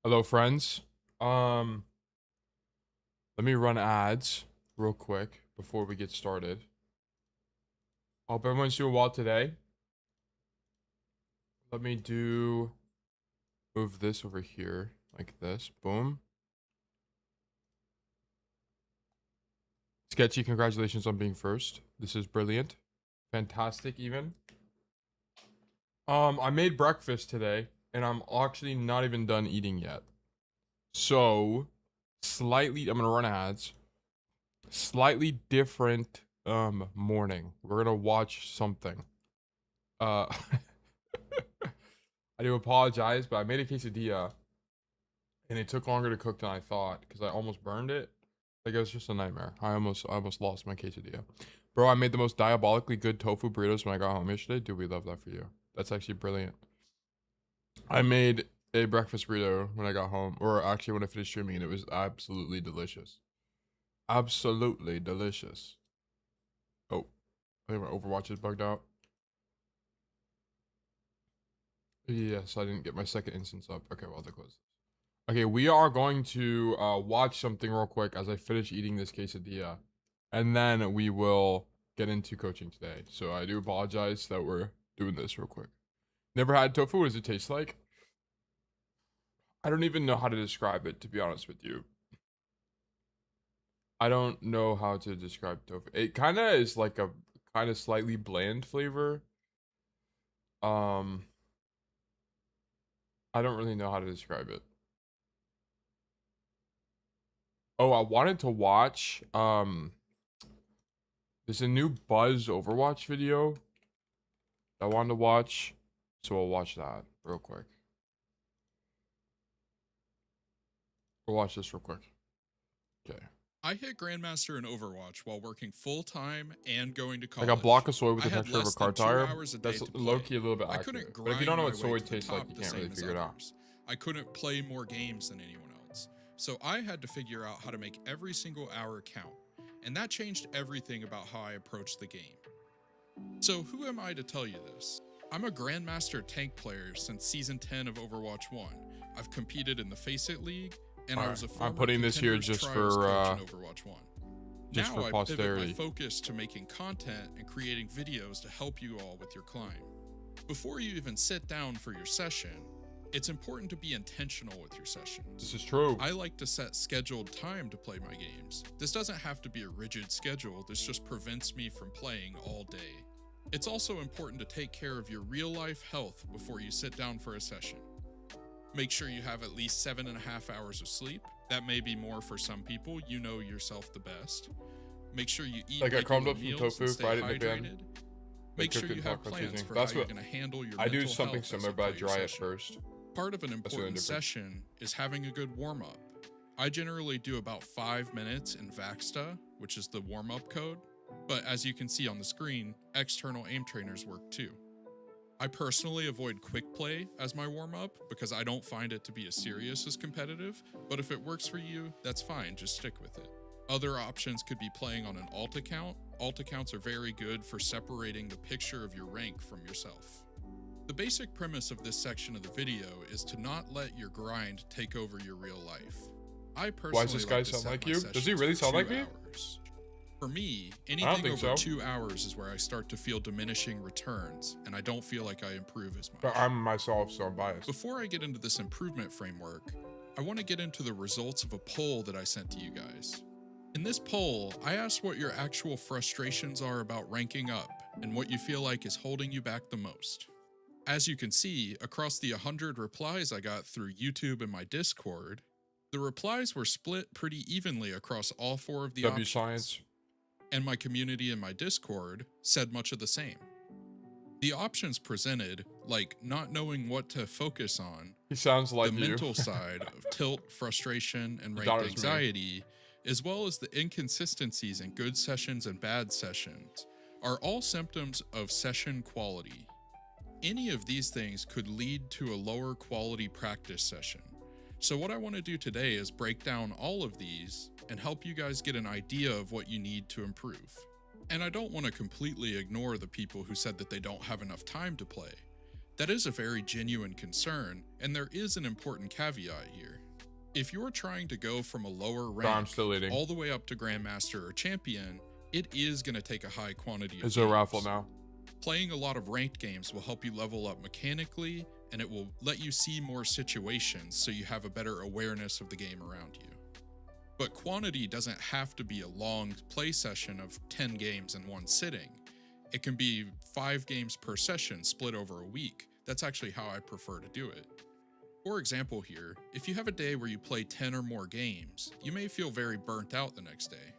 Hello, friends. Um, Let me run ads real quick before we get started. Hope everyone's doing well today. Let me move this over here like this. Boom. Sketchy, congratulations on being first. This is brilliant. Fantastic even. I made breakfast today and I'm actually not even done eating yet. So, I'm gonna run ads. Slightly different morning. We're gonna watch something. Uh I do apologize, but I made a quesadilla and it took longer to cook than I thought because I almost burned it. Like it was just a nightmare. I almost lost my quesadilla. Bro, I made the most diabolically good tofu burritos when I got home yesterday. Dude, we love that for you. That's actually brilliant. I made a breakfast burrito when I got home, or actually when I finished streaming, and it was absolutely delicious. Absolutely delicious. Oh, I think my Overwatch is bugged out. Yes, I didn't get my second instance up. Okay, well, they close. Okay, we are going to watch something real quick as I finish eating this quesadilla, and then we will get into coaching today. So I do apologize that we're doing this real quick. Never had tofu. What does it taste like? I don't even know how to describe it, to be honest with you. I don't know how to describe tofu. It kind of is like a kind of slightly bland flavor. Um, I don't really know how to describe it. Oh, I wanted to watch there's a new Buzz Overwatch video I wanted to watch, so I'll watch that real quick. We'll watch this real quick. Okay. I hit Grandmaster in Overwatch while working full-time and going to I college. got block of soy with I the had texture of a less car than 2 tire. hours a day That's to play. low-key a little bit I accurate. couldn't But if you grind don't know my what way soy to the tastes like, top you the can't really same as figure it out. others. I couldn't play more games than anyone else. So I had to figure out how to make every single hour count. And that changed everything about how I approached the game. So who am I to tell you this? I'm a Grandmaster tank player since Season 10 of Overwatch 1. I've competed in the Face It League, and I was a I'm former putting this here Contenders just Trials for coach in Overwatch 1. just Now for I pivot my posterity. focus to making content and creating videos to help you all with your climb. Before you even sit down for your session, it's important to be intentional with your sessions. This is true. I like to set scheduled time to play my games. This doesn't have to be a rigid schedule, this just prevents me from playing all day. It's also important to take care of your real life health before you sit down for a session. Make sure you have at least 7.5 hours of sleep. That may be more for some people, you know yourself the best. Make sure you eat Like I crumbed regular up some meals tofu, and stay fried it in the pan. hydrated. Make sure you have plans for That's how you're what going to handle your I do. mental Something health similar, as you but I play your dry it session. first. Part of an That's the only important difference. session is having a good warm-up. I generally do about 5 minutes in Vaxta, which is the warm-up code, but as you can see on the screen, external aim trainers work too. I personally avoid quick play as my warm-up because I don't find it to be as serious as competitive, but if it works for you, that's fine, just stick with it. Other options could be playing on an alt account. Alt accounts are very good for separating the picture of your rank from yourself. The basic premise of this section of the video is to not let your grind take over your real life. I personally Why does this guy like to sound set like my you? Does he really sessions sound for like 2 me? hours. For me, I don't anything think over so. 2 hours is where I start to feel diminishing returns, and I don't feel like I improve as much. But I'm myself, so I'm biased. Before I get into this improvement framework, I want to get into the results of a poll that I sent to you guys. In this poll, I asked what your actual frustrations are about ranking up, and what you feel like is holding you back the most. As you can see, across the 100 replies I got through YouTube and my Discord, the replies were split pretty evenly across all 4 of the W options. science. And my community in my Discord said much of the same. The options presented, like not knowing what to focus on, He sounds like the you. mental side of tilt, frustration, and You thought ranked it was me. anxiety, as well as the inconsistencies in good sessions and bad sessions, are all symptoms of session quality. Any of these things could lead to a lower quality practice session. So what I want to do today is break down all of these and help you guys get an idea of what you need to improve. And I don't want to completely ignore the people who said that they don't have enough time to play. That is a very genuine concern, and there is an important caveat here. If you're trying to go from a lower rank all the way up to Grandmaster or Champion, it is going to take a high quantity of games. It's a Raffle now. Playing a lot of ranked games will help you level up mechanically, and it will let you see more situations so you have a better awareness of the game around you. But quantity doesn't have to be a long play session of 10 games in one sitting. It can be 5 games per session split over a week. That's actually how I prefer to do it. For example here, if you have a day where you play 10 or more games, you may feel very burnt out the next day.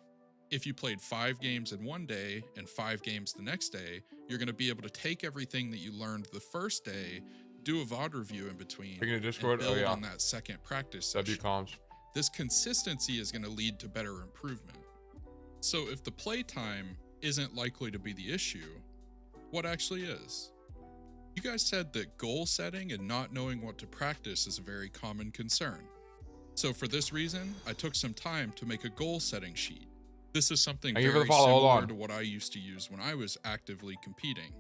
If you played 5 games in one day and 5 games the next day, you're going to be able to take everything that you learned the first day, do a VOD review in between, and build on that second practice session. This consistency is going to lead to better improvement. So if the playtime isn't likely to be the issue, what actually is? You guys said that goal setting and not knowing what to practice is a very common concern. So for this reason, I took some time to make a goal setting sheet. This is something very similar to what I used to use when I was actively competing.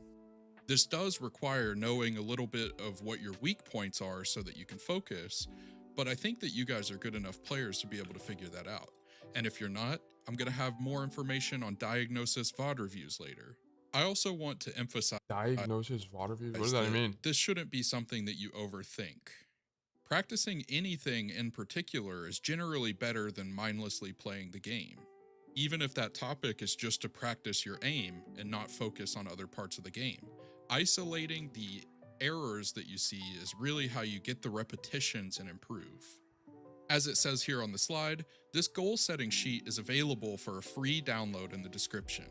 This does require knowing a little bit of what your weak points are so that you can focus, but I think that you guys are good enough players to be able to figure that out. And if you're not, I'm going to have more information on diagnosis VOD reviews later. I also want to emphasize diagnosis VOD reviews? What does that mean? This shouldn't be something that you overthink. Practicing anything in particular is generally better than mindlessly playing the game, even if that topic is just to practice your aim and not focus on other parts of the game. Isolating the errors that you see is really how you get the repetitions and improve. As it says here on the slide, this goal setting sheet is available for a free download in the description.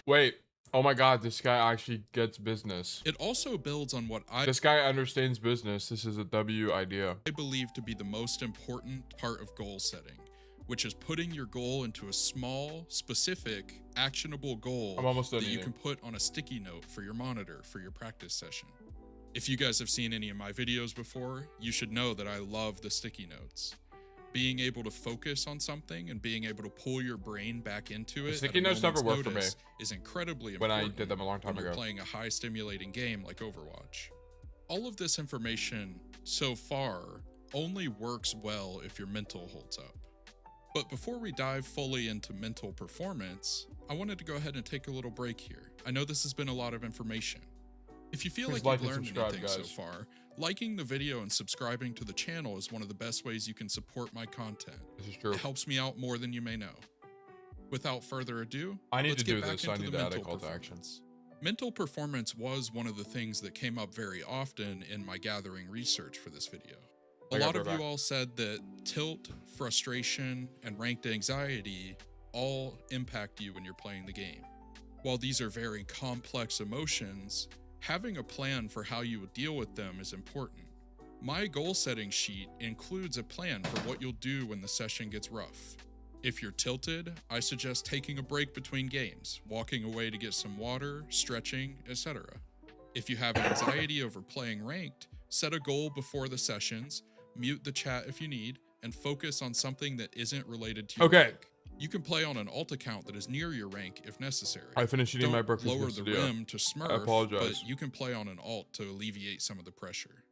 Wait, oh my god, this guy actually gets business. It also builds on what this guy understands business. This is a W idea. I believe to be the most important part of goal setting, which is putting your goal into a small, specific, actionable goal that you can put on a sticky note for your monitor for your practice session. If you guys have seen any of my videos before, you should know that I love the sticky notes. Being able to focus on something and being able to pull your brain back into it sticky notes never worked for me is incredibly important when I did them a long time ago. You're playing a high stimulating game like Overwatch. All of this information so far only works well if your mental holds up. But before we dive fully into mental performance, I wanted to go ahead and take a little break here. I know this has been a lot of information. If you feel like you've learned anything so far, liking the video and subscribing to the channel is one of the best ways you can support my content. This is true. It helps me out more than you may know. Without further ado, let's get back into the mental call to action. Mental performance was one of the things that came up very often in my gathering research for this video. A lot of you all said that tilt, frustration, and ranked anxiety all impact you when you're playing the game. While these are very complex emotions, having a plan for how you would deal with them is important. My goal setting sheet includes a plan for what you'll do when the session gets rough. If you're tilted, I suggest taking a break between games, walking away to get some water, stretching, etc. If you have anxiety over playing ranked, set a goal before the sessions, mute the chat if you need, and focus on something that isn't related to your rank. You can play on an alt account that is near your rank if necessary. I finished eating my breakfast. Lower the rim to smurf, I apologize. but you can play on an alt to alleviate some of the pressure.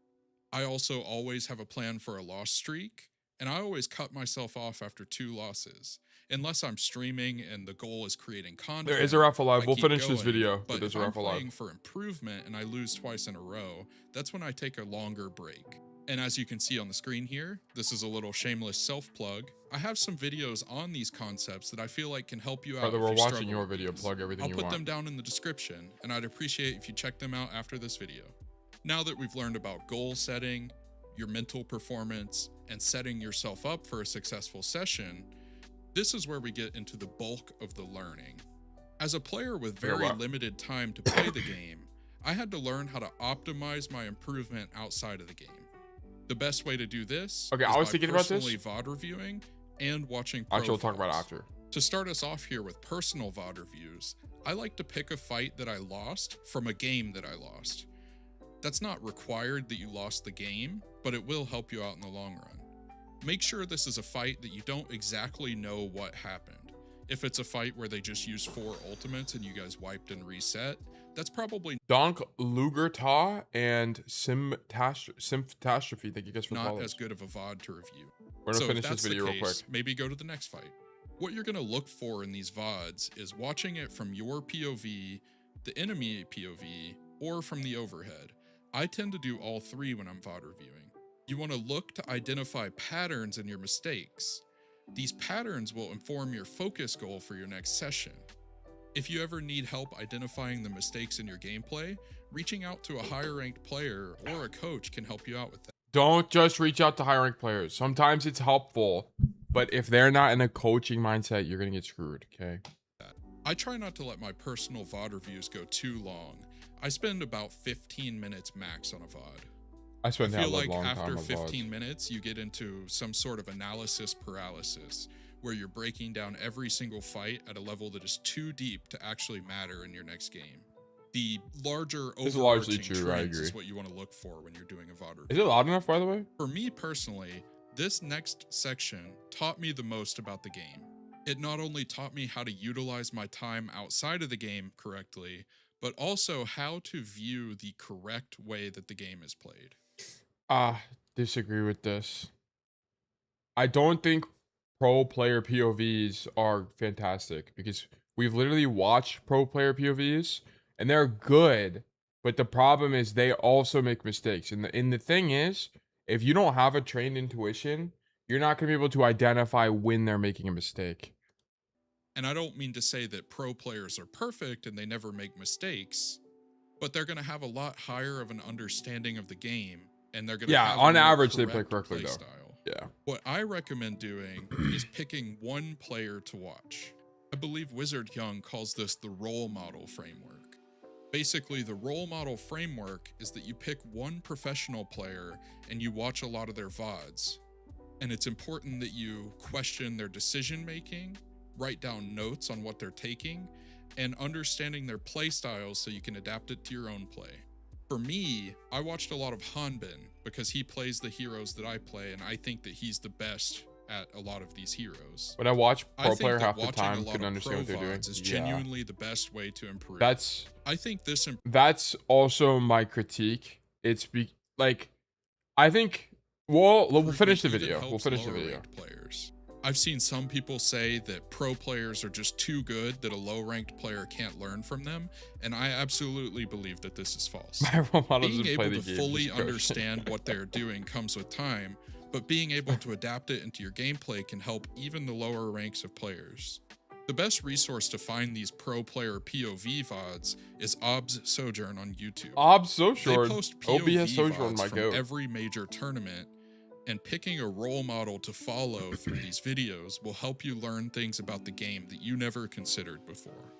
I also always have a plan for a loss streak, and I always cut myself off after 2 losses. Unless I'm streaming and the goal is creating content. There is a Raffle live. We'll finish this video, but there's a Raffle live. If I'm playing for improvement and I lose twice in a row, that's when I take a longer break. And as you can see on the screen here, this is a little shameless self-plug. I have some videos on these concepts that I feel like can help you out. We're watching your video, plug everything you want. I'll put them down in the description, and I'd appreciate if you check them out after this video. Now that we've learned about goal setting, your mental performance, and setting yourself up for a successful session, this is where we get into the bulk of the learning. As a player with very limited time to play the game, I had to learn how to optimize my improvement outside of the game. The best way to do this is I was thinking about this. VOD reviewing and watching Actually, we'll talk about it after. To start us off here with personal VOD reviews, I like to pick a fight that I lost from a game that I lost. That's not required that you lost the game, but it will help you out in the long run. Make sure this is a fight that you don't exactly know what happened. If it's a fight where they just used 4 ultimates and you guys wiped and reset, That's probably Donk Lugerta and Symphtastrophe. Thank you guys for the not follows. as good of a VOD to review. We're gonna So if finish this that's the video real quick. case, maybe go to the next fight. What you're gonna look for in these VODs is watching it from your POV, the enemy POV, or from the overhead. I tend to do all three when I'm VOD reviewing. You wanna look to identify patterns in your mistakes. These patterns will inform your focus goal for your next session. If you ever need help identifying the mistakes in your gameplay, reaching out to a higher ranked player or a coach can help you out with that. Don't just reach out to high ranked players. Sometimes it's helpful, but if they're not in a coaching mindset, you're gonna get screwed, okay? I try not to let my personal VOD reviews go too long. I spend about 15 minutes max on a VOD. I feel like long time after on 15 VODs. minutes, you get into some sort of analysis paralysis, where you're breaking down every single fight at a level that is too deep to actually matter in your next game. The larger This is largely overarching true, I trends agree. is what you want to look for when you're doing a VOD review. Is it loud enough, by the way? For me personally, this next section taught me the most about the game. It not only taught me how to utilize my time outside of the game correctly, but also how to view the correct way that the game is played. Disagree with this. I don't think pro player POVs are fantastic because we've literally watched pro player POVs and they're good, but the problem is they also make mistakes. And the thing is, if you don't have a trained intuition, you're not going to be able to identify when they're making a mistake. And I don't mean to say that pro players are perfect and they never make mistakes, but they're going to have a lot higher of an understanding of the game, and they're going to have on a more average they play correct correctly play though. style. Yeah. What I recommend doing is picking one player to watch. I believe Wizard Young calls this the role model framework. Basically, the role model framework is that you pick one professional player and you watch a lot of their VODs. And it's important that you question their decision making, write down notes on what they're taking, and understanding their play styles so you can adapt it to your own play. For me, I watched a lot of Hanbin because he plays the heroes that I play, and I think that he's the best at a lot of these heroes. When I watch pro I think player that half the watching time, a lot couldn't of understand what pro they're doing. VODs is Yeah. genuinely the best way to improve. I think this That's also my critique. It's like, I think we'll finish the video. We'll finish the video. Players. I've seen some people say that pro players are just too good that a low-ranked player can't learn from them, and I absolutely believe that this is false. My role model Being doesn't able play the to game, fully just go. understand what they're doing comes with time, but being able to adapt it into your gameplay can help even the lower ranks of players. The best resource to find these pro player POV VODs is OBS Sojourn on YouTube. OBS Sojourn. They post POV OBS Sojourn, VODs my from goat. every major tournament, and picking a role model to follow through these videos will help you learn things about the game that you never considered before.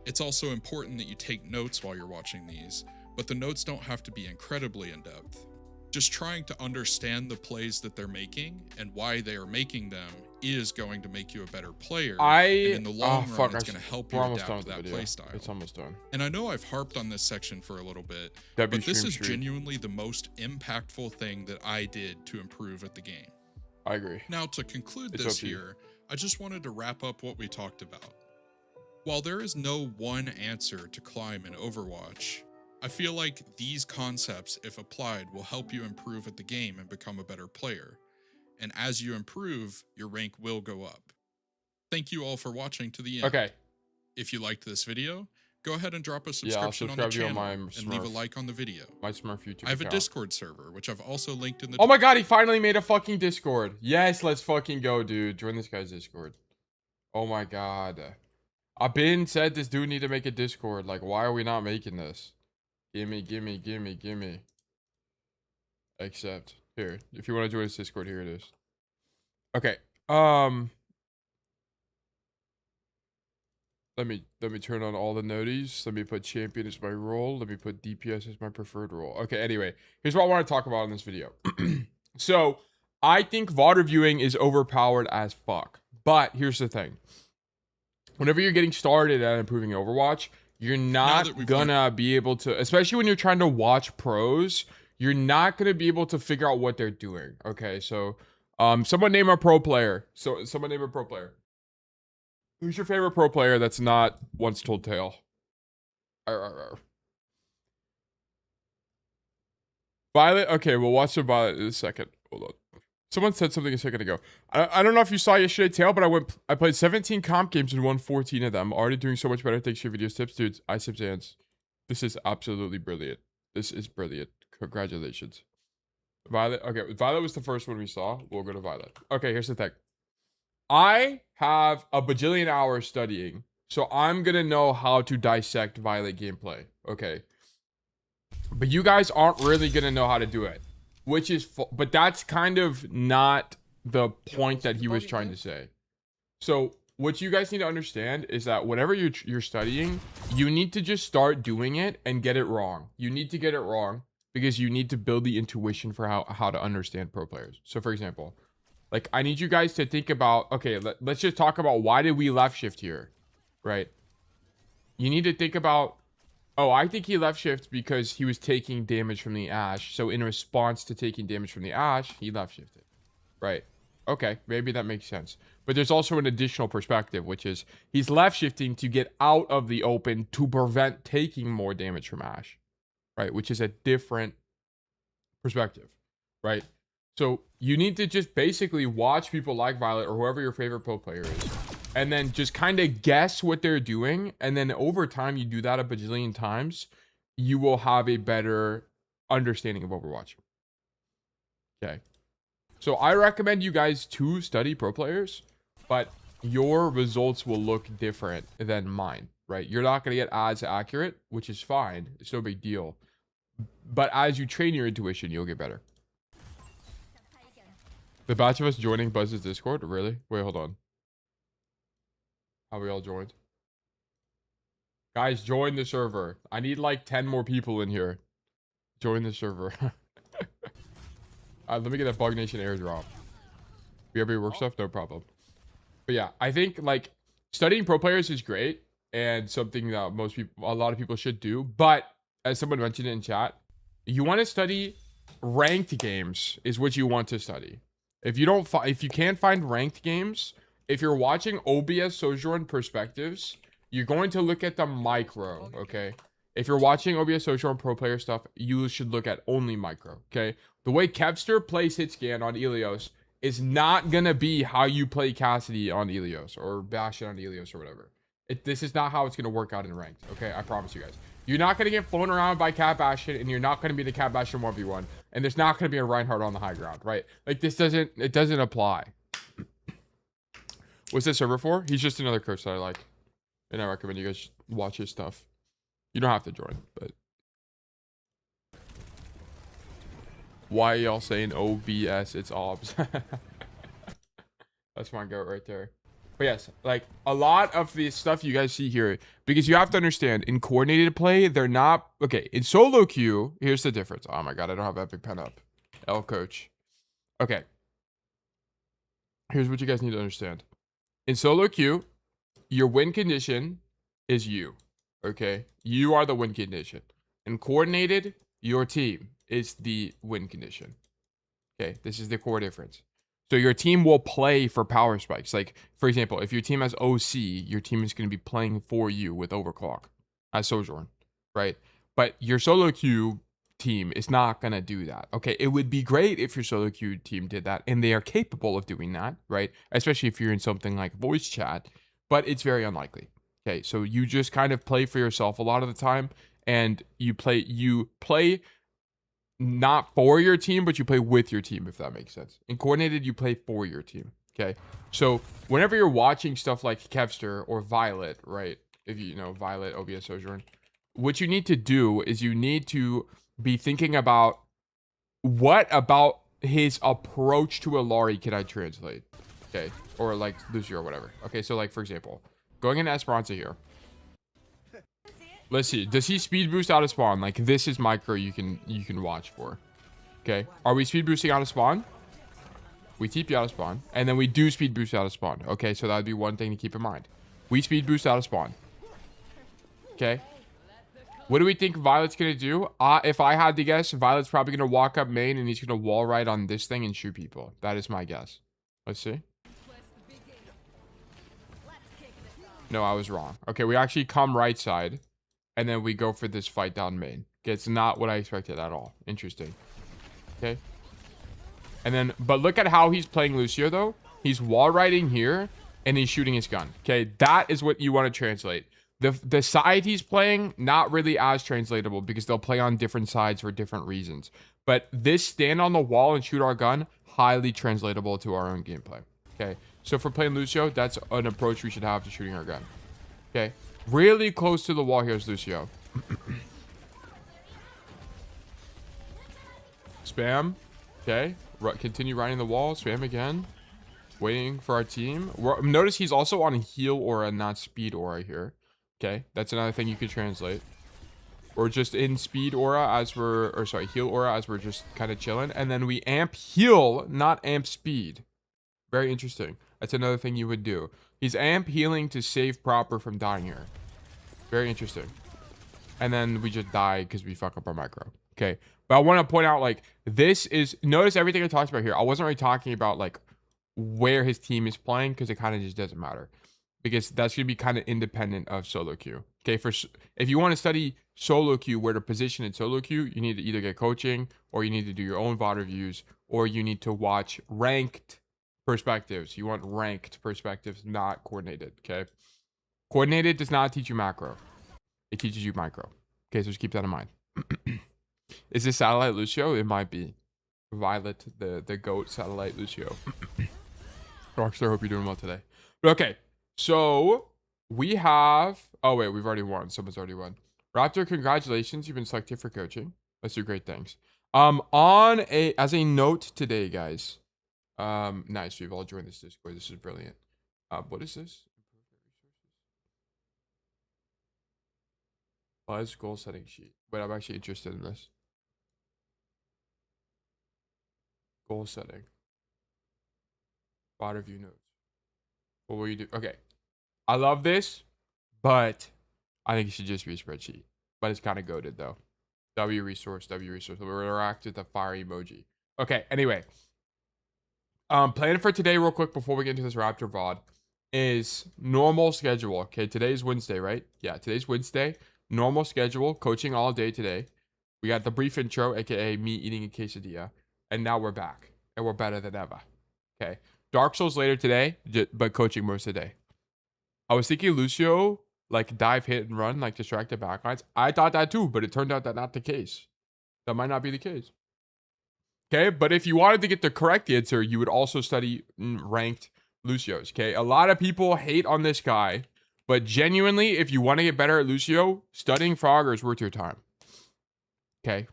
It's also important that you take notes while you're watching these, but the notes don't have to be incredibly in-depth. Just trying to understand the plays that they're making and why they are making them is going to make you a better player. And in the long run, it's going to help you adapt to that play style. It's almost done. And I know I've harped on this section for a little bit, W but this stream is streak. genuinely the most impactful thing that I did to improve at the game. I agree. Now, to conclude It's this up to you. here, I just wanted to wrap up what we talked about. While there is no one answer to climb in Overwatch, I feel like these concepts, if applied, will help you improve at the game and become a better player. And as you improve, your rank will go up. Thank you all for watching to the end. Okay. If you liked this video, go ahead and drop a I'll subscription on the subscribe to you on channel my and leave a Smurf. like on the video. My Smurf YouTube I have a account. Discord server, which I've also linked in the Oh my god, he finally made a fucking Discord. Yes, let's fucking go, dude. Join this guy's Discord. Oh my god. I've been said this dude need to make a Discord. Like, why are we not making this? Gimme, gimme, gimme, gimme. Accept. Here. If you want to join his Discord, here it is. Okay. Let me turn on all the noties. Let me put champion as my role. Let me put DPS as my preferred role. Okay, anyway, here's what I want to talk about in this video. So, I think VOD reviewing is overpowered as fuck. But here's the thing. Whenever you're getting started at improving Overwatch, you're not gonna be able to, especially when you're trying to watch pros, you're not gonna be able to figure out what they're doing. Okay, so someone name a pro player. So someone name a pro player. Who's your favorite pro player that's not Once Told Tale? Violet. Okay, we'll watch the Violet in a second. Hold on. Someone said something a second ago. I don't know if you saw yesterday, Tail, but I played 17 comp games and won 14 of them. Already doing so much better. Thanks for your videos, tips, dudes. I sips hands. This is absolutely brilliant. This is brilliant. Congratulations. Violet. Okay, Violet was the first one we saw. We'll go to Violet. Okay, here's the thing. I have a bajillion hours studying, so I'm gonna know how to dissect Violet gameplay. Okay. But you guys aren't really gonna know how to do it. Which is, but that's kind of not the point that he was trying to say. So what you guys need to understand is that whenever you're studying, you need to just start doing it and get it wrong. You need to get it wrong because you need to build the intuition for how to understand pro players. So for example, like I need you guys to think about, okay, let's just talk about why did we left shift here, right? You need to think about, oh, I think he left shift because he was taking damage from the Ashe. So in response to taking damage from the Ashe, he left shifted. Right. Okay, maybe that makes sense. But there's also an additional perspective, which is he's left shifting to get out of the open to prevent taking more damage from Ashe. Right, which is a different perspective. Right? So you need to just basically watch people like Violet or whoever your favorite pro player is, and then just kind of guess what they're doing. And then over time, you do that a bajillion times, you will have a better understanding of Overwatch. Okay. So I recommend you guys to study pro players, but your results will look different than mine, right? You're not going to get as accurate, which is fine. It's no big deal. But as you train your intuition, you'll get better. The batch of us joining Buzz's Discord? Really? Wait, hold on. How we all joined? Guys, join the server. I need like 10 more people in here. Join the server. Let me get a Bug Nation airdrop. BRB work stuff? No problem. But yeah, I think like studying pro players is great and something that a lot of people should do. But as someone mentioned in chat, you want to study ranked games is what you want to study. If you can't find ranked games, if you're watching OBS Sojourn perspectives, you're going to look at the micro, okay? If you're watching OBS Sojourn pro player stuff, you should look at only micro, okay? The way Kevster plays hit scan on Ilios is not gonna be how you play Cassidy on Ilios or Bastion on Ilios or whatever. This is not how it's gonna work out in ranked, okay? I promise you guys. You're not gonna get flown around by Cat Bastion, and you're not gonna be the Cat Bastion 1v1, and there's not gonna be a Reinhardt on the high ground, right? Like it doesn't apply. What's this server for? He's just another coach that I like, and I recommend you guys watch his stuff. You don't have to join, but why y'all saying OBS? It's OBS. That's my goat right there. But yes, like a lot of the stuff you guys see here, because you have to understand in coordinated play, they're not okay. In solo queue, here's the difference. Oh my god, I don't have Epic Pen up. L coach. Okay. Here's what you guys need to understand. In solo queue, your win condition is you. Okay, you are the win condition. In coordinated, your team is the win condition. Okay, this is the core difference. So your team will play for power spikes. Like, for example, if your team has OC, your team is going to be playing for you with Overclock as Sojourn, right? But your solo queue team is not going to do that. Okay, it would be great if your solo queue team did that, and they are capable of doing that, right? Especially if you're in something like voice chat, but it's very unlikely. Okay, so you just kind of play for yourself a lot of the time, and you play not for your team, but you play with your team, if that makes sense. In coordinated, you play for your team. Okay, so whenever you're watching stuff like Kevster or Violet, right? If you know Violet, OBS Sojourn, what you need to do is you need to be thinking about what about his approach to Alari can I translate? Okay, or like Lucio or whatever. Okay, so like for example, going into Esperanca here. Let's see. Does he speed boost out of spawn? Like this is micro you can watch for. Okay. Are we speed boosting out of spawn? We TP out of spawn. And then we do speed boost out of spawn. Okay, so that would be one thing to keep in mind. We speed boost out of spawn. Okay. What do we think Violet's gonna do? If I had to guess, Violet's probably gonna walk up main and he's gonna wall ride on this thing and shoot people. That is my guess. Let's see. No, I was wrong. Okay, we actually come right side. And then we go for this fight down main. Okay, it's not what I expected at all. Interesting. Okay. And then, but look at how he's playing Lucio though. He's wall riding here and he's shooting his gun. Okay, that is what you want to translate. The side he's playing, not really as translatable because they'll play on different sides for different reasons. But this stand on the wall and shoot our gun, highly translatable to our own gameplay. Okay, so for playing Lucio, that's an approach we should have to shooting our gun. Okay, really close to the wall here is Lucio. Spam. Okay, continue riding the wall. Spam again. Waiting for our team. Notice he's also on heal aura, not speed aura here. Okay, that's another thing you could translate. We're just in speed aura as we're, or sorry, heal aura as we're just kind of chilling. And then we amp heal, not amp speed. Very interesting. That's another thing you would do. He's amp healing to save proper from dying here. Very interesting. And then we just die because we fuck up our micro. Okay, but I want to point out, like, this is, notice everything I talked about here. I wasn't really talking about, like, where his team is playing because it kind of just doesn't matter. Because that's going to be kind of independent of solo queue. Okay, if you want to study solo queue, where to position in solo queue, you need to either get coaching, or you need to do your own VOD reviews, or you need to watch ranked perspectives. You want ranked perspectives, not coordinated. Okay, coordinated does not teach you macro, it teaches you micro. Okay, so just keep that in mind. Is this satellite Lucio? It might be Violet, the goat satellite Lucio. Rockstar, hope you're doing well today. But okay, so we have, oh wait, we've already won. Someone's already won. Raptor, congratulations, you've been selected for coaching. Let's do great things. As a note today, guys. Nice, we've all joined this Discord. This is brilliant. What is this? Buzz goal setting sheet. But I'm actually interested in this. Goal setting. VOD review notes. What will you do? Okay. I love this, but I think it should just be a spreadsheet. But it's kind of goated though. W resource. We'll interact with the fire emoji. Okay, anyway. Planning for today real quick before we get into this Raptor VOD is normal schedule. Okay, today's Wednesday, right? Yeah, today's Wednesday. Normal schedule, coaching all day today. We got the brief intro, aka me eating a quesadilla. And now we're back. And we're better than ever. Okay. Dark Souls later today, but coaching most of the day. I was thinking Lucio, like dive, hit, and run, like distracted backlines. I thought that too, but it turned out that not the case. That might not be the case. Okay, but if you wanted to get the correct answer, you would also study ranked Lucios. Okay, a lot of people hate on this guy, but genuinely, if you want to get better at Lucio, studying Frogger is worth your time. Okay,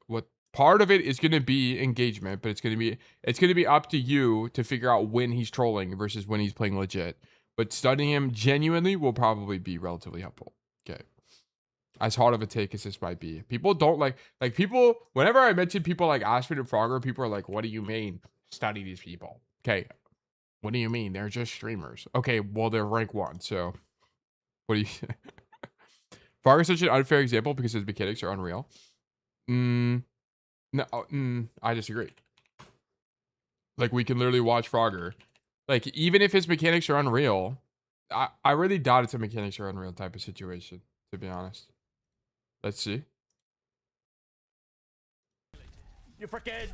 what part of it is going to be engagement, but it's going to be up to you to figure out when he's trolling versus when he's playing legit. But studying him genuinely will probably be relatively helpful. Okay. As hard of a take as this might be. People don't like people, whenever I mention people like Aspen and Frogger, people are like, what do you mean study these people? Okay. What do you mean? They're just streamers. Okay, well, they're rank 1, so what do you Frogger's such an unfair example because his mechanics are unreal. No, I disagree. Like, we can literally watch Frogger. Like, even if his mechanics are unreal, I really doubt it's a mechanics are unreal type of situation, to be honest. Let's see. You freaking,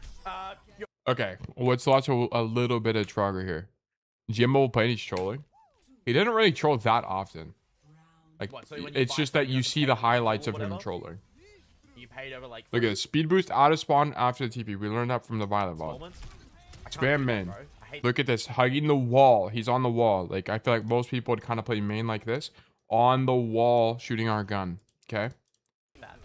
okay, let's watch a little bit of Frogger here. Jimbo playing, he's trolling. He didn't really troll that often. Like, What, so when you it's buy just that something, you you see have the to pay highlights of or him whatever? trolling. you paid over like Look at this. Speed boost out of spawn after the TP. We learned that from the Violet VOD. installments. I can't Spam do that, main. bro. I hate Look at this. Hugging the wall. He's on the wall. Like, I feel like most people would kind of play main like this. On the wall, shooting our gun. Okay? that.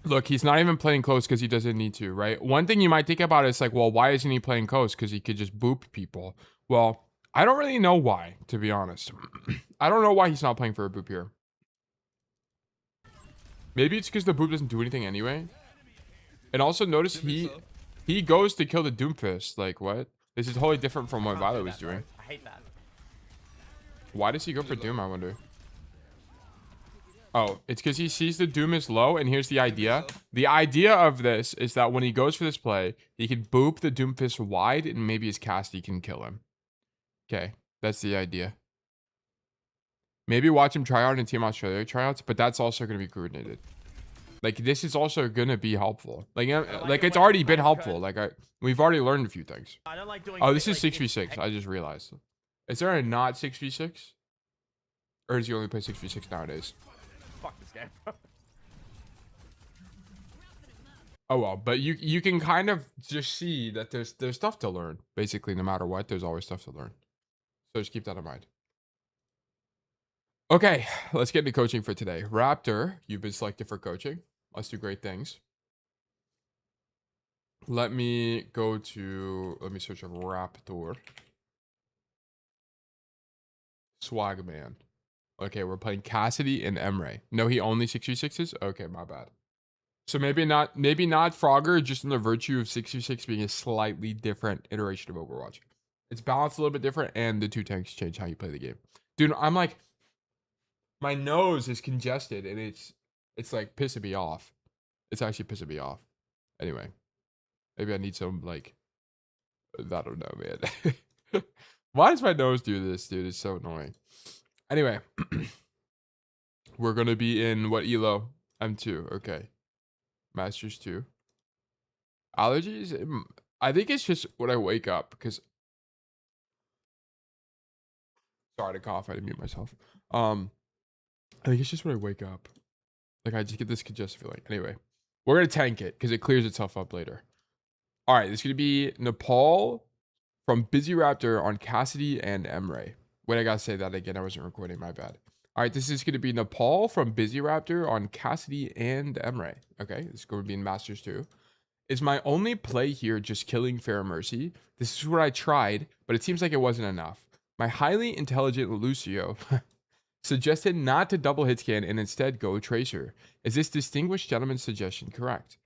Look, he's not even playing close because he doesn't need to, right? One thing you might think about is like, well, why isn't he playing close? Because he could just boop people. Well, I don't really know why, to be honest. I don't know why he's not playing for a boop here. Maybe it's because the boop doesn't do anything anyway. And also notice he goes to kill the Doomfist. Like, what? This is totally different from what Violet was doing. I hate that. Why does he go for Doom, I wonder? Oh, it's because he sees the Doom is low, and here's the idea. The idea of this is that when he goes for this play, he can boop the Doomfist wide, and maybe his Cassidy can kill him. Okay, that's the idea. Maybe watch him try out in Team Australia tryouts, but that's also going to be coordinated. Like this is also gonna be helpful. Like like it it's when already it's been not helpful. good. Like we've already learned a few things. I don't like doing. Oh, this is like, 6v6. I just realized. Is there a not 6v6? Or does he only play 6v6 nowadays? Fuck this game. Oh well, but you can kind of just see that there's stuff to learn. Basically, no matter what, there's always stuff to learn. So just keep that in mind. Okay, let's get into coaching for today. Raptor, you've been selected for coaching. Let's do great things. Let me search up Raptor. Swagman. Okay, we're playing Cassidy and Emre. No, he only 6v6s? Okay, my bad. So maybe not Frogger, just in the virtue of 6v6 being a slightly different iteration of Overwatch. It's balanced a little bit different, and the two tanks change how you play the game. Dude, I'm like, my nose is congested, and it's like pissing me off. It's actually pissing me off. Anyway, maybe I need some, like, I don't know, man. Why does my nose do this, dude? It's so annoying. Anyway, we're going to be in what elo? M2. Okay. Masters 2. Allergies? I think it's just when I wake up, because... Sorry to cough. I didn't mute myself. I think it's just when I wake up. Like, I just get this congested feeling. Anyway, we're going to tank it, because it clears itself up later. All right, this is going to be Nepal from Busy Raptor on Cassidy and Emre. Wait, I got to say that again. I wasn't recording. My bad. All right, this is going to be Nepal from Busy Raptor on Cassidy and Emre. Okay, this is going to be in Masters 2. Is my only play here just killing Fair Mercy? This is what I tried, but it seems like it wasn't enough. My highly intelligent Lucio suggested not to double hit scan and instead go Tracer. Is this distinguished gentleman's suggestion correct?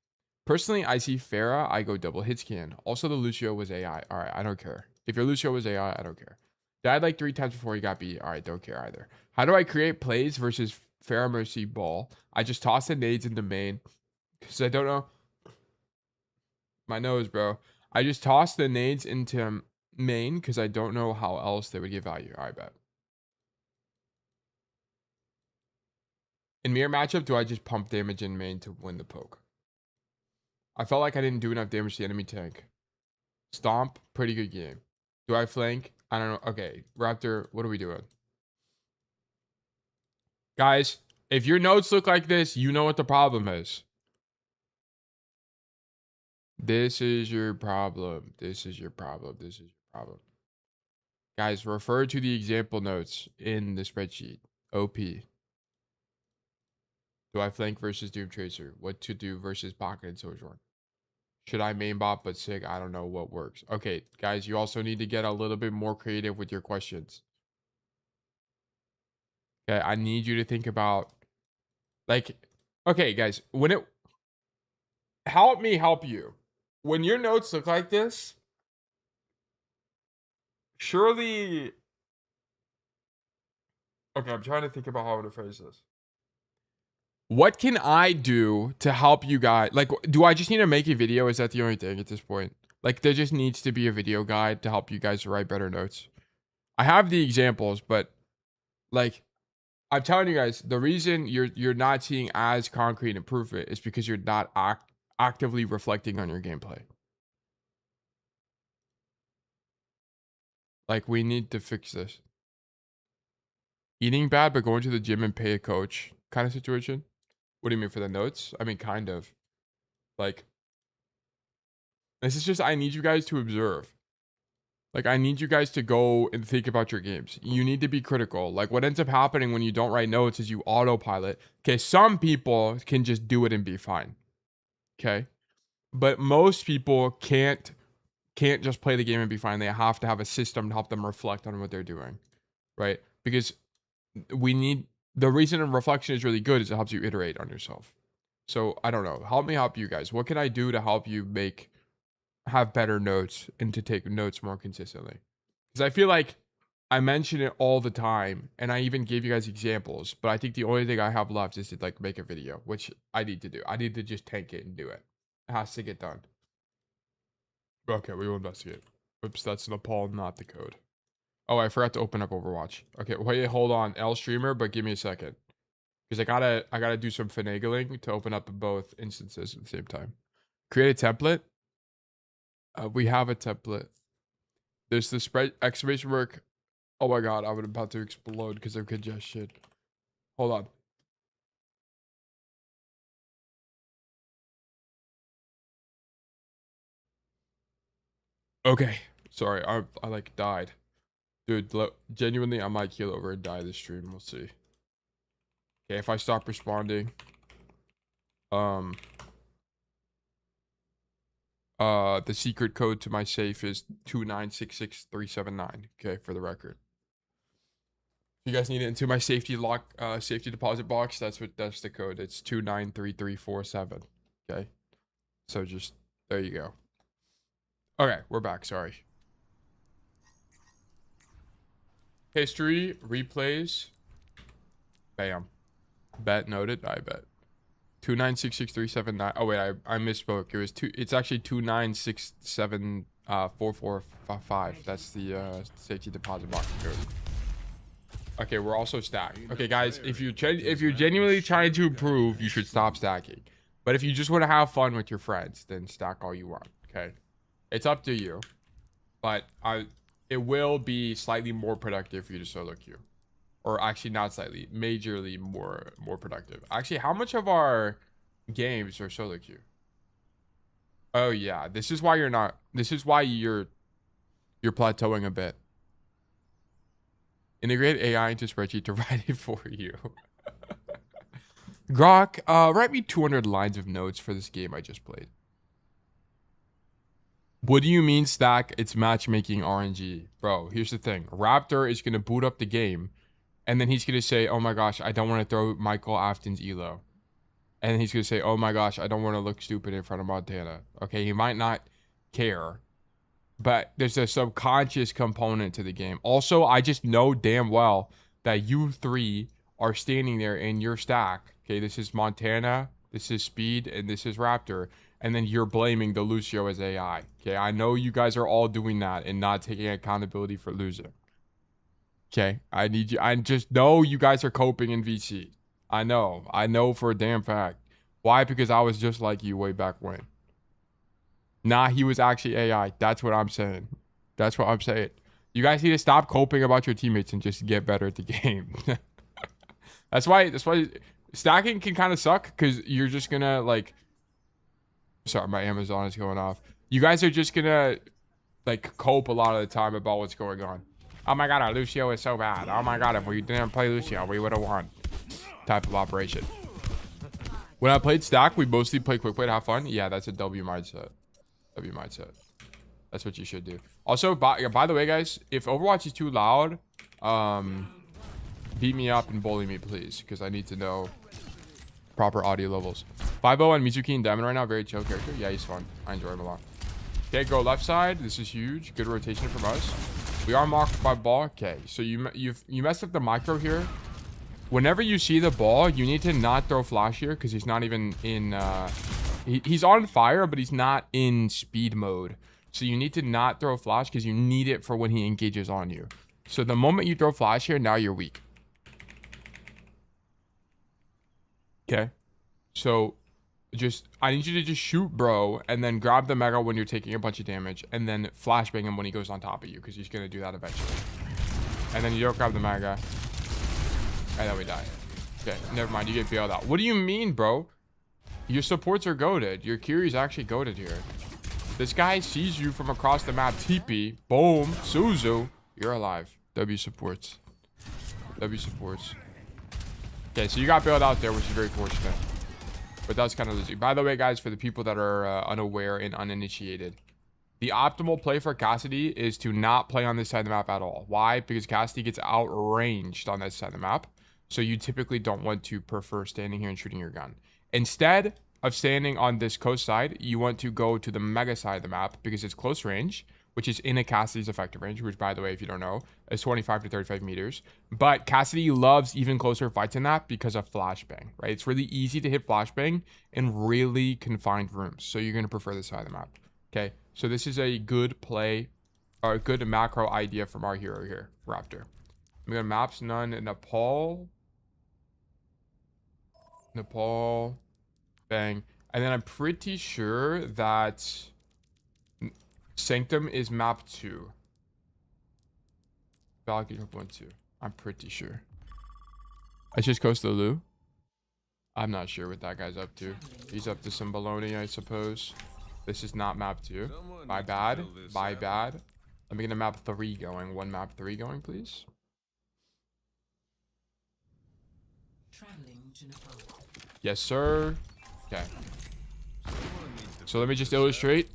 Personally, I see Farah, I go double hit scan. Also, the Lucio was AI. All right, I don't care. If your Lucio was AI, I don't care. Died like 3 times before he got beat. All right, don't care either. How do I create plays versus Farah Mercy ball? I just toss the nades into main because I don't know. My nose, bro. I just toss the nades into main because I don't know how else they would give value. All right, bet. In mirror matchup, do I just pump damage in main to win the poke? I felt like I didn't do enough damage to the enemy tank. Stomp, pretty good game. Do I flank? I don't know. Okay, Raptor, what are we doing? Guys, if your notes look like this, you know what the problem is. This is your problem. This is your problem. This is your problem. Guys, refer to the example notes in the spreadsheet. OP. Do I flank versus Doom Tracer? What to do versus Pocket and Sojourn? Should I main bot but Sig? I don't know what works. Okay, guys, you also need to get a little bit more creative with your questions. Okay, I need you to think about, like, okay, guys, help me help you. When your notes look like this, surely, okay, I'm trying to think about how I'm gonna phrase this. What can I do to help you guys? Like, do I just need to make a video? Is that the only thing at this point? Like, there just needs to be a video guide to help you guys write better notes. I have the examples, but, like, I'm telling you guys, the reason you're not seeing as concrete improvement is because you're not actively reflecting on your gameplay. Like, we need to fix this. Eating bad, but going to the gym and pay a coach kind of situation. What do you mean for the notes? I mean, kind of. Like, this is just, I need you guys to observe. Like, I need you guys to go and think about your games. You need to be critical. Like, what ends up happening when you don't write notes is you autopilot. Okay, some people can just do it and be fine. Okay? But most people can't just play the game and be fine. They have to have a system to help them reflect on what they're doing. Right? Because the reason reflection is really good is it helps you iterate on yourself. So, I don't know. Help me help you guys. What can I do to help you have better notes and to take notes more consistently? Because I feel like I mention it all the time and I even gave you guys examples, but I think the only thing I have left is to like make a video, which I need to do. I need to just tank it and do it. It has to get done. Okay, we will investigate. Oops, that's Nepal, not the code. Oh, I forgot to open up Overwatch. Okay, wait, hold on. L streamer, but give me a second. because I gotta do some finagling to open up both instances at the same time. Create a template. We have a template. There's the spread exclamation mark. Oh my god, I'm about to explode because of congestion. Hold on. Okay, sorry, I like died, dude. Genuinely, I might keel over and die this stream. We'll see. Okay, if I stop responding, the secret code to my safe is 2966379. Okay, for the record. If you guys need it into my safety lock, safety deposit box, that's the code. It's 293347. Okay, so just there you go. Okay, we're back. Sorry. History replays. Bam. Bet noted. I bet. 2966379. Oh wait, I misspoke. It was it's actually 2967445. That's the safety deposit box code. Okay, we're also stacked. Okay, guys, if you're genuinely trying to improve, you should stop stacking. But if you just want to have fun with your friends, then stack all you want. Okay, it's up to you. But it will be slightly more productive for you to solo queue. Or actually not slightly, majorly more productive. Actually, how much of our games are solo queue? Oh yeah, this is why you're plateauing a bit. Integrate AI into spreadsheet to write it for you. Grok, write me 200 lines of notes for this game I just played. What do you mean stack? It's matchmaking RNG. Bro, here's the thing. Raptor is going to boot up the game. And then he's going to say, oh my gosh, I don't want to throw Michael Afton's elo. And then he's going to say, oh my gosh, I don't want to look stupid in front of Montana. Okay, he might not care. But there's a subconscious component to the game. Also, I just know damn well that you three are standing there in your stack. Okay, this is Montana, this is Speed, and this is Raptor. And then you're blaming the Lucio as AI. Okay, I know you guys are all doing that and not taking accountability for losing. Okay, I need you. I just know you guys are coping in VC. I know for a damn fact. Why? Because I was just like you way back when. Nah, he was actually AI. That's what I'm saying. That's what I'm saying. You guys need to stop coping about your teammates and just get better at the game. That's why stacking can kind of suck because you're just gonna like. Sorry, my Amazon is going off. You guys are just gonna like cope a lot of the time about what's going on. Oh my god, our Lucio is so bad. Oh my god, if we didn't play Lucio, we would have won. Type of operation. When I played stack, we mostly played quick play to have fun. Yeah, that's a W mindset. W mindset. That's what you should do. Also, by the way, guys, if Overwatch is too loud, beat me up and bully me, please, because I need to know proper audio levels. 5-0 and Mizuki and Diamond right now. Very chill character. Yeah, he's fun. I enjoy him a lot. Okay, go left side. This is huge. Good rotation from us. We are mocked by ball. Okay, so you messed up the micro here. Whenever you see the ball, you need to not throw flash here because he's not even in... He's on fire, but he's not in speed mode. So you need to not throw flash because you need it for when he engages on you. So the moment you throw flash here, now you're weak. Okay. So I need you to just shoot, bro, and then grab the mega when you're taking a bunch of damage, and then flashbang him when he goes on top of you because he's going to do that eventually. And then you don't grab the mega. And then we die. Okay, never mind. You get bailed out. What do you mean, bro? Your supports are goated. Your Kiri's actually goated here. This guy sees you from across the map. TP. Boom. Suzu. You're alive. W supports. W supports. Okay, so you got bailed out there, which is very fortunate. But that's kind of losing. By the way, guys, for the people that are unaware and uninitiated, the optimal play for Cassidy is to not play on this side of the map at all. Why? Because Cassidy gets outranged on that side of the map. So you typically don't want to prefer standing here and shooting your gun. Instead of standing on this coast side, you want to go to the mega side of the map because it's close range, which is in a Cassidy's effective range, which, by the way, if you don't know, is 25 to 35 meters. But Cassidy loves even closer fights than that because of flashbang, right? It's really easy to hit flashbang in really confined rooms. So you're going to prefer this side of the map. Okay, so this is a good play, or a good macro idea from our hero here, Raptor. We got maps, none, in Nepal. Nepal. Bang. And then I'm pretty sure that Sanctum is map 2. Valkyrie 1-2. I'm pretty sure. I just coast the Lou. I'm not sure what that guy's up to. He's up to some baloney, I suppose. This is not map 2. My bad. My bad. Let me get a map 3 going. One map 3 going, please. Yes, sir. Okay. So let me just illustrate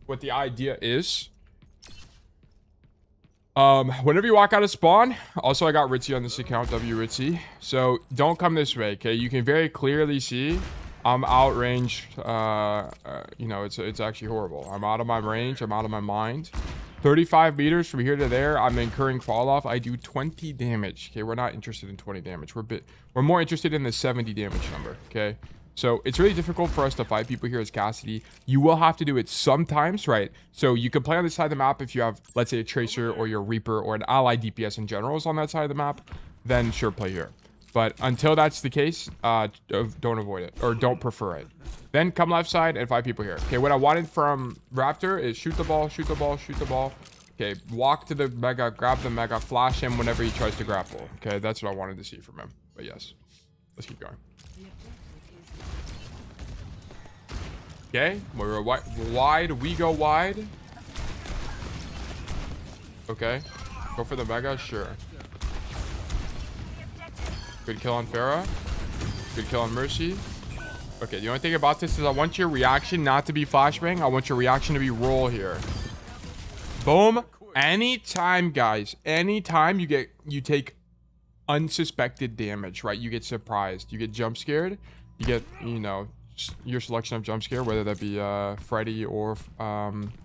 what the idea is. Whenever you walk out of spawn, also I got Ritzy on this account, W Ritzy. So don't come this way, okay? You can very clearly see I'm outranged. You know, it's actually horrible. I'm out of my range. I'm out of my mind. 35 meters from here to there, I'm incurring fall off. I do 20 damage. Okay, we're not interested in 20 damage. We're more interested in the 70 damage number. Okay. So it's really difficult for us to fight people here as Cassidy. You will have to do it sometimes, right? So you can play on this side of the map if you have, let's say, a Tracer or your Reaper or an ally DPS in general is on that side of the map. Then sure, play here. But until that's the case, don't avoid it or don't prefer it. Then come left side and 5 people here. Okay, what I wanted from Raptor is shoot the ball, shoot the ball, shoot the ball. Okay, walk to the Mega, grab the Mega, flash him whenever he tries to grapple. Okay, that's what I wanted to see from him. But yes, let's keep going. Okay, we're wide. We go wide. Okay, go for the Mega. Sure. Good kill on Pharah. Good kill on Mercy. Okay, the only thing about this is I want your reaction not to be flashbang. I want your reaction to be roll here. Boom. Anytime, guys. Anytime you take unsuspected damage, right? You get surprised. You get jump scared. You get, you know, your selection of jump scare, whether that be Freddy or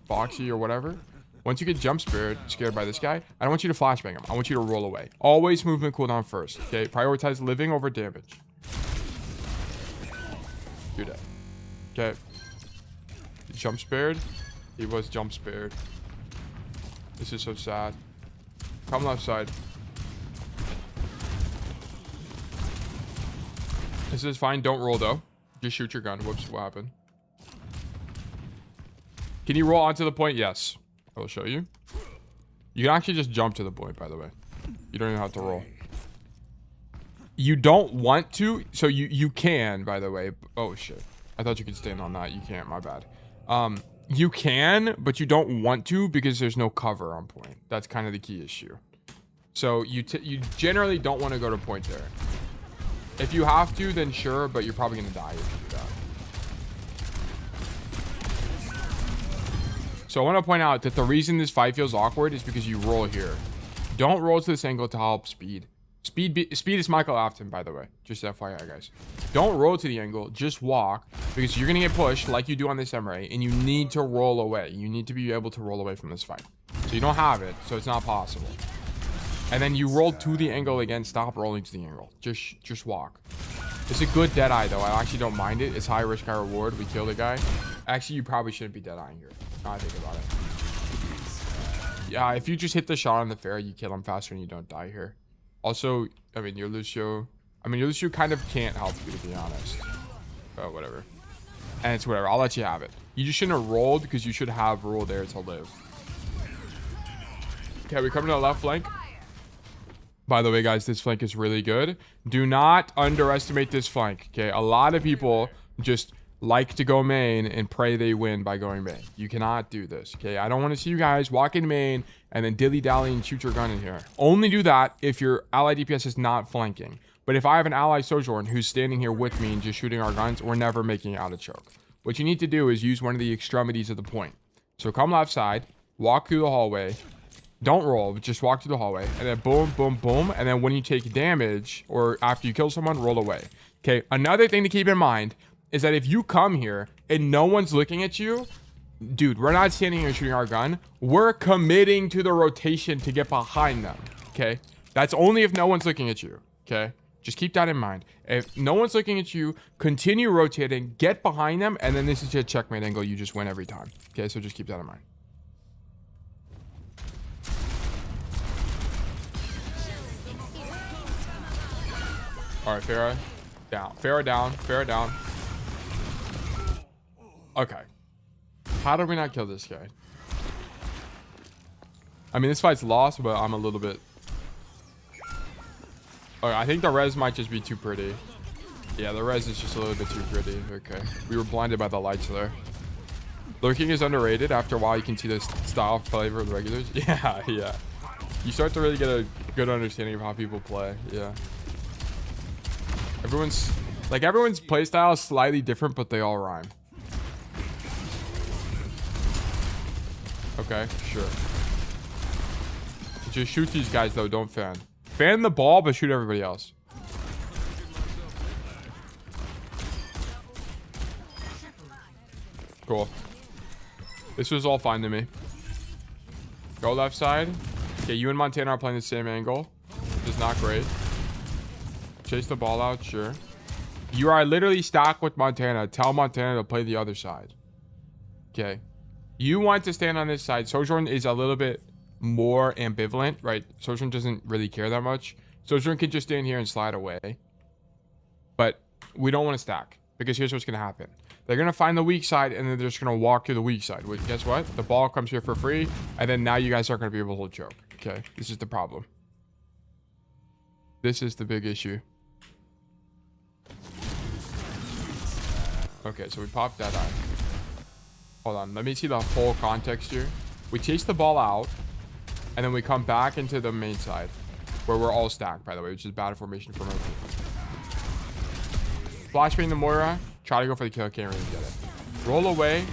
Foxy or whatever. Once you get jump scared by this guy, I don't want you to flashbang him. I want you to roll away. Always movement cooldown first. Okay, prioritize living over damage. You're dead. Okay. Jump spared. He was jump spared. This is so sad. Come left side. This is fine. Don't roll though. Just shoot your gun. Whoops, what happened? Can you roll onto the point? Yes. I will show you. You can actually just jump to the point, by the way. You don't even have to roll. You don't want to, so you can, by the way. Oh shit. I thought you could stand on that. You can't, my bad. You can, but you don't want to because there's no cover on point. That's kind of the key issue. So you generally don't want to go to point there. If you have to, then sure, but you're probably gonna die if you do that. So I want to point out that the reason this fight feels awkward is because you roll here. Don't roll to this angle to help speed. Speed is Michael Afton, by the way. Just FYI, guys. Don't roll to the angle. Just walk because you're gonna get pushed like you do on this Emre, and you need to roll away. You need to be able to roll away from this fight. So you don't have it, so it's not possible. And then you roll to the angle again. Stop rolling to the angle. Just walk. It's a good Deadeye, though. I actually don't mind it. It's high risk, high reward. We kill the guy. Actually, you probably shouldn't be Deadeyeing here. Now I think about it. Yeah, if you just hit the shot on the Pharah, you kill him faster and you don't die here. Also, I mean, your Lucio kind of can't help you, to be honest. But whatever. And it's whatever. I'll let you have it. You just shouldn't have rolled because you should have roll there to live. Okay, we come to the left flank. By the way, guys, this flank is really good. Do not underestimate this flank, okay? A lot of people just like to go main and pray they win by going main. You cannot do this, okay? I don't want to see you guys walk in main and then dilly-dally and shoot your gun in here. Only do that if your ally DPS is not flanking. But if I have an ally Sojourn who's standing here with me and just shooting our guns, we're never making it out of choke. What you need to do is use one of the extremities of the point. So come left side, walk through the hallway. Don't roll, but just walk through the hallway. And then boom, boom, boom. And then when you take damage or after you kill someone, roll away. Okay, another thing to keep in mind is that if you come here and no one's looking at you, dude, we're not standing here shooting our gun. We're committing to the rotation to get behind them, okay? That's only if no one's looking at you, okay? Just keep that in mind. If no one's looking at you, continue rotating, get behind them, and then this is your checkmate angle. You just win every time, okay? So just keep that in mind. All right, Pharah. Down. Pharaoh down. Pharaoh down. Okay. How did we not kill this guy? I mean, this fight's lost, but I'm a little bit... Okay, I think the res might just be too pretty. Yeah, the res is just a little bit too pretty. Okay. We were blinded by the lights there. Lurking is underrated. After a while, you can see the style flavor of the regulars. Yeah, yeah. You start to really get a good understanding of how people play. Yeah. Everyone's playstyle is slightly different, but they all rhyme. Okay, sure. Just shoot these guys though, don't fan. Fan the ball, but shoot everybody else. Cool. This was all fine to me. Go left side. Okay, you and Montana are playing the same angle, which is not great. Chase the ball out, sure. You are literally stacked with Montana. Tell Montana to play the other side. Okay. You want to stand on this side. Sojourn is a little bit more ambivalent, right? Sojourn doesn't really care that much. Sojourn can just stand here and slide away. But we don't want to stack, because here's what's going to happen. They're going to find the weak side, and then they're just going to walk through the weak side. Which, guess what? The ball comes here for free, and then now you guys aren't going to be able to choke. Okay, this is the problem. This is the big issue. Okay, so we popped that eye. Hold on, let me see the whole context here. We chase the ball out, and then we come back into the main side, where we're all stacked, by the way, which is bad formation for my team. Flashbang the Moira. Try to go for the kill. Can't really get it. Roll away.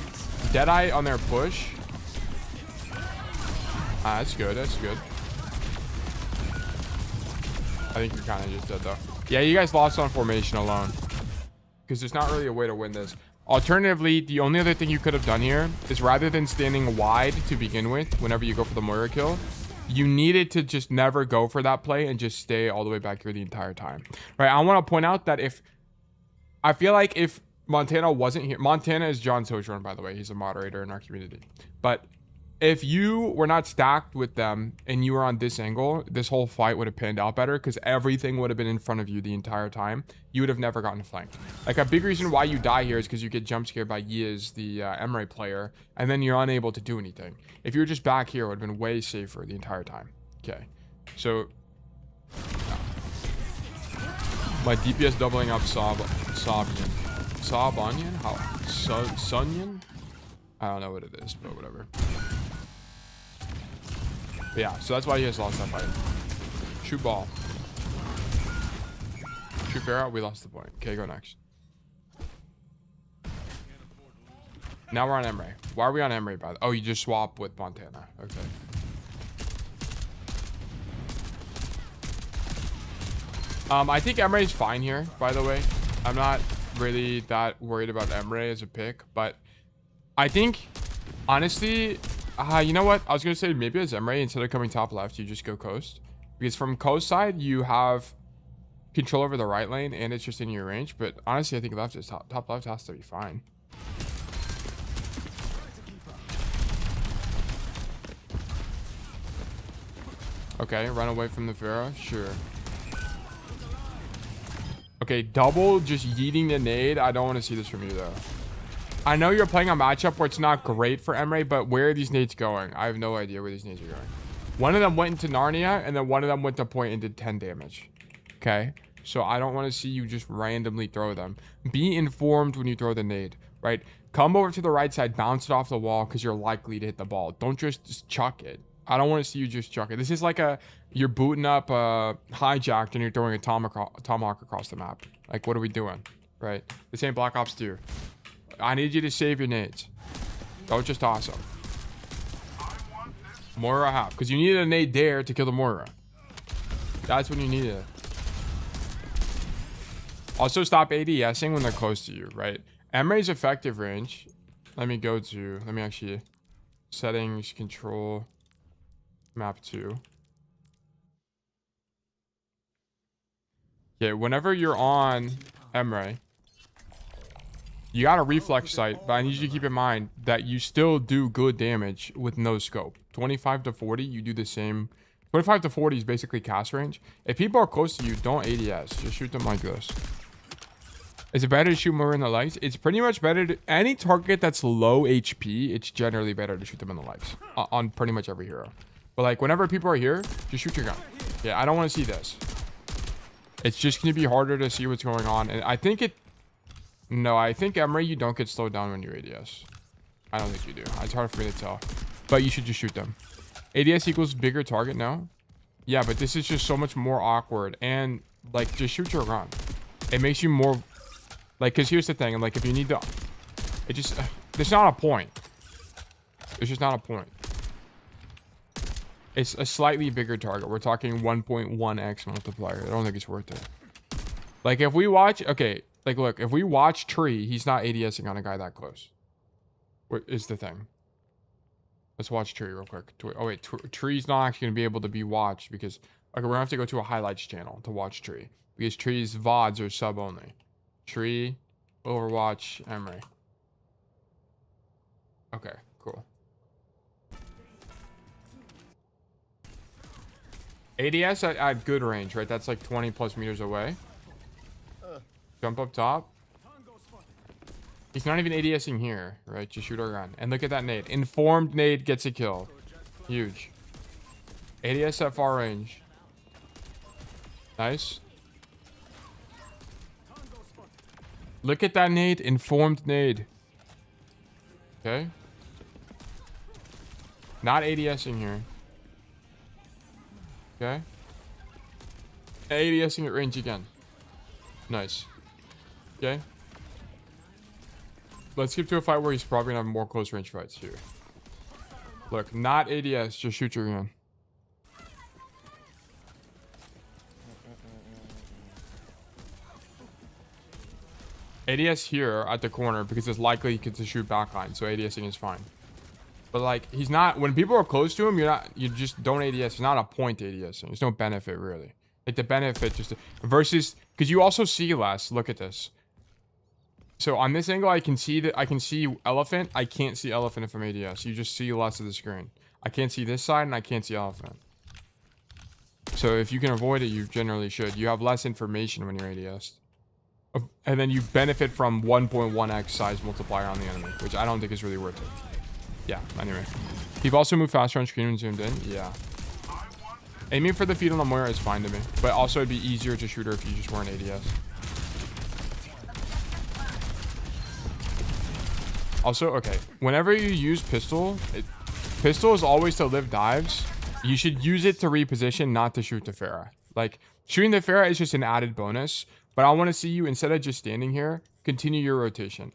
Deadeye on their push. Ah, that's good. That's good. I think you're kind of just dead, though. Yeah, you guys lost on formation alone. Because there's not really a way to win this. Alternatively, the only other thing you could have done here is rather than standing wide to begin with, whenever you go for the Moira kill, you needed to just never go for that play and just stay all the way back here the entire time. Right? I want to point out that I feel like if Montana wasn't here... Montana is John Sojourn, by the way. He's a moderator in our community. But if you were not stacked with them and you were on this angle, this whole fight would have panned out better because everything would have been in front of you the entire time. You would have never gotten flanked. Like, a big reason why you die here is because you get jump scared by Yiz, the Emre player, and then you're unable to do anything. If you were just back here, it would have been way safer the entire time. Okay. So... my DPS doubling up Sabian. Sabanian? How? Sunyan? I don't know what it is, but whatever. But yeah, so that's why you guys lost that fight. Shoot ball. Shoot bear out, we lost the point. Okay, go next. Now we're on Emre. Why are we on Emre, by the way? Oh, you just swap with Montana. Okay. I think Emre is fine here, by the way. I'm not really that worried about Emre as a pick, but I think, honestly, you know what? I was going to say maybe as Emre, instead of coming top left, you just go coast. Because from coast side, you have control over the right lane, and it's just in your range. But honestly, I think left is top left has to be fine. Okay, run away from the Pharaoh. Sure. Okay, double just yeeting the nade. I don't want to see this from you, though. I know you're playing a matchup where it's not great for Emre, but where are these nades going? I have no idea where these nades are going. One of them went into Narnia, and then one of them went to point and did 10 damage. Okay? So I don't want to see you just randomly throw them. Be informed when you throw the nade, right? Come over to the right side, bounce it off the wall, because you're likely to hit the ball. Don't just chuck it. I don't want to see you just chuck it. This is like you're booting up hijacked and you're throwing a tomahawk across the map. Like, what are we doing? Right? This ain't Black Ops 2. I need you to save your nades. Don't just toss them. Moira half. Because you needed a nade there to kill the Moira. That's when you need it. Also, stop ADSing when they're close to you, right? Emre's effective range. Let me actually... Settings, control... Map 2. Okay, whenever you're on Emre, you got a reflex sight, but I need you to keep in mind that you still do good damage with no scope. 25 to 40, you do the same. 25 to 40 is basically cast range. If people are close to you, don't ADS. Just shoot them like this. Is it better to shoot more in the legs? It's pretty much better to... Any target that's low HP, it's generally better to shoot them in the legs. On pretty much every hero. But like, whenever people are here, just shoot your gun. Yeah, I don't want to see this. It's just going to be harder to see what's going on. And I think it... No, I think, Emre, you don't get slowed down when you're ADS. I don't think you do. It's hard for me to tell. But you should just shoot them. ADS equals bigger target now. Yeah, but this is just so much more awkward. And, like, just shoot your gun. It makes you more... Like, because here's the thing. And, like, if you need to... It just... There's not a point. There's just not a point. It's a slightly bigger target. We're talking 1.1x multiplier. I don't think it's worth it. Like, if we watch... Okay, like, look. If we watch Tree, he's not ADSing on a guy that close. What is the thing? Let's watch Tree real quick. Oh, wait. Tree's not actually going to be able to be watched because... Okay, we're going to have to go to a highlights channel to watch Tree. Because Tree's VODs are sub only. Tree, Overwatch, Emre. Okay, cool. ADS at good range, right? That's like 20 plus meters away. Jump up top. He's not even ADSing here, right? Just shoot our gun. And look at that nade. Informed nade gets a kill. Huge. ADS at far range. Nice. Look at that nade. Informed nade. Okay. Not ADSing here. Okay. ADSing at range again. Nice. Okay. Let's skip to a fight where he's probably gonna have more close range fights here. Look, not ADS. Just shoot your gun. ADS here at the corner because it's likely he gets to shoot backline, so ADSing is fine. But like, he's not... When people are close to him, you just don't ADS. It's not a point ADSing. There's no benefit, really. Like, the benefit just... Versus... Because you also see less. Look at this. So on this angle, I can see that... I can see elephant. I can't see elephant if I'm ADS. You just see less of the screen. I can't see this side, and I can't see elephant. So if you can avoid it, you generally should. You have less information when you're ADS. And then you benefit from 1.1x size multiplier on the enemy, which I don't think is really worth it. Yeah, anyway. People also move faster on screen when zoomed in. Yeah. Aiming for the feet on the Moira is fine to me. But also it'd be easier to shoot her if you just weren't ADS. Also, okay. Whenever you use pistol, pistol is always to live dives. You should use it to reposition, not to shoot the Pharah. Like, shooting the Pharah is just an added bonus. But I want to see you, instead of just standing here, continue your rotation.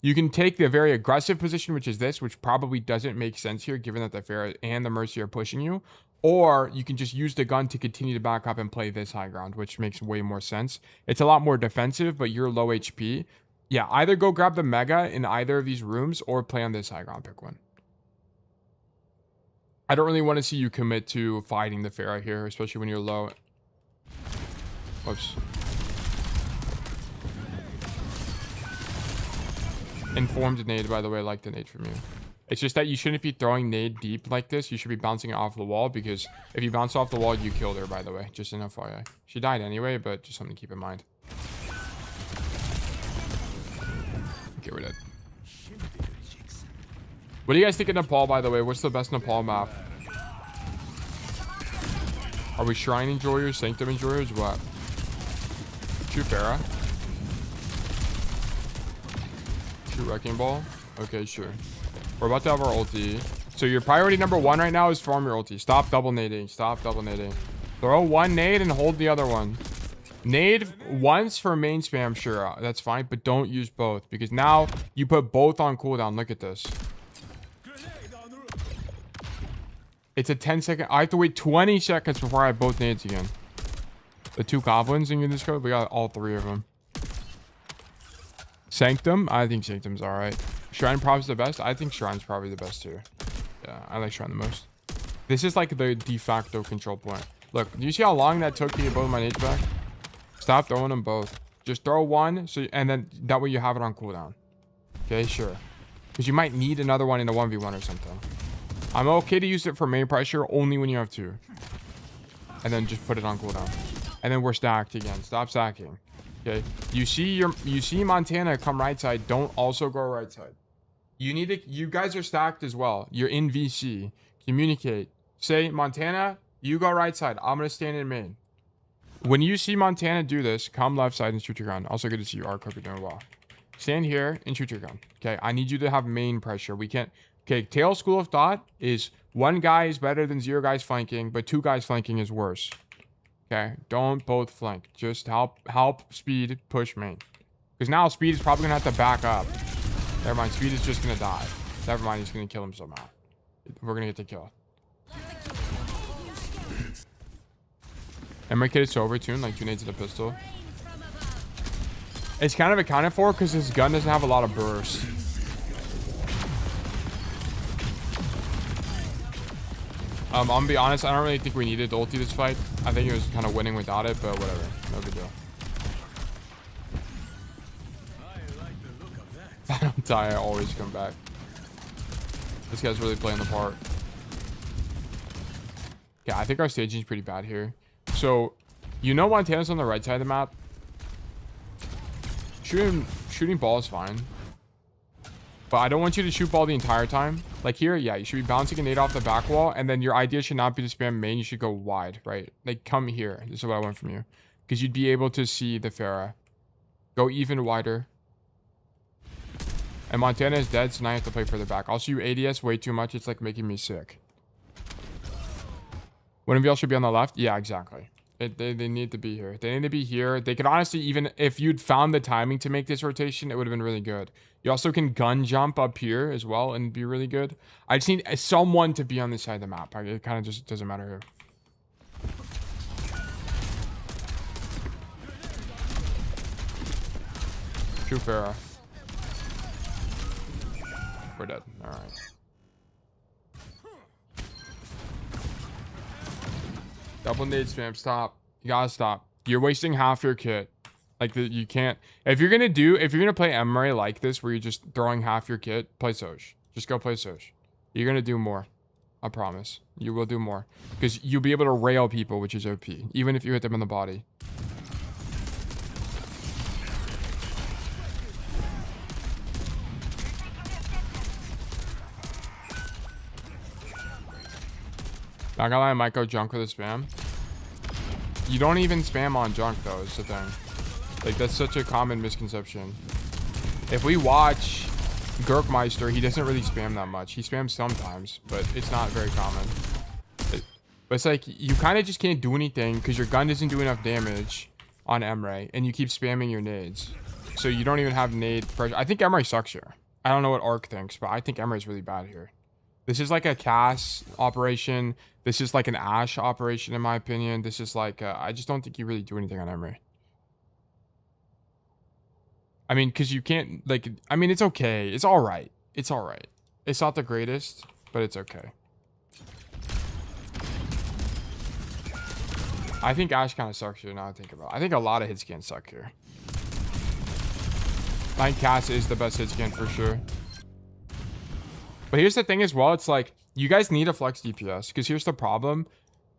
You can take the very aggressive position, which is this, which probably doesn't make sense here, given that the Pharah and the Mercy are pushing you. Or you can just use the gun to continue to back up and play this high ground, which makes way more sense. It's a lot more defensive, but you're low HP. Yeah, either go grab the Mega in either of these rooms or play on this high ground. Pick one. I don't really want to see you commit to fighting the Pharah here, especially when you're low. Whoops. Informed nade, by the way. I like the nade from you. It's just that you shouldn't be throwing nade deep like this. You should be bouncing it off the wall, because if you bounce off the wall, you killed her, by the way. Just an FYI. She died anyway, but just something to keep in mind. Okay, we're dead. What do you guys think of Nepal, by the way? What's the best Nepal map? Are we Shrine enjoyers, Sanctum enjoyers, what? Shoot Pharah. Shoot Wrecking Ball. Okay, sure. We're about to have our ulti. So your priority number one right now is farm your ulti. Stop double nading. Stop double nading. Throw one nade and hold the other one. Nade once for main spam, sure. That's fine, but don't use both, because now you put both on cooldown. Look at this. It's a 10-second. I have to wait 20 seconds before I have both nades again. The two goblins in this code, we got all three of them. Sanctum, I think Sanctum's all right. Shrine probably the best. I think Shrine's probably the best too. Yeah, I like Shrine the most. This is like the de facto control point. Look, do you see how long that took to get both of my nades back? Stop throwing them both. Just throw one, and then that way you have it on cooldown. Okay, sure. Because you might need another one in a 1v1 or something. I'm okay to use it for main pressure only when you have two. And then just put it on cooldown. And then we're stacked again. Stop stacking. Okay, you see Montana come right side. Don't also go right side. You guys are stacked as well. You're in VC. Communicate. Say, Montana, you go right side. I'm gonna stand in main. When you see Montana do this, come left side and shoot your gun. Also good to see you, Arc. Hope you're doing well. Stand here and shoot your gun. Okay, I need you to have main pressure. We can't. Okay, tail school of thought is 1 guy is better than 0 guys flanking, but 2 guys flanking is worse. Okay, don't both flank. Just help speed push main. Because now speed is probably gonna have to back up. Never mind, speed is just gonna die. Never mind, he's gonna kill him somehow. We're gonna get the kill. Emre kid is so overtuned, like 2 nades at a pistol. It's kind of accounted for because his gun doesn't have a lot of burst. I'm gonna be honest, I don't really think we needed to ulti this fight. I think it was kind of winning without it, but whatever. No big deal. I don't die, I always come back. This guy's really playing the part. Yeah, I think our staging is pretty bad here. So, you know Montana's on the right side of the map. Shooting ball is fine. But I don't want you to shoot ball the entire time. Like here, yeah, you should be bouncing a nade off the back wall. And then your idea should not be to spam main. You should go wide, right? Like, come here. This is what I want from you. Because you'd be able to see the Pharah. Go even wider. And Montana is dead, so now I have to play further back. Also, you ADS way too much. It's like making me sick. One of y'all should be on the left. Yeah, exactly. They need to be here. They need to be here. They could honestly, even if you'd found the timing to make this rotation, it would have been really good. You also can gun jump up here as well and be really good. I just need someone to be on this side of the map. It kind of just doesn't matter who. True Pharah. We're dead. All right. Double nade spam. Stop. You gotta stop. You're wasting half your kit. Like, you can't. If you're gonna play Emre like this, where you're just throwing half your kit, play Soj. Just go play Soj. You're gonna do more. I promise. You will do more. Because you'll be able to rail people, which is OP. Even if you hit them in the body. Not gonna lie, I might go junk with a spam. You don't even spam on junk though, is the thing. Like, that's such a common misconception. If we watch Grandmaster, he doesn't really spam that much. He spams sometimes, but it's not very common. But it's like, you kind of just can't do anything because your gun doesn't do enough damage on Emre, and you keep spamming your nades. So you don't even have nade pressure. I think Emre sucks here. I don't know what Arc thinks, but I think Emre is really bad here. This is like a Cass operation. This is like an Ash operation, in my opinion. This is like, I just don't think you really do anything on Emre. I mean, because you can't, like, I mean, it's okay. It's all right. It's all right. It's not the greatest, but it's okay. I think Ash kind of sucks here now I think about it. I think a lot of hit scans suck here. I think Cass is the best hit scan for sure. But here's the thing as well. It's like, you guys need a flex DPS. Because here's the problem.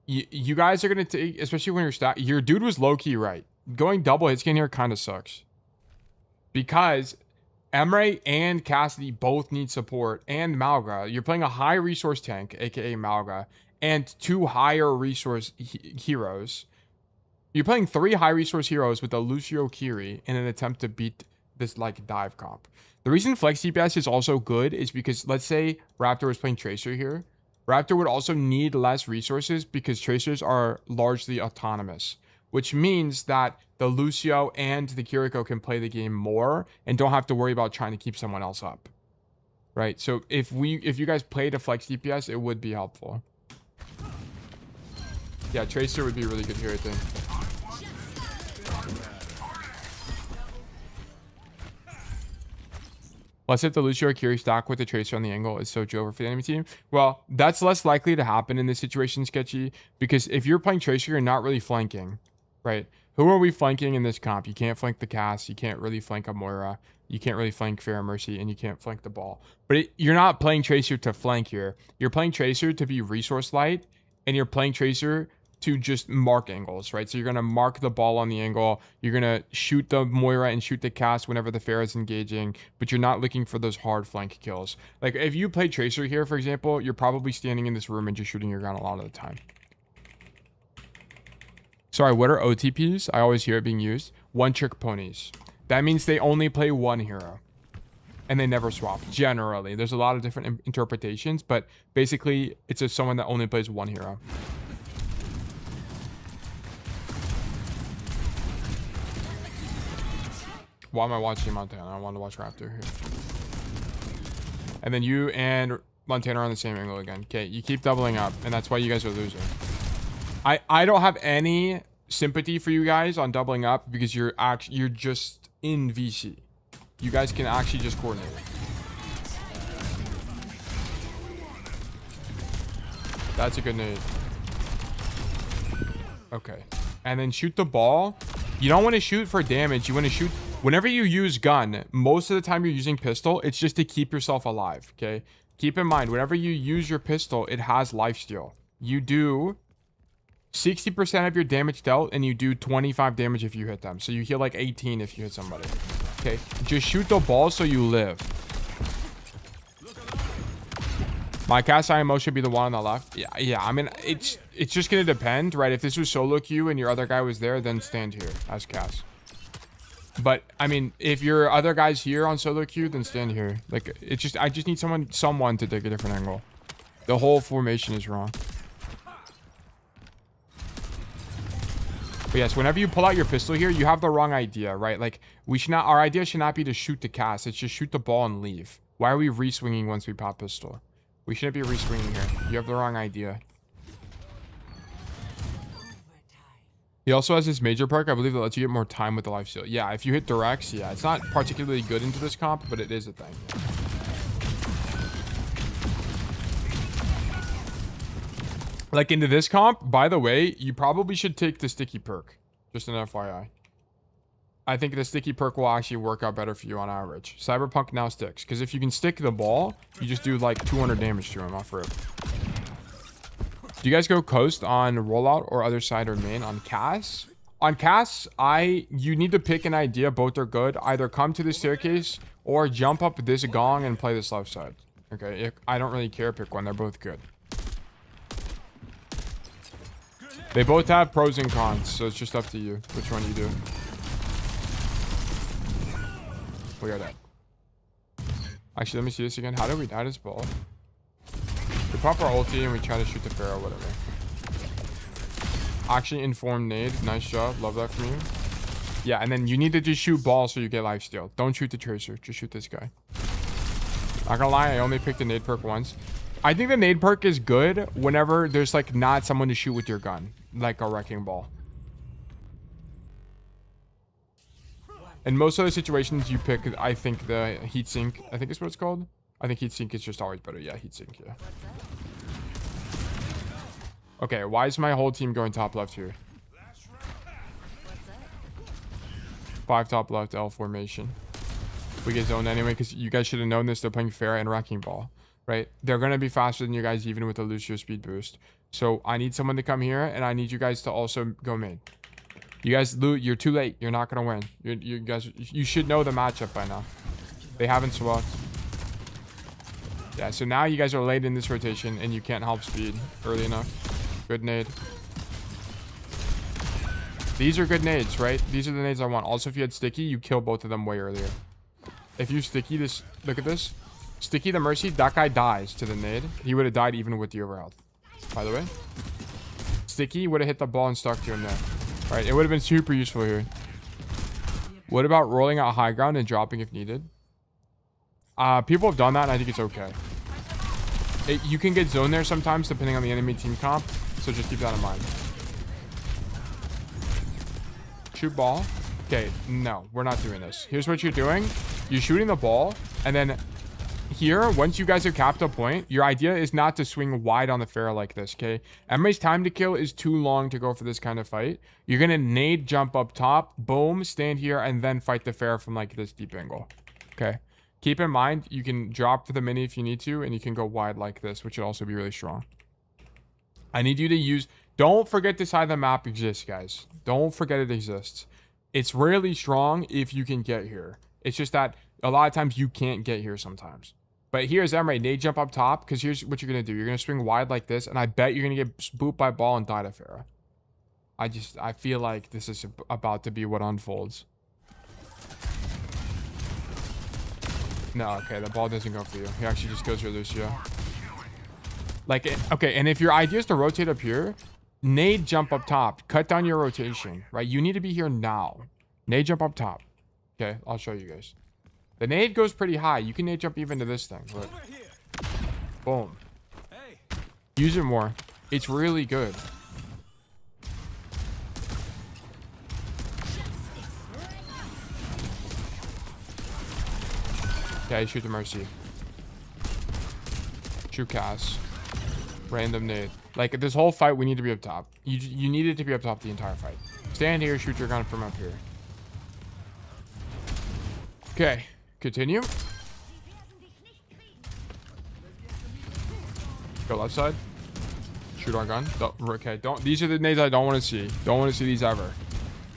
You guys are going to take, especially when your dude was low-key right. Going double hit scan here kind of sucks. Because Emre and Cassidy both need support. And Malga. You're playing a high resource tank, aka Malga. And 2 higher resource heroes. You're playing 3 high resource heroes with a Lucio Kiri in an attempt to beat this, like, dive comp. The reason flex DPS is also good is because, let's say Raptor was playing Tracer here. Raptor would also need less resources because Tracers are largely autonomous, which means that the Lucio and the Kiriko can play the game more and don't have to worry about trying to keep someone else up. Right? So if you guys played a flex DPS, it would be helpful. Yeah, Tracer would be really good here, I think. Let's hit the Lucio Kiri stack with the Tracer on the angle. It's so over for the enemy team. Well, that's less likely to happen in this situation, Sketchy, because if you're playing Tracer, you're not really flanking, right? Who are we flanking in this comp? You can't flank the Cass. You can't really flank a Moira. You can't really flank Pharah Mercy, and you can't flank the ball. But you're not playing Tracer to flank here. You're playing Tracer to be resource light, and you're playing Tracer to just mark angles, right? So you're going to mark the ball on the angle. You're going to shoot the Moira and shoot the cast whenever the fair is engaging, but you're not looking for those hard flank kills. Like if you play Tracer here, for example, you're probably standing in this room and just shooting your gun a lot of the time. Sorry, what are OTPs? I always hear it being used. One trick ponies. That means they only play one hero. And they never swap, generally. There's a lot of different interpretations, but basically, it's just someone that only plays one hero. Why am I watching Montana? I want to watch Raptor here. And then you and Montana are on the same angle again. Okay, you keep doubling up, and that's why you guys are losing. I don't have any sympathy for you guys on doubling up because you're just in VC. You guys can actually just coordinate. That's a good nade. Okay. And then shoot the ball. You don't want to shoot for damage. You want to shoot... Whenever you use gun, most of the time you're using pistol, it's just to keep yourself alive, okay? Keep in mind, whenever you use your pistol, it has lifesteal. You do 60% of your damage dealt, and you do 25 damage if you hit them. So you heal like 18 if you hit somebody. Okay, just shoot the ball so you live. My cast IMO should be the one on the left. Yeah. I mean, it's just gonna depend, right? If this was solo queue and your other guy was there, then stand here as cast. But I mean, if your other guy's here on solo queue, then stand here. Like, it's just I just need someone to take a different angle. The whole formation is wrong. But yes, whenever you pull out your pistol here, you have the wrong idea, right? Like, our idea should not be to shoot the cast. It's just shoot the ball and leave. Why are we re-swinging once we pop pistol? We shouldn't be re-swinging here. You have the wrong idea. He also has this major perk, I believe, that lets you get more time with the lifesteal. Yeah, if you hit directs, yeah. It's not particularly good into this comp, but it is a thing. Like into this comp, by the way, you probably should take the sticky perk. Just an FYI. I think the sticky perk will actually work out better for you on average. Cyberpunk now sticks. Because if you can stick the ball, you just do like 200 damage to him off rip. Do you guys go coast on rollout or other side or main on Cass? On Cass, you need to pick an idea. Both are good. Either come to the staircase or jump up this gong and play this left side. Okay, I don't really care. Pick one. They're both good. They both have pros and cons, so it's just up to you which one you do. We are dead. Actually, let me see this again. How do we die this ball? We pop our ulti and we try to shoot the pharaoh, whatever. Actually, informed nade. Nice job. Love that from you. Yeah, and then you need to just shoot ball so you get lifesteal. Don't shoot the tracer. Just shoot this guy. Not gonna lie, I only picked the nade perk once. I think the nade perk is good whenever there's like not someone to shoot with your gun, like a wrecking ball. In most other situations, you pick, I think, the heatsink. I think is what it's called. I think heatsink is just always better. Yeah, heatsink, yeah. Okay, why is my whole team going top left here? 5 top left, L formation. We get zoned anyway, because you guys should have known this. They're playing fair and wrecking ball, right? They're going to be faster than you guys, even with the Lucio speed boost. So I need someone to come here, and I need you guys to also go mid. You guys, you're too late. You're not going to win. You guys, you should know the matchup by now. They haven't swapped. Yeah, so now you guys are late in this rotation, and you can't help speed early enough. Good nade. These are good nades, right? These are the nades I want. Also, if you had sticky, you kill both of them way earlier. If you sticky this, look at this. Sticky the mercy, that guy dies to the nade. He would have died even with the overhealth, by the way. Sticky would have hit the ball and stuck to him there. Right, it would have been super useful here. What about rolling out high ground and dropping if needed? People have done that, and I think it's okay. You can get zoned there sometimes, depending on the enemy team comp. So just keep that in mind. Shoot ball. Okay, no, we're not doing this. Here's what you're doing. You're shooting the ball, and then here, once you guys have capped a point, your idea is not to swing wide on the fair like this, okay? Emre's time to kill is too long to go for this kind of fight. You're going to nade jump up top, boom, stand here, and then fight the fair from like this deep angle, okay? Keep in mind, you can drop for the mini if you need to, and you can go wide like this, which would also be really strong. I need you to use... Don't forget this side of the map exists, guys. Don't forget it exists. It's really strong if you can get here. It's just that a lot of times you can't get here sometimes. But here's Emre. Nade jump up top, because here's what you're going to do. You're going to swing wide like this, and I bet you're going to get booped by ball and die to Farah. I feel like this is about to be what unfolds. No, okay, the ball doesn't go for you. He actually just goes for Lucio. Like, okay, and if your idea is to rotate up here, nade jump up top. Cut down your rotation, right? You need to be here now. Nade jump up top. Okay, I'll show you guys. The nade goes pretty high. You can nade jump even to this thing. Look. Boom. Use it more. It's really good. Okay, shoot the Mercy. Shoot Cass. Random nade. Like, this whole fight, we need to be up top. You needed to be up top the entire fight. Stand here, shoot your gun from up here. Okay, continue. Go left side. Shoot our gun. Okay, don't. These are the nades I don't want to see. Don't want to see these ever.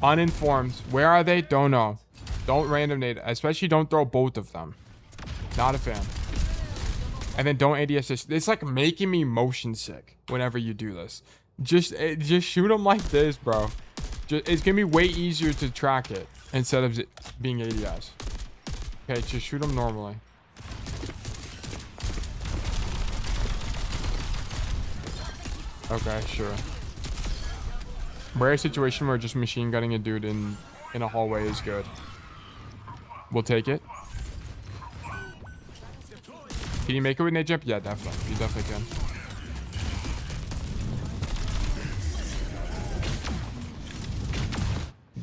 Uninformed. Where are they? Don't know. Don't random nade. Especially don't throw both of them. Not a fan. And then don't ADS this. It's like making me motion sick whenever you do this. Just shoot them like this, bro. It's gonna be way easier to track it instead of being ADS. Okay, just shoot them normally. Okay, sure. Rare situation where just machine gunning a dude in a hallway is good. We'll take it. Can you make it with nade jump? Yeah, definitely. You definitely can.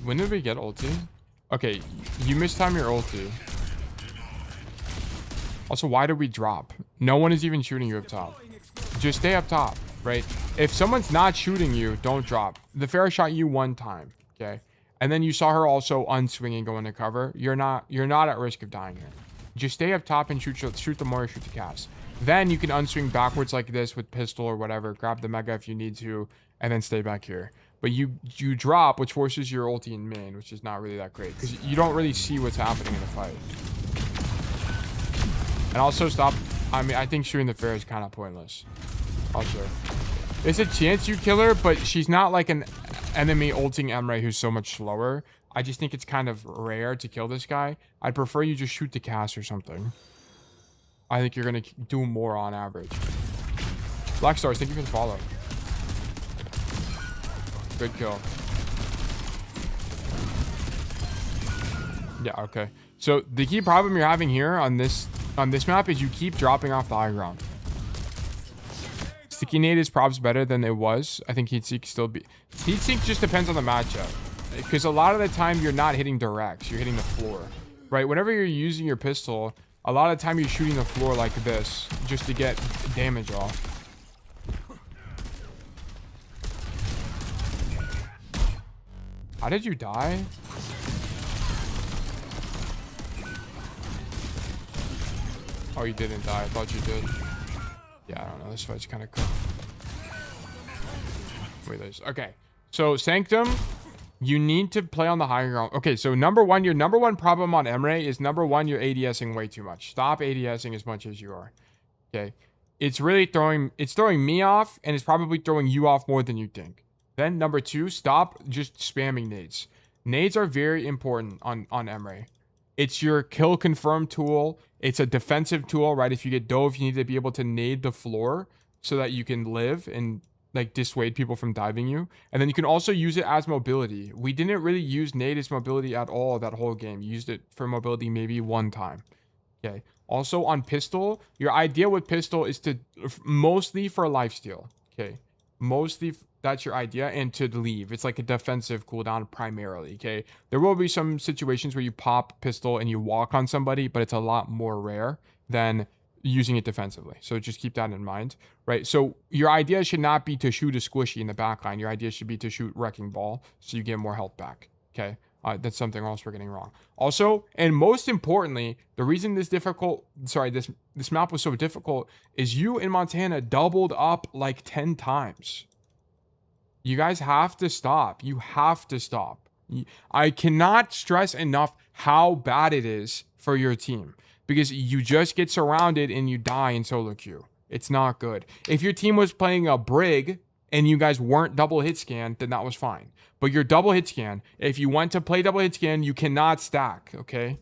When did we get ulti? Okay, you mistime your ulti. Also, why did we drop? No one is even shooting you up top. Just stay up top, right? If someone's not shooting you, don't drop. The Farah shot you one time, okay? And then you saw her also unswing and go into cover. You're not at risk of dying here. Just stay up top and shoot the Moira, shoot the Cass. Then you can unswing backwards like this with pistol or whatever. Grab the Mega if you need to, and then stay back here. But you drop, which forces your ulti in main, which is not really that great. Because you don't really see what's happening in the fight. And also stop. I mean, I think shooting the Farah is kind of pointless. Also. There's a chance you kill her, but she's not like an enemy ulting Emre who's so much slower. I just think it's kind of rare to kill this guy. I'd prefer you just shoot the Cass or something. I think you're going to do more on average. Black Stars, thank you for the follow. Good kill. Yeah, okay. So the key problem you're having here on this map is you keep dropping off the high ground. Sticky nade is probs better than it was. I think heat seek still be. Heat seek just depends on the matchup. Because a lot of the time you're not hitting directs, you're hitting the floor, right? Whenever you're using your pistol, a lot of the time you're shooting the floor like this just to get damage off. How did you die? Oh, you didn't die. I thought you did. Yeah, I don't know. This fight's kind of cool. Wait, there's... Okay. So, Sanctum... You need to play on the higher ground. Okay, so your number one problem on Emre is you're ADSing way too much. Stop ADSing as much as you are. Okay. It's throwing me off, and it's probably throwing you off more than you think. Then number two, stop just spamming nades. Nades are very important on Emre. It's your kill confirm tool. It's a defensive tool, right? If you get dove, you need to be able to nade the floor so that you can live and like dissuade people from diving you. And then you can also use it as mobility. We didn't really use nade as mobility at all that whole game. Used it for mobility maybe one time. Okay. Also on pistol, your idea with pistol is to mostly for lifesteal. Okay. Mostly that's your idea, and to leave. It's like a defensive cooldown primarily. Okay. There will be some situations where you pop pistol and you walk on somebody, but it's a lot more rare than using it defensively. So just keep that in mind, right? So your idea should not be to shoot a squishy in the backline. Your idea should be to shoot wrecking ball so you get more health back. Okay. That's something else we're getting wrong. Also, and most importantly, the reason this map was so difficult is you in Montana doubled up like 10 times. You guys have to stop. You have to stop. I cannot stress enough how bad it is for your team because you just get surrounded and you die in solo queue. It's not good. If your team was playing a Brig and you guys weren't double hit scan, then that was fine. But you're double hit scan. If you want to play double hit scan, you cannot stack, okay?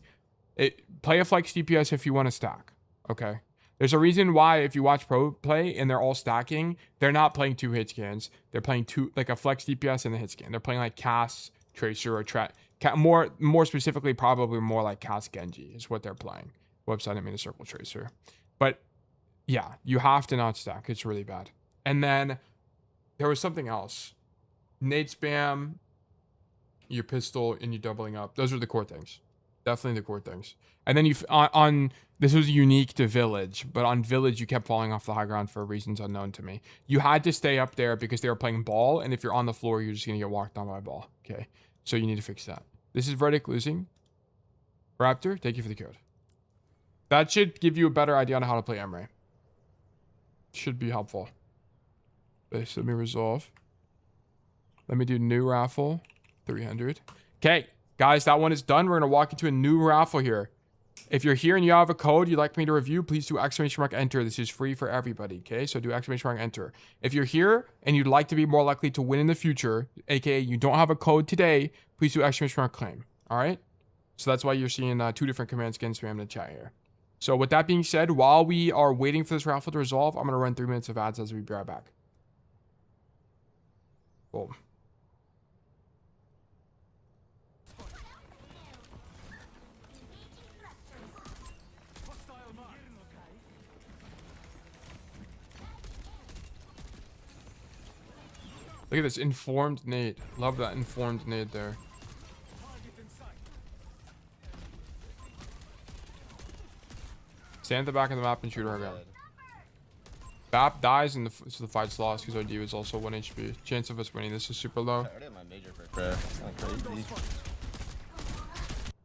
Play a flex DPS if you want to stack, okay? There's a reason why if you watch pro play and they're all stacking, they're not playing 2 hit scans. They're playing like a flex DPS and a hit scan. They're playing like Cass, Tracer, or more specifically, probably more like Cass Genji is what they're playing. Website, I mean a Circle Tracer. But yeah, you have to not stack. It's really bad. And then there was something else. Nade spam, your pistol, and you doubling up. Those are the core things. Definitely the core things. And then on this was unique to Village, but on Village you kept falling off the high ground for reasons unknown to me. You had to stay up there because they were playing ball, and if you're on the floor, you're just gonna get walked on by a ball. Okay, so you need to fix that. This is Verdict losing. Raptor, thank you for the code. That should give you a better idea on how to play Emre. Should be helpful. This, let me resolve. Let me do new raffle, 300. Okay. Guys, that one is done. We're going to walk into a new raffle here. If you're here and you have a code you'd like me to review, please do ! Enter. This is free for everybody, okay? So do ! Enter. If you're here and you'd like to be more likely to win in the future, aka you don't have a code today, please do ! Claim, all right? So that's why you're seeing 2 different commands getting spammed in the chat here. So with that being said, while we are waiting for this raffle to resolve, I'm going to run 3 minutes of ads as we be right back. Boom. Look at this informed nade. Love that informed nade there. Stand at the back of the map and shoot her again. BAP dies and so the fight's lost because our D is also 1 HP. Chance of us winning this is super low.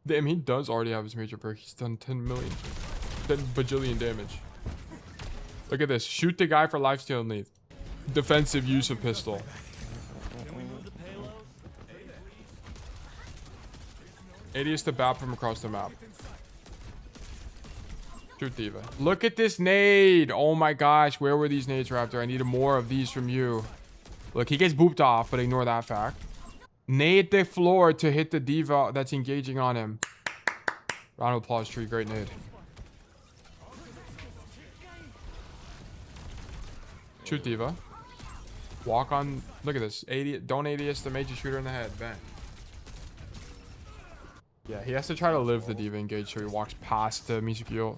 Damn, he does already have his major perk. He's done 10 million. 10 bajillion damage. Look at this. Shoot the guy for lifesteal and leave. Defensive use of pistol. Adius to BAP from across the map. Shoot Diva. Look at this nade. Oh my gosh. Where were these nades, Raptor? I needed more of these from you. Look, he gets booped off, but ignore that fact. Nade the floor to hit the Diva that's engaging on him. Round of applause, Tree. Great nade. Shoot Diva. Walk on. Look at this. Don't Adius the major shooter in the head. Bang. Yeah, he has to try to live the Diva engage so he walks past the Misukyo.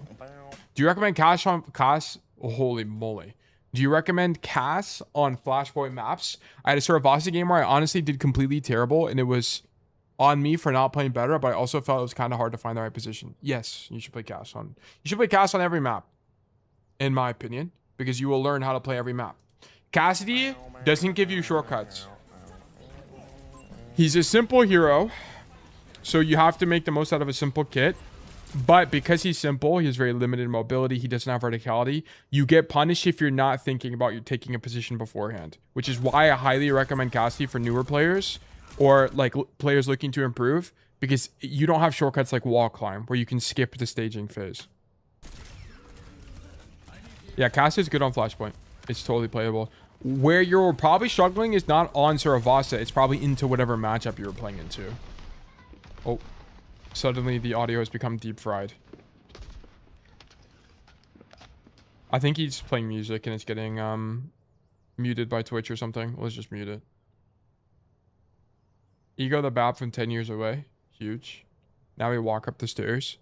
Do you recommend Cass on Cass? Oh, holy moly. Do you recommend Cass on Flashpoint maps? I had a Saravasi game where I honestly did completely terrible and it was on me for not playing better, but I also felt it was kind of hard to find the right position. Yes, you should play Cass on. You should play Cass on every map, in my opinion, because you will learn how to play every map. Cassidy doesn't give you shortcuts. He's a simple hero. So you have to make the most out of a simple kit. But because he's simple, he has very limited mobility. He doesn't have verticality. You get punished if you're not thinking about you taking a position beforehand. Which is why I highly recommend Cassidy for newer players. Or like players looking to improve. Because you don't have shortcuts like wall climb. Where you can skip the staging phase. Yeah, Cassidy's good on Flashpoint. It's totally playable. Where you're probably struggling is not on Saravasa. It's probably into whatever matchup you were playing into. Oh, suddenly the audio has become deep fried. I think he's playing music and it's getting muted by Twitch or something. Let's just mute it. Ego the BAP from 10 years away. Huge. Now we walk up the stairs.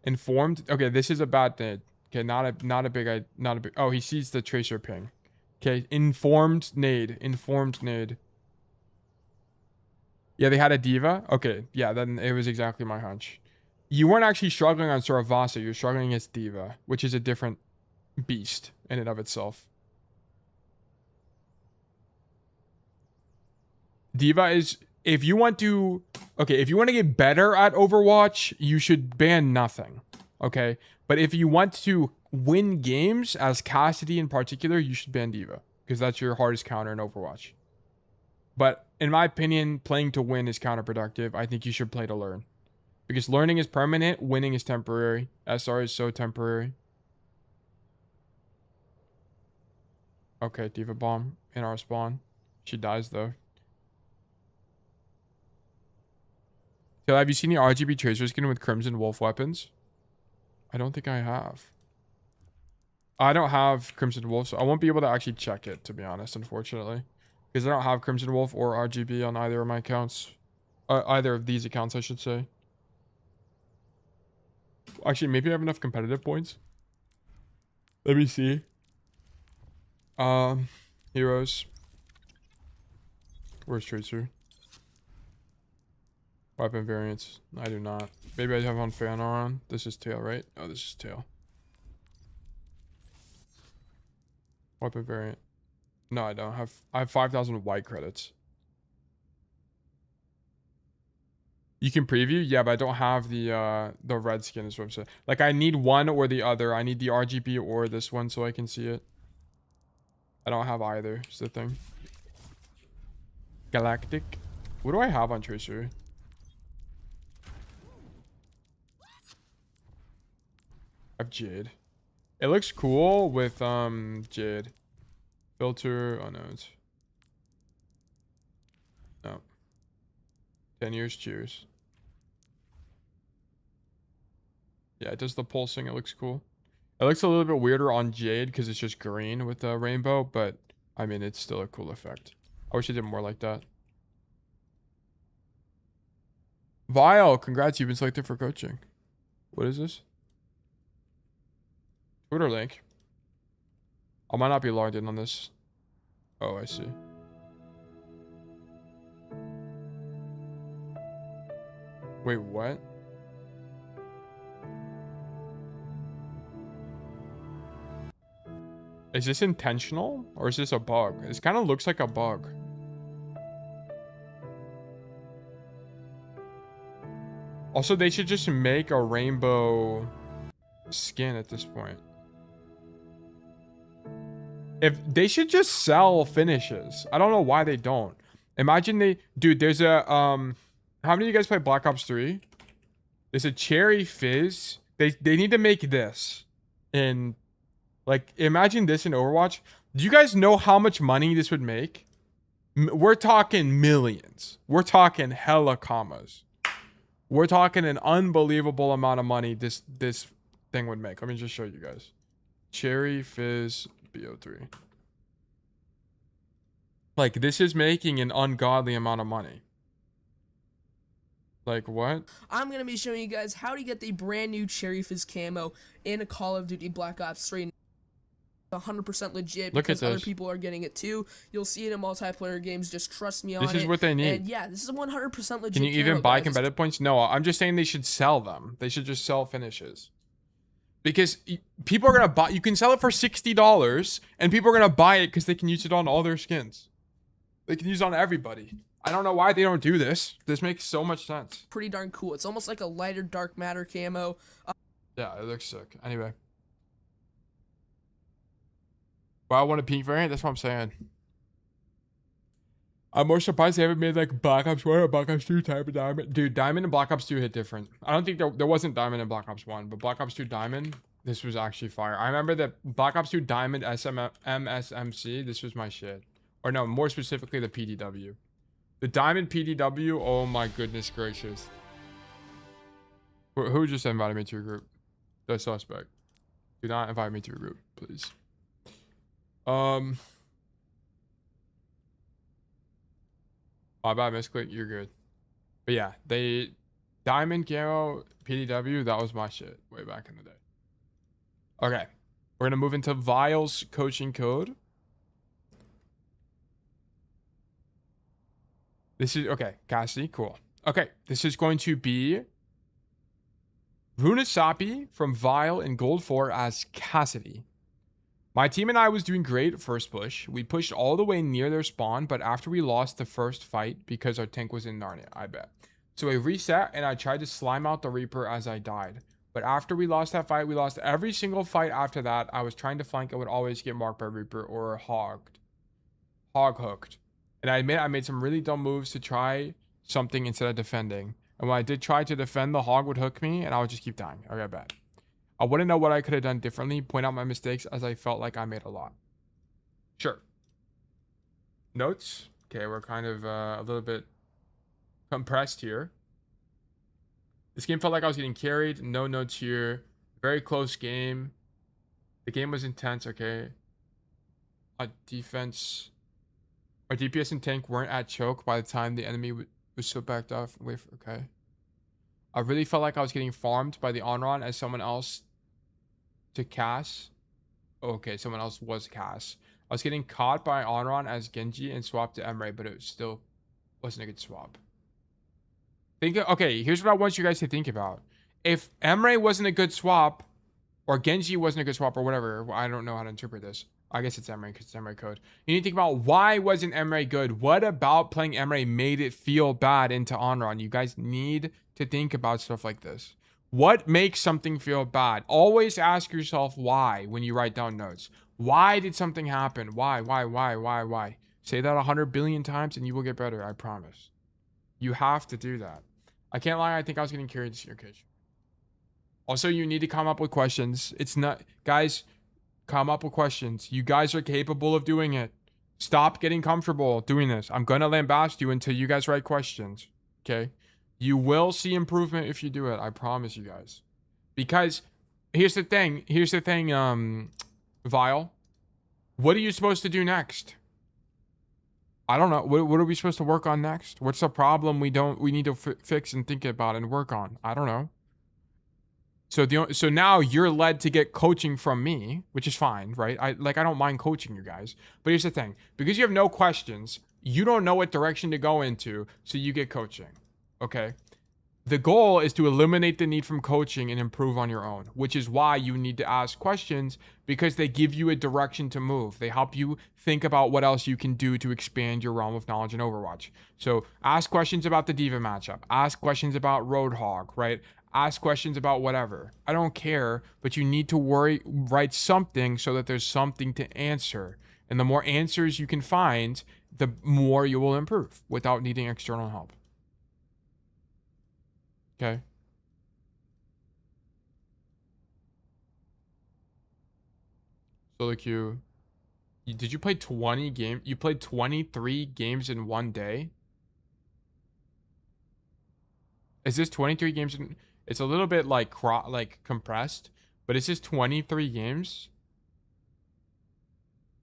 Informed. Okay, this is a bad nade. Okay, not a big. Oh, he sees the tracer ping. Okay, informed nade. Informed nade. Yeah, they had a Diva. Okay, yeah, then it was exactly my hunch. You weren't actually struggling on Saravasa. You're struggling against Diva, which is a different beast in and of itself. Diva is... If you want to... Okay, if you want to get better at Overwatch, you should ban nothing. Okay? But if you want to win games, as Cassidy in particular, you should ban Diva. because that's your hardest counter in Overwatch. But in my opinion, playing to win is counterproductive. I think you should play to learn. Because learning is permanent, winning is temporary. SR is so temporary. Okay, Diva Bomb in our spawn. She dies though. So have you seen the RGB Tracer skin with Crimson Wolf weapons? I don't think I have. I don't have Crimson Wolf, so I won't be able to actually check it, to be honest, unfortunately. Because I don't have Crimson Wolf or RGB on either of my accounts. Either of these accounts, I should say. Actually, maybe I have enough competitive points. Let me see. Heroes. Where's Tracer? Weapon variants. I do not. Maybe I have on Fan on. This is tail, right? Oh, this is tail. Weapon variant. No, I don't have. I have 5,000 white credits. You can preview? Yeah, but I don't have the red skin is what I'm saying. Like, I need one or the other. I need the RGB or this one so I can see it. I don't have either, is the thing. Galactic. What do I have on Tracer? I have Jade. It looks cool with Jade. Filter. Oh no, it's no. 10 years, cheers. Yeah, it does the pulsing. It looks cool. It looks a little bit weirder on Jade because it's just green with the rainbow, but I mean, it's still a cool effect. I wish it did more like that. Vile, congrats, you've been selected for coaching. What is this? Twitter link. I might not be logged in on this. Oh, I see. Wait, what? Is this intentional or is this a bug? This kind of looks like a bug. Also, they should just make a rainbow skin at this point. If they should just sell finishes. I don't know why they don't. Imagine they, dude, there's a how many of you guys play Black Ops 3? There's a cherry fizz. They need to make this in, like, imagine this in Overwatch. Do you guys know how much money this would make? We're talking millions. We're talking hella commas. We're talking an unbelievable amount of money this thing would make. Let me just show you guys. Cherry fizz BO3. Like, this is making an ungodly amount of money. Like, what? I'm going to be showing you guys how to get the brand new Cherry Fizz camo in a Call of Duty Black Ops 3. 100% legit because other people are getting it too. You'll see it in multiplayer games. Just trust me on it. This is what they need. And yeah, this is 100% legit. Can you even buy competitive points? No, I'm just saying they should sell them. They should just sell finishes. Because people are going to buy, you can sell it for $60 and people are going to buy it because they can use it on all their skins. They can use it on everybody. I don't know why they don't do this. This makes so much sense. Pretty darn cool. It's almost like a lighter dark matter camo. Yeah, it looks sick. Anyway. Well, I want a pink variant. That's what I'm saying. I'm more surprised they haven't made like Black Ops 1 or Black Ops 2 type of diamond. Dude, Diamond and Black Ops 2 hit different. I don't think there wasn't Diamond in Black Ops 1, but Black Ops 2 Diamond, this was actually fire. I remember that Black Ops 2 Diamond MSMC, this was my shit. Or no, more specifically the PDW. The Diamond PDW, oh my goodness gracious. Who just invited me to a group? The suspect. Do not invite me to a group, please. My bad, misclick. You're good. But yeah, they Diamond Camo PDW, that was my shit way back in the day. Okay, we're gonna move into Vile's coaching code. This is okay, Cassidy, cool. Okay, this is going to be Runasapi from Vile in Gold 4 as Cassidy. My team and I was doing great first push. We pushed all the way near their spawn, but after we lost the first fight because our tank was in Narnia, I bet. So I reset and I tried to slime out the Reaper as I died. But after we lost that fight, we lost every single fight after that. I was trying to flank and would always get marked by Reaper or hogged. hog hooked. And I admit I made some really dumb moves to try something instead of defending. And when I did try to defend, the hog would hook me and I would just keep dying. I got bad. I wouldn't know what I could have done differently, point out my mistakes as I felt like I made a lot. Sure. Notes? Okay, we're kind of a little bit compressed here. This game felt like I was getting carried. No notes here. Very close game. The game was intense, okay. Our defense... Our DPS and tank weren't at choke by the time the enemy was so backed off. Okay. I really felt like I was getting farmed by the Onron as someone else to Cass. Okay, someone else was Cass. I was getting caught by Onron as Genji and swapped to Emre, but it still wasn't a good swap. Okay, here's what I want you guys to think about. If Emre wasn't a good swap, or Genji wasn't a good swap, or whatever, I don't know how to interpret this. I guess it's Emre because it's Emre code. You need to think about why wasn't Emre good? What about playing Emre made it feel bad into Onron? You guys need to think about stuff like this. What makes something feel bad? Always ask yourself why when you write down notes. Why did something happen? Why? Say that 100 billion times and you will get better, I promise. You have to do that. I can't lie, I think I was getting carried this year, okay. Also, you need to come up with questions. It's not... Guys, come up with questions. You guys are capable of doing it. Stop getting comfortable doing this. I'm going to lambast you until you guys write questions, okay? You will see improvement if you do it. I promise you guys. Because here's the thing. Vile. What are you supposed to do next? I don't know. What are we supposed to work on next? What's the problem we need to fix and think about and work on? I don't know. So now you're led to get coaching from me, which is fine, right? I don't mind coaching you guys. But here's the thing. Because you have no questions, you don't know what direction to go into, so you get coaching. Okay? The goal is to eliminate the need from coaching and improve on your own, which is why you need to ask questions, because they give you a direction to move. They help you think about what else you can do to expand your realm of knowledge in Overwatch. So ask questions about the D.Va matchup. Ask questions about Roadhog, right? Ask questions about whatever. I don't care, but you need to write something so that there's something to answer. And the more answers you can find, the more you will improve without needing external help. Okay. Solo queue. Did you play 20 games? You played 23 games in one day? Is this 23 games in... It's a little bit like compressed, but it's just 23 games.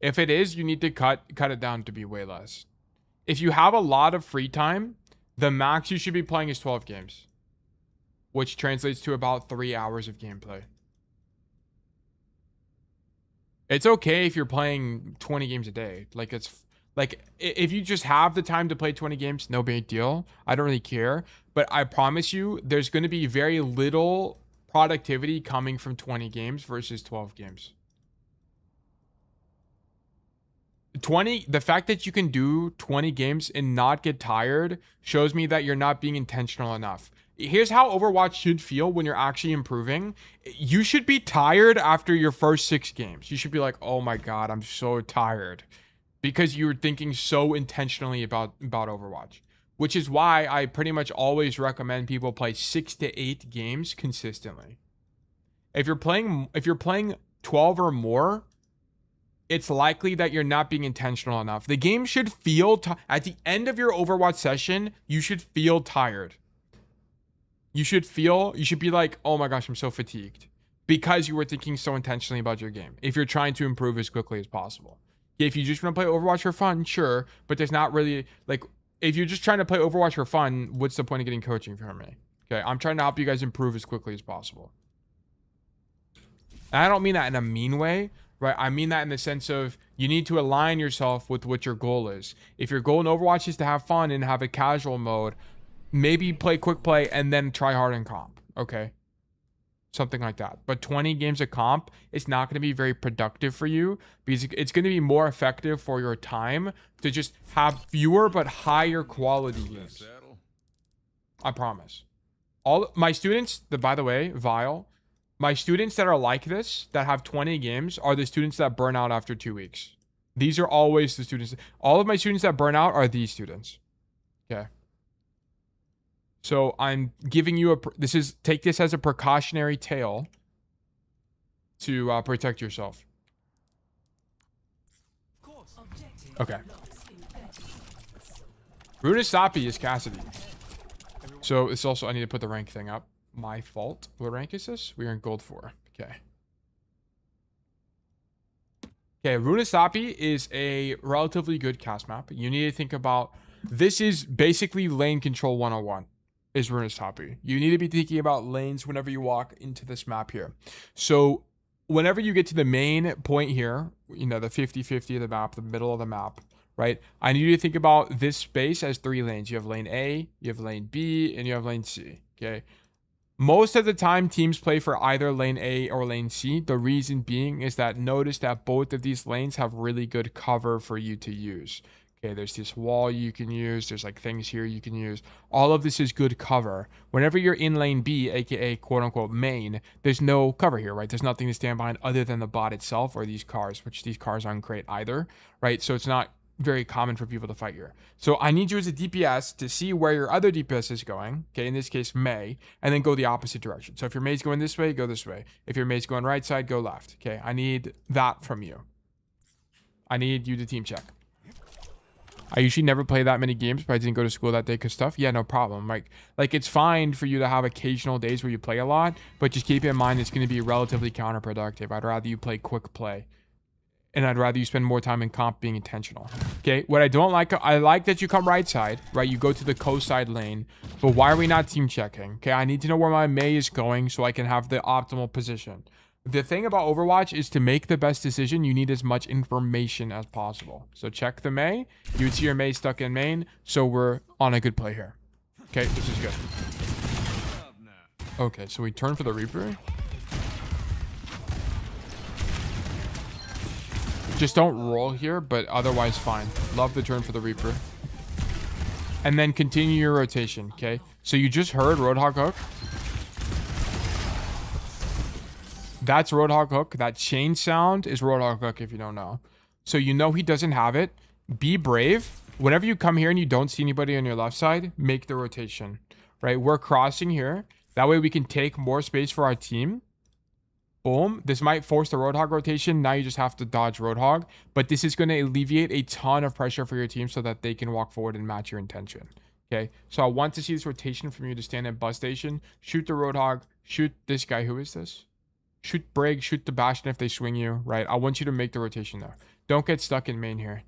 If it is, you need to cut it down to be way less. If you have a lot of free time, the max you should be playing is 12 games, which translates to about 3 hours of gameplay. It's okay if you're playing 20 games a day. If you just have the time to play 20 games, no big deal. I don't really care. But I promise you, there's going to be very little productivity coming from 20 games versus 12 games. The fact that you can do 20 games and not get tired shows me that you're not being intentional enough. Here's how Overwatch should feel when you're actually improving. You should be tired after your first 6 games. You should be like, oh my God, I'm so tired. Because you're thinking so intentionally about Overwatch. Which is why I pretty much always recommend people play 6 to 8 games consistently. If you're playing 12 or more, it's likely that you're not being intentional enough. The game should feel... At the end of your Overwatch session, you should feel tired. You should be like, oh my gosh, I'm so fatigued. Because you were thinking so intentionally about your game. If you're trying to improve as quickly as possible. If you just want to play Overwatch for fun, sure. But there's not really... if you're just trying to play Overwatch for fun, what's the point of getting coaching from me? Okay, I'm trying to help you guys improve as quickly as possible. And I don't mean that in a mean way, right? I mean that in the sense of you need to align yourself with what your goal is. If your goal in Overwatch is to have fun and have a casual mode, maybe play quick play and then try hard in comp, okay? Something like that. But 20 games of comp is not going to be very productive for you because it's going to be more effective for your time to just have fewer but higher quality games. I promise. All my students, by the way, Vile, my students that are like this, that have 20 games, are the students that burn out after 2 weeks. These are always the students. All of my students that burn out are these students. Okay. So I'm giving you take this as a precautionary tale to protect yourself. Okay. Runasapi is Cassidy. So it's also, I need to put the rank thing up. My fault. What rank is this? We're in gold 4. Okay. Okay, Runasapi is a relatively good cast map. You need to think about, this is basically lane control 101 is Runasapi. You need to be thinking about lanes whenever you walk into this map here. So whenever you get to the main point here, you know, the 50-50 of the map, the middle of the map, right? I need you to think about this space as 3 lanes. You have lane A, you have lane B, and you have lane C, okay? Most of the time, teams play for either lane A or lane C. The reason being is that notice that both of these lanes have really good cover for you to use. Okay, there's this wall you can use. There's like things here you can use. All of this is good cover. Whenever you're in lane B, aka quote unquote main, there's no cover here, right? There's nothing to stand behind other than the bot itself or these cars, which these cars aren't great either, right? So it's not very common for people to fight here. So I need you as a DPS to see where your other DPS is going. Okay, in this case, May, and then go the opposite direction. So if your May's going this way, go this way. If your May's going right side, go left. Okay, I need that from you. I need you to team check. I usually never play that many games, but I didn't go to school that day because stuff. Yeah, no problem. Like it's fine for you to have occasional days where you play a lot, but just keep in mind it's going to be relatively counterproductive. I'd rather you play quick play. And I'd rather you spend more time in comp being intentional. Okay, what I don't like, I like that you come right side, right? You go to the co-side lane, but why are we not team checking? Okay, I need to know where my May is going so I can have the optimal position. The thing about Overwatch is to make the best decision, you need as much information as possible. So check the May. You would see your May stuck in main, so we're on a good play here. Okay, this is good. Okay, so we turn for the Reaper. Just don't roll here, but otherwise fine. Love the turn for the Reaper. And then continue your rotation, okay? So you just heard Roadhog hook. That's Roadhog hook. That chain sound is Roadhog hook if you don't know. So you know he doesn't have it. Be brave. Whenever you come here and you don't see anybody on your left side, make the rotation, right? We're crossing here. That way we can take more space for our team. Boom. This might force the Roadhog rotation. Now you just have to dodge Roadhog. But this is going to alleviate a ton of pressure for your team so that they can walk forward and match your intention. Okay. So I want to see this rotation from you to stand at bus station. Shoot the Roadhog. Shoot this guy. Who is this? Shoot Brig. Shoot the Bastion if they swing you. Right. I want you to make the rotation though. Don't get stuck in main here.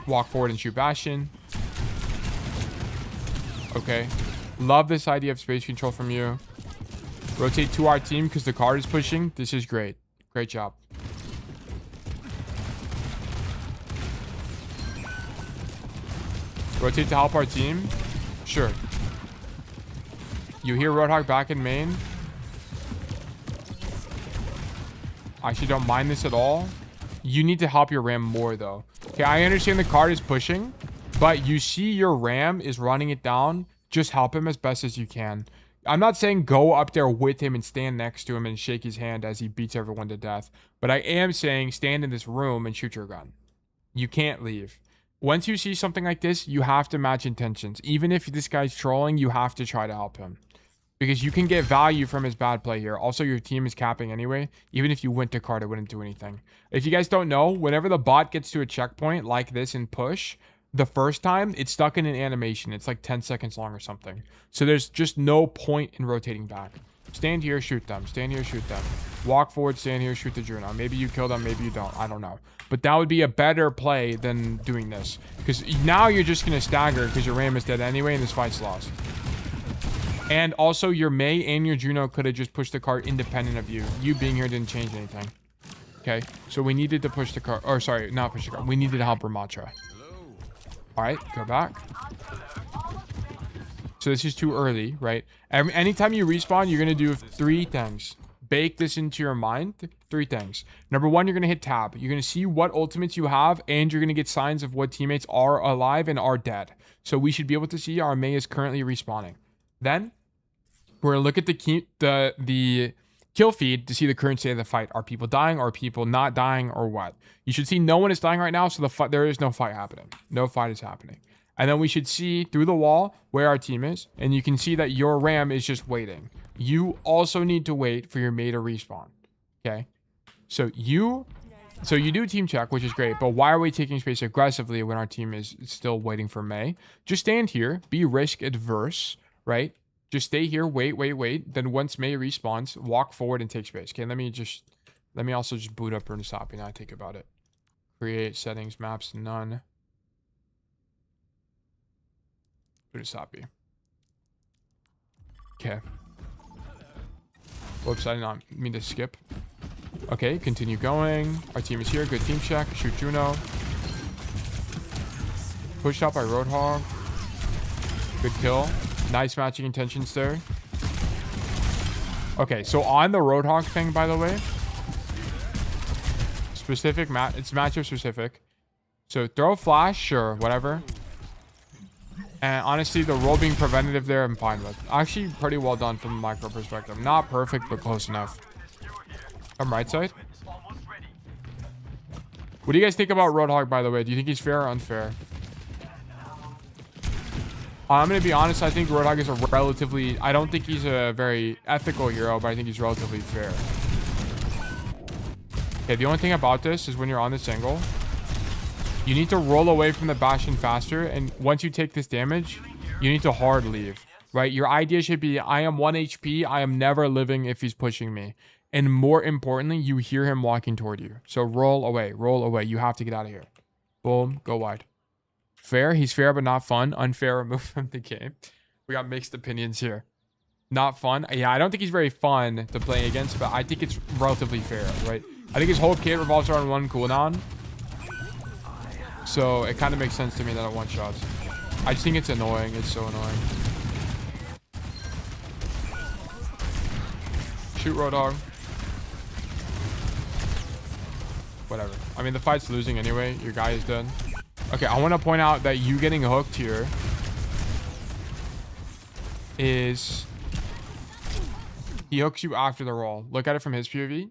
Walk forward and shoot Bastion. Okay. Love this idea of space control from you. Rotate to our team because the card is pushing. This is great. Great job. Rotate to help our team. Sure. You hear Roadhog back in main. I actually don't mind this at all. You need to help your Ram more though. Okay, I understand the card is pushing. But you see your Ram is running it down. Just help him as best as you can. I'm not saying go up there with him and stand next to him and shake his hand as he beats everyone to death. But I am saying stand in this room and shoot your gun. You can't leave. Once you see something like this, you have to match intentions. Even if this guy's trolling, you have to try to help him. Because you can get value from his bad play here. Also, your team is capping anyway. Even if you went to card, it wouldn't do anything. If you guys don't know, whenever the bot gets to a checkpoint like this in push, the first time, it's stuck in an animation. It's like 10 seconds long or something. So there's just no point in rotating back. Stand here, shoot them. Stand here, shoot them. Walk forward, stand here, shoot the Juno. Maybe you kill them, maybe you don't. I don't know. But that would be a better play than doing this. Because now you're just going to stagger because your Ram is dead anyway and this fight's lost. And also your May and your Juno could have just pushed the card independent of you. You being here didn't change anything. Okay, so we needed to push the card. Or sorry, not push the card. We needed to help Ramatra. All right, go back. So this is too early, right? Anytime you respawn, you're going to do 3 things. Bake this into your mind. 3 things. Number 1, you're going to hit tab. You're going to see what ultimates you have, and you're going to get signs of what teammates are alive and are dead. So we should be able to see our May is currently respawning. Then, We're gonna look at the kill feed to see the current state of the fight. Are people dying? Are people not dying? Or what? You should see no one is dying right now, so there is no fight happening. No fight is happening. And then we should see through the wall where our team is, and you can see that your RAM is just waiting. You also need to wait for your mate to respawn. Okay? So you do team check, which is great, but why are we taking space aggressively when our team is still waiting for May? Just stand here, be risk adverse, right? Just stay here, wait. Then once May respawns, walk forward and take space. Okay, let me also just boot up Runasapi now I think about it. Create settings, maps, none. Runasapi. Okay. Whoops, I did not mean to skip. Okay, continue going. Our team is here. Good team check. Shoot Juno. Pushed out by Roadhog. Good kill. Nice matching intentions there. Okay, so on the Roadhog thing, by the way, it's matchup specific. So throw flash, sure, whatever. And honestly, the roll being preventative there, I'm fine with. Actually, pretty well done from a micro perspective. Not perfect, but close enough. I'm right side. What do you guys think about Roadhog, by the way? Do you think he's fair or unfair? I'm going to be honest. I think Roadhog is a relatively... I don't think he's a very ethical hero, but I think he's relatively fair. Okay, the only thing about this is when you're on this angle, you need to roll away from the Bastion faster. And once you take this damage, you need to hard leave, right? Your idea should be, I am 1 HP. I am never living if he's pushing me. And more importantly, you hear him walking toward you. So roll away, roll away. You have to get out of here. Boom, go wide. Fair, he's fair but not fun. Unfair, remove from the game. We got mixed opinions here. Not fun. Yeah, I don't think he's very fun to play against, but I think it's relatively fair, right? I think his whole kit revolves around one cooldown. So it kind of makes sense to me that it one-shots. I just think it's annoying. It's so annoying. Shoot Roadhog. Whatever. I mean, the fight's losing anyway. Your guy is dead. Okay, I want to point out that you getting hooked here is... He hooks you after the roll. Look at it from his POV.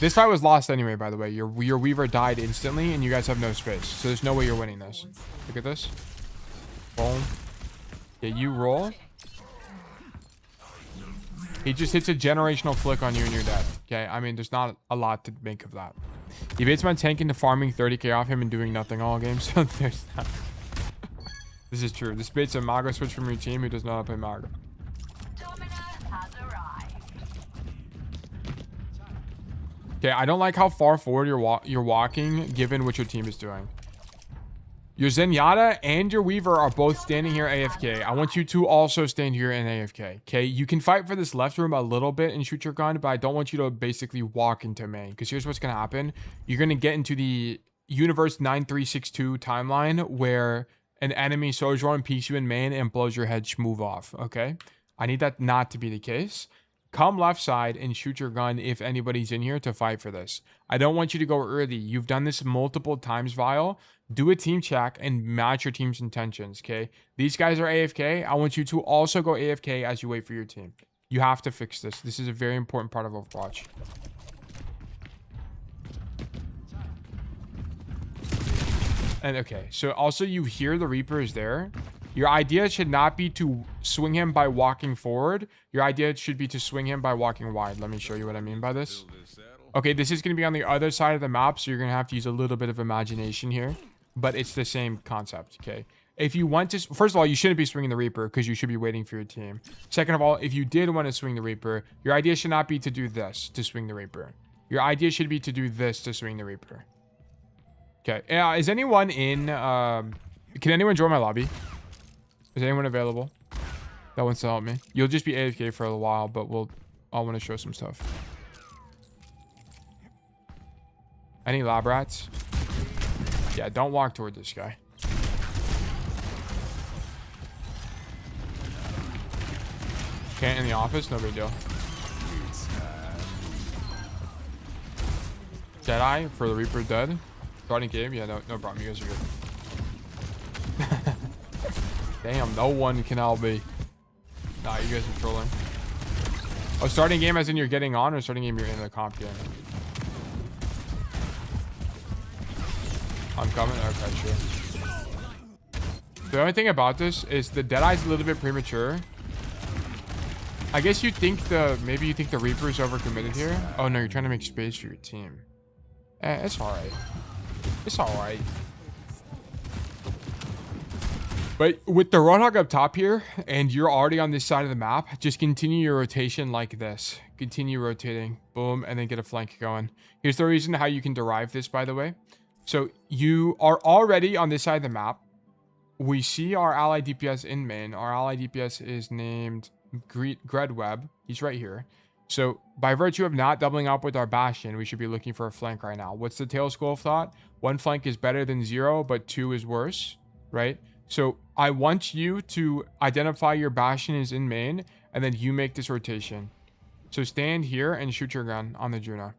This fight was lost anyway, by the way. Your Weaver died instantly, and you guys have no space. So there's no way you're winning this. Look at this. Boom. Okay, you roll. He just hits a generational flick on you and you're dead. Okay, I mean, there's not a lot to make of that. He baits my tank into farming 30k off him and doing nothing all game, so there's that. This is true. This baits a Mago switch from your team who does not play Mago. Okay, I don't like how far forward you're walking, given what your team is doing. Your Zenyatta and your Weaver are both standing here AFK. I want you to also stand here in AFK. Okay, you can fight for this left room a little bit and shoot your gun, but I don't want you to basically walk into main. Because here's what's going to happen. You're going to get into the Universe 9362 timeline where an enemy Sojourn peeks you in main and blows your head move off. Okay, I need that not to be the case. Come left side and shoot your gun if anybody's in here to fight for this. I don't want you to go early. You've done this multiple times, Vile. Do a team check and match your team's intentions, okay? These guys are AFK. I want you to also go AFK as you wait for your team. You have to fix this. This is a very important part of Overwatch. And okay, so also you hear the Reaper is there. Your idea should not be to swing him by walking forward. Your idea should be to swing him by walking wide. Let me show you what I mean by this. Okay, this is going to be on the other side of the map, so you're going to have to use a little bit of imagination here. But it's the same concept, okay? If you want to... First of all, you shouldn't be swinging the Reaper because you should be waiting for your team. Second of all, if you did want to swing the Reaper, your idea should not be to do this to swing the Reaper. Your idea should be to do this to swing the Reaper. Okay. Is anyone in... Can anyone join my lobby? Is anyone available that wants to help me? You'll just be AFK for a while, but I want to show some stuff. Any lab rats? Yeah, don't walk toward this guy. Can't in the office? No big deal. Jedi for the Reaper dead. Starting game? Yeah, no problem. You guys are good. Damn, no one can LB. Nah, you guys are trolling. Oh, starting game as in you're getting on, or starting game you're in the comp game? I'm coming? Okay, sure. The only thing about this is the Deadeye's a little bit premature. I guess you think maybe you think the Reaper's overcommitted here. Oh no, you're trying to make space for your team. It's alright. It's alright. But with the Roadhog up top here, and you're already on this side of the map, just continue your rotation like this. Continue rotating. Boom, and then get a flank going. Here's the reason how you can derive this, by the way. So you are already on this side of the map. We see our ally DPS in main. Our ally DPS is named Gredweb. He's right here. So by virtue of not doubling up with our Bastion, we should be looking for a flank right now. What's the tail school of thought? 1 flank is better than 0, but 2 is worse, right? So I want you to identify your Bastion is in main, and then you make this rotation. So stand here and shoot your gun on the Juno.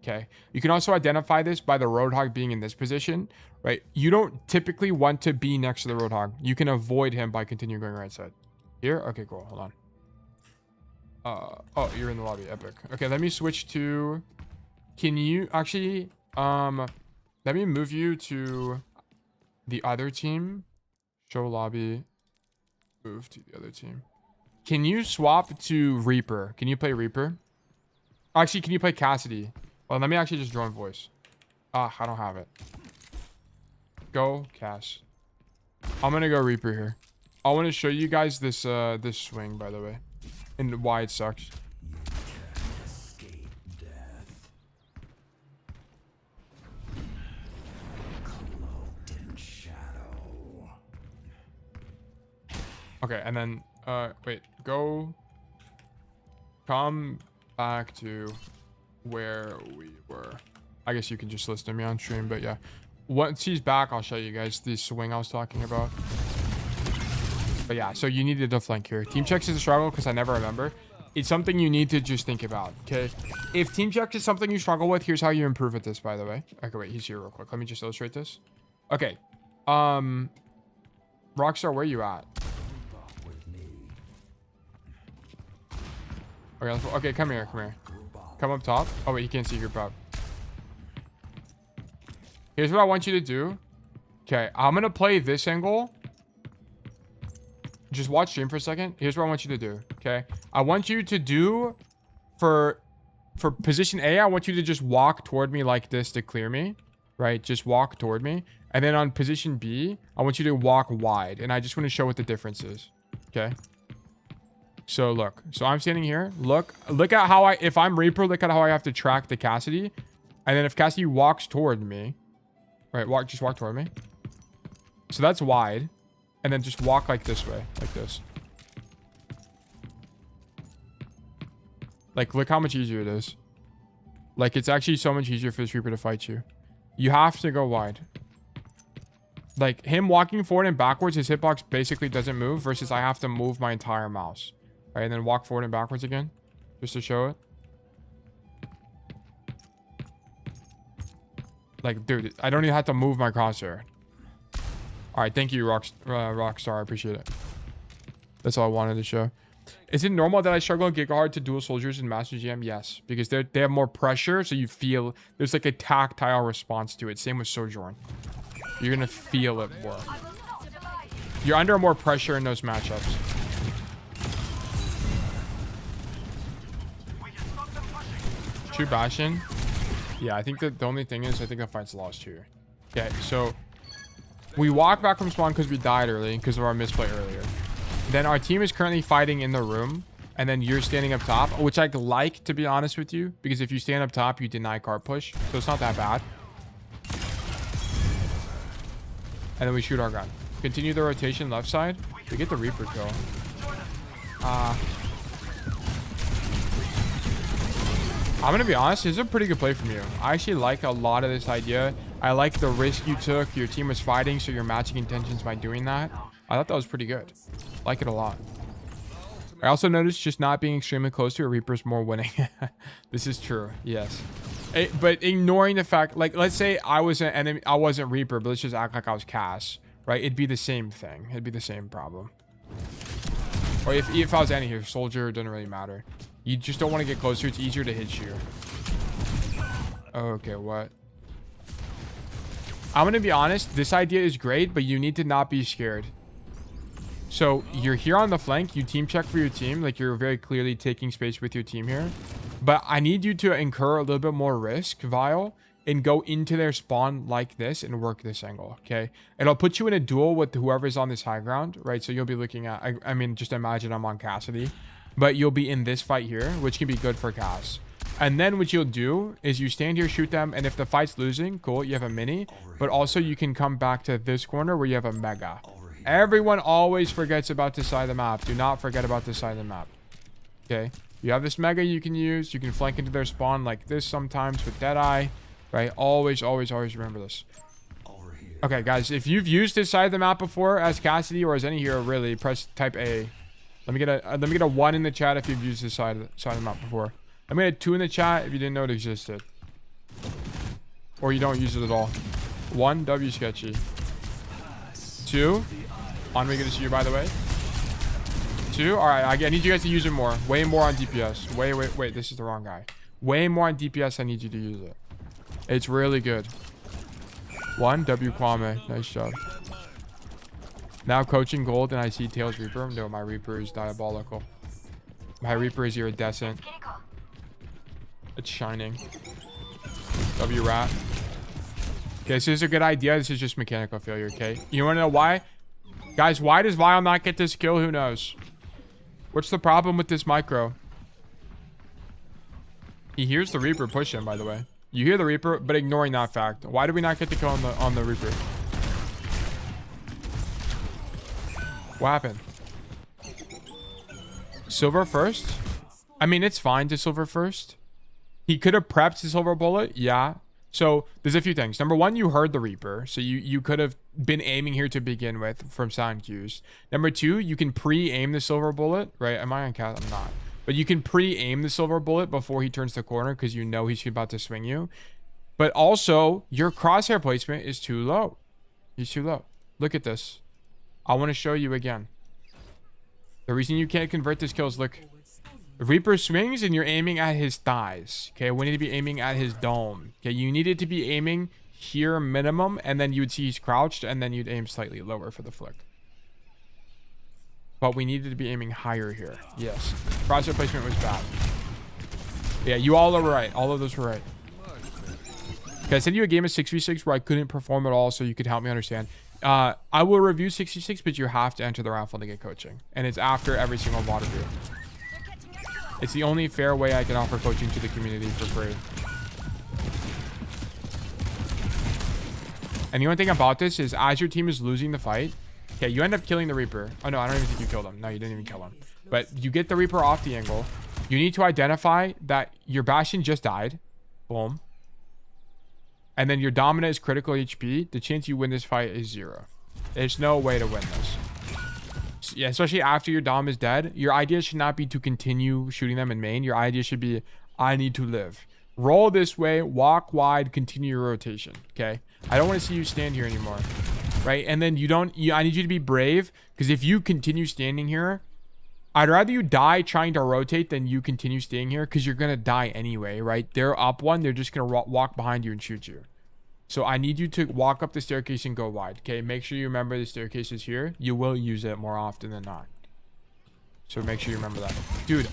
Okay. You can also identify this by the Roadhog being in this position, right? You don't typically want to be next to the Roadhog. You can avoid him by continuing going right side. Here? Okay, cool. Hold on. Oh, you're in the lobby. Epic. Okay, let me switch to... Can you actually... let me move you to the other team. Show lobby. Move to the other team. Can you swap to Reaper? Can you play Reaper? Actually, can you play Cassidy? Well, let me actually just join voice. Ah, I don't have it. Go, Cass. I'm gonna go Reaper here. I want to show you guys this this swing, by the way, and why it sucks. Okay, and then wait, come back to where we were. I guess you can just listen to me on stream, but yeah. Once he's back, I'll show you guys the swing I was talking about. But yeah, so you needed to flank here. Team checks is a struggle because I never remember. It's something you need to just think about, okay? If team checks is something you struggle with, here's how you improve at this, by the way. Okay, wait, he's here real quick. Let me just illustrate this. Okay. Rockstar, where you at? Okay, come here, come here. Come up top. Oh, wait, you can't see your pop. Here's what I want you to do. Okay, I'm going to play this angle. Just watch stream for a second. Here's what I want you to do, okay? I want you to do, for position A, I want you to just walk toward me like this to clear me, right? Just walk toward me. And then on position B, I want you to walk wide. And I just want to show what the difference is, okay? So look, so I'm standing here. Look at how if I'm Reaper, look at how I have to track the Cassidy. And then if Cassidy walks toward me, right, just walk toward me. So that's wide. And then just walk like this way, like this. Like, look how much easier it is. Like, it's actually so much easier for this Reaper to fight you. You have to go wide. Like, him walking forward and backwards, his hitbox basically doesn't move versus I have to move my entire mouse. Right, and then walk forward and backwards again, just to show it. Like, dude, I don't even have to move my crosshair. All right, thank you, Rockstar. I appreciate it. That's all I wanted to show. Is it normal that I struggle and get hard to dual soldiers in Master GM? Yes, because they have more pressure, so you feel there's like a tactile response to it. Same with Sojourn. You're gonna feel it more. You're under more pressure in those matchups. True Bastion. Yeah, I think that the only thing is I think the fight's lost here. Okay, so we walk back from spawn because we died early because of our misplay earlier. Then our team is currently fighting in the room, and then you're standing up top, which I like, to be honest with you, because if you stand up top, you deny card push, so it's not that bad. And then we shoot our gun. Continue the rotation left side. We get the Reaper kill. I'm gonna be honest, this is a pretty good play from you. I actually like a lot of this idea. I like the risk you took. Your team was fighting, so you're matching intentions by doing that. I thought that was pretty good. Like it a lot. I also noticed just not being extremely close to a Reaper is more winning. This is true. Yes. But ignoring the fact, like, let's say I was an enemy, I wasn't Reaper, but let's just act like I was Cass, right? It'd be the same thing. It'd be the same problem. Or if I was any here, soldier, it doesn't really matter. You just don't want to get closer. It's easier to hit you. Okay, what? I'm going to be honest. This idea is great, but you need to not be scared. So you're here on the flank. You team check for your team. Like, you're very clearly taking space with your team here. But I need you to incur a little bit more risk, Vile, and go into their spawn like this and work this angle, okay? It'll put you in a duel with whoever's on this high ground, right? So you'll be looking at... I mean, just imagine I'm on Cassidy. But you'll be in this fight here, which can be good for Cass. And then what you'll do is you stand here, shoot them, and if the fight's losing, cool, you have a mini. But also you can come back to this corner where you have a mega. Everyone always forgets about this side of the map. Do not forget about this side of the map. Okay? You have this mega you can use. You can flank into their spawn like this sometimes with Deadeye. Right? Always, always, always remember this. Okay, guys. If you've used this side of the map before as Cassidy or as any hero, really, press type A. Let me get a 1 in the chat if you've used this side of the map before. Let me get a 2 in the chat if you didn't know it existed. Or you don't use it at all. 1, W sketchy. 2. On we get to see you, by the way. 2. Alright, I need you guys to use it more. Way more on DPS. Wait, this is the wrong guy. Way more on DPS, I need you to use it. It's really good. 1, W Kwame. Nice job. Now coaching gold and I see Tails Reaper. No, my Reaper is diabolical. My Reaper is iridescent. It's shining. W rat. Okay, so this is a good idea. This is just mechanical failure, okay? You want to know why? Guys, why does Vile not get this kill? Who knows? What's the problem with this micro? He hears the Reaper push him, by the way. You hear the Reaper, but ignoring that fact. Why did we not get the kill on the Reaper? What happened? Silver first? I mean, it's fine to silver first. He could have prepped his silver bullet. Yeah. So there's a few things. Number 1, you heard the Reaper. So you could have been aiming here to begin with from sound cues. Number 2, you can pre-aim the silver bullet, right? Am I on cast? I'm not. But you can pre-aim the silver bullet before he turns the corner because you know he's about to swing you. But also, your crosshair placement is too low. He's too low. Look at this. I want to show you again. The reason you can't convert this kill is, look. Reaper swings and you're aiming at his thighs. Okay, we need to be aiming at his dome. Okay, you needed to be aiming here minimum, and then you'd see he's crouched, and then you'd aim slightly lower for the flick. But we needed to be aiming higher here. Yes. Crosshair placement was bad. Yeah, you all are right. All of those were right. Okay, I sent you a game of 6v6 where I couldn't perform at all, so you could help me understand. I will review 66, but you have to enter the raffle to get coaching. And it's after every single VOD review. It's the only fair way I can offer coaching to the community for free. And the only thing about this is as your team is losing the fight, okay, you end up killing the Reaper. Oh, no, I don't even think you killed him. No, you didn't even kill him. But you get the Reaper off the angle. You need to identify that your Bastion just died. Boom. And then your Dominant is critical HP. The chance you win this fight is 0. There's no way to win this. Yeah, especially after your Dom is dead. Your idea should not be to continue shooting them in main. Your idea should be, I need to live. Roll this way, walk wide, continue your rotation. Okay? I don't want to see you stand here anymore. Right? And then I need you to be brave. Because if you continue standing here, I'd rather you die trying to rotate than you continue staying here. Because you're going to die anyway, right? They're up one. They're just going to walk behind you and shoot you. So I need you to walk up the staircase and go wide. Okay, make sure you remember the staircase is here. You will use it more often than not. So make sure you remember that. Dude,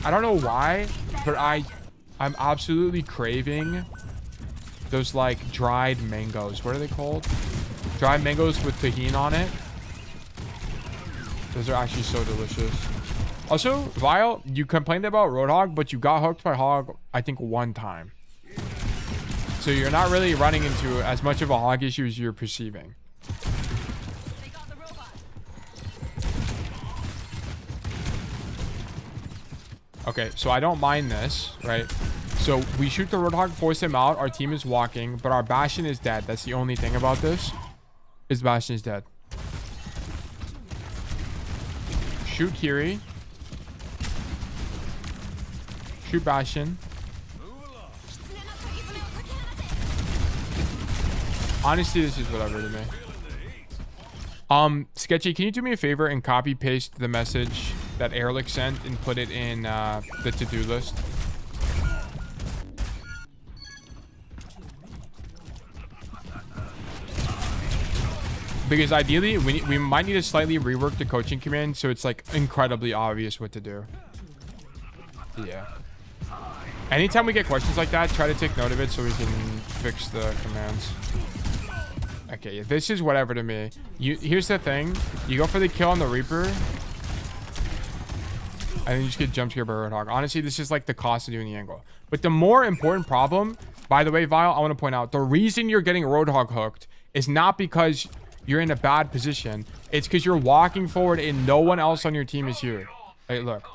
I don't know why, but I'm absolutely craving those like dried mangoes. What are they called? Dried mangoes with tahini on it. Those are actually so delicious. Also, Vile, you complained about Roadhog, but you got hooked by Hog, I think, 1 time. So you're not really running into as much of a hog issue as you're perceiving. Okay, so I don't mind this, right? So we shoot the Roadhog, force him out. Our team is walking, but our Bastion is dead. That's the only thing about this. His Bastion is dead. Shoot Kiri. Shoot Bastion. Honestly, this is whatever to me. Sketchy, can you do me a favor and copy paste the message that Ehrlich sent and put it in the to-do list. Because ideally, we might need to slightly rework the coaching command so it's like incredibly obvious what to do. Yeah. Anytime we get questions like that, try to take note of it so we can fix the commands. Okay, this is whatever to me. Here's the thing. You go for the kill on the Reaper. And then you just get jump scare by Roadhog. Honestly, this is like the cost of doing the angle. But the more important problem, by the way, Vile, I want to point out, the reason you're getting Roadhog hooked is not because you're in a bad position. It's because you're walking forward and no one else on your team is here. Hey, look.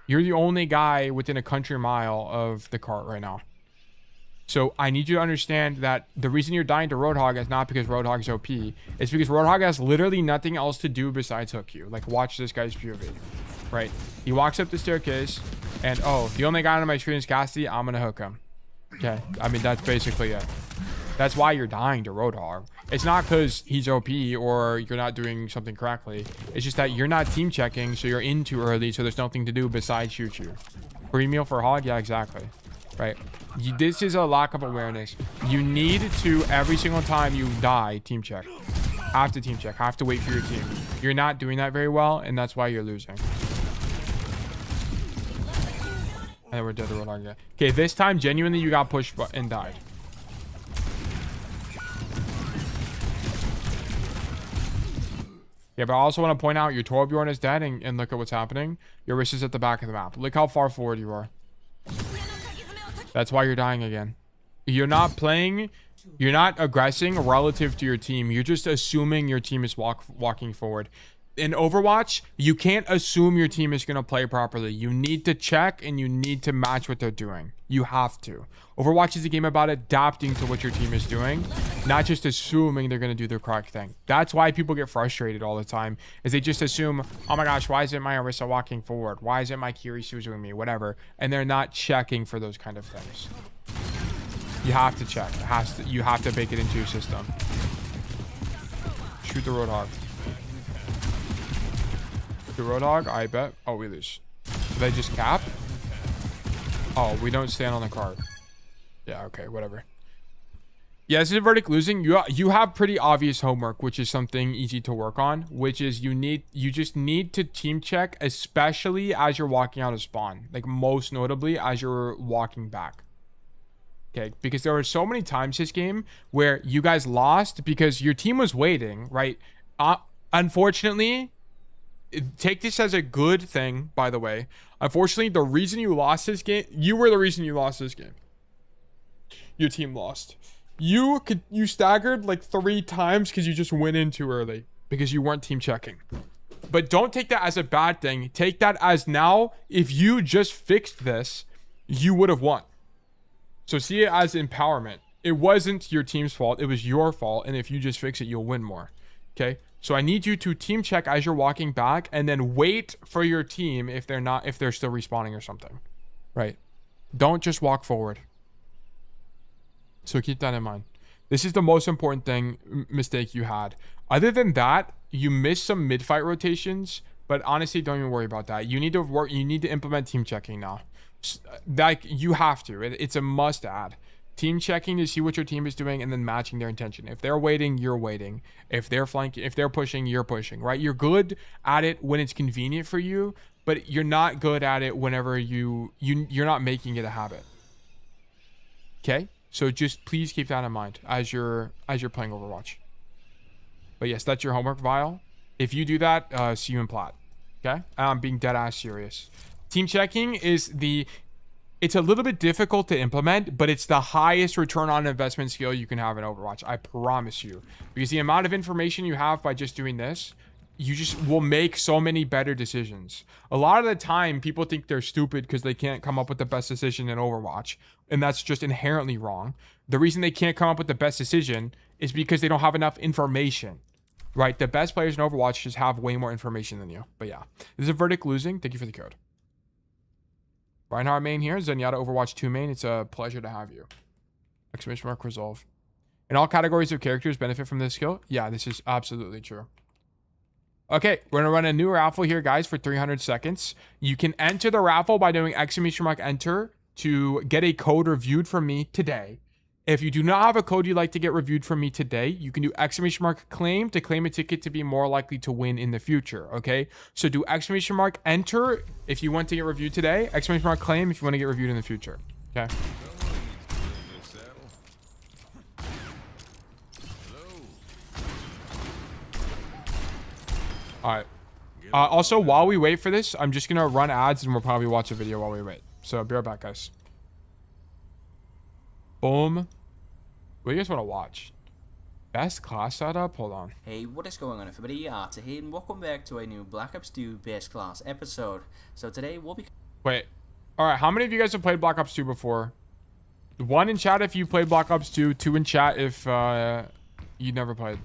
You're the only guy within a country mile of the cart right now. So I need you to understand that the reason you're dying to Roadhog is not because Roadhog's OP. It's because Roadhog has literally nothing else to do besides hook you. Like, watch this guy's POV. Right? He walks up the staircase and, oh, the only guy on my screen is Cassidy. I'm going to hook him. Okay? I mean, that's basically it. That's why you're dying to Roadhog. It's not because he's OP or you're not doing something correctly. It's just that you're not team checking, so you're in too early, so there's nothing to do besides shoot you. Free meal for Hog? Yeah, exactly. Right? This is a lack of awareness. You need to, every single time you die, team check. Have to team check. Have to wait for your team. You're not doing that very well, and that's why you're losing. And we're dead to Roadhog. Yeah. Okay, this time, genuinely, you got pushed and died. Yeah, but I also want to point out your Torbjorn is dead, and look at what's happening. Your wrist is at the back of the map. Look how far forward you are. That's why you're dying again. You're not playing, you're not aggressing relative to your team. You're just assuming your team is walking forward. In Overwatch, you can't assume your team is going to play properly. You need to check and you need to match what they're doing. You have to. Overwatch is a game about adapting to what your team is doing, not just assuming they're going to do the correct thing. That's why people get frustrated all the time, is they just assume, oh my gosh, why isn't my Orisa walking forward? Why isn't my Kirisu doing me? Whatever. And they're not checking for those kind of things. You have to check. You have to bake it into your system. Shoot the Roadhog. The Roadhog, I bet. Oh, we lose. Did I just cap? Oh, we don't stand on the card. Yeah, okay, whatever. Yeah, this is a verdict losing. You have pretty obvious homework, which is something easy to work on, which is you just need to team check, especially as you're walking out of spawn. Like, most notably as you're walking back. Okay, because there were so many times this game where you guys lost because your team was waiting, right? Unfortunately, take this as a good thing, by the way. Unfortunately, the reason you lost this game, you were the reason you lost this game. Your team lost. You staggered like 3 times because you just went in too early because you weren't team checking. But don't take that as a bad thing. Take that as, now, if you just fixed this, you would have won. So see it as empowerment. It wasn't your team's fault. It was your fault. And if you just fix it, you'll win more. Okay? So I need you to team check as you're walking back and then wait for your team if they're still respawning or something. Right? Don't just walk forward. So keep that in mind. This is the most important mistake you had. Other than that, you missed some mid-fight rotations, but honestly, don't even worry about that. You need to implement team checking now. Like, you have to. It's a must-add. Team checking to see what your team is doing and then matching their intention. If they're waiting, you're waiting. If they're flanking, if they're pushing, you're pushing, right? You're good at it when it's convenient for you, but you're not good at it whenever you're not making it a habit. Okay? So just please keep that in mind as you're playing Overwatch. But yes, that's your homework, Vile. If you do that, see you in plat. Okay? I'm being dead ass serious. Team checking is it's a little bit difficult to implement, but it's the highest return on investment skill you can have in Overwatch. I promise you. Because the amount of information you have by just doing this, you just will make so many better decisions. A lot of the time, people think they're stupid because they can't come up with the best decision in Overwatch. And that's just inherently wrong. The reason they can't come up with the best decision is because they don't have enough information. Right? The best players in Overwatch just have way more information than you. But yeah. This is a verdict losing. Thank you for the code. Reinhardt main here. Zenyatta Overwatch 2 main. It's a pleasure to have you. Exclamation mark resolve. And all categories of characters benefit from this skill. Yeah, this is absolutely true. Okay, we're gonna run a new raffle here, guys, for 300 seconds. You can enter the raffle by doing !enter to get a code reviewed from me today. If you do not have a code you'd like to get reviewed from me today, you can do !claim to claim a ticket to be more likely to win in the future, okay? So do !enter if you want to get reviewed today, !claim if you want to get reviewed in the future, okay? All right. Also, while we wait for this, I'm just going to run ads and we'll probably watch a video while we wait. So, be right back, guys. Boom. What do you guys want to watch? Best class setup? Hold on. Hey, what is going on, everybody? Arthur here, and welcome back to a new Black Ops 2 Best Class episode. So today, we'll be... Wait. All right, how many of you guys have played Black Ops 2 before? 1 in chat if you played Black Ops 2. 2 in chat if you never played.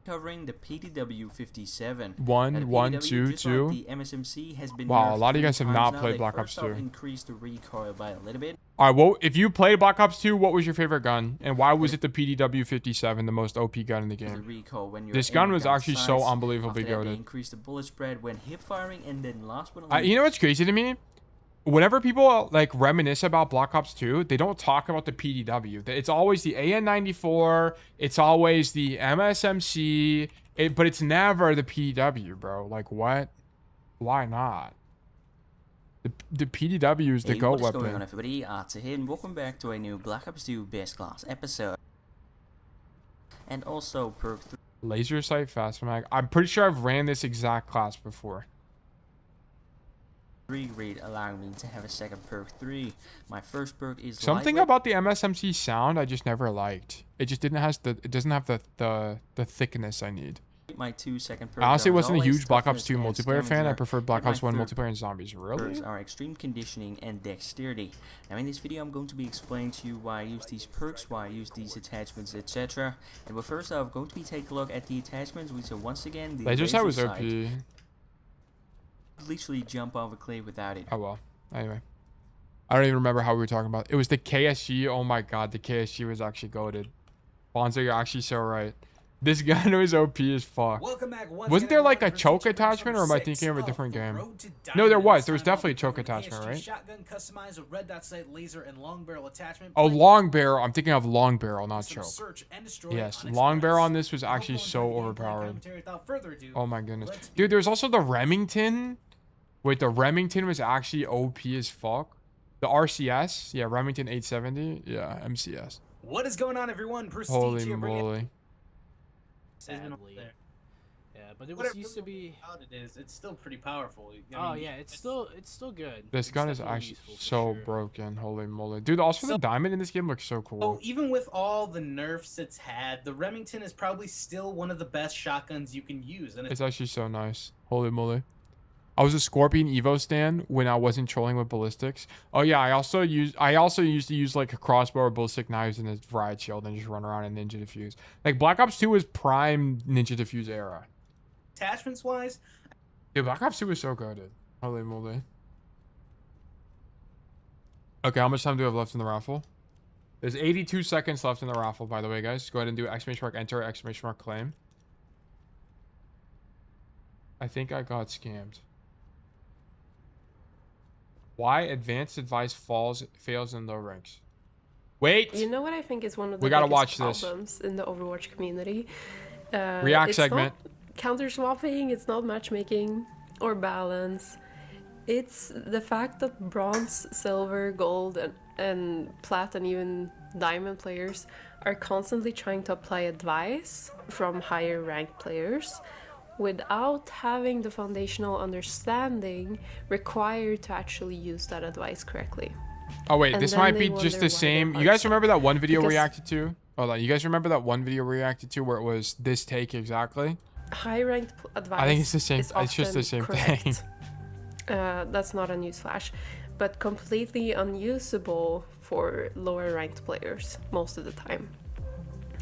Covering the PDW 57. 1, 2, 2. The MSMC has been wow, a lot of you guys have not now. played They Black Ops first off 2. Increased the recoil by a little bit. All right, well, if you played Black Ops 2, what was your favorite gun? And why was it the PDW 57, the most OP gun in the The game? recoil when you're This gun aiming was down actually sights. so unbelievably After that, they goated. increased the bullet spread when hip firing, and then last but not least... You know what's crazy to me? Whenever people like reminisce about Black Ops 2, they don't talk about the PDW. It's always the AN94, it's always the MSMC, but it's never the PDW, bro. Like, what? Why not? The PDW is the GOAT What is going on, weapon. everybody? Arthur here, and welcome back to a new Black Ops 2 Best Class episode. And also perk 3. Laser sight fast mag. I'm pretty sure I've ran this exact class before. 3 rate allowing me to have a second perk 3. My first perk is Something lightweight. about the MSMC sound I just never liked. It just doesn't have the thickness I need. My 2 second perks I honestly are wasn't a always huge Black Ops toughness 2 and multiplayer fan. I scavenger, preferred Black and my Ops 1 third multiplayer and zombies. Really? perks are extreme conditioning and dexterity. Now in this video I'm going to be explaining to you why I use these perks, why I use these attachments, etc. And but first off, I'm going to be taking a look at the attachments, which are once again the Laser sight was sight. OP. Literally jump off a cliff without it. Oh well. Anyway. I don't even remember how we were talking about. It was the KSG. Oh my god, the KSG was actually goated. Bonzo, you're actually so right. This gun was OP as fuck. Wasn't there like a choke attachment, or am I thinking of a different game? No, there was. There was definitely a choke attachment, right? Shotgun customized with red dot sight laser and long barrel attachment. Oh, long barrel. I'm thinking of long barrel, not Some choke. search and destroy Yes, on long barrel Express. on this was actually Now so going to the gameplay overpowered. commentary without further ado, Oh my goodness. let's Dude, there's also the Remington. Wait, the Remington was actually OP as fuck. The RCS. Yeah, Remington 870. Yeah, MCS. What is going on, everyone? Prestige Holy here, bringing moly. Sadly. Yeah, but it was Whatever used to be. loud it is, it's still pretty powerful. Oh yeah, it's still good. This It's gun is definitely actually useful for so sure. broken. Holy moly. Dude, also the diamond in this game looks so So cool. even with all the nerfs it's had, the Remington is probably still one of the best shotguns you can use, and It's actually so nice. Holy moly. I was a Scorpion Evo stan when I wasn't trolling with ballistics. Oh yeah, I also used to use like a crossbow or ballistic knives and a riot shield and just run around and ninja defuse. Like Black Ops 2 was prime ninja defuse era. attachments wise, Dude, Black Ops 2 was so good. Holy moly. Okay, how much time do we have left in the raffle? There's 82 seconds left in the raffle, by the way, guys. Go ahead and do !enter, !claim. I think I got scammed. Why advanced advice fails in low ranks? Wait! You know what I think is one of the We gotta biggest watch this. problems in the Overwatch community? React it's segment. Not counter swapping, it's not matchmaking or balance. It's the fact that bronze, silver, gold, and plat, and even diamond players are constantly trying to apply advice from higher ranked players without having the foundational understanding required to actually use that advice correctly. Oh wait, And this then might they be just wonder the why they're same. You guys remember that one video we Because- reacted to? Hold on, you guys remember that one video we reacted to where it was this take exactly? High ranked advice. I think it's the same. is It's just the often same correct. thing. That's not a newsflash, but completely unusable for lower ranked players most of the time.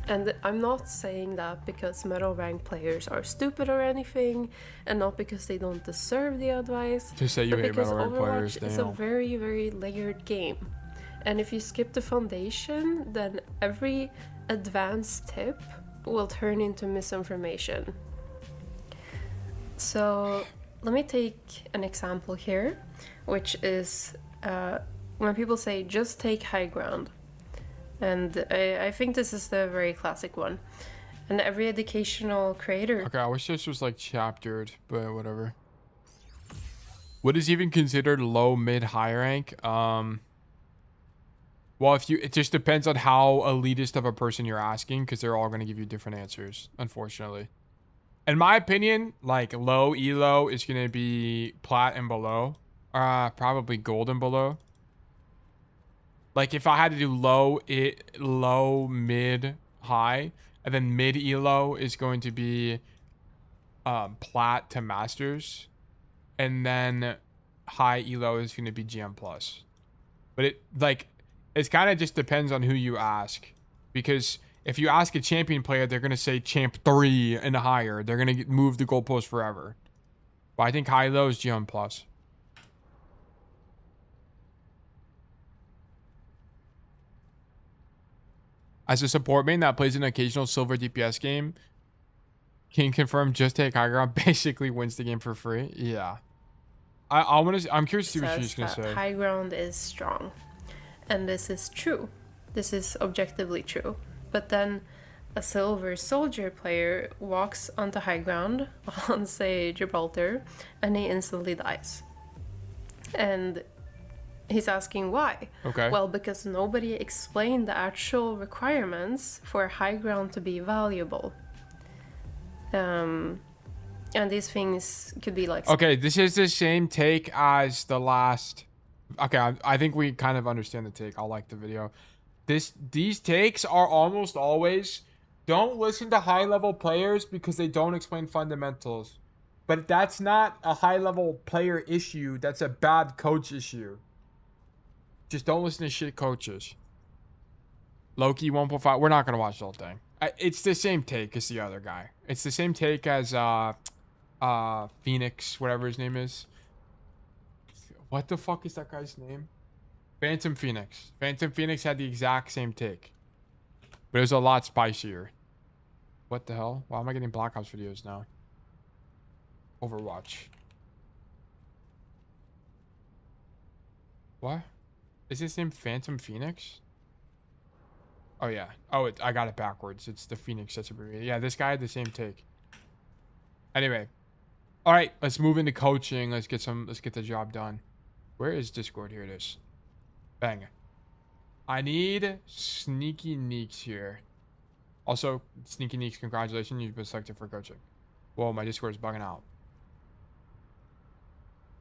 And I'm not saying that because middle ranked players are stupid or anything, and not because they don't deserve the advice. Just say you but hate because middle rank players, Overwatch is a damn. very, very layered game. And if you skip the foundation, then every advanced tip will turn into misinformation. So let me take an example here, which is when people say just take high ground. And I think this is the very classic one. And every educational creator... Okay, I wish this was like chaptered, but whatever. What is even considered low, mid, high rank? Well, it just depends on how elitist of a person you're asking, because they're all going to give you different answers, unfortunately. In my opinion, like low elo is going to be plat and below. Probably gold and below. Like if I had to do low, mid, high, and then mid elo is going to be plat to masters, and then high elo is going to be GM plus. But it kind of just depends on who you ask, because if you ask a champion player, they're going to say champ 3 and higher. They're going to move the goalpost forever. But I think high elo is GM plus. As a support main that plays an occasional silver DPS game, can confirm just take high ground basically wins the game for free. Yeah. I'm curious to see what she's gonna say. High ground is strong. And this is true. This is objectively true. But then a silver soldier player walks onto high ground on, say, Gibraltar, and he instantly dies. And he's asking why. Okay. Well, because nobody explained the actual requirements for high ground to be valuable. And these things could be like... Okay, this is the same take as the last... Okay, I think we kind of understand the take. I like the video. These takes are almost always... Don't listen to high-level players because they don't explain fundamentals. But that's not a high-level player issue. That's a bad coach issue. Just don't listen to shit coaches. Loki 1.5. We're not going to watch the whole thing. It's the same take as the other guy. It's the same take as Phoenix, whatever his name is. What the fuck is that guy's name? Phantom Phoenix. Phantom Phoenix had the exact same take. But it was a lot spicier. What the hell? Why am I getting Black Ops videos now? Overwatch. What? Is his name Phantom Phoenix? Oh, yeah. Oh, I got it backwards. It's the Phoenix that's abbreviated. Yeah, this guy had the same take. Anyway. All right, let's move into coaching. Let's get the job done. Where is Discord? Here it is. Bang. I need Sneaky Neeks here. Also, Sneaky Neeks, congratulations. You've been selected for coaching. Whoa, my Discord is bugging out.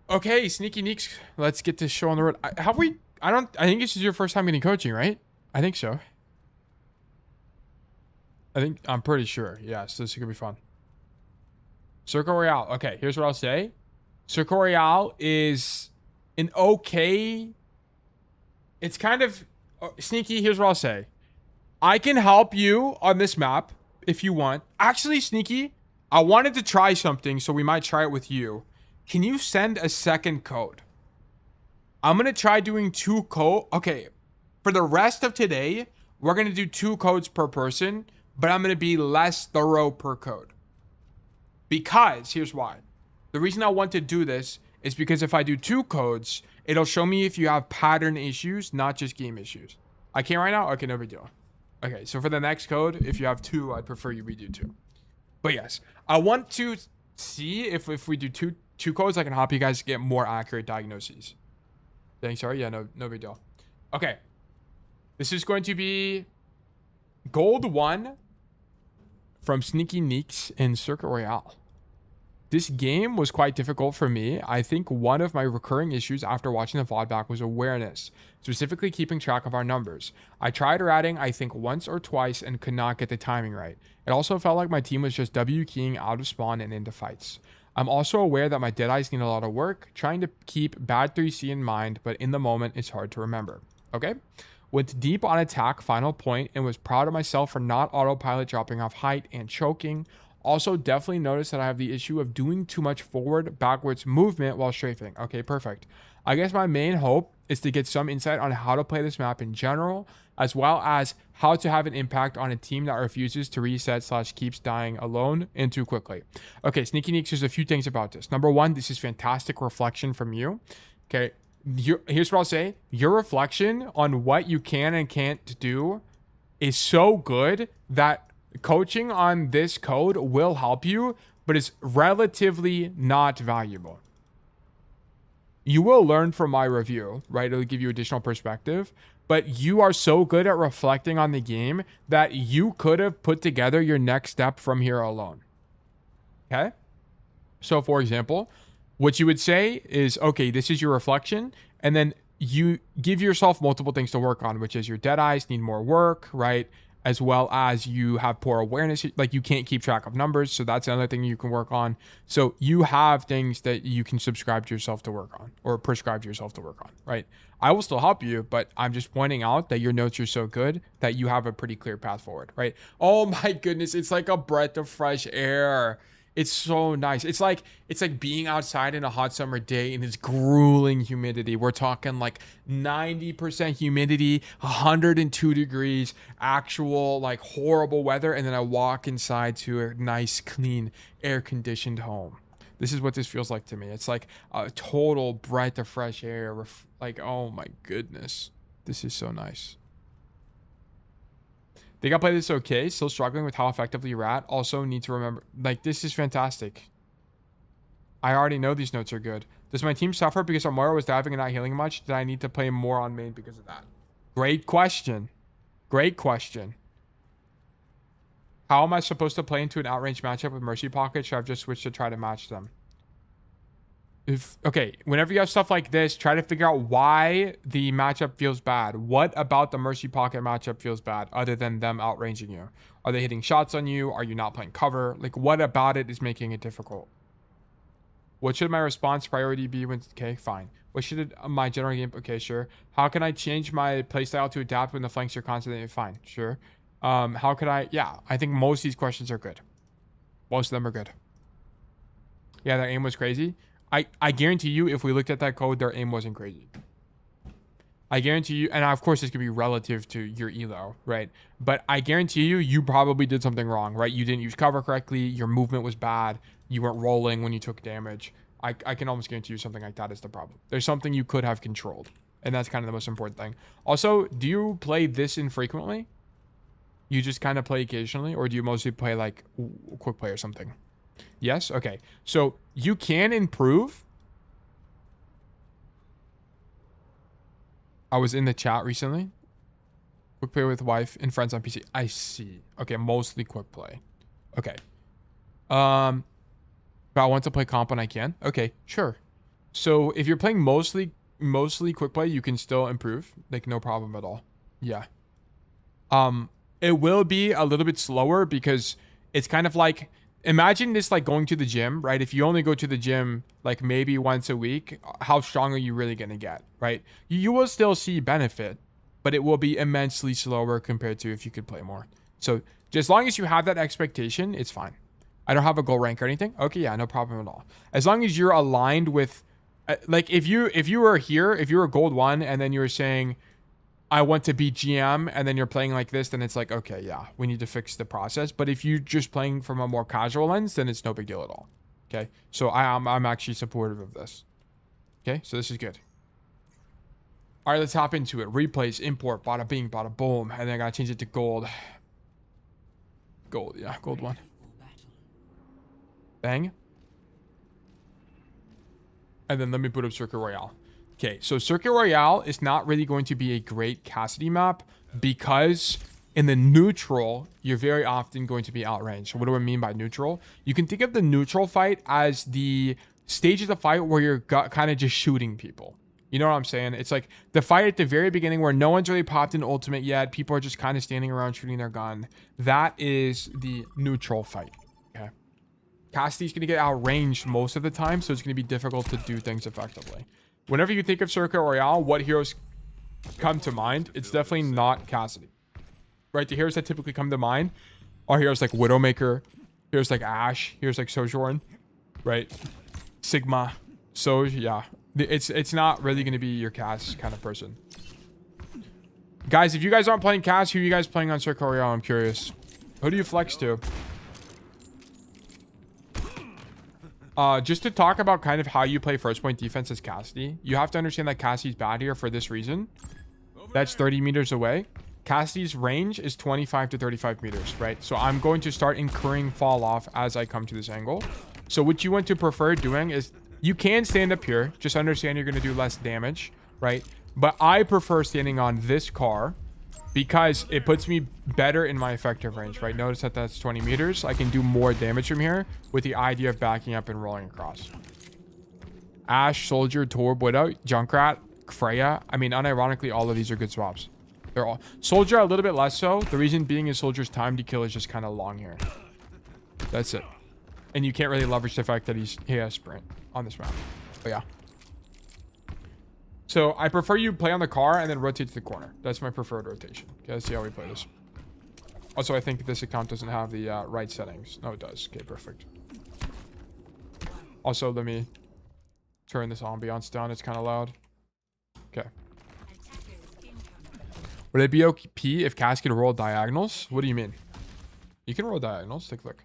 Okay, Sneaky Neeks, let's get this show on the road. I think this is your first time getting coaching, right? I think so. I'm pretty sure. Yes, this is gonna be fun. Circle Royale. Okay, here's what I'll say. Circle Royale is an okay... It's kind of... Sneaky, here's what I'll say. I can help you on this map if you want. Actually, Sneaky, I wanted to try something, so we might try it with you. Can you send a second code? I'm going to try doing 2 code. Okay, for the rest of today, we're going to do 2 codes per person, but I'm going to be less thorough per code. Because, here's why. The reason I want to do this is because if I do 2 codes, it'll show me if you have pattern issues, not just game issues. I can't right now? Okay, no big deal. Okay, so for the next code, if you have 2, I'd prefer you redo 2. But yes, I want to see if we do two codes, I can help you guys get more accurate diagnoses. Thanks, sorry. Yeah, no big deal. Okay. This is going to be Gold 1 from Sneaky Neeks in Circuit Royale. This game was quite difficult for me. I think one of my recurring issues after watching the VOD back was awareness, specifically keeping track of our numbers. I tried ratting, I think, once or twice and could not get the timing right. It also felt like my team was just W keying out of spawn and into fights. I'm also aware that my deadeyes need a lot of work, trying to keep bad 3C in mind, but in the moment, it's hard to remember. Okay? Went deep on attack, final point, and was proud of myself for not autopilot dropping off height and choking. Also, definitely noticed that I have the issue of doing too much forward, backwards movement while strafing. Okay, perfect. I guess my main hope is to get some insight on how to play this map in general, as well as how to have an impact on a team that refuses to reset / keeps dying alone and too quickly. Okay, Sneaky Neeks, there's a few things about this. Number one, this is fantastic reflection from you. Okay, here's what I'll say. Your reflection on what you can and can't do is so good that coaching on this code will help you, but it's relatively not valuable. You will learn from my review, right? It'll give you additional perspective, but you are so good at reflecting on the game that you could have put together your next step from here alone. Okay? So for example, what you would say is, okay, this is your reflection, and then you give yourself multiple things to work on, which is your dead eyes need more work, right? As well as you have poor awareness, like you can't keep track of numbers. So that's another thing you can work on. So you have things that you can subscribe to yourself to work on, or prescribe to yourself to work on, right? I will still help you, but I'm just pointing out that your notes are so good that you have a pretty clear path forward, right? Oh my goodness, it's like a breath of fresh air. It's so nice. It's like being outside in a hot summer day and it's grueling humidity. We're talking like 90% humidity, 102 degrees, actual like horrible weather. And then I walk inside to a nice, clean, air-conditioned home. This is what this feels like to me. It's like a total breath of fresh air. Like, oh my goodness. This is so nice. Think I play this okay, still struggling with how effectively you're at. Also need to remember, like, this is fantastic. I already know these notes are good. Does my team suffer because Amora was diving and not healing much? Did I need to play more on main because of that? Great question. Great question. How am I supposed to play into an outrange matchup with Mercy Pocket? Should I have just switched to try to match them? Okay, whenever you have stuff like this, try to figure out why the matchup feels bad. What about the Mercy Pocket matchup feels bad other than them outranging you? Are they hitting shots on you? Are you not playing cover? Like, what about it is making it difficult? What should my response priority be when... Okay, fine. What should my general game... Okay, sure. How can I change my playstyle to adapt when the flanks are constantly... Fine, sure. How could I... Yeah, I think most of these questions are good. Most of them are good. Yeah, their aim was crazy. I guarantee you, if we looked at that code, their aim wasn't crazy. I guarantee you, and of course this could be relative to your elo, right? But I guarantee you, you probably did something wrong, right? You didn't use cover correctly. Your movement was bad. You weren't rolling when you took damage. I can almost guarantee you something like that is the problem. There's something you could have controlled. And that's kind of the most important thing. Also, do you play this infrequently? You just kind of play occasionally? Or do you mostly play like quick play or something? Yes? Okay. So you can improve. I was in the chat recently. Quick play with wife and friends on PC. I see. Okay, mostly quick play. Okay. But I want to play comp when I can. Okay, sure. So if you're playing mostly quick play, you can still improve. Like no problem at all. Yeah. It will be a little bit slower because it's kind of like, imagine this like going to the gym, right? If you only go to the gym like maybe once a week, how strong are you really going to get, right? You will still see benefit, but it will be immensely slower compared to if you could play more. So just as long as you have that expectation, it's fine. I don't have a goal rank or anything. Okay, yeah, no problem at all. As long as you're aligned with, like if you were here, if you were gold 1 and then you were saying, I want to be GM, and then you're playing like this, then it's like, okay, yeah, we need to fix the process. But if you're just playing from a more casual lens, then it's no big deal at all. Okay, so I'm actually supportive of this. Okay, so this is good. All right, let's hop into it. Replace, import, bada bing, bada boom, and then I gotta change it to gold. Gold, yeah, gold 1. Bang. And then let me put up Circuit Royale. Okay, so Circuit Royale is not really going to be a great Cassidy map because in the neutral, you're very often going to be outranged. So what do I mean by neutral? You can think of the neutral fight as the stage of the fight where you're kind of just shooting people. You know what I'm saying? It's like the fight at the very beginning where no one's really popped an ultimate yet. People are just kind of standing around shooting their gun. That is the neutral fight. Okay. Cassidy's going to get outranged most of the time, so it's going to be difficult to do things effectively. Whenever you think of Circuit Royale, what heroes come to mind? It's definitely not Cassidy. Right? The heroes that typically come to mind are heroes like Widowmaker, heroes like Ashe, heroes like Sojourn, right? Sigma, Soj, yeah. It's not really going to be your Cass kind of person. Guys, if you guys aren't playing Cass, who are you guys playing on Circle Royale? I'm curious. Who do you flex to? Just to talk about kind of how you play first point defense as Cassidy, you have to understand that Cassidy's bad here for this reason. That's 30 meters away. Cassidy's range is 25 to 35 meters, right? So I'm going to start incurring fall off as I come to this angle. So what you want to prefer doing is you can stand up here. Just understand you're going to do less damage, right? But I prefer standing on this car because it puts me better in my effective range, right? Notice that that's 20 meters. I can do more damage from here with the idea of backing up and rolling across. Ash, Soldier, Torb, Widow, Junkrat, Freya. I mean, unironically, all of these are good swaps. They're all... Soldier, a little bit less so. The reason being is Soldier's time to kill is just kind of long here. That's it. And you can't really leverage the fact that he has sprint on this map. But yeah. So I prefer you play on the car and then rotate to the corner. That's my preferred rotation. Okay, let's see how we play this. Also, I think this account doesn't have the right settings. No, it does. Okay, perfect. Also, let me turn this ambiance down. It's kind of loud. Okay. Would it be OP if Cass could roll diagonals? What do you mean? You can roll diagonals. Take a look.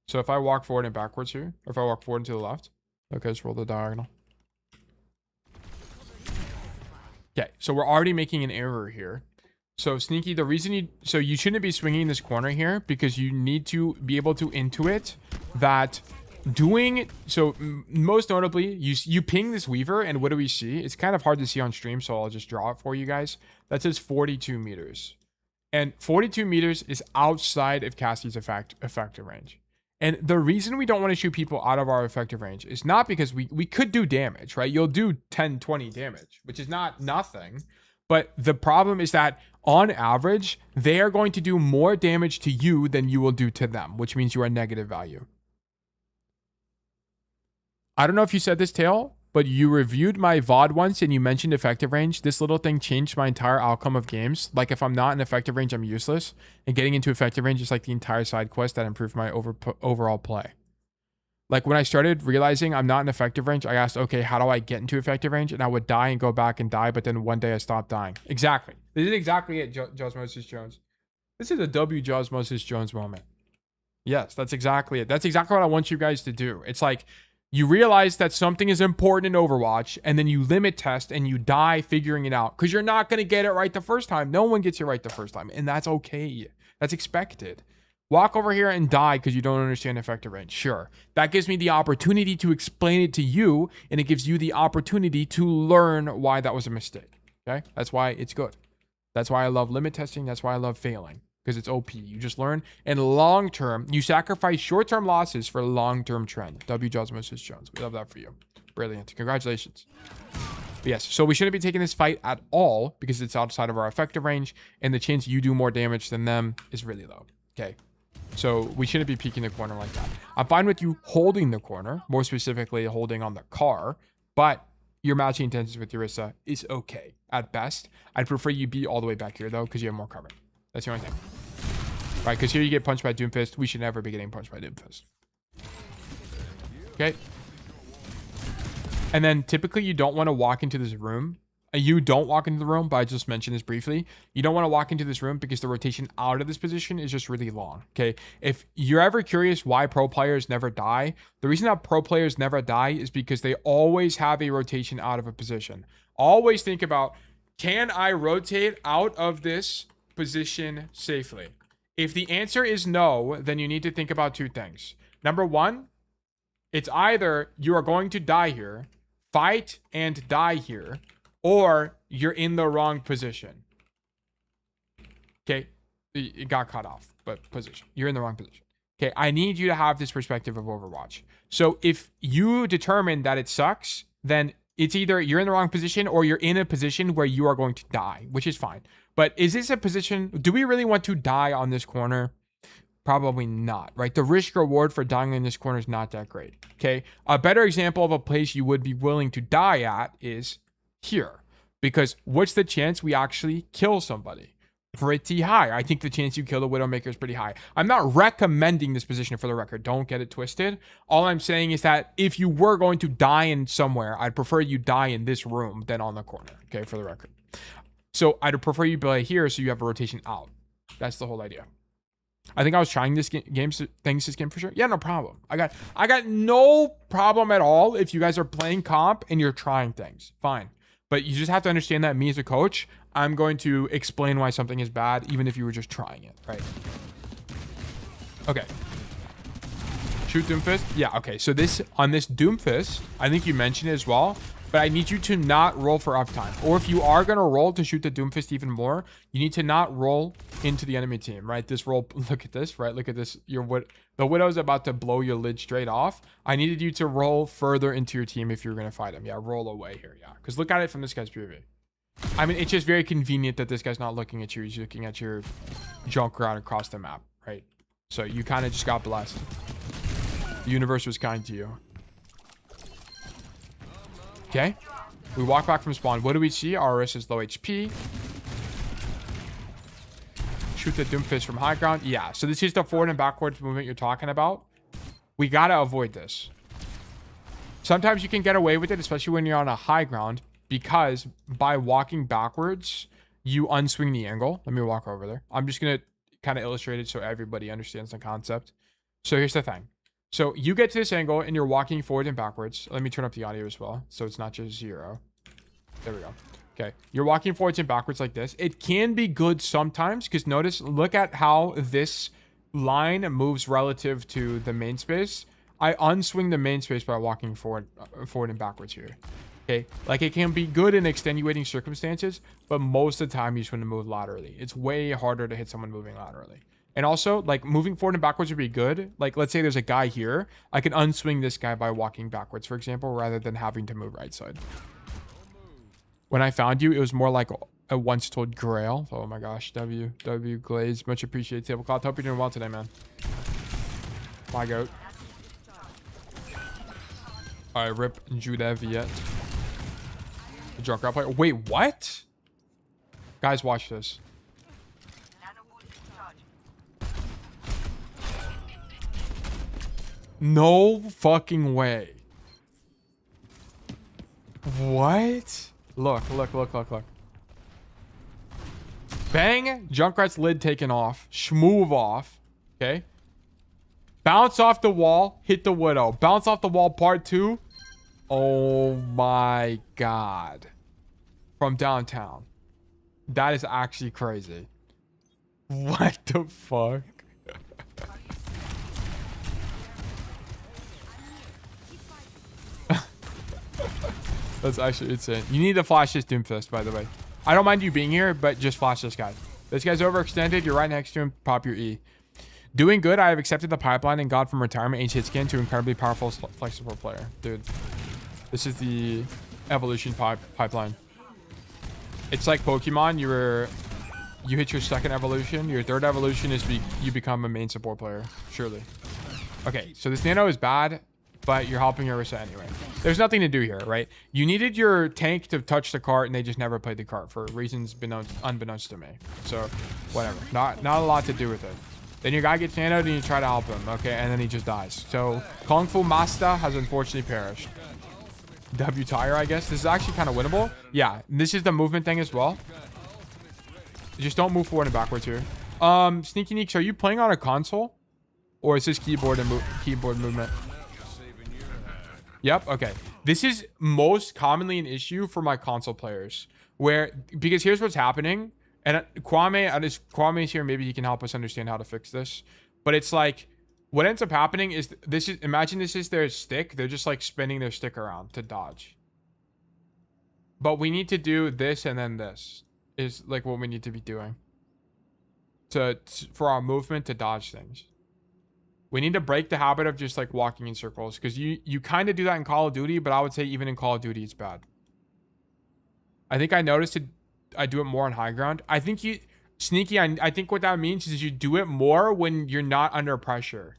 So if I walk forward and backwards here, or if I walk forward and to the left, okay, let's roll the diagonal. Okay, so we're already making an error here. So Sneaky, the reason you shouldn't be swinging this corner here because you need to be able to intuit that doing, so most notably, you ping this Weaver and what do we see? It's kind of hard to see on stream, so I'll just draw it for you guys. That says 42 meters. And 42 meters is outside of Cassie's effective range. And the reason we don't want to shoot people out of our effective range is not because we could do damage, right? You'll do 10, 20 damage, which is not nothing. But the problem is that on average, they are going to do more damage to you than you will do to them, which means you are negative value. I don't know if you said this, Tail, but you reviewed my VOD once and you mentioned effective range. This little thing changed my entire outcome of games. Like if I'm not in effective range, I'm useless. And getting into effective range is like the entire side quest that improved my overall play. Like when I started realizing I'm not in effective range, I asked, okay, how do I get into effective range? And I would die and go back and die. But then one day I stopped dying. Exactly. This is exactly it, Josmosis Jones. This is a W Josmosis Jones moment. Yes, that's exactly it. That's exactly what I want you guys to do. It's like, you realize that something is important in Overwatch, and then you limit test and you die figuring it out because you're not going to get it right the first time. No one gets it right the first time, and that's okay. That's expected. Walk over here and die because you don't understand effective range. Sure. That gives me the opportunity to explain it to you, and it gives you the opportunity to learn why that was a mistake. Okay? That's why it's good. That's why I love limit testing. That's why I love failing. Because it's OP. You just learn. And long term, you sacrifice short-term losses for long-term trend. W. Josmosis Jones. We love that for you. Brilliant. Congratulations. But yes, so we shouldn't be taking this fight at all because it's outside of our effective range. And the chance you do more damage than them is really low. Okay. So we shouldn't be peeking the corner like that. I'm fine with you holding the corner. More specifically, holding on the car. But your matching intentions with Orisa is okay. At best. I'd prefer you be all the way back here, though, because you have more cover. That's the only thing. Right, because here you get punched by Doomfist. We should never be getting punched by Doomfist. Okay. And then typically you don't want to walk into this room. You don't walk into the room, but I just mentioned this briefly. You don't want to walk into this room because the rotation out of this position is just really long. Okay. If you're ever curious why pro players never die, the reason that pro players never die is because they always have a rotation out of a position. Always think about, can I rotate out of this position safely? If the answer is no, then you need to think about two things. Number one, it's either you are going to die here, fight and die here, or you're in the wrong position. Okay, it got cut off, but position. You're in the wrong position. Okay, I need you to have this perspective of Overwatch. So if you determine that it sucks, then it's either you're in the wrong position or you're in a position where you are going to die, which is fine. But is this a position, do we really want to die on this corner? Probably not, right? The risk reward for dying in this corner is not that great, okay? A better example of a place you would be willing to die at is here. Because what's the chance we actually kill somebody? pretty high. I think the chance you kill the Widowmaker is pretty high. I'm not recommending this position for the record. Don't get it twisted. All I'm saying is that if you were going to die in somewhere, I'd prefer you die in this room than on the corner. Okay, for the record. So I'd prefer you play here so you have a rotation out. That's the whole idea. I think I was trying this game for sure. Yeah, no problem. I got no problem at all if you guys are playing comp and you're trying things. Fine. But you just have to understand that me as a coach, I'm going to explain why something is bad, even if you were just trying it, right? Okay. Shoot Doomfist. Yeah, okay. So on this Doomfist, I think you mentioned it as well, but I need you to not roll for uptime. Or if you are going to roll to shoot the Doomfist even more, you need to not roll into the enemy team, right? This roll, look at this, right? Look at this. The Widow's about to blow your lid straight off. I needed you to roll further into your team if you're going to fight him. Yeah, roll away here, yeah. Because look at it from this guy's POV. I mean, it's just very convenient that this guy's not looking at you. He's looking at your Junkrat across the map, right? So you kind of just got blessed. The universe was kind to you. Okay. We walk back from spawn. What do we see? RS is low HP. Shoot the Doomfist from high ground. Yeah. So this is the forward and backwards movement you're talking about. We got to avoid this. Sometimes you can get away with it, especially when you're on a high ground, because by walking backwards, you unswing the angle. Let me walk over there. I'm just going to kind of illustrate it so everybody understands the concept. So here's the thing. So you get to this angle and you're walking forward and backwards. Let me turn up the audio as well, so it's not just 0. There we go. Okay. You're walking forwards and backwards like this. It can be good sometimes because look at how this line moves relative to the main space. I unswing the main space by walking forward and backwards here. Okay. Like it can be good in extenuating circumstances, but most of the time you just want to move laterally. It's way harder to hit someone moving laterally. And also, like, moving forward and backwards would be good. Like, let's say there's a guy here. I can unswing this guy by walking backwards, for example, rather than having to move right side. When I found you, it was more like a once told grail. Oh my gosh. W Glaze. Much appreciated, Tablecloth. Hope you're doing well today, man. My goat. Alright, rip Judev yet. The Junkrat player. Wait, what? Guys, watch this. No fucking way. What? Look. Bang. Junkrat's lid taken off. Schmoove off. Okay. Bounce off the wall. Hit the Widow. Bounce off the wall part 2. Oh my god. From downtown. That is actually crazy. What the fuck? That's actually insane. You need to flash this Doomfist, by the way. I don't mind you being here, but just flash this guy. This guy's overextended. You're right next to him. Pop your E. Doing good. I have accepted the pipeline and got from retirement ancient skin to incredibly powerful flexible player. Dude, this is the evolution pipeline. It's like Pokemon. You hit your second evolution. Your third evolution is you become a main support player. Surely. Okay, so this nano is bad, but you're helping Orisa anyway. There's nothing to do here, right? You needed your tank to touch the cart, and they just never played the cart for reasons unbeknownst to me. So, whatever. Not a lot to do with it. Then your guy gets nanoed, and you try to help him, okay? And then he just dies. So, Kung Fu Master has unfortunately perished. W tire, I guess. This is actually kind of winnable. Yeah, this is the movement thing as well. Just don't move forward and backwards here. Sneaky Neeks, are you playing on a console? Or is this keyboard movement? Yep, okay. This is most commonly an issue for my console players. Because here's what's happening. And Kwame's here, maybe he can help us understand how to fix this. But it's like, what ends up happening is, imagine this is their stick. They're just like spinning their stick around to dodge. But we need to do this and then this. Is like what we need to be doing. For our movement to dodge things. We need to break the habit of just like walking in circles, because you kind of do that in Call of Duty, but I would say even in Call of Duty it's bad. I think I noticed I do it more on high ground. I think Sneaky, I think what that means is you do it more when you're not under pressure.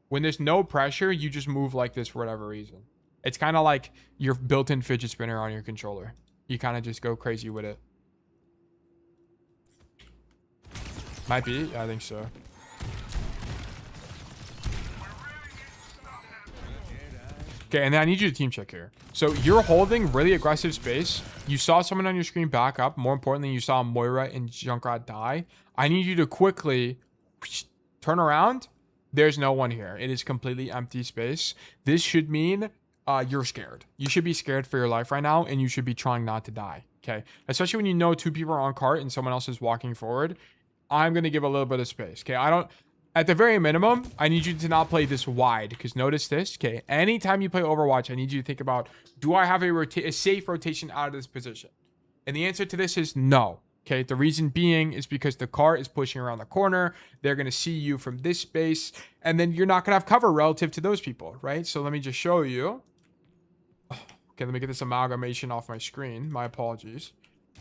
When there's no pressure, you just move like this for whatever reason. It's kind of like your built-in fidget spinner on your controller. You kind of just go crazy with it. Might be. Yeah, I think so. Okay, and then I need you to team check here. So you're holding really aggressive space. You saw someone on your screen back up. More importantly, you saw Moira and Junkrat die. I need you to quickly turn around. There's no one here. It is completely empty space. This should mean you're scared. You should be scared for your life right now, and you should be trying not to die. Okay, especially when you know 2 people are on cart and someone else is walking forward. I'm gonna give a little bit of space. Okay, at the very minimum, I need you to not play this wide, because notice this. Okay, anytime you play Overwatch, I need you to think about, do I have a safe rotation out of this position? And the answer to this is no. Okay, the reason being is because the car is pushing around the corner. They're going to see you from this space, and then you're not going to have cover relative to those people, right? So let me just show you. Okay, let me get this amalgamation off my screen. My apologies.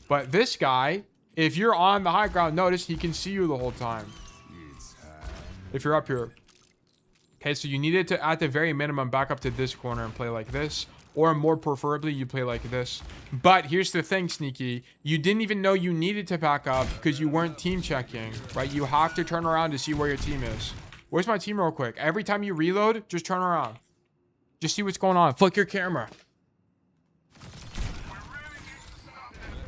But this guy, if you're on the high ground, notice he can see you the whole time. If you're up here. Okay, so you needed to, at the very minimum, back up to this corner and play like this. Or more preferably, you play like this. But here's the thing, Sneaky. You didn't even know you needed to back up because you weren't team checking, right? You have to turn around to see where your team is. Where's my team real quick? Every time you reload, just turn around. Just see what's going on. Flick your camera.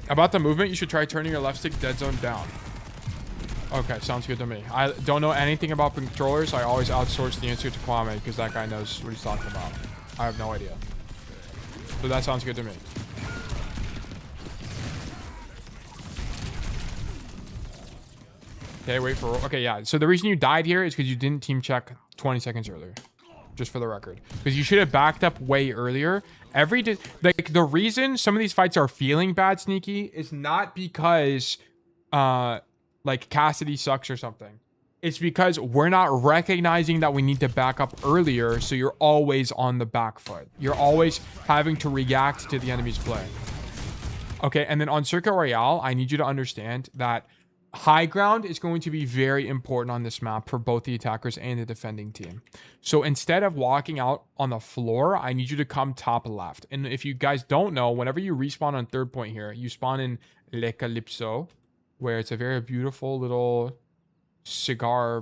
About the movement, you should try turning your left stick dead zone down. Okay, sounds good to me. I don't know anything about controllers. I always outsource the answer to Kwame because that guy knows what he's talking about. I have no idea. So that sounds good to me. Okay, wait for... Okay, yeah. So the reason you died here is because you didn't team check 20 seconds earlier. Just for the record. Because you should have backed up way earlier. Like, the reason some of these fights are feeling bad, Sneaky, is not because... like Cassidy sucks or something. It's because we're not recognizing that we need to back up earlier, so you're always on the back foot. You're always having to react to the enemy's play. Okay, and then on Circuit Royale, I need you to understand that high ground is going to be very important on this map for both the attackers and the defending team. So instead of walking out on the floor, I need you to come top left. And if you guys don't know, whenever you respawn on 3rd point here, you spawn in Le Calypso, where it's a very beautiful little cigar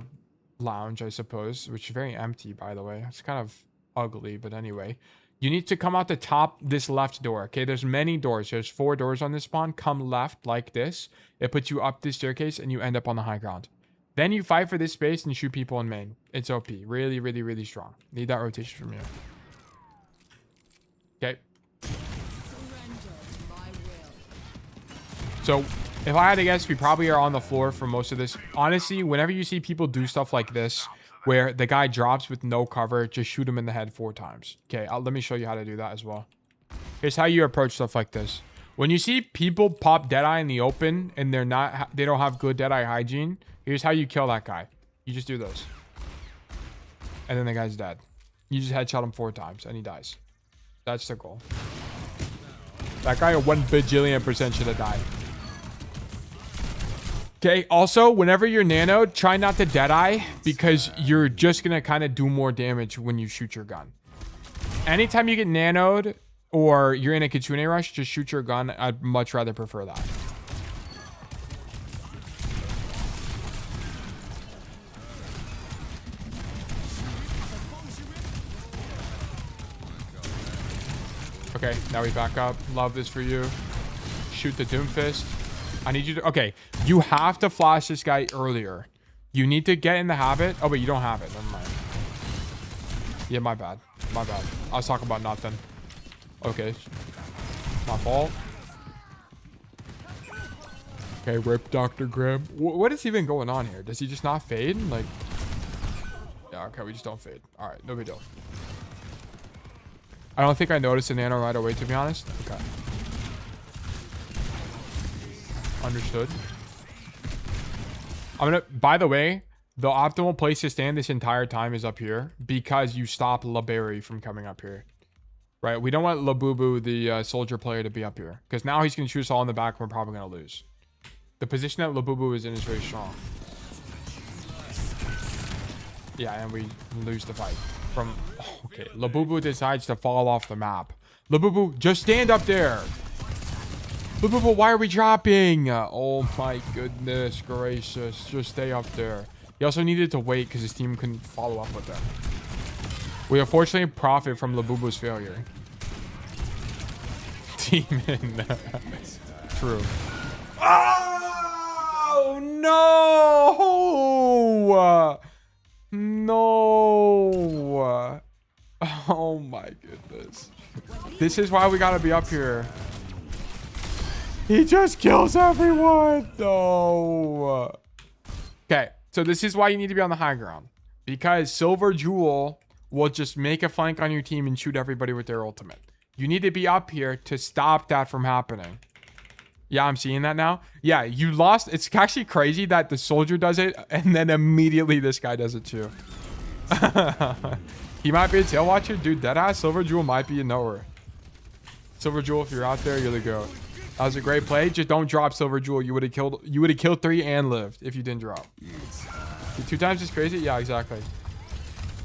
lounge, I suppose, which is very empty, by the way. It's kind of ugly, but anyway. You need to come out the top, this left door, okay? There's many doors. There's 4 doors on this spawn. Come left like this. It puts you up this staircase, and you end up on the high ground. Then you fight for this space and shoot people in main. It's OP. Really, really, really strong. Need that rotation from you. Okay. So... if I had to guess, we probably are on the floor for most of this. Honestly, whenever you see people do stuff like this, where the guy drops with no cover, just shoot him in the head 4 times. Okay, let me show you how to do that as well. Here's how you approach stuff like this. When you see people pop Deadeye in the open and they don't have good Deadeye hygiene, here's how you kill that guy. You just do this. And then the guy's dead. You just headshot him 4 times and he dies. That's the goal. That guy 1 bajillion% should have died. Okay, also, whenever you're nanoed, try not to Deadeye because you're just going to kind of do more damage when you shoot your gun. Anytime you get nanoed or you're in a Kitsune rush, just shoot your gun. I'd much rather prefer that. Okay, now we back up. Love this for you. Shoot the Doomfist. I need you to... okay, you have to flash this guy earlier. You need to get in the habit... oh, but you don't have it. Never mind. Yeah, my bad. My bad. I was talking about nothing. Okay. My fault. Okay, rip Dr. Graham. What is even going on here? Does he just not fade? Like... yeah, okay, we just don't fade. Alright, no big deal. I don't think I noticed a nano right away, to be honest. Okay. Understood. I'm gonna... by the way, the optimal place to stand this entire time is up here because you stop LaBerry from coming up here. Right? We don't want Labubu, the soldier player, to be up here because now he's going to shoot us all in the back and we're probably going to lose. The position that Labubu is in is very strong. Yeah, and we lose the fight. From... okay, Labubu decides to fall off the map. Labubu, just stand up there. But why are we dropping? Oh my goodness gracious. Just stay up there. He also needed to wait because his team couldn't follow up with them. We unfortunately profit from Labubu's failure. Demon. True. Oh no! No! Oh my goodness. This is why we gotta be up here. He just kills everyone. No. Okay, so this is why you need to be on the high ground. Because Silver Jewel will just make a flank on your team and shoot everybody with their ultimate. You need to be up here to stop that from happening. Yeah, I'm seeing that now. Yeah, you lost. It's actually crazy that the soldier does it and then immediately this guy does it too. He might be a tail watcher. Dude, deadass Silver Jewel might be a knower. Silver Jewel, if you're out there, you're the GOAT. That was a great play. Just don't drop Silver Jewel. You would have killed 3 and lived if you didn't drop. 2 times is crazy. Yeah, exactly.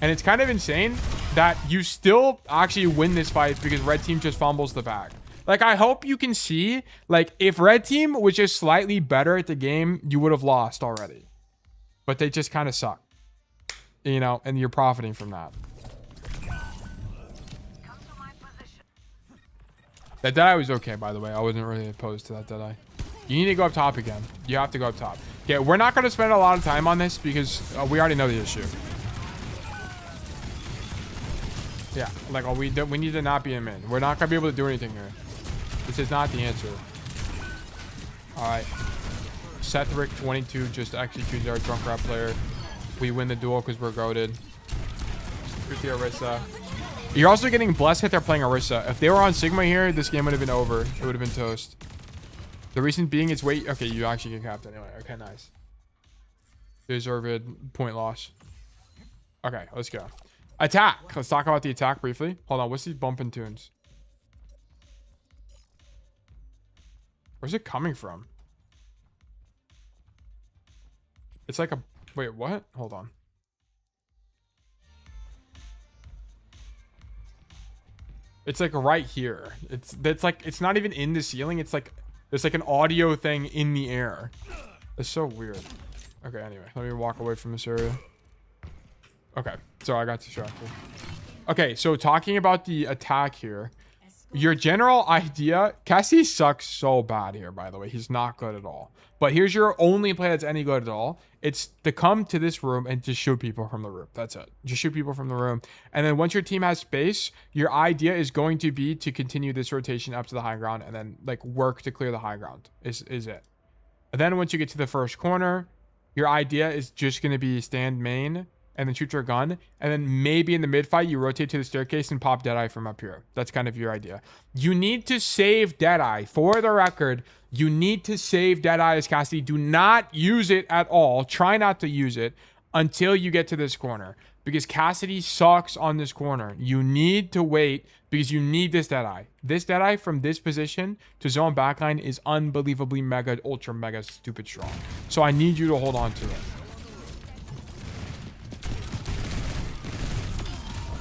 And it's kind of insane that you still actually win this fight because red team just fumbles the bag. Like, I hope you can see, like, if red team was just slightly better at the game, you would have lost already. But they just kind of suck. You know, and you're profiting from that. That Deadeye was okay, by the way. I wasn't really opposed to that Deadeye. You need to go up top again. You have to go up top. Okay, we're not going to spend a lot of time on this because we already know the issue. Yeah, like, we need to not be in mid. We're not going to be able to do anything here. This is not the answer. Alright. Sethric 22 just executes our Junkrat player. We win the duel because we're goated. Shoot the Orisa. You're also getting blessed that they're playing Orisa. If they were on Sigma here, this game would have been over. It would have been toast. The reason being is wait. Okay, you actually get capped anyway. Okay, nice. Deserved point loss. Okay, let's go. Attack. Let's talk about the attack briefly. Hold on. What's these bumping tunes? Where's it coming from? It's like a... Wait, what? Hold on. It's like right here. It's like, it's not even in the ceiling. It's like, there's like an audio thing in the air. It's so weird. Okay, anyway, let me walk away from this area. Okay, so I got distracted. Okay, so talking about the attack here. Your general idea, Cassidy sucks so bad here, by the way. He's not good at all. But here's your only play that's any good at all. It's to come to this room and just shoot people from the room. That's it. Just shoot people from the room. And then once your team has space, your idea is going to be to continue this rotation up to the high ground and then like work to clear the high ground is it. And then once you get to the first corner, your idea is just going to be stand main and then shoot your gun. And then maybe in the mid fight, you rotate to the staircase and pop Deadeye from up here. That's kind of your idea. You need to save Deadeye. For the record, you need to save Deadeye as Cassidy. Do not use it at all. Try not to use it until you get to this corner. Because Cassidy sucks on this corner. You need to wait because you need this Deadeye. This Deadeye from this position to zone backline is unbelievably mega, ultra mega stupid strong. So I need you to hold on to it.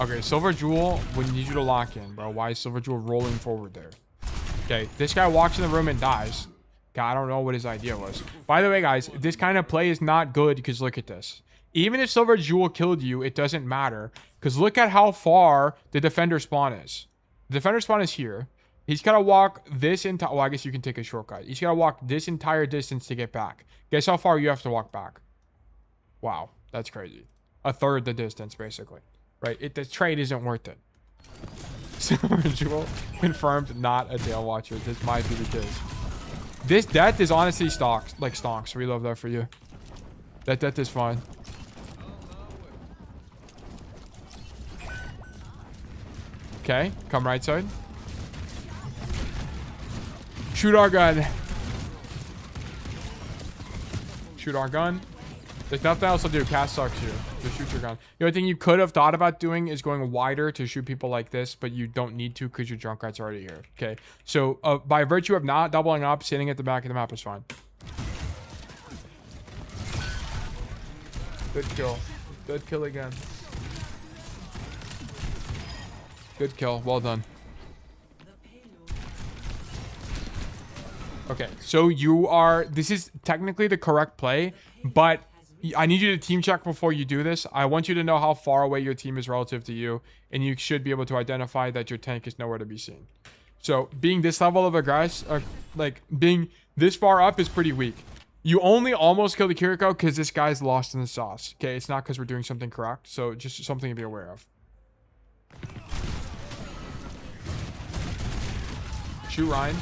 Okay, Silver Jewel, we need you to lock in, bro. Why is Silver Jewel rolling forward there? Okay, this guy walks in the room and dies. God, I don't know what his idea was. By the way, guys, this kind of play is not good because look at this. Even if Silver Jewel killed you, it doesn't matter. Because look at how far the defender spawn is. The defender spawn is here. He's got to walk this entire... Well, I guess you can take a shortcut. He's got to walk this entire distance to get back. Guess how far you have to walk back? Wow, that's crazy. A third the distance, basically. Right? The trade isn't worth it. Silver Jewel confirmed not a tail watcher. This might be the case. This death is honestly stonks. Like stonks. We love that for you. That death is fine. Okay. Come right side. Shoot our gun. Shoot our gun. There's nothing else to do. Cass sucks you. Just shoot your gun. The only thing you could have thought about doing is going wider to shoot people like this, but you don't need to because your Junkrat's already here. Okay. So by virtue of not doubling up, sitting at the back of the map is fine. Good kill. Good kill again. Good kill. Well done. Okay, so this is technically the correct play, but I need you to team check before you do this. I want you to know how far away your team is relative to you, and you should be able to identify that your tank is nowhere to be seen. So being this level of aggressive, like being this far up is pretty weak. You only almost killed the Kiriko because this guy's lost in the sauce. Okay, it's not because we're doing something correct. So just something to be aware of. Shoot Ryan.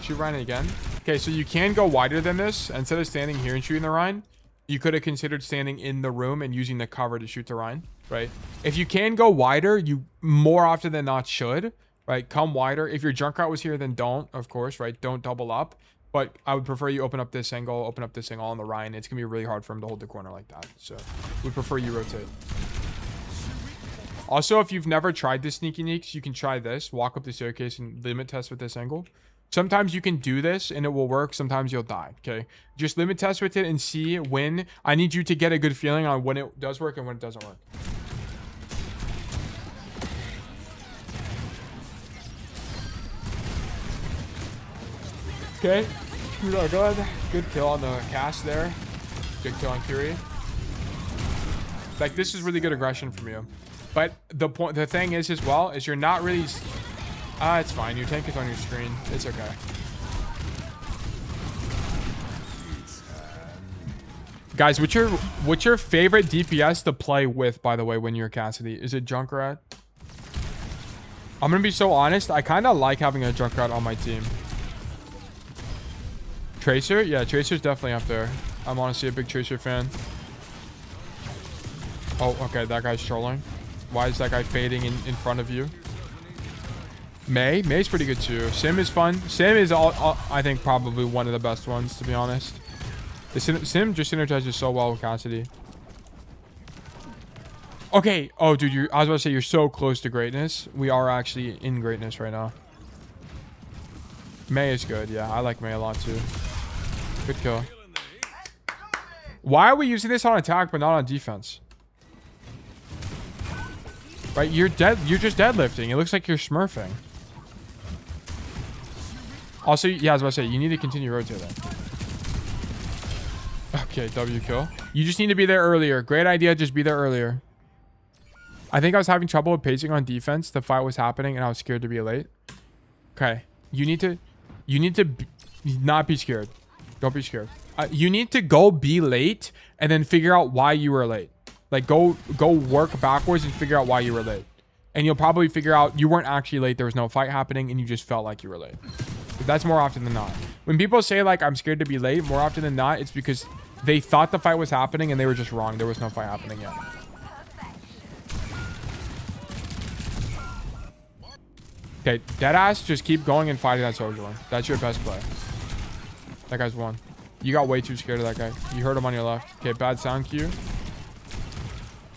Shoot Ryan again. Okay, so you can go wider than this. Instead of standing here and shooting the Ryan, you could have considered standing in the room and using the cover to shoot the Ryan, right? If you can go wider, you more often than not should, right? Come wider. If your Junkrat was here, then don't, of course, right? Don't double up. But I would prefer you open up this angle on the Ryan. It's going to be really hard for him to hold the corner like that. So we prefer you rotate. Also, if you've never tried this sneaky sneaks, you can try this. Walk up the staircase and limit test with this angle. Sometimes you can do this and it will work. Sometimes you'll die. Okay. Just limit test with it and see when. I need you to get a good feeling on when it does work and when it doesn't work. Okay. Good kill on the cast there. Good kill on Curie. Like, this is really good aggression from you. But the thing is as well, is you're not really... it's fine. Your tank is on your screen. It's okay. Guys, what's your favorite DPS to play with, by the way, when you're Cassidy? Is it Junkrat? I'm gonna be so honest. I kind of like having a Junkrat on my team. Tracer? Yeah, Tracer's definitely up there. I'm honestly a big Tracer fan. Oh, okay. That guy's trolling. Why is that guy fading in front of you? May's pretty good too. Sim is fun. Sim is I think probably one of the best ones, to be honest. The Sim just synergizes so well with Cassidy. Okay. Oh, dude, I was about to say you're so close to greatness. We are actually in greatness right now. Mei is good. Yeah, I like Mei a lot too. Good kill. Why are we using this on attack but not on defense? Right, you're dead. You're just deadlifting. It looks like you're smurfing. Also, yeah, I was about to say, you need to continue rotating. Okay, W kill. You just need to be there earlier. Great idea. Just be there earlier. I think I was having trouble with pacing on defense. The fight was happening and I was scared to be late. Okay. You need to not be scared. Don't be scared. You need to go be late and then figure out why you were late. Like, go work backwards and figure out why you were late. And you'll probably figure out you weren't actually late. There was no fight happening and you just felt like you were late. But that's more often than not. When people say, like, I'm scared to be late, more often than not, it's because they thought the fight was happening and they were just wrong. There was no fight happening yet. Okay, deadass, just keep going and fighting that soldier one. That's your best play. That guy's won. You got way too scared of that guy. You heard him on your left. Okay, bad sound cue.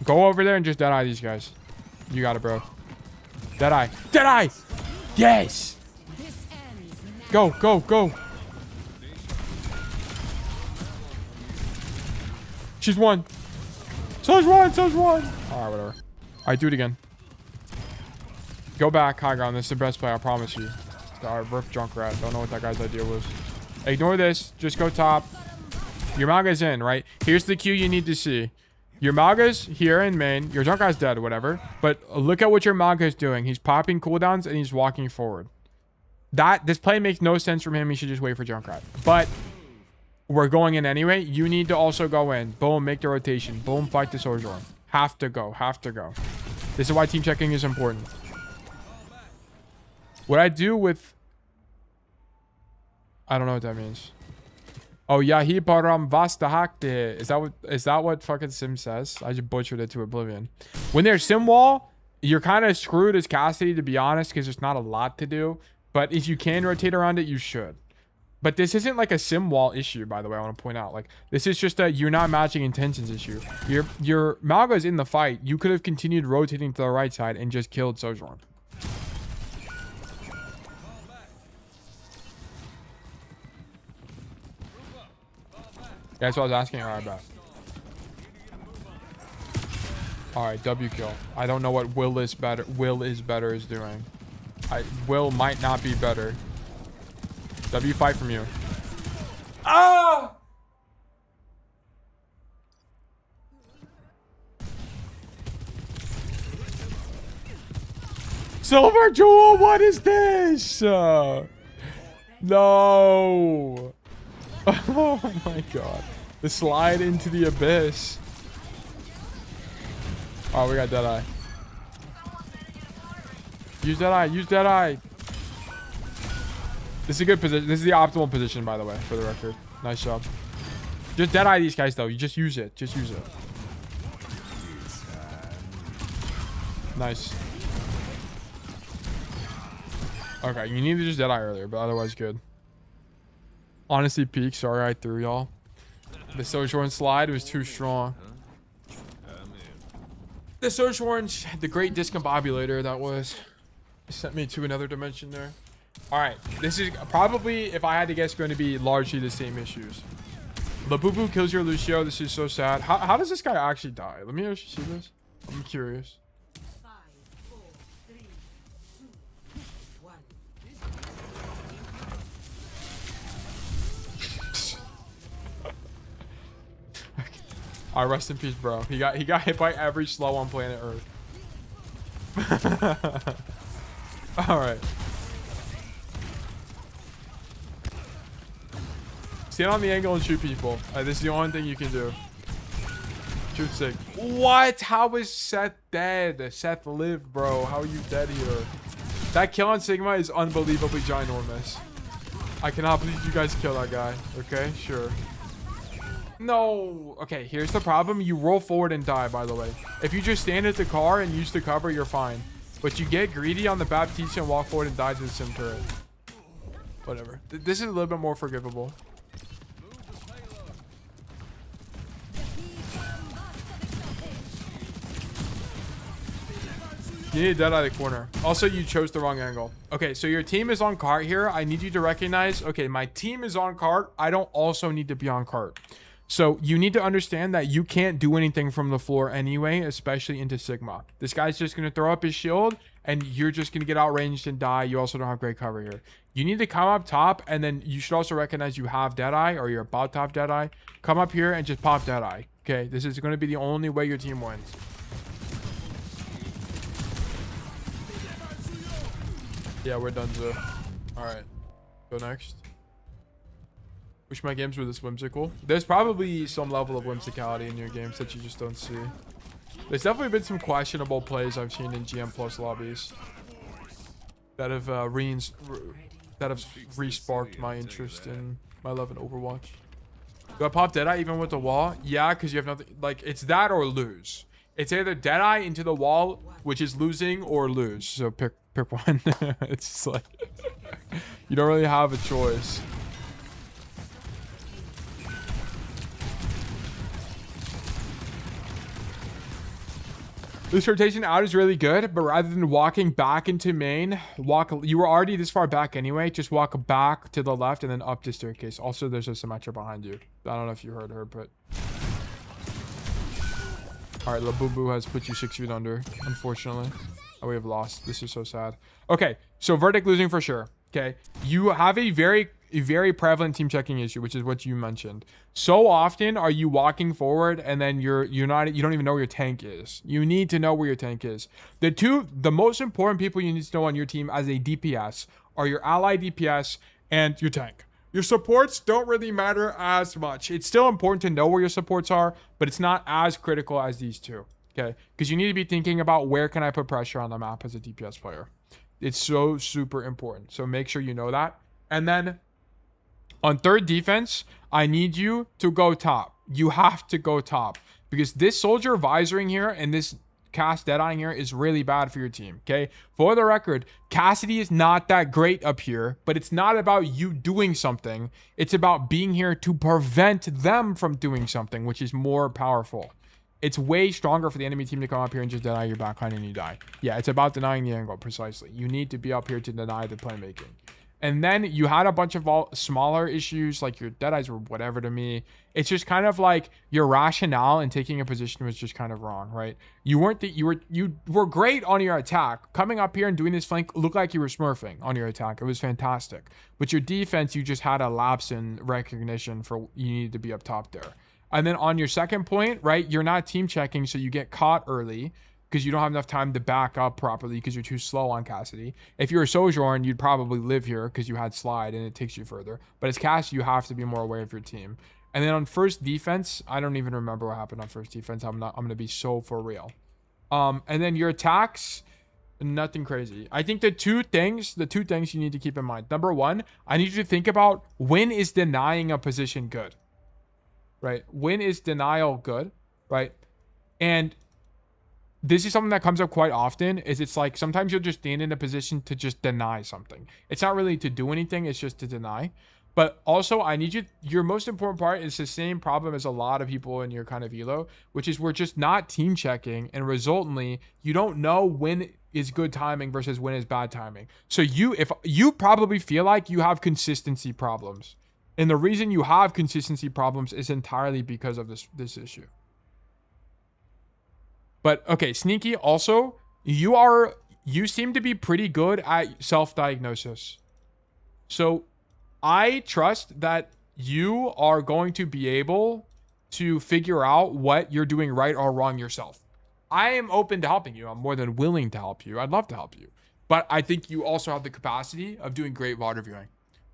Go over there and just deadeye these guys. You got it, bro. Deadeye. Deadeye! Yes! Go, go, go. She's won. So's won, so's won. Alright, whatever. Alright, do it again. Go back, high ground. This is the best play, I promise you. Alright, rip Junkrat. Don't know what that guy's idea was. Ignore this. Just go top. Your Maga's in, right? Here's the cue you need to see. Your Maga's here in main. Your Junkrat's dead, whatever. But look at what your Maga's doing. He's popping cooldowns and he's walking forward. This play makes no sense from him. He should just wait for Junkrat. But we're going in anyway. You need to also go in. Boom, make the rotation. Boom, fight the soldier one. Have to go. Have to go. This is why team checking is important. What I do with... I don't know what that means. Oh, Yahi Param Vasta Hakte. Is that what fucking Sim says? I just butchered it to oblivion. When there's Sim wall, you're kind of screwed as Cassidy, to be honest, because there's not a lot to do. But if you can rotate around it, you should. But this isn't like a Sim wall issue, by the way. I want to point out. Like, this is just a you're not matching intentions issue. Your Malga's in the fight. You could have continued rotating to the right side and just killed Sojourn. That's what I was asking. All right, bet. All right, W kill. I don't know what Will is better is doing. Will might not be better. W5 from you. Ah! Silver Jewel, what is this? No. Oh my god. The slide into the abyss. Oh, we got Deadeye. Use Deadeye. Use Deadeye. This is a good position. This is the optimal position, by the way, for the record. Nice job. Just Deadeye these guys, though. You just use it. Just use it. Nice. Okay, you need to just Deadeye earlier, but otherwise good. Honestly, peak. Sorry I threw y'all. The Sojourn slide was too strong. The Sojourn, the great discombobulator that was, sent me to another dimension there. All right, this is probably, if I had to guess, going to be largely the same issues. Labubu kills your Lucio. This is so sad. How does this guy actually die? Let me actually see this. I'm curious. Alright, rest in peace, bro. He got hit by every slow on planet Earth. Alright. Stand on the angle and shoot people. This is the only thing you can do. Shoot sick. What? How is Seth dead? Seth lived, bro. How are you dead here? That kill on Sigma is unbelievably ginormous. I cannot believe you guys killed that guy. Okay, sure. No. Okay, here's the problem. You roll forward and die, by the way. If you just stand at the car and use the cover, you're fine. But you get greedy on the Baptiste and walk forward and die to the sim turret. Whatever. This is a little bit more forgivable. You need a dead out of the corner. Also, you chose the wrong angle. Okay, so your team is on cart here. I need you to recognize, okay, my team is on cart. I don't also need to be on cart. So you need to understand that you can't do anything from the floor anyway, especially into Sigma. This guy's just going to throw up his shield and you're just going to get outranged and die. You also don't have great cover here. You need to come up top, and then you should also recognize you have Deadeye, or you're about to have Deadeye. Come up here and just pop Deadeye. Okay, this is going to be the only way your team wins. Yeah, we're done, so. Alright. Go next. Wish my games were this whimsical. There's probably some level of whimsicality in your games that you just don't see. There's definitely been some questionable plays I've seen in GM Plus lobbies that have re-sparked my interest in my love in Overwatch. Do I pop Deadeye even with the wall? Yeah, because you have nothing. Like, it's that or lose. It's either Deadeye into the wall, which is losing, or lose. So pick one. It's just like you don't really have a choice. This rotation out is really good, but rather than walking back into main, you were already this far back anyway, just walk back to the left and then up the staircase. Also, there's a Symmetra behind you. I don't know if you heard her, but all right, Labubu has put you 6 feet under, unfortunately. Oh, we have lost. This is so sad. Okay, so Verdict losing for sure. Okay, you have a very prevalent team checking issue, which is what you mentioned. So often are you walking forward and then you don't even know where your tank is. You need to know where your tank is. The most important people you need to know on your team as a DPS are your ally DPS and your tank. Your supports don't really matter as much. It's still important to know where your supports are, but it's not as critical as these two. Okay, because you need to be thinking about where can I put pressure on the map as a DPS player. It's so super important. So make sure you know that. And then on third defense, I need you to go top. You have to go top because this soldier visoring here and this cast Deadeye here is really bad for your team. Okay, for the record, Cassidy is not that great up here, but it's not about you doing something. It's about being here to prevent them from doing something, which is more powerful. It's way stronger for the enemy team to come up here and just deny your backline and you die. Yeah, it's about denying the angle, precisely. You need to be up here to deny the playmaking. And then you had a bunch of smaller issues, like your deadeyes were whatever to me. It's just kind of like your rationale in taking a position was just kind of wrong, right? You were great on your attack. Coming up here and doing this flank looked like you were smurfing on your attack. It was fantastic. But your defense, you just had a lapse in recognition for you needed to be up top there. And then on your second point, right, you're not team checking, so you get caught early because you don't have enough time to back up properly because you're too slow on Cassidy. If you're a Sojourn, you'd probably live here because you had slide and it takes you further. But as Cassidy, you have to be more aware of your team. And then on first defense, I don't even remember what happened on first defense. I'm going to be so for real. And then your attacks, nothing crazy. I think the two things you need to keep in mind. Number one, I need you to think about when is denying a position good, right? When is denial good, right? And this is something that comes up quite often, is it's like sometimes you'll just stand in a position to just deny something. It's not really to do anything, it's just to deny. But also, I need you, your most important part is the same problem as a lot of people in your kind of elo, which is we're just not team checking, and resultantly, you don't know when is good timing versus when is bad timing. So if you probably feel like you have consistency problems, and the reason you have consistency problems is entirely because of this issue. But okay, Sneaky, also, you seem to be pretty good at self-diagnosis. So I trust that you are going to be able to figure out what you're doing right or wrong yourself. I am open to helping you. I'm more than willing to help you. I'd love to help you. But I think you also have the capacity of doing great VOD reviewing.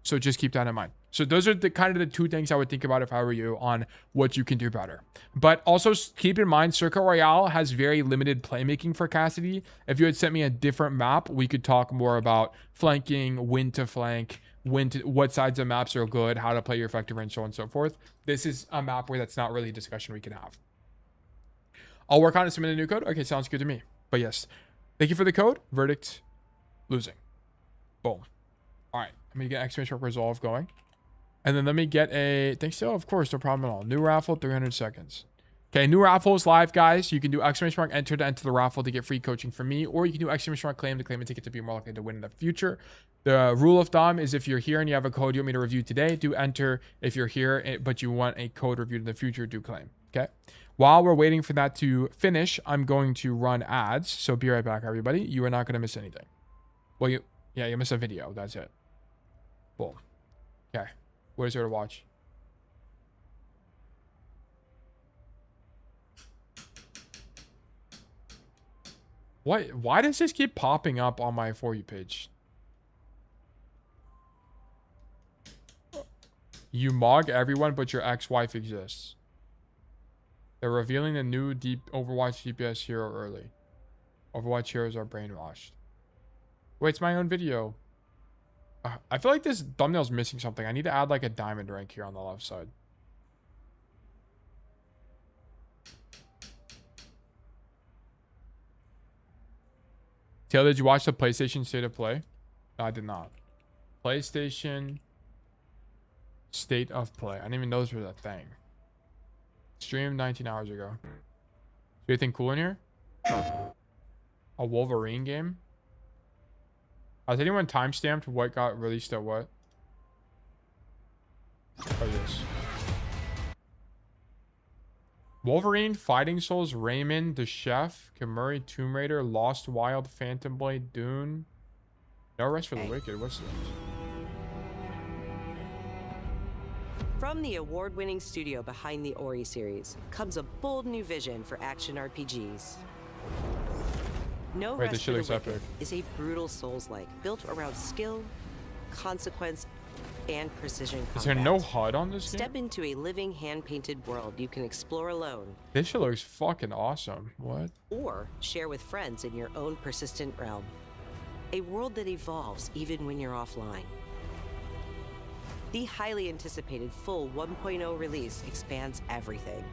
So just keep that in mind. So those are the kind of the two things I would think about if I were you on what you can do better. But also keep in mind, Circuit Royale has very limited playmaking for Cassidy. If you had sent me a different map, we could talk more about flanking, when to flank, what sides of maps are good, how to play your effective range, so on and so forth. This is a map where that's not really a discussion we can have. I'll work on it, submit a new code. Okay, sounds good to me. But yes, thank you for the code. Verdict, losing. Boom. All right, I'm gonna get exclamation mark resolve going. And then let me get a, thanks to, of course, no problem at all. New raffle, 300 seconds. Okay, new raffle is live, guys. You can do exclamation mark enter to enter the raffle to get free coaching from me, or you can do exclamation mark claim to claim a ticket to be more likely to win in the future. The rule of thumb is if you're here and you have a code you want me to review today, do enter. If you're here, but you want a code reviewed in the future, do claim, okay? While we're waiting for that to finish, I'm going to run ads. So be right back, everybody. You are not going to miss anything. Well, you miss a video. That's it. Boom. Okay. What is there to watch? What? Why does this keep popping up on my For You page? You mog everyone, but your ex-wife exists. They're revealing the new deep Overwatch DPS hero early. Overwatch heroes are brainwashed. Wait, it's my own video. I feel like this thumbnail's missing something. I need to add like a diamond rank here on the left side. Taylor, did you watch the PlayStation State of Play? No, I did not. PlayStation State of Play. I didn't even know this was a thing. Streamed 19 hours ago. Do you think cool in here? A Wolverine game? Has anyone timestamped what got released at what? Oh, yes. Wolverine, Fighting Souls, Rayman, The Chef, Kamuri, Tomb Raider, Lost Wild, Phantom Blade, Dune. No Rest for the Wicked. What's this? From the award-winning studio behind the Ori series comes a bold new vision for action RPGs. No Wait, Rest this for shit the looks Wicked epic. is a brutal Souls-like built around skill, consequence, and precision combat. Is there no HUD on this Step game? into a living hand-painted world you can explore alone. This shit looks fucking awesome. What? Or share with friends in your own persistent realm. A world that evolves even when you're offline. The highly anticipated full 1.0 release expands everything.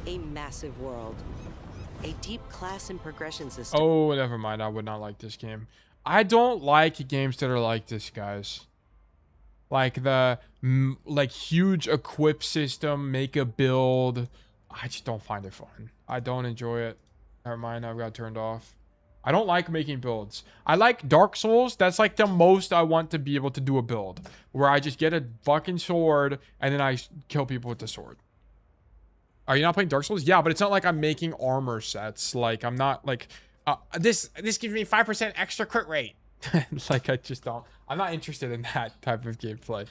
A massive world. A deep class and progression system. Oh, never mind. I would not like this game. I don't like games that are like this, guys. Like the huge equip system, make a build. I just don't find it fun. I don't enjoy it. Never mind. I've got turned off. I don't like making builds. I like Dark Souls. That's like the most I want to be able to do a build. Where I just get a fucking sword and then I kill people with the sword. Are you not playing Dark Souls? Yeah, but it's not like I'm making armor sets. Like, I'm not like... this gives me 5% extra crit rate. Like, I just don't... I'm not interested in that type of gameplay.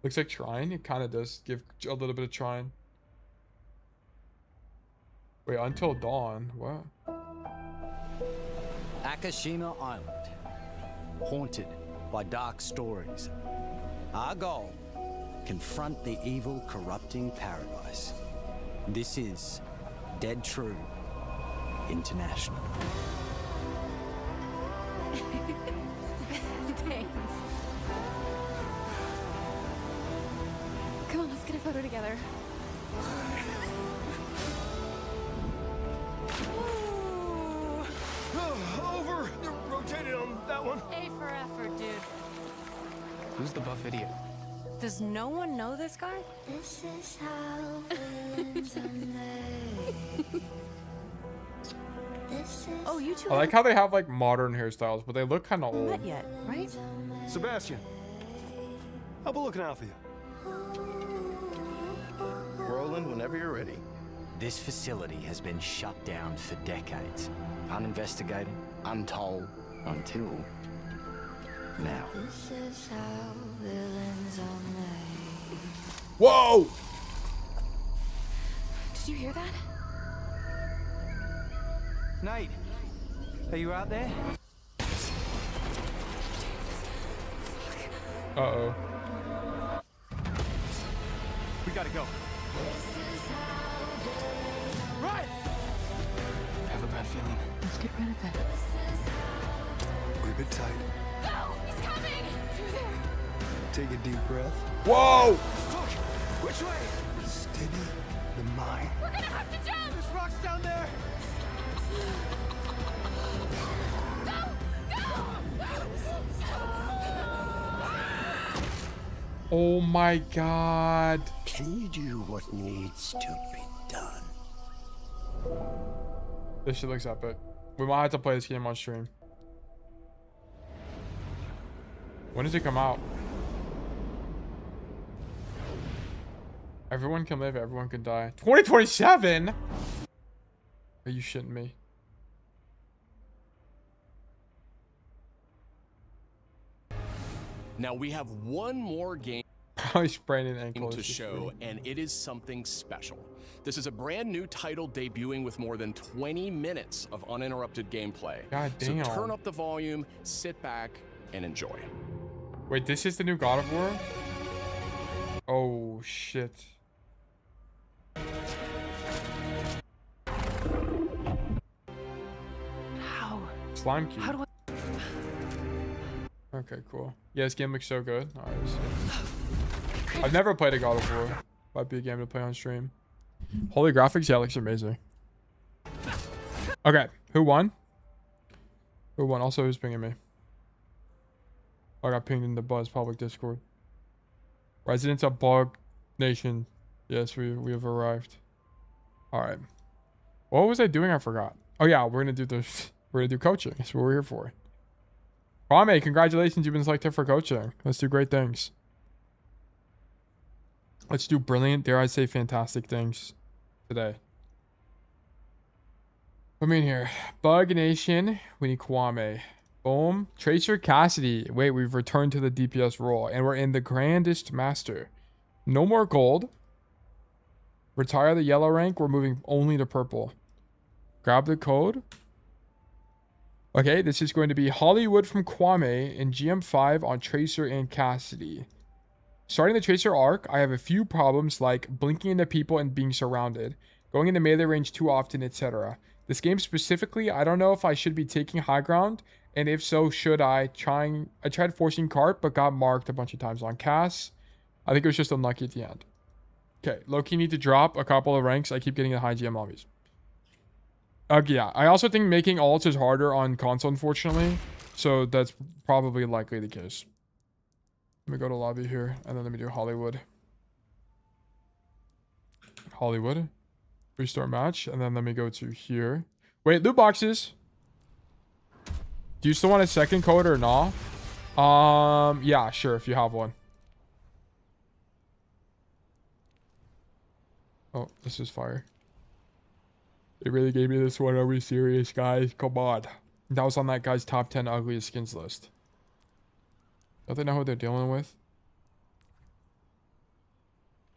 Looks like Shrine. It kind of does give a little bit of Shrine. Wait, Until Dawn? What? Akashima Island. Haunted by dark stories. Our goal, confront the evil, corrupting paradise. This is Dead True International. Thanks. Come on, let's get a photo together. Over! You're rotated on that one. A for effort, dude. Who's the buff idiot? Does no one know this guy? This is how villains are made. Oh, you two I like how they have like modern hairstyles, but they look kind of old. met yet, right? Sebastian, I'll be looking out for you. Roland, whenever you're ready. This facility has been shut down for decades. Uninvestigated, untold, until now. This is how villains are made. Whoa! Did you hear that? Nate, are you out there? Uh-oh. We gotta go. Right! I have a bad feeling. Let's get rid of it. We're a bit tight. No! He's coming! Through there! Take a deep breath. Whoa! Fuck! Which way? Steady the mind. We're gonna have to jump! There's rocks down there! Oh my god. Can you do what needs to be done? This shit looks epic. We might have to play this game on stream. When does it come out? Everyone can live, everyone can die. 2027? Are you shitting me? Now we have one more game Probably spraining an ankle to show, and it is something special. This is a brand new title debuting with more than 20 minutes of uninterrupted gameplay. God damn. So turn up the volume, sit back, and enjoy. Wait, this is the new God of War? Oh shit. How? Slime cube. How do I... Okay, cool. Yeah, this game looks so good. Alright, I've never played a God of War. Might be a game to play on stream. Holy graphics, yeah, it looks amazing. Okay, who won? Who won? Also, who's pinging me? I got pinged in the Buzz public Discord. Residents of Bug Nation. Yes, we have arrived. Alright. What was I doing? I forgot. Oh yeah, we're gonna do this. We're gonna do coaching. That's what we're here for. Kwame, congratulations, you've been selected for coaching. Let's do great things. Let's do brilliant, dare I say fantastic things today. Put me in here. Bug Nation, we need Kwame. Boom. Tracer Cassidy. Wait, we've returned to the DPS role, and we're in the Grandmaster. No more gold. Retire the yellow rank, we're moving only to purple. Grab the code. Okay, this is going to be Hollywood from Kwame in GM5 on Tracer and Cassidy. Starting the Tracer arc, I have a few problems like blinking into people and being surrounded, going into melee range too often, etc. This game specifically, I don't know if I should be taking high ground, and if so, should I? I tried forcing cart, but got marked a bunch of times on Cass. I think it was just unlucky at the end. Okay, low-key need to drop a couple of ranks. I keep getting the high GM lobbies. Yeah, I also think making alts is harder on console, unfortunately. So that's probably likely the case. Let me go to lobby here, and then let me do Hollywood. Hollywood. Restart match, and then let me go to here. Wait, loot boxes. Do you still want a second code or not? Yeah, sure, if you have one. Oh, this is fire. They really gave me this one. Are we serious, guys? Come on. That was on that guy's top 10 ugliest skins list. Don't they know who they're dealing with?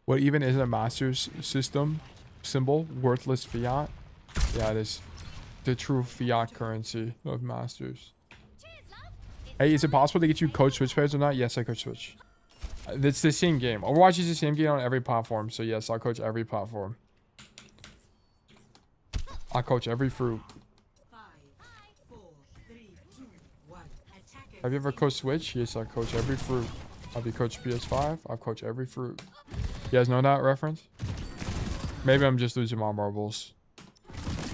What even is a master's system symbol? Worthless fiat? Yeah, it is the true fiat currency of masters. Hey, is it possible to get you coach Switch players or not? Yes, I coach Switch. It's the same game. Overwatch is the same game on every platform. So yes, I'll coach every platform. I coach every fruit. Have you ever coached Switch? Yes, I coach every fruit. Have you coached PS5? I've coached every fruit. You guys know that reference? Maybe I'm just losing my marbles.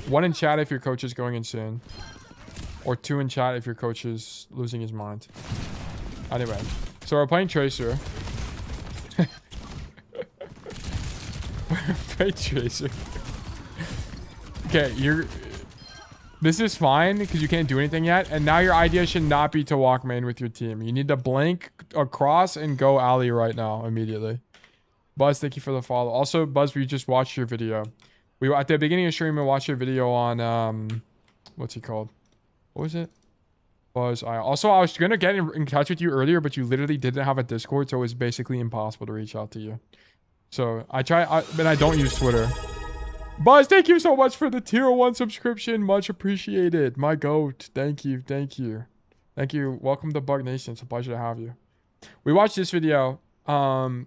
1 in chat if your coach is going insane. Or 2 in chat if your coach is losing his mind. Anyway, so we're playing Tracer. We're playing Tracer. Okay, this is fine because you can't do anything yet. And now your idea should not be to walk main with your team. You need to blink across and go alley right now, immediately. Buzz, thank you for the follow. Also, Buzz, we just watched your video. We at the beginning of stream, we watched your video on, what's he called? What was it? Buzz. I was going to get in touch with you earlier, but you literally didn't have a Discord, so it was basically impossible to reach out to you. So but I don't use Twitter. Buzz, thank you so much for the tier 1 subscription. Much appreciated. My goat. Thank you. Thank you. Thank you. Welcome to Bug Nation. It's a pleasure to have you. We watched this video,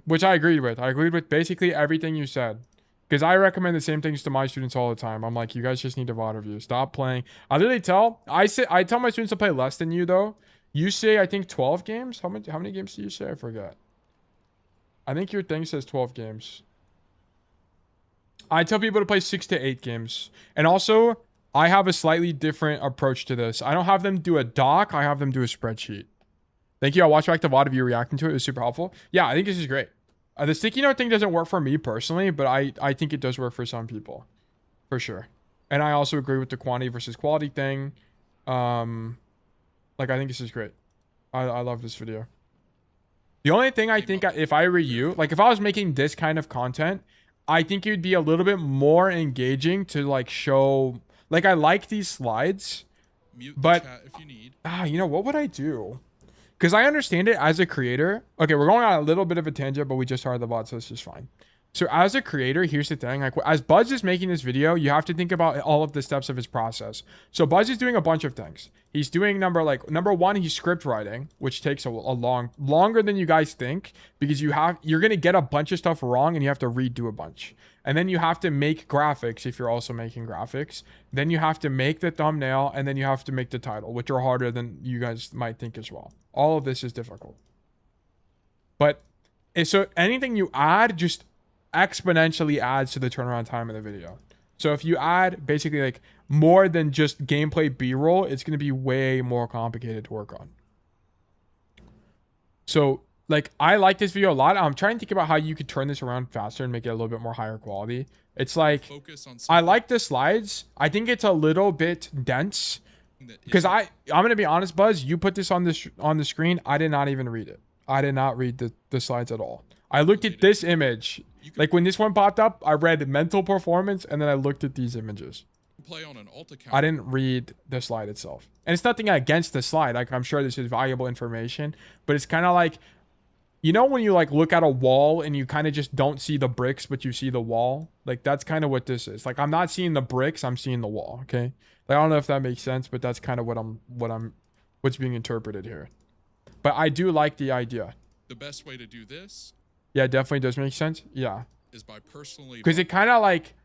which I agreed with. I agreed with basically everything you said. Because I recommend the same things to my students all the time. I'm like, you guys just need to VOD review. Stop playing. I literally I tell my students to play less than you, though. You say, I think, 12 games? How many games do you say? I forget. I think your thing says 12 games. I tell people to play 6 to 8 games. And also, I have a slightly different approach to this. I don't have them do a doc. I have them do a spreadsheet. Thank you. I'll watch back the VOD of you reacting to it. It was super helpful. Yeah, I think this is great. The sticky note thing doesn't work for me personally, but I think it does work for some people. For sure. And I also agree with the quantity versus quality thing. Like, I think this is great. I love this video. The only thing I think, if I were you, like if I was making this kind of content, I think it would be a little bit more engaging to like show, like I like these slides, but if you need. You know, what would I do? Because I understand it as a creator. Okay, we're going on a little bit of a tangent, but we just started the VOD, so this is fine. So as a creator, here's the thing. Like, as Buzz is making this video, you have to think about all of the steps of his process. So Buzz is doing a bunch of things. He's doing number 1, he's script writing, which takes longer than you guys think, because you're gonna get a bunch of stuff wrong and you have to redo a bunch. And then you have to make graphics if you're also making graphics. Then you have to make the thumbnail, and then you have to make the title, which are harder than you guys might think as well. All of this is difficult. But so anything you add just exponentially adds to the turnaround time of the video. So if you add basically like more than just gameplay B-roll, it's going to be way more complicated to work on. So like, I like this video a lot. I'm trying to think about how you could turn this around faster and make it a little bit more higher quality. It's like, I like the slides. I think it's a little bit dense because I'm going to be honest, Buzz, you put this on the screen. I did not even read it. I did not read the slides at all. I looked at this image. Like when this one popped up, I read mental performance, and then I looked at these images. Play on an alt account. I didn't read the slide itself. And it's nothing against the slide. Like, I'm sure this is valuable information, but it's kind of like, you know, when you like look at a wall and you kind of just don't see the bricks, but you see the wall. Like, that's kind of what this is. Like, I'm not seeing the bricks, I'm seeing the wall. Okay. Like, I don't know if that makes sense, but that's kind of what's being interpreted here. But I do like the idea. The best way to do this, yeah, it definitely does make sense. Yeah, is by personally, because it kind of like,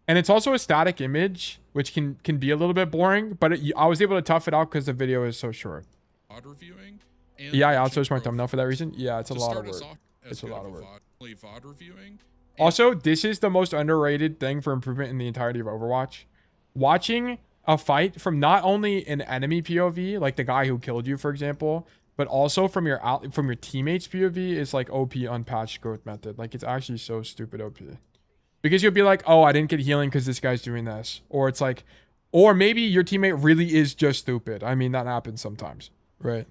and it's also a static image, which can be a little bit boring, but I was able to tough it out because the video is so short. VOD reviewing. Yeah, I outsourced my thumbnail for that reason. Yeah, it's a lot of work. It's a lot of work. VOD reviewing. Also, this is the most underrated thing for improvement in the entirety of Overwatch. Watching a fight from not only an enemy POV, like the guy who killed you, for example, but also from your teammates POV is like OP unpatched growth method. Like, it's actually so stupid OP. Because you'll be like, oh, I didn't get healing because this guy's doing this. Or it's like, or maybe your teammate really is just stupid. I mean, that happens sometimes, right?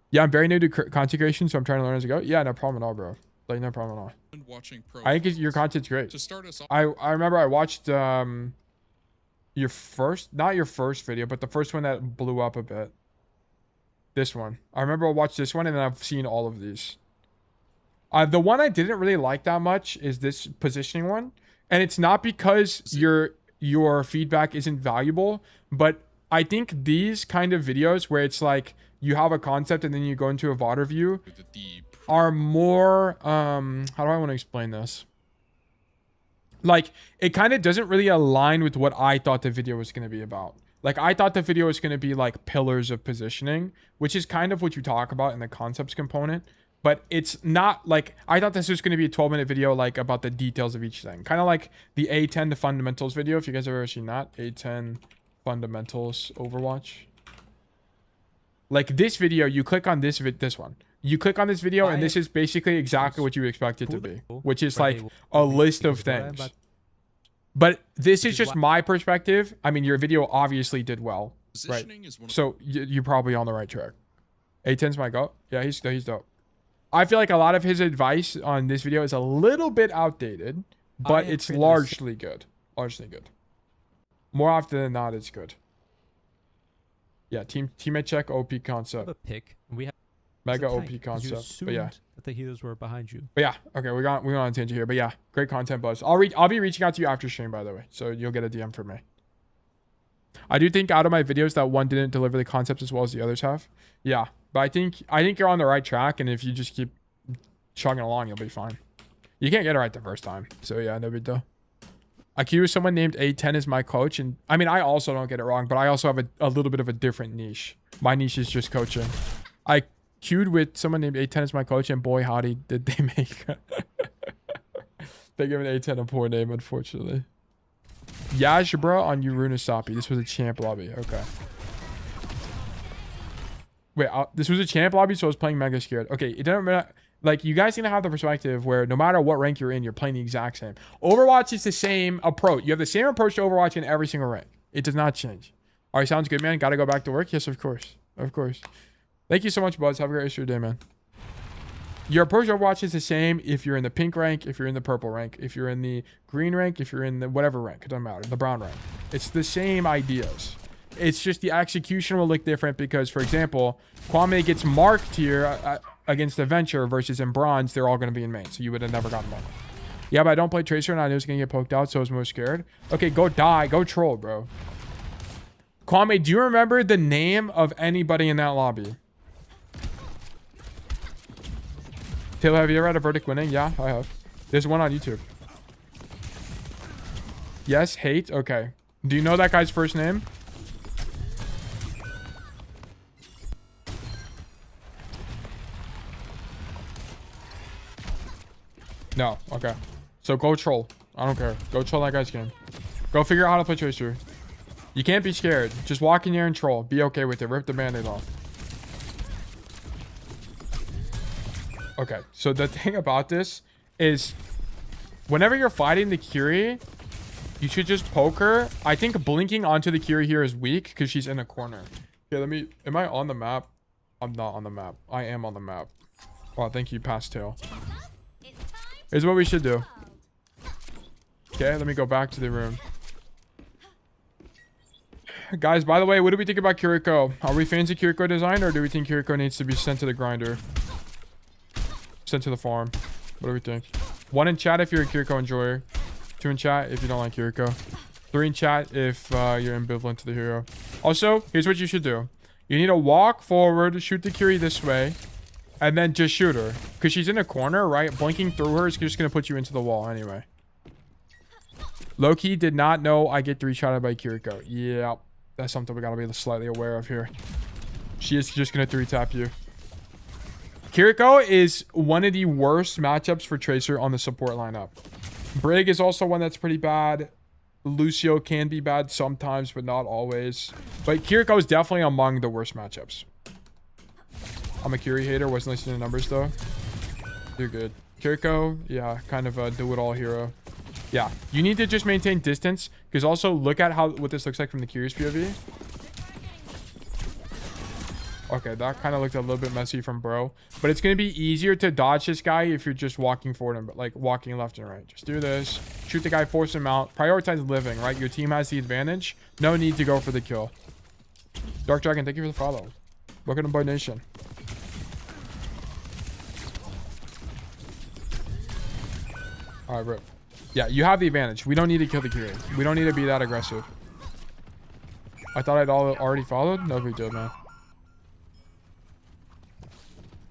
Yeah, I'm very new to content creation, so I'm trying to learn as I go. Yeah, no problem at all, bro. Like, no problem at all. Watching I think your content's great. To start us off, I remember I watched your first, not your first video, but the first one that blew up a bit. This one. I remember I watched this one, and then I've seen all of these. The one I didn't really like that much is this positioning one. And it's not because your feedback isn't valuable, but I think these kind of videos where it's like you have a concept and then you go into a VOD review are more, how do I want to explain this? Like, it kind of doesn't really align with what I thought the video was going to be about. Like, I thought the video was going to be like pillars of positioning, which is kind of what you talk about in the concepts component. But it's not like, I thought this was going to be a 12-minute video like about the details of each thing. Kind of like the A10 the fundamentals video, if you guys have ever seen that. A10 fundamentals Overwatch. Like this video, you click on this one. You click on this video and this is basically exactly what you expect it to be. Which is like a list of things. But this is just my perspective. I mean, your video obviously did well, right? So you're probably on the right track. A10's my goat. Yeah, he's dope. I feel like a lot of his advice on this video is a little bit outdated, but it's largely good. Largely good. More often than not, it's good. Yeah, teammate check, OP concept. A pick. We have mega OP concept. But yeah, that the healers were behind you. But yeah, okay, we got on a tangent here. But yeah, great content, Buzz. I'll be reaching out to you after stream, by the way, so you'll get a DM from me. I do think out of my videos that one didn't deliver the concepts as well as the others have. Yeah, but I think you're on the right track, and if you just keep chugging along, you'll be fine. You can't get it right the first time, so yeah, no big deal. I queue with someone named A10 as my coach, and I mean, I also don't get it wrong, but I also have a little bit of a different niche. My niche is just coaching. I queued with someone named A10 as my coach, and boy howdy did they make they give an A10 a poor name, unfortunately. Yajbra on Runasapi. This was a champ lobby. Okay. Wait, this was a champ lobby, so I was playing mega scared. Okay, it doesn't matter. Like, you guys need to have the perspective where no matter what rank you're in, you're playing the exact same. Overwatch is the same approach. You have the same approach to Overwatch in every single rank. It does not change. All right, sounds good, man. Gotta go back to work? Yes, of course. Of course. Thank you so much, Buzz. Have a great rest of your day, man. Your approach to Overwatch is the same if you're in the pink rank, if you're in the purple rank, if you're in the green rank, if you're in the whatever rank. It doesn't matter. The brown rank. It's the same ideas. It's just the execution will look different because, for example, Kwame gets marked here against Adventure versus in bronze, they're all going to be in main. So you would have never gotten marked. Yeah, but I don't play Tracer and I knew I was going to get poked out, so I was more scared. Okay, go die. Go troll, bro. Kwame, do you remember the name of anybody in that lobby? Taylor, have you ever had a verdict winning? Yeah, I have. There's one on YouTube. Yes, hate? Okay. Do you know that guy's first name? No. Okay. So go troll. I don't care. Go troll that guy's game. Go figure out how to play Tracer. You can't be scared. Just walk in here and troll. Be okay with it. Rip the band-aid off. Okay. So the thing about this is whenever you're fighting the Curie, you should just poke her. I think blinking onto the Curie here is weak because she's in a corner. Okay, am I on the map? I'm not on the map. I am on the map. Oh, thank you, Pastel. Here's what we should do. Okay, let me go back to the room. Guys, by the way, what do we think about Kiriko? Are we fans of Kiriko design, or do we think Kiriko needs to be sent to the grinder? Sent to the farm. What do we think? 1 in chat if you're a Kiriko enjoyer. 2 in chat if you don't like Kiriko. 3 in chat if you're ambivalent to the hero. Also, here's what you should do. You need to walk forward, shoot the Curie this way, and then just shoot her. Because she's in a corner, right? Blinking through her is just going to put you into the wall anyway. Loki did not know I get 3-shotted by Kiriko. Yeah, that's something we got to be slightly aware of here. She is just going to 3-tap you. Kiriko is one of the worst matchups for Tracer on the support lineup. Brig is also one that's pretty bad. Lucio can be bad sometimes, but not always. But Kiriko is definitely among the worst matchups. I'm a Curie hater. Wasn't listening to numbers, though. You're good. Kiriko, yeah, kind of a do-it-all hero. Yeah, you need to just maintain distance, because also look at what this looks like from the Curious POV. Okay, that kind of looked a little bit messy from bro, but it's going to be easier to dodge this guy if you're just walking forward and like walking left and right. Just do this, shoot the guy, force him out, prioritize living, right? Your team has the advantage. No need to go for the kill. Dark Dragon, thank you for the follow. Welcome to Boy Nation. All right, bro. Yeah, you have the advantage. We don't need to kill the Curie. We don't need to be that aggressive. I thought I'd already followed. No big deal, man.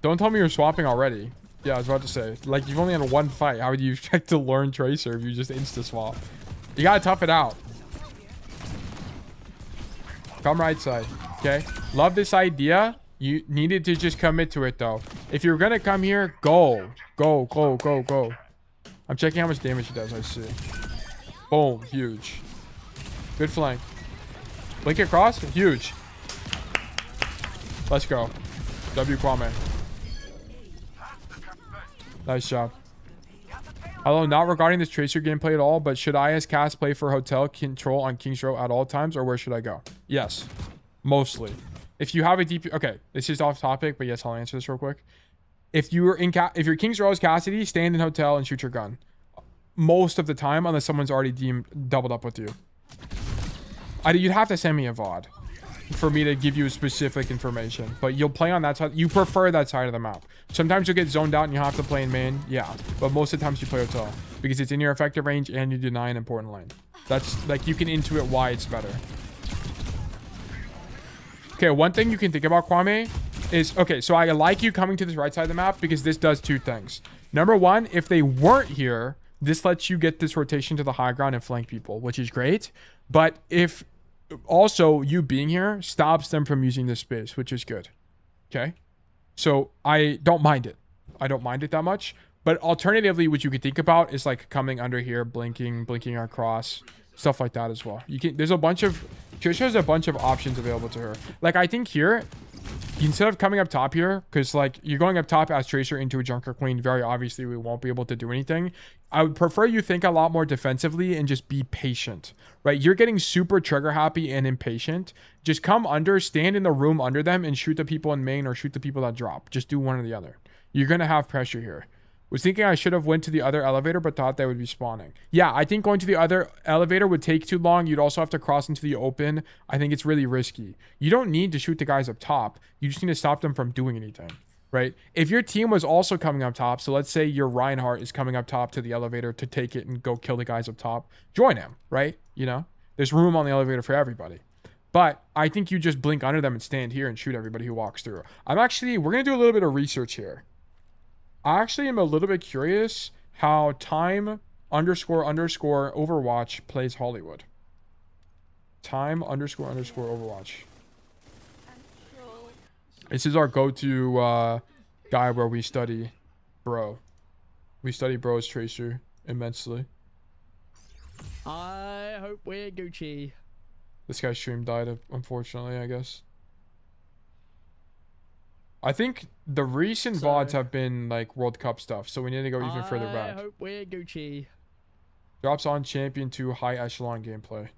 Don't tell me you're swapping already. Yeah, I was about to say. Like, you've only had one fight. How would you expect to learn Tracer if you just insta-swap? You gotta tough it out. Come right side. Okay? Love this idea. You needed to just commit to it, though. If you're gonna come here, go. Go, go, go, go. I'm checking how much damage he does. I see. Boom. Huge. Good flank. Blink across. Huge. Let's go. W Kwame. Nice job. Hello, not regarding this Tracer gameplay at all, but should I as Cass play for hotel control on King's Row at all times, or where should I go? Yes. Mostly. If you have a DP... Okay, this is off topic, but yes, I'll answer this real quick. If you're King's Row as Cassidy, stand in hotel and shoot your gun. Most of the time, unless someone's already doubled up with you. You'd have to send me a VOD for me to give you specific information, but you'll play on that side. You prefer that side of the map. Sometimes you'll get zoned out and you have to play in main. Yeah, but most of the times you play hotel because it's in your effective range and you deny an important lane. That's like, you can intuit why it's better. Okay, one thing you can think about, Kwame, is, okay, so I like you coming to this right side of the map because this does two things. Number one, if they weren't here, this lets you get this rotation to the high ground and flank people, which is great. But if also you being here stops them from using this space, which is good. Okay, so I don't mind it. I don't mind it that much. But alternatively, what you could think about is like coming under here, blinking across, stuff like that as well. You can, there's a bunch of, Trisha has a bunch of options available to her. Like, I think here, instead of coming up top here, because like you're going up top as Tracer into a Junker Queen, very obviously we won't be able to do anything. I would prefer you think a lot more defensively and just be patient, right? You're getting super trigger happy and impatient. Just come under, stand in the room under them and shoot the people in main or shoot the people that drop. Just do one or the other. You're going to have pressure here. Was thinking I should have went to the other elevator, but thought they would be spawning. Yeah, I think going to the other elevator would take too long. You'd also have to cross into the open. I think it's really risky. You don't need to shoot the guys up top. You just need to stop them from doing anything, right? If your team was also coming up top, so let's say your Reinhardt is coming up top to the elevator to take it and go kill the guys up top, join him, right? You know, there's room on the elevator for everybody. But I think you just blink under them and stand here and shoot everybody who walks through. We're going to do a little bit of research here. I actually am a little bit curious how time _ Overwatch plays Hollywood. Time _ Overwatch. This is our go-to guy where we study bro. We study bro's Tracer immensely. I hope we're Gucci. This guy's stream died, unfortunately, I guess. I think the recent VODs have been like World Cup stuff, so we need to go even further back. I hope we're Gucci. Drops on Champion 2 high echelon gameplay.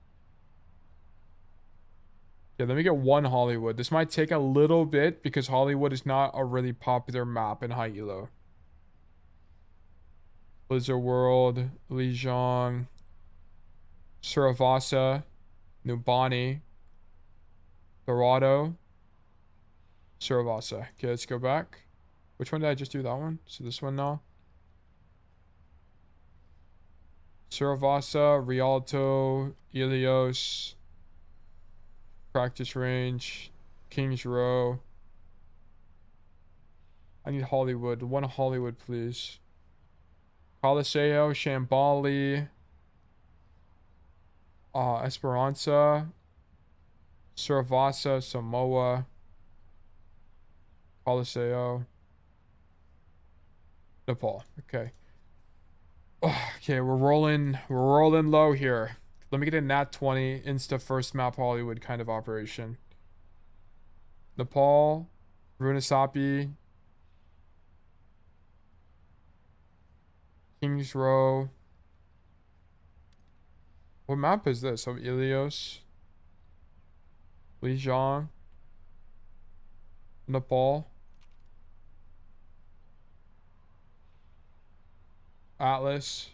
Yeah, let me get one Hollywood. This might take a little bit because Hollywood is not a really popular map in high elo. Blizzard World, Lijiang, Suravasa, Nubani, Dorado. Suravasa. Okay, let's go back. Which one did I just do? That one? So this one now. Suravasa, Rialto, Ilios, Practice Range, King's Row. I need Hollywood. One Hollywood, please. Coliseo, Shambali, Esperanca, Suravasa, Samoa, Coliseo, Nepal. Okay. Okay, we're rolling low here. Let me get a nat 20 insta first map Hollywood kind of operation. Nepal, Runasapi, King's Row, What map is this? Of Ilios, Lijiang, Nepal, Atlas,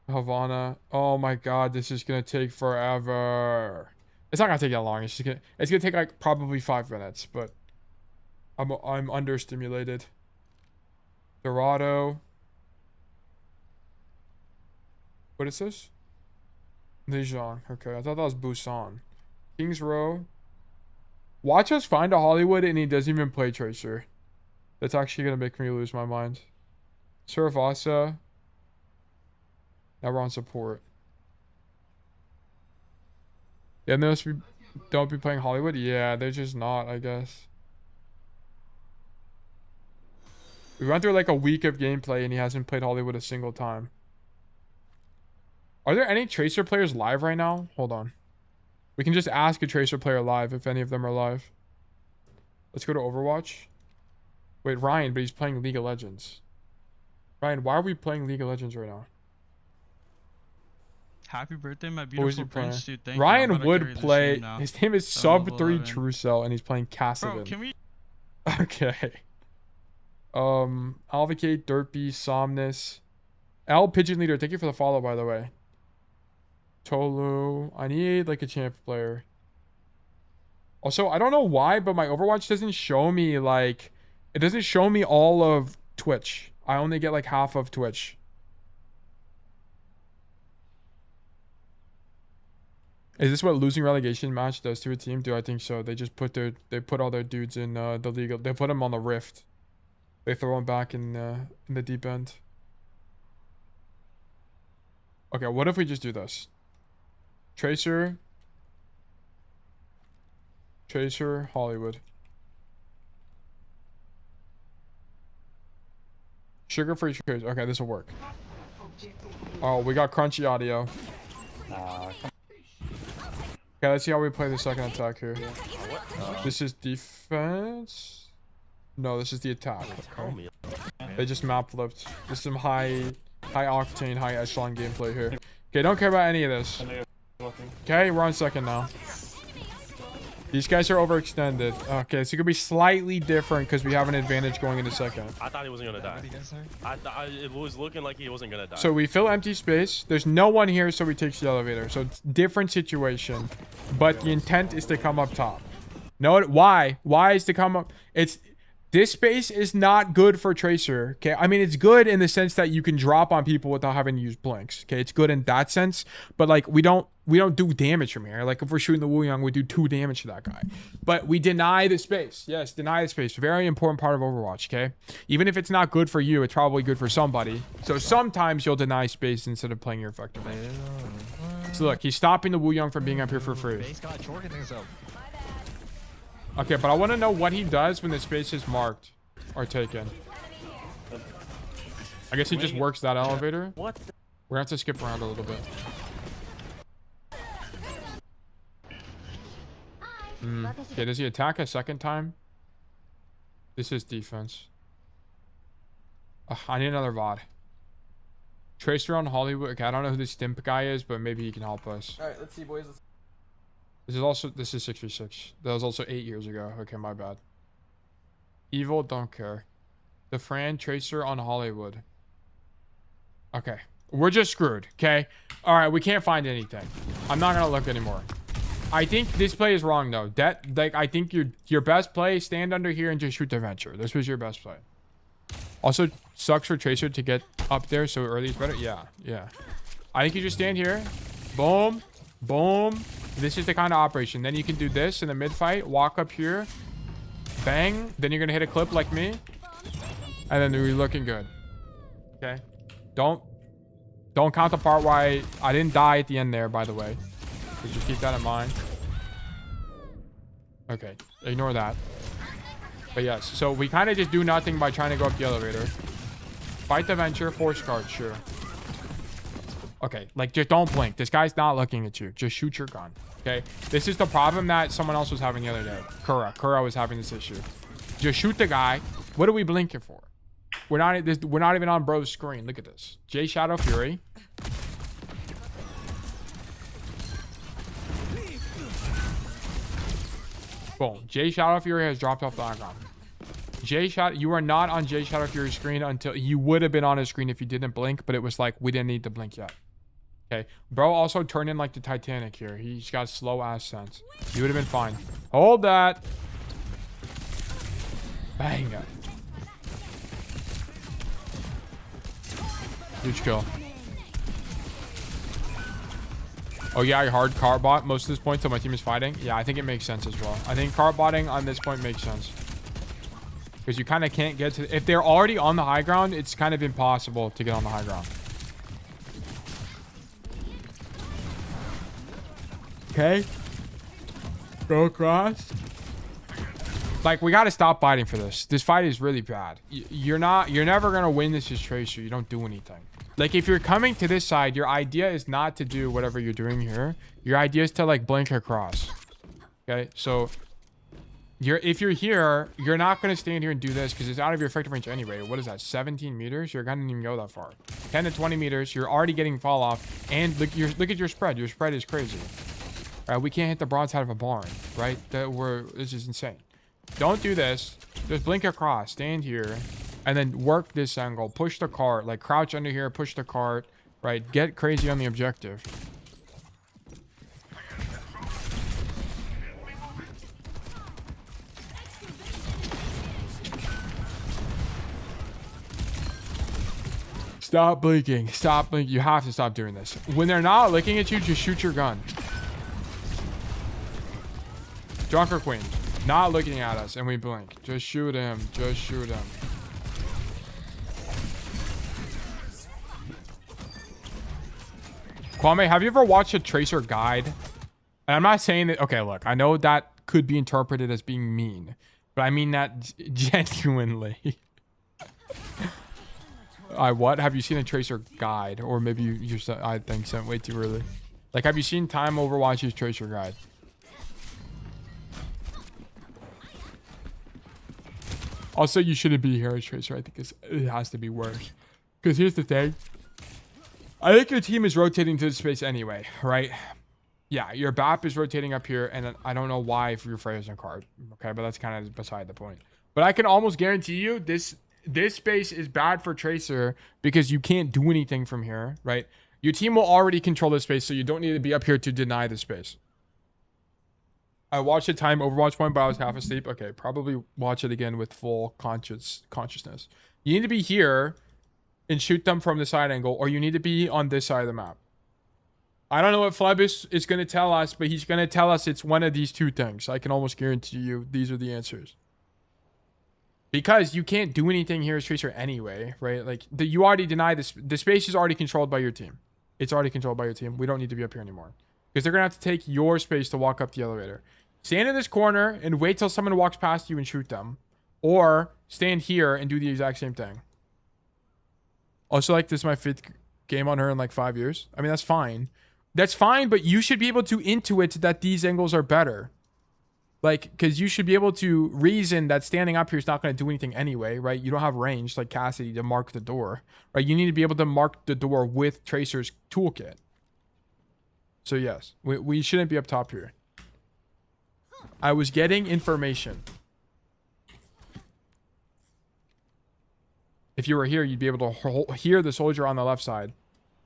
Havana. Oh my god, this is gonna take forever. It's not gonna take that long. It's gonna take like probably 5 minutes, but I'm understimulated. Dorado. What is this? Lijiang. Okay, I thought that was Busan. Kings Row. Watch us find a Hollywood and he doesn't even play Tracer. That's actually gonna make me lose my mind. Suravasa. Now we're on support. Yeah, they must be, don't be playing Hollywood? Yeah, they're just not, I guess. We went through like a week of gameplay and he hasn't played Hollywood a single time. Are there any Tracer players live right now? Hold on. We can just ask a Tracer player live if any of them are live. Let's go to Overwatch. Wait, Ryan, but he's playing League of Legends. Ryan, why are we playing League of Legends right now? Happy birthday, my What was he beautiful playing? prince, dude. Thank Ryan you. I'm about to would carry this play. game now. His name is I'm level Sub3 11. Truecell, and he's playing Cassidy. Bro, can we? Okay. Alvocate, Derpy, Somnus. L Pigeon Leader, thank you for the follow, by the way. Tolu. I need like a champ player. Also, I don't know why, but my Overwatch doesn't show me like, it doesn't show me all of Twitch. I only get like half of Twitch. Is this what losing relegation match does to a team? Do I think so? They just put all their dudes in the league. They put them on the rift. They throw them back in the deep end. Okay, what if we just do this? Tracer, Hollywood. Sugar-free Tracer. Okay, this will work. Oh, we got crunchy audio. Okay, let's see how we play the second attack here. This is defense. No, this is the attack. Okay. They just map flipped. This is some high octane, high echelon gameplay here. Okay, don't care about any of this. Okay, we're on second now. These guys are overextended. Okay, so it could be slightly different because we have an advantage going into second. I thought he wasn't gonna die. It was looking like he wasn't gonna die. So we fill empty space. There's no one here, so we take the elevator. So it's different situation, but the intent is to come up top. No, why? Why is to come up? This space is not good for Tracer. Okay, I mean it's good in the sense that you can drop on people without having to use blinks. Okay, it's good in that sense, but like we don't do damage from here. Like if we're shooting the Wu Yang, we do 2 damage to that guy. But we deny the space. Yes, deny the space. Very important part of Overwatch. Okay, even if it's not good for you, it's probably good for somebody. So sometimes you'll deny space instead of playing your effectively. So look, he's stopping the Wu Yang from being up here for free. Okay, but I want to know what he does when the space is marked or taken. I guess he just works that elevator. What? We're gonna have to skip around a little bit. Okay, does he attack a second time? This is defense. I need another VOD. Tracer on Hollywood. Okay, I don't know who this Stimp guy is, but maybe he can help us. Alright, let's see, boys. This is 6v6. That was also 8 years ago. Okay, my bad. Evil, don't care. The Fran Tracer on Hollywood. Okay. We're just screwed, okay? Alright, we can't find anything. I'm not gonna look anymore. I think this play is wrong though. I think your best play, stand under here and just shoot the Venture. This was your best play. Also, sucks for Tracer to get up there so early is better. Yeah. I think you just stand here. Boom. Boom. This is the kind of operation. Then you can do this in the mid fight. Walk up here. Bang. Then you're going to hit a clip like me. And then we're looking good. Okay. Don't count the part where I didn't die at the end there, by the way. So just keep that in mind. Okay. Ignore that. But yes. So we kind of just do nothing by trying to go up the elevator. Fight the Venture. Force guard. Sure. Okay, like, just don't blink. This guy's not looking at you. Just shoot your gun, okay? This is the problem that someone else was having the other day. Kura was having this issue. Just shoot the guy. What are we blinking for? We're not even on bro's screen. Look at this. J Shadow Fury. full. J Shadow Fury has dropped off the icon. J Shadow, you are not on J Shadow Fury's screen until you would have been on his screen if you didn't blink, but it was like we didn't need to blink yet. Okay, bro, also turned in like the Titanic here. He's got slow ass sense. You would have been fine. Hold that. Bang. Huge kill. Oh yeah, I hard cart bot most of this point till my team is fighting. Yeah, I think it makes sense as well. I think cart botting on this point makes sense. Because you kind of can't get to... If they're already on the high ground, it's kind of impossible to get on the high ground. Okay. Go across. Like, we got to stop fighting for this. This fight is really bad. You're never going to win this as Tracer. You don't do anything. Like, if you're coming to this side, your idea is not to do whatever you're doing here. Your idea is to, like, blink across. Okay? So, if you're here, you're not going to stand here and do this because it's out of your effective range anyway. What is that? 17 meters? You're going to even go that far. 10 to 20 meters. You're already getting fall off. And look at your spread. Your spread is crazy. All right? We can't hit the broadside of a barn. Right? This is insane. Don't do this. Just blink across. Stand here. And then work this angle. Push the cart. Like, crouch under here. Push the cart. Right? Get crazy on the objective. Stop blinking. Stop blinking. You have to stop doing this. When they're not looking at you, just shoot your gun. Drunker Queen. Not looking at us and we blink. Just shoot him. Just shoot him. Kwame, have you ever watched a Tracer guide? And I'm not saying that... Okay, look. I know that could be interpreted as being mean. But I mean that genuinely. What? Have you seen a Tracer guide? Or maybe you I think sent way too early. Like, have you seen Time Overwatch's Tracer guide? Also, you shouldn't be here as Tracer. I think it has to be worse. Because here's the thing. I think your team is rotating to the space anyway, right? Yeah, your BAP is rotating up here. And I don't know why for your Frozen card. Okay, but that's kind of beside the point. But I can almost guarantee you this space is bad for Tracer because you can't do anything from here, right? Your team will already control this space, so you don't need to be up here to deny the space. I watched the Time Overwatch one, but I was half asleep. Okay, probably watch it again with full consciousness. You need to be here and shoot them from the side angle, or you need to be on this side of the map. I don't know what Fleb is going to tell us, but he's going to tell us it's one of these two things. I can almost guarantee you these are the answers. Because you can't do anything here as Tracer anyway, right? Like, you already denied this. The space is already controlled by your team. It's already controlled by your team. We don't need to be up here anymore. Because they're going to have to take your space to walk up the elevator. Stand in this corner and wait till someone walks past you and shoot them. Or stand here and do the exact same thing. Also, like, this is my 5th game on her in like 5 years. I mean, that's fine. That's fine, but you should be able to intuit that these angles are better. Like, because you should be able to reason that standing up here is not going to do anything anyway, right? You don't have range like Cassidy to mark the door, right? You need to be able to mark the door with Tracer's toolkit. So yes, we shouldn't be up top here. I was getting information. If you were here, you'd be able to hear the soldier on the left side.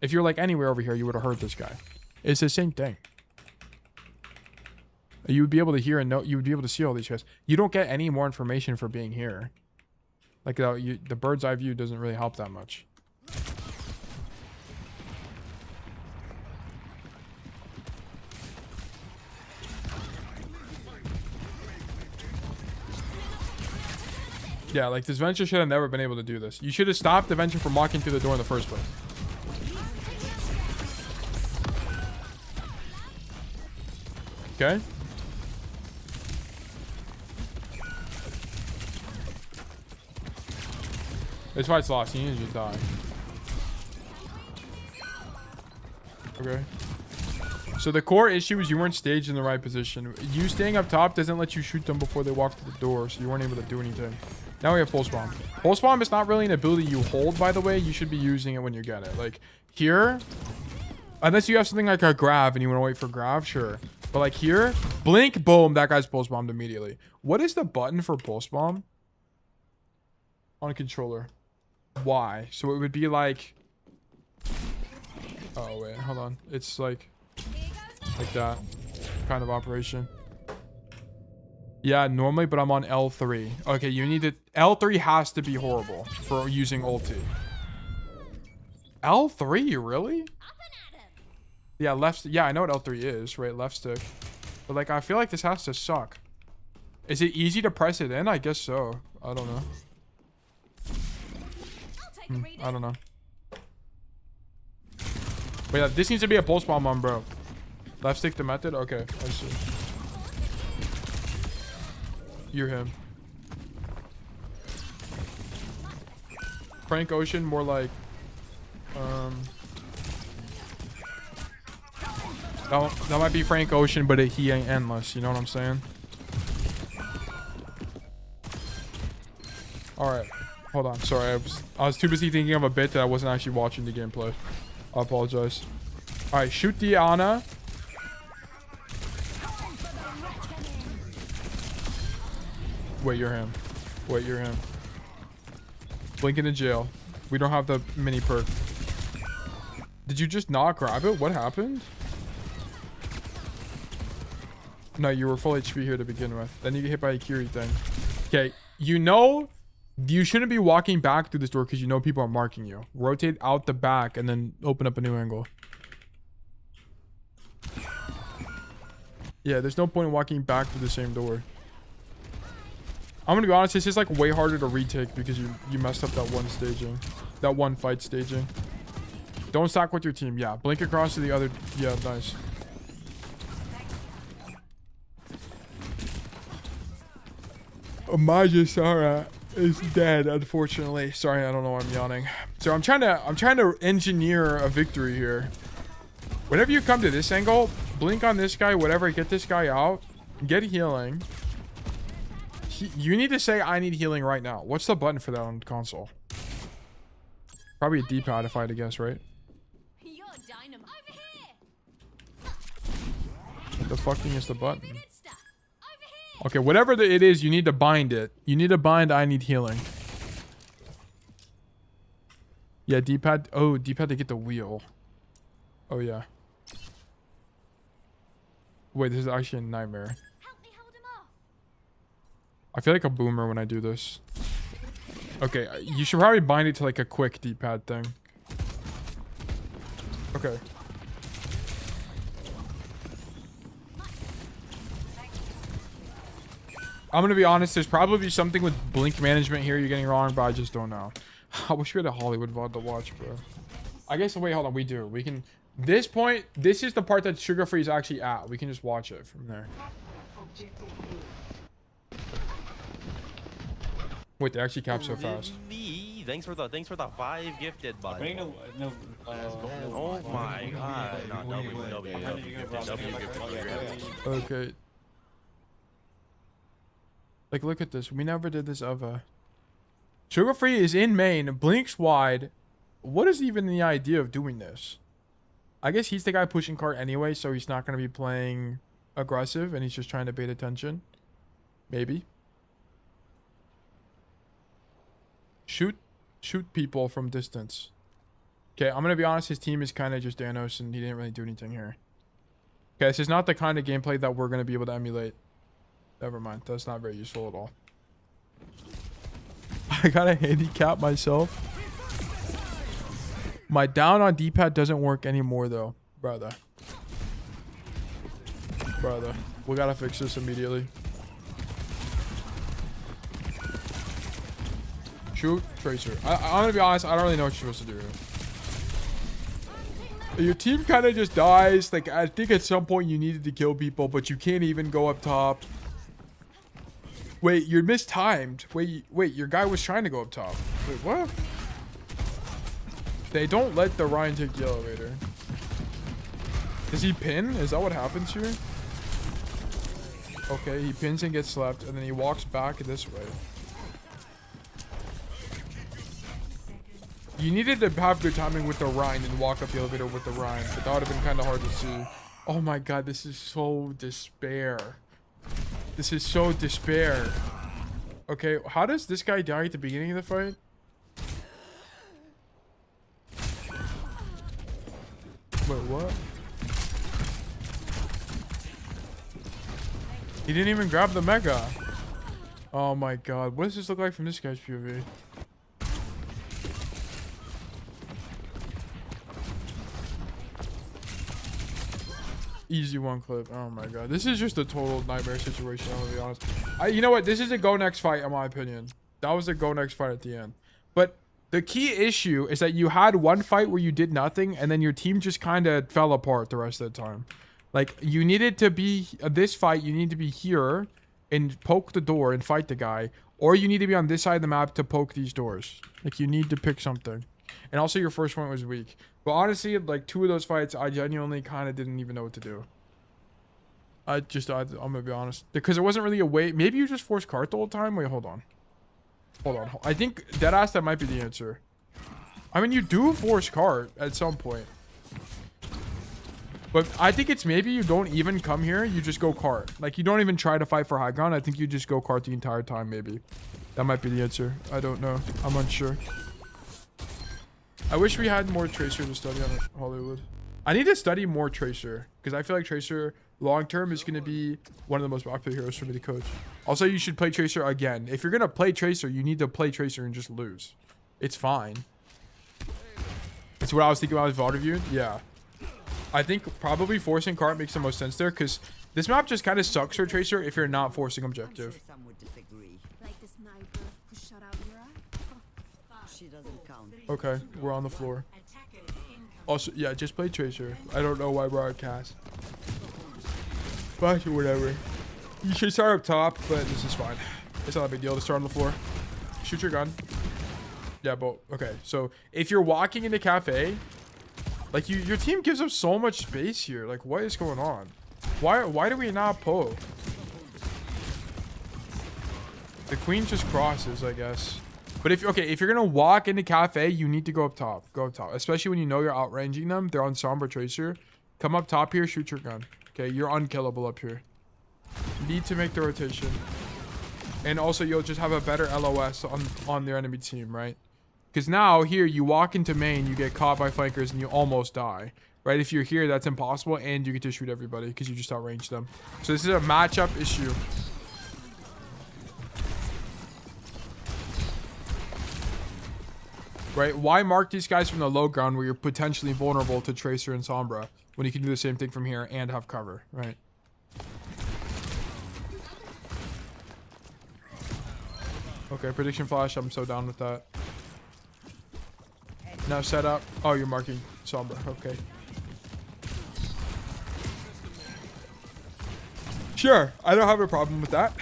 If you're like anywhere over here, you would have heard this guy. It's the same thing. You would be able to hear and know. You would be able to see all these guys. You don't get any more information for being here. Like, the bird's eye view doesn't really help that much. Yeah, like, this Venture should have never been able to do this. You should have stopped the Venture from walking through the door in the first place. Okay. This fight's lost. You need to just die. Okay. So the core issue is you weren't staged in the right position. You staying up top doesn't let you shoot them before they walk to the door, so you weren't able to do anything. Now we have Pulse Bomb. Pulse Bomb is not really an ability you hold, by the way. You should be using it when you get it. Like, here, unless you have something like a Grav and you want to wait for Grav, sure. But like here, blink, boom, that guy's pulse bombed immediately. What is the button for pulse bomb on a controller? Why? So it would be like, oh wait, hold on. It's like that kind of operation. Yeah, normally, but I'm on L3. Okay, you need to, L3 has to be horrible for using ulti. L3, really? Yeah, left. Yeah, I know what L3 is, right? Left stick. But like, I feel like this has to suck. Is it easy to press it in? I guess so. I don't know. I don't know. But yeah, this needs to be a pulse bomb on, bro. Left stick the method? Okay, I see. You're him. Frank Ocean, more like that might be Frank Ocean, but he ain't endless, you know what I'm saying? Alright, hold on, sorry, I was too busy thinking of a bit that I wasn't actually watching the gameplay. I apologize. Alright, shoot the Ana. Wait, you're him. Wait, you're him. Blink into jail. We don't have the mini perk. Did you just not grab it? What happened? No, you were full HP here to begin with. Then you get hit by a Kiri thing. Okay, you know you shouldn't be walking back through this door because you know people are marking you. Rotate out the back and then open up a new angle. Yeah, there's no point in walking back through the same door. I'm gonna be honest, this is like way harder to retake because you messed up that one staging. That one fight staging. Don't stack with your team. Yeah, blink across to the other. Yeah, nice. Majasara is dead, unfortunately. Sorry, I don't know why I'm yawning. So I'm trying to engineer a victory here. Whenever you come to this angle, blink on this guy, whatever, get this guy out, get healing. You need to say I need healing right now. What's the button for that on console? Probably a D-pad if I had to guess, right? What the fucking is the button? Okay, whatever it is, you need to bind it. You need to bind I need healing. Yeah, D-pad. Oh, D-pad to get the wheel. Oh, yeah. Wait, this is actually a nightmare. I feel like a boomer when I do this. Okay, you should probably bind it to like a quick D-pad thing. Okay. I'm gonna be honest, there's probably something with blink management here you're getting wrong, but I just don't know. I wish we had a Hollywood VOD to watch, bro. I guess, wait, hold on, we do. We can, this point, this is the part that Sugar Free is actually at. We can just watch it from there. Wait, they actually cap so fast. Thanks for the 5 gifted, bud. Oh my god. Okay. Like, look at this. We never did this ever. Sugar Free is in main, blinks wide. What is even the idea of doing this? I guess he's the guy pushing cart anyway, so he's not going to be playing aggressive, and he's just trying to bait attention. Maybe. Shoot people from distance. Okay, I'm going to be honest. His team is kind of just Danos, and he didn't really do anything here. Okay, this is not the kind of gameplay that we're going to be able to emulate. Never mind. That's not very useful at all. I gotta handicap myself. My down on D-pad doesn't work anymore, though. Brother. We gotta fix this immediately. Shoot. Tracer. I'm gonna be honest. I don't really know what you're supposed to do here. Your team kind of just dies. Like, I think at some point you needed to kill people, but you can't even go up top. Wait, you're mistimed. Wait, your guy was trying to go up top. Wait, what? They don't let the Ryan take the elevator. Does he pin? Is that what happens here? Okay, he pins and gets slapped, and then he walks back this way. You needed to have good timing with the Ryan and walk up the elevator with the Ryan, but that would have been kind of hard to see. Oh my god, this is so despair. This is so despair. Okay, how does this guy die at the beginning of the fight? Wait, what? He didn't even grab the mega. Oh my god, what does this look like from this guy's POV? Easy one clip. Oh my god, this is just a total nightmare situation. I'm gonna be honest. You know what? This is a go next fight, in my opinion. That was a go next fight at the end. But the key issue is that you had one fight where you did nothing, and then your team just kind of fell apart the rest of the time. Like, you needed to be this fight. You need to be here and poke the door and fight the guy, or you need to be on this side of the map to poke these doors. Like, you need to pick something. And also, your first one was weak. But honestly, like, 2 of those fights, I genuinely kind of didn't even know what to do. I'm gonna be honest, because there wasn't really a way. Maybe you just force cart the whole time. Wait, hold on. I think deadass, that might be the answer. I mean, you do force cart at some point, but I think it's maybe you don't even come here. You just go cart. Like, you don't even try to fight for high ground. I think you just go cart the entire time. Maybe that might be the answer. I don't know. I'm unsure. I wish we had more Tracer to study on Hollywood. I need to study more Tracer because I feel like Tracer long term is going to be one of the most popular heroes for me to coach. Also, you should play Tracer again. If you're going to play Tracer, you need to play Tracer and just lose. It's fine. It's what I was thinking about with VOD Reviewing. Yeah. I think probably forcing cart makes the most sense there because this map just kind of sucks for Tracer if you're not forcing objective. Okay, we're on the floor. Also, yeah, just play Tracer. I don't know why we're on Cass. But whatever. You should start up top, but this is fine. It's not a big deal to start on the floor. Shoot your gun. Yeah, but okay. So if you're walking into cafe, like your team gives up so much space here. Like, what is going on? Why do we not poke? The queen just crosses, I guess. But if you're gonna walk into cafe, you need to go up top. Go up top, especially when you know you're outranging them. They're on Sombra Tracer. Come up top here, shoot your gun. Okay, you're unkillable up here. You need to make the rotation, and also you'll just have a better LOS on their enemy team, right? Because now here you walk into main, you get caught by flankers, and you almost die. Right? If you're here, that's impossible, and you get to shoot everybody because you just outranged them. So this is a matchup issue. Right? Why mark these guys from the low ground where you're potentially vulnerable to Tracer and Sombra when you can do the same thing from here and have cover, right? Okay, prediction flash. I'm so down with that. Now set up. Oh, you're marking Sombra. Okay. Sure. I don't have a problem with that.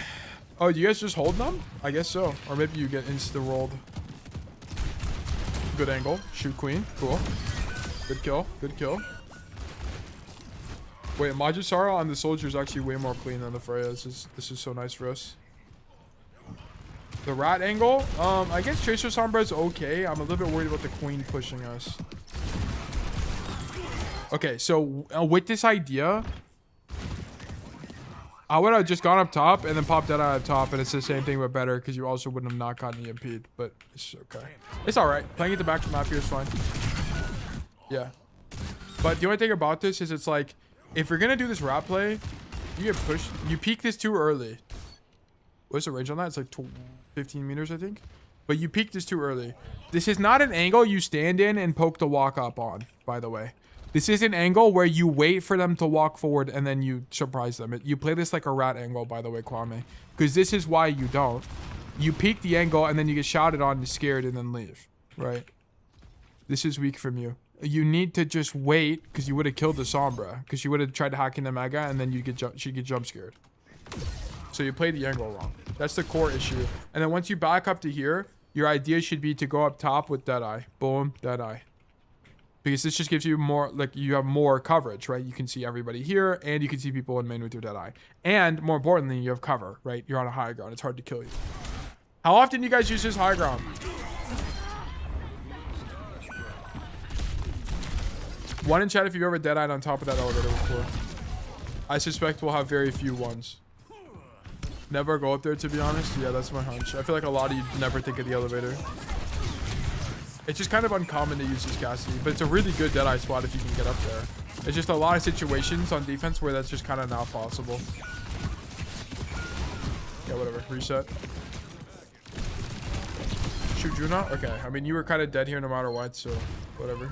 Oh, you guys just hold them? I guess so. Or maybe you get insta-rolled. Good angle. Shoot queen. Cool. Good kill. Good kill. Wait, Majusara on the soldier is actually way more clean than the Freya. This is so nice for us. The rat angle. I guess Tracer Sombra is okay. I'm a little bit worried about the queen pushing us. Okay, so with this idea, I would have just gone up top and then popped that out of top, and it's the same thing but better because you also wouldn't have not gotten EMP'd, but it's okay. It's all right. Playing at the back of the map here is fine. Yeah. But the only thing about this is it's like, if you're going to do this rat play, you get pushed. You peek this too early. What's the range on that? It's like 15 meters, I think. But you peek this too early. This is not an angle you stand in and poke the walk up on, by the way. This is an angle where you wait for them to walk forward and then you surprise them. You play this like a rat angle, by the way, Kwame. Because this is why you don't. You peek the angle and then you get shouted on, you're scared, and then leave. Right? This is weak from you. You need to just wait because you would have killed the Sombra. Because you would have tried to hack in the Mega and then she'd get jump scared. So you played the angle wrong. That's the core issue. And then once you back up to here, your idea should be to go up top with Deadeye. Boom, Deadeye. Because this just gives you more, like, you have more coverage, right? You can see everybody here, and you can see people in main with your Deadeye. And more importantly, you have cover, right? You're on a high ground. It's hard to kill you. How often do you guys use this high ground? One in chat if you've ever Deadeyed on top of that elevator before. I suspect we'll have very few ones. Never go up there, to be honest. Yeah, that's my hunch. I feel like a lot of you never think of the elevator. It's just kind of uncommon to use this Cassidy, but it's a really good Deadeye spot if you can get up there. It's just a lot of situations on defense where that's just kind of not possible. Yeah, whatever. Reset. Shoot Juna? Okay. I mean, you were kind of dead here no matter what, so whatever.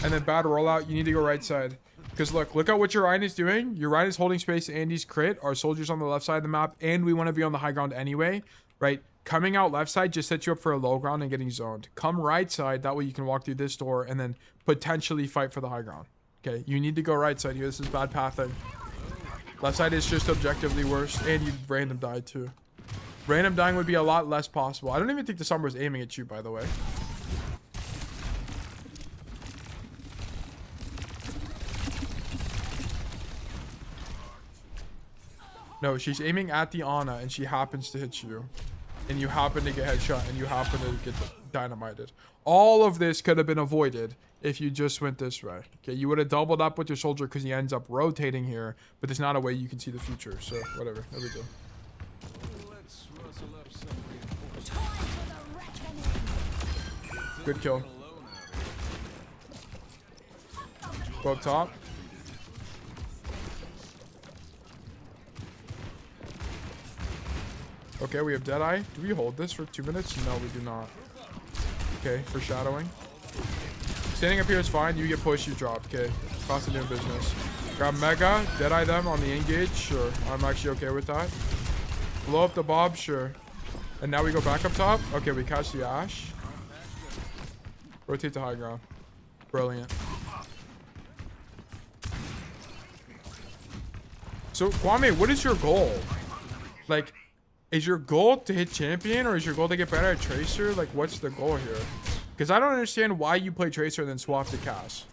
And then bad rollout. You need to go right side. Because look at what your Ryan is doing. Your Ryan is holding space. Andy's crit. Our soldiers on the left side of the map. And we want to be on the high ground anyway, right? Coming out left side just sets you up for a low ground and getting zoned. Come right side. That way you can walk through this door and then potentially fight for the high ground. Okay, you need to go right side here. This is bad pathing. Left side is just objectively worse. And you random died too. Random dying would be a lot less possible. I don't even think the Sombra was aiming at you, by the way. No, she's aiming at the Ana and she happens to hit you. And you happen to get headshot and you happen to get dynamited. All of this could have been avoided if you just went this way. Okay, you would have doubled up with your soldier because he ends up rotating here, but there's not a way you can see the future. So whatever, there we go. Good kill. Go up top. Okay, we have Deadeye. Do we hold this for 2 minutes? No, we do not. Okay, foreshadowing. Standing up here is fine. You get pushed, you drop. Okay, cost of doing business. Grab Mega, Deadeye them on the engage. Sure, I'm actually okay with that. Blow up the Bob. Sure. And now we go back up top. Okay, we catch the Ash. Rotate to high ground. Brilliant. So, Kwame, what is your goal? Like, is your goal to hit champion or is your goal to get better at Tracer? Like, what's the goal here? Because I don't understand why you play Tracer and then swap to Cass.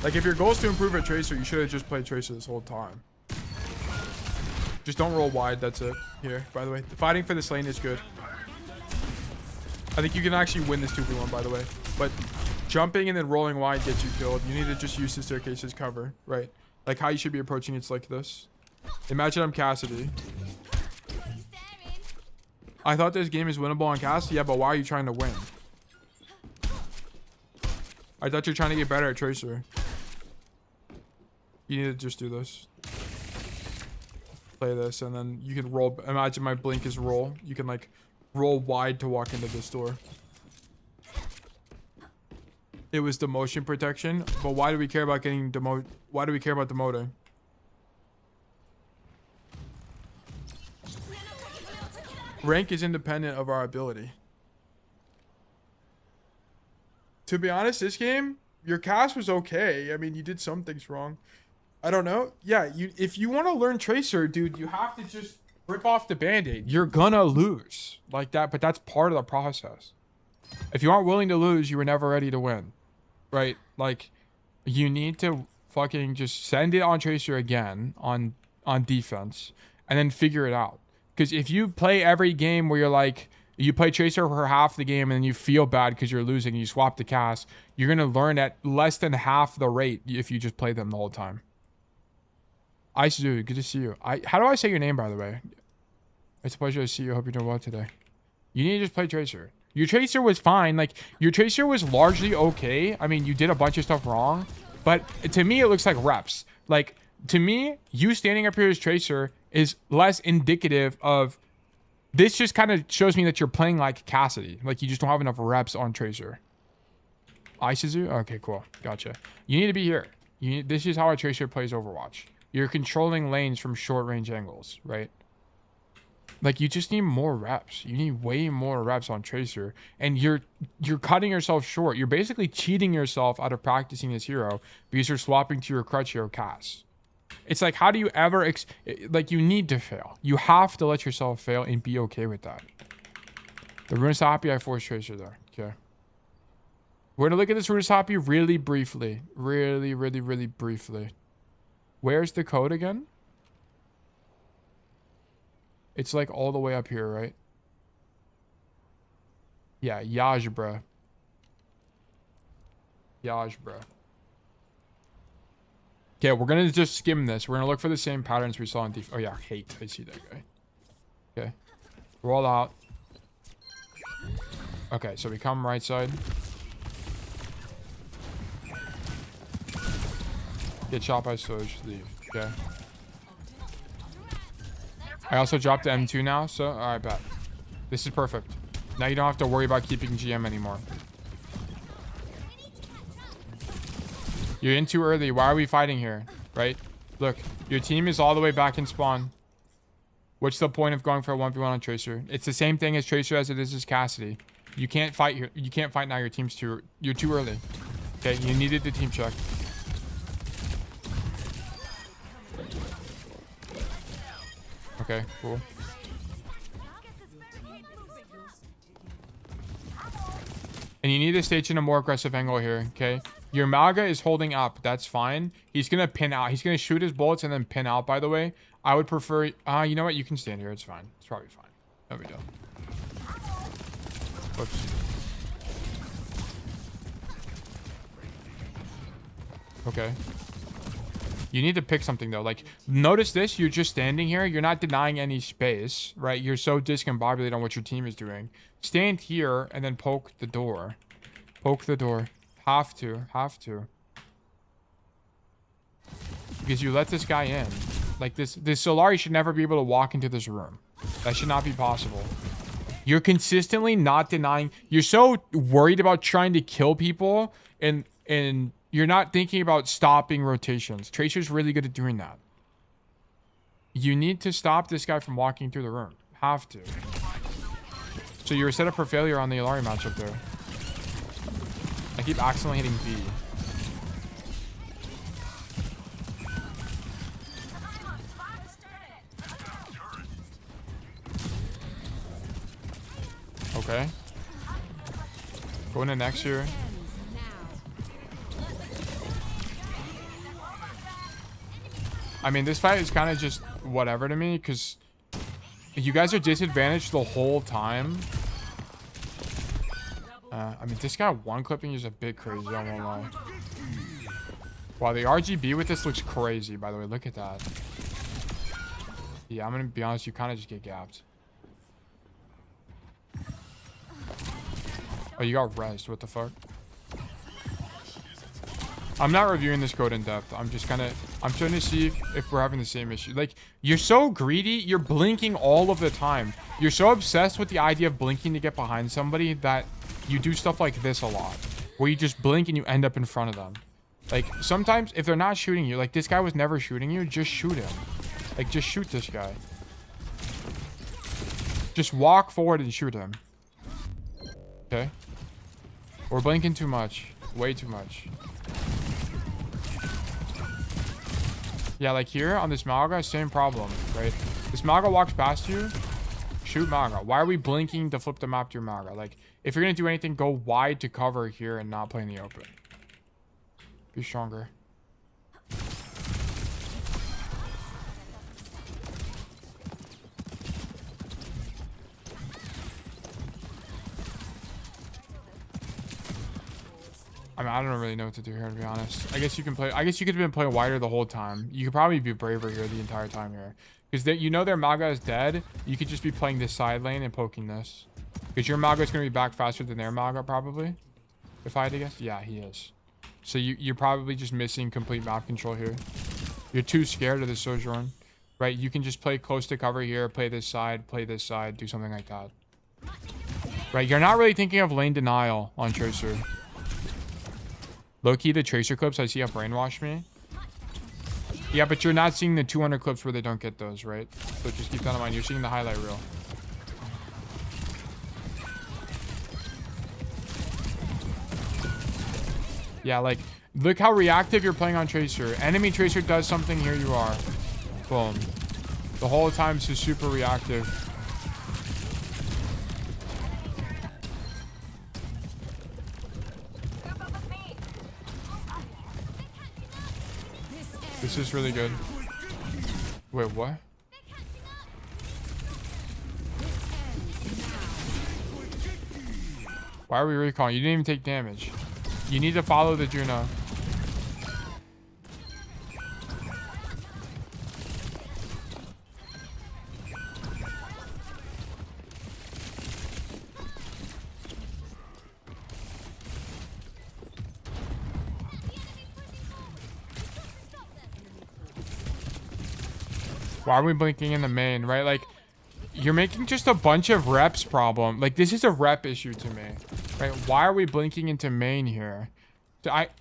Like, if your goal is to improve at Tracer, you should have just played Tracer this whole time. Just don't roll wide. That's it. Here, by the way. Fighting for this lane is good. I think you can actually win this 2v1, by the way. But jumping and then rolling wide gets you killed. You need to just use the staircase as cover, right? Like how you should be approaching it's like this. Imagine I'm Cassidy. I thought this game is winnable on Cassidy. Yeah, but why are you trying to win? I thought you're trying to get better at Tracer. You need to just do this. Play this and then you can roll. Imagine my blink is roll. You can like roll wide to walk into this door. It was the motion protection, but why do we care about getting demote? Why do we care about demoting? Rank is independent of our ability. To be honest, this game, your cast was okay. I mean, you did some things wrong. I don't know. Yeah, if you want to learn Tracer, dude, you have to just rip off the band-aid. You're gonna lose like that, but that's part of the process. If you aren't willing to lose, you were never ready to win. Right? Like, you need to fucking just send it on Tracer again on defense and then figure it out. Because if you play every game where you're like, you play Tracer for half the game and then you feel bad because you're losing and you swap the cast, you're going to learn at less than half the rate if you just play them the whole time. Ice Dude, good to see you. How do I say your name, by the way? It's a pleasure to see you. Hope you're doing well today. You need to just play Tracer. Your Tracer was fine. Like, your Tracer was largely okay. I mean, you did a bunch of stuff wrong. But to me, it looks like reps. Like, to me, you standing up here as Tracer is less indicative of... This just kind of shows me that you're playing like Cassidy. Like, you just don't have enough reps on Tracer. Isuzu? Okay, cool. Gotcha. You need to be here. This is how a Tracer plays Overwatch. You're controlling lanes from short-range angles, right? Like, you just need more reps. You need way more reps on Tracer. And you're cutting yourself short. You're basically cheating yourself out of practicing this hero because you're swapping to your crutch hero Cass. It's like, how do you ever... like, you need to fail. You have to let yourself fail and be okay with that. The Runasapi, I forced Tracer there. Okay. We're going to look at this Runasapi really briefly. Really, really, really briefly. Where's the code again? It's like all the way up here, right? Yeah, Yajbra. Yajbra. Okay, we're gonna just skim this. We're gonna look for the same patterns we saw in oh yeah, hate. I see that guy. Okay. Roll out. Okay, so we come right side. Get shot by Soj, leave. Okay. I also dropped the M2 now, so alright, bet. This is perfect. Now you don't have to worry about keeping GM anymore. You're in too early. Why are we fighting here? Right? Look, your team is all the way back in spawn. What's the point of going for a 1v1 on Tracer? It's the same thing as Tracer as it is as Cassidy. You can't fight here. You can't fight now. Your team's you're too early. Okay, you needed the team check. Okay, cool. And you need to stage in a more aggressive angle here, okay? Your Maga is holding up. That's fine. He's going to pin out. He's going to shoot his bullets and then pin out, by the way. I would prefer... you know what? You can stand here. It's fine. It's probably fine. No big deal. Whoops. Okay. You need to pick something, though. Like, notice this. You're just standing here. You're not denying any space, right? You're so discombobulated on what your team is doing. Stand here and then poke the door. Poke the door. Have to. Because you let this guy in. Like, this Solari should never be able to walk into this room. That should not be possible. You're consistently not denying. You're so worried about trying to kill people and you're not thinking about stopping rotations. Tracer's really good at doing that. You need to stop this guy from walking through the room. Have to. So you're set up for failure on the Ilari matchup there. I keep accidentally hitting B. Okay. Going to next year. I mean, this fight is kind of just whatever to me because you guys are disadvantaged the whole time. I mean, this guy one clipping is a bit crazy, I won't lie. Wow, the RGB with this looks crazy, by the way. Look at that. Yeah, I'm going to be honest. You kind of just get gapped. Oh, you got rezzed. What the fuck? I'm not reviewing this code in depth. I'm just kind of... I'm trying to see if we're having the same issue. Like, you're so greedy. You're blinking all of the time. You're so obsessed with the idea of blinking to get behind somebody that you do stuff like this a lot. Where you just blink and you end up in front of them. Like, sometimes if they're not shooting you, like this guy was never shooting you, just shoot him. Like, just shoot this guy. Just walk forward and shoot him. Okay? We're blinking too much. Way too much. Yeah, like here on this Maga, same problem, right? This Maga walks past you, shoot Maga. Why are we blinking to flip the map to your Maga? Like, if you're gonna do anything, go wide to cover here and not play in the open. Be stronger. I mean, I don't really know what to do here, to be honest. I guess you can play... I guess you could have been playing wider the whole time. You could probably be braver here the entire time here. Because you know their Maga is dead. You could just be playing this side lane and poking this. Because your Maga is going to be back faster than their Maga, probably. If I had to guess. Yeah, he is. So you're probably just missing complete map control here. You're too scared of the Sojourn. Right? You can just play close to cover here. Play this side. Do something like that. Right? You're not really thinking of lane denial on Tracer. Low-key, the Tracer clips I see have brainwashed me. Yeah, but you're not seeing the 200 clips where they don't get those, right? So just keep that in mind. You're seeing the highlight reel. Yeah, like, look how reactive you're playing on Tracer. Enemy Tracer does something, here you are. Boom. The whole time it's just super reactive. This is really good. Wait, what? Why are we recalling? You didn't even take damage. You need to follow the Juno. Why are we blinking in the main, right? Like, you're making just a bunch of reps problem. Like, this is a rep issue to me, right? Why are we blinking into main here?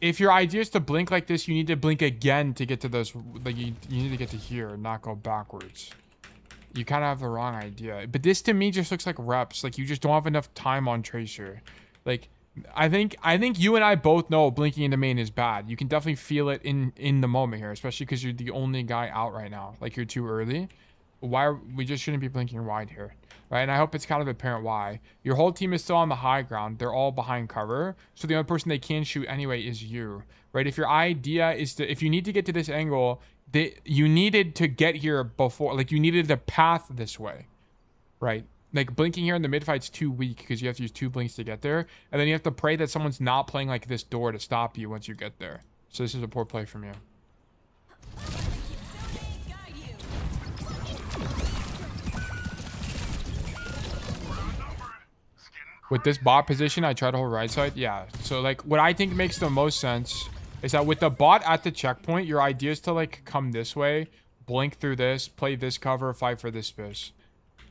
If your idea is to blink like this, you need to blink again to get to those. Like, you need to get to here, not go backwards. You kind of have the wrong idea. But this to me just looks like reps. Like, you just don't have enough time on Tracer. Like, I think you and I both know blinking into main is bad. You can definitely feel it in the moment here, especially because you're the only guy out right now. Like, you're too early. We just shouldn't be blinking wide here, right? And I hope it's kind of apparent why. Your whole team is still on the high ground. They're all behind cover. So the only person they can shoot anyway is you, right? If your idea is to, if you need to get to this angle, you needed to get here before, like you needed to path this way, right? Like blinking here in the mid fight's too weak because you have to use 2 blinks to get there. And then you have to pray that someone's not playing like this door to stop you once you get there. So this is a poor play from you. With this bot position, I try to hold right side. Yeah. So like what I think makes the most sense is that with the bot at the checkpoint, your idea is to like come this way, blink through this, play this cover, fight for this space.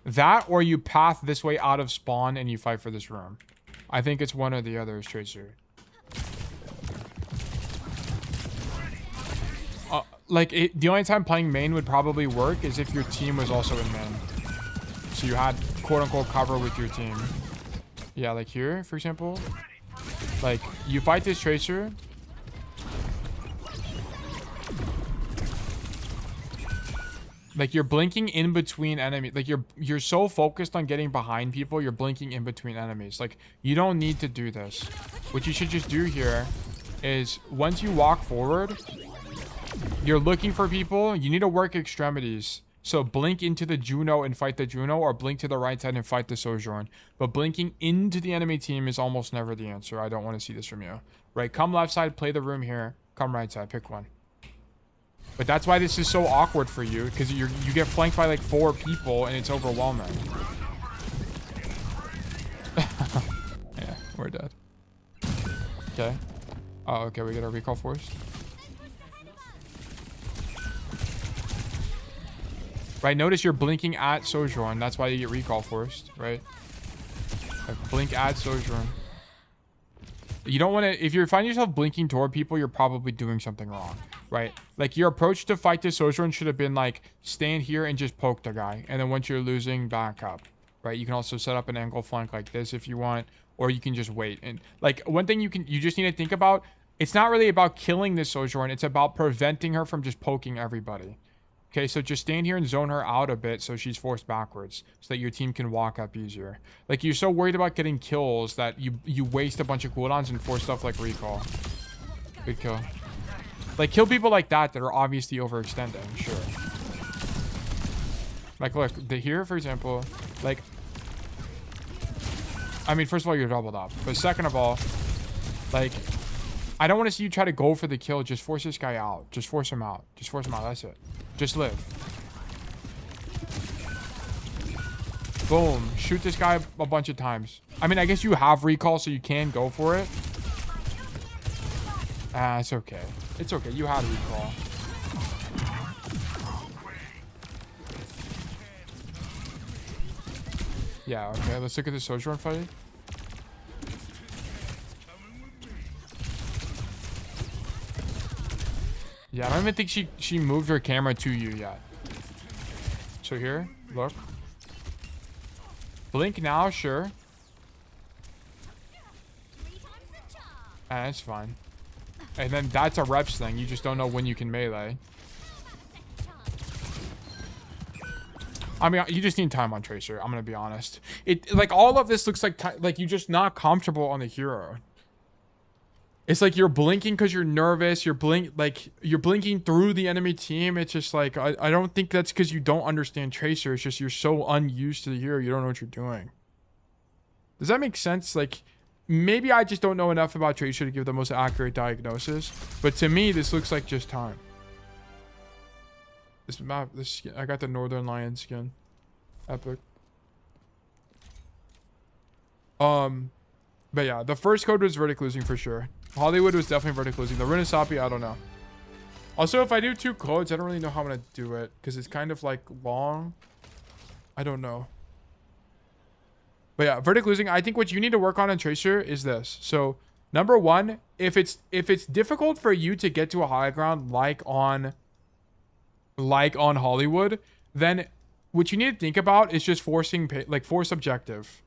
That or you path this way out of spawn and you fight for this room. I think it's one or the other, Tracer. The only time playing main would probably work is if your team was also in main. So you had quote unquote cover with your team. Yeah, like here, for example. Like, you fight this Tracer. Like, you're blinking in between enemies. Like, you're so focused on getting behind people, you're blinking in between enemies. Like, you don't need to do this. What you should just do here is, once you walk forward, you're looking for people. You need to work extremities. So blink into the Juno and fight the Juno, or blink to the right side and fight the Sojourn. But blinking into the enemy team is almost never the answer. I don't want to see this from you. Right, come left side, play the room here. Come right side, pick one. But that's why this is so awkward for you, because you get flanked by like 4 people and it's overwhelming. Yeah, we're dead. Okay. Oh, okay, we get our recall forced. Right, notice you're blinking at Sojourn. That's why you get recall forced, right? Like, blink at Sojourn. You don't want to... If you find yourself blinking toward people, you're probably doing something wrong, right? Like, your approach to fight this Sojourn should have been, like, stand here and just poke the guy. And then once you're losing, back up, right? You can also set up an angle flank like this if you want. Or you can just wait. And, like, one thing you just need to think about... It's not really about killing this Sojourn. It's about preventing her from just poking everybody. Okay, so just stand here and zone her out a bit so she's forced backwards so that your team can walk up easier. Like, you're so worried about getting kills that you waste a bunch of cooldowns and force stuff like recall. Good kill. Like, kill people like that are obviously overextending, sure. Like, look, here, for example, like... I mean, first of all, you're doubled up. But second of all, like... I don't want to see you try to go for the kill. Just force this guy out. Just force him out. Just force him out. That's it. Just live. Boom. Shoot this guy a bunch of times. I mean, I guess you have recall, so you can go for it. Ah, it's okay. It's okay. You had recall. Yeah, okay. Let's look at the Sojourn fight. Yeah, I don't even think she moved her camera to you yet. So here, look. Blink now, sure. That's fine. And then that's a reps thing. You just don't know when you can melee. I mean, you just need time on Tracer. I'm gonna be honest. Like, all of this looks like you're just not comfortable on the hero. It's like you're blinking because you're nervous. You're blinking through the enemy team. It's just like, I don't think that's because you don't understand Tracer. It's just you're so unused to the hero. You don't know what you're doing. Does that make sense? Like, maybe I just don't know enough about Tracer to give the most accurate diagnosis. But to me, this looks like just time. This map, this skin, I got the Northern Lion skin. Epic. But yeah, the first code was verdict losing for sure. Hollywood was definitely verdict losing. The Runasapi, I don't know. Also, if I do 2 codes, I don't really know how I'm gonna do it because it's kind of like long. I don't know. But yeah, verdict losing. I think what you need to work on in Tracer is this. So number 1, if it's difficult for you to get to a high ground like on Hollywood, then what you need to think about is just force objective.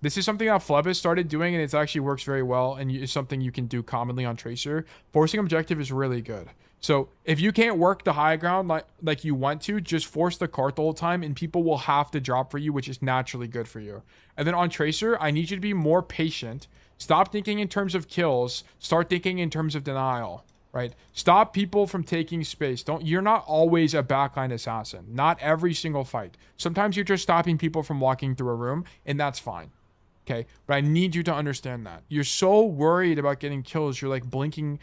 This is something that Flebus started doing, and it actually works very well, and it's something you can do commonly on Tracer. Forcing objective is really good. So if you can't work the high ground like you want to, just force the cart the whole time, and people will have to drop for you, which is naturally good for you. And then on Tracer, I need you to be more patient. Stop thinking in terms of kills. Start thinking in terms of denial, right? Stop people from taking space. You're not always a backline assassin. Not every single fight. Sometimes you're just stopping people from walking through a room, and that's fine. Okay, but I need you to understand that. You're so worried about getting kills, you're blinking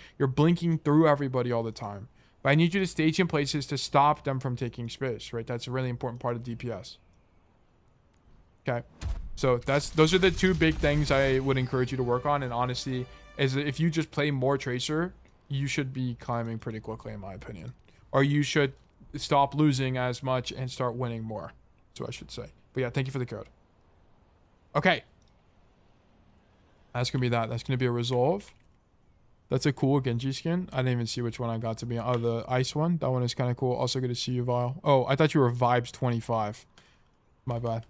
through everybody all the time. But I need you to stage in places to stop them from taking space, right? That's a really important part of DPS. Okay, so those are the 2 big things I would encourage you to work on. And honestly, if you just play more Tracer, you should be climbing pretty quickly, in my opinion. Or you should stop losing as much and start winning more. That's what I should say. But yeah, thank you for the code. Okay. That's going to be that. That's going to be a resolve. That's a cool Genji skin. I didn't even see which one I got to be. Oh, the ice one. That one is kind of cool. Also good to see you, Vile. Oh, I thought you were Vibes 25. My bad.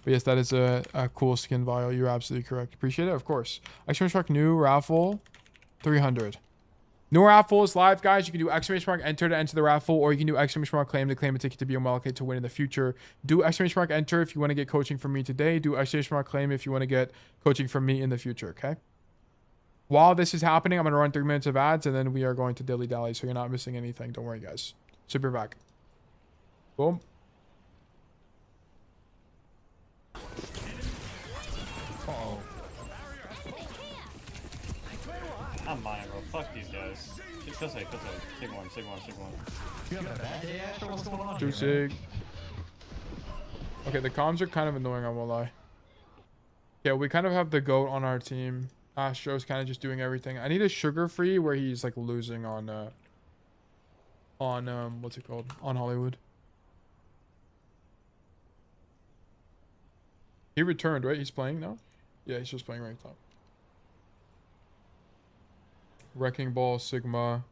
But yes, that is a cool skin, Vile. You're absolutely correct. Appreciate it, of course. Exclamation mark new raffle 300. New raffle is live, guys. You can do exclamation mark enter to enter the raffle, or you can do exclamation mark claim to claim a ticket to be unallocated to win in the future. Do exclamation mark enter if you want to get coaching from me today. Do exclamation mark claim if you want to get coaching from me in the future, okay? While this is happening, I'm going to run 3 minutes of ads, and then we are going to dilly dally, so you're not missing anything. Don't worry, guys. Super back. Boom. Uh-oh. I'm buying, bro. Fuck these guys. Go safe. Sig one. You have a bad day after? What's going on? Two sig. Okay, the comms are kind of annoying, I won't lie. Yeah, we kind of have the GOAT on our team. Astro's kind of just doing everything. I need a sugar free where he's like losing on what's it called? On Hollywood. He returned, right? He's playing now? Yeah, he's just playing right top. Wrecking Ball, Sigma.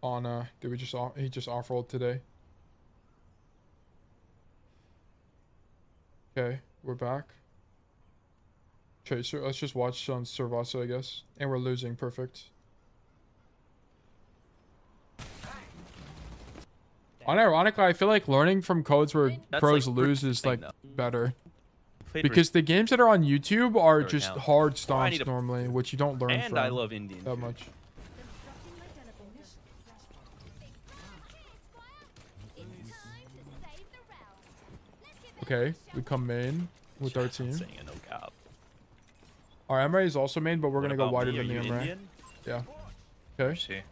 Anna. Did we just he just off-rolled today? Okay, we're back. Tracer, let's just watch on Servaso, I guess. And we're losing, perfect. Unironically, I feel like learning from codes where pros lose is like better. Because the games that are on YouTube are just hard stomps normally, which you don't learn from I love Indian that much. Okay, we come main with our team. Our Emre is also main, but we're gonna go wider than the Emre. Yeah. Okay.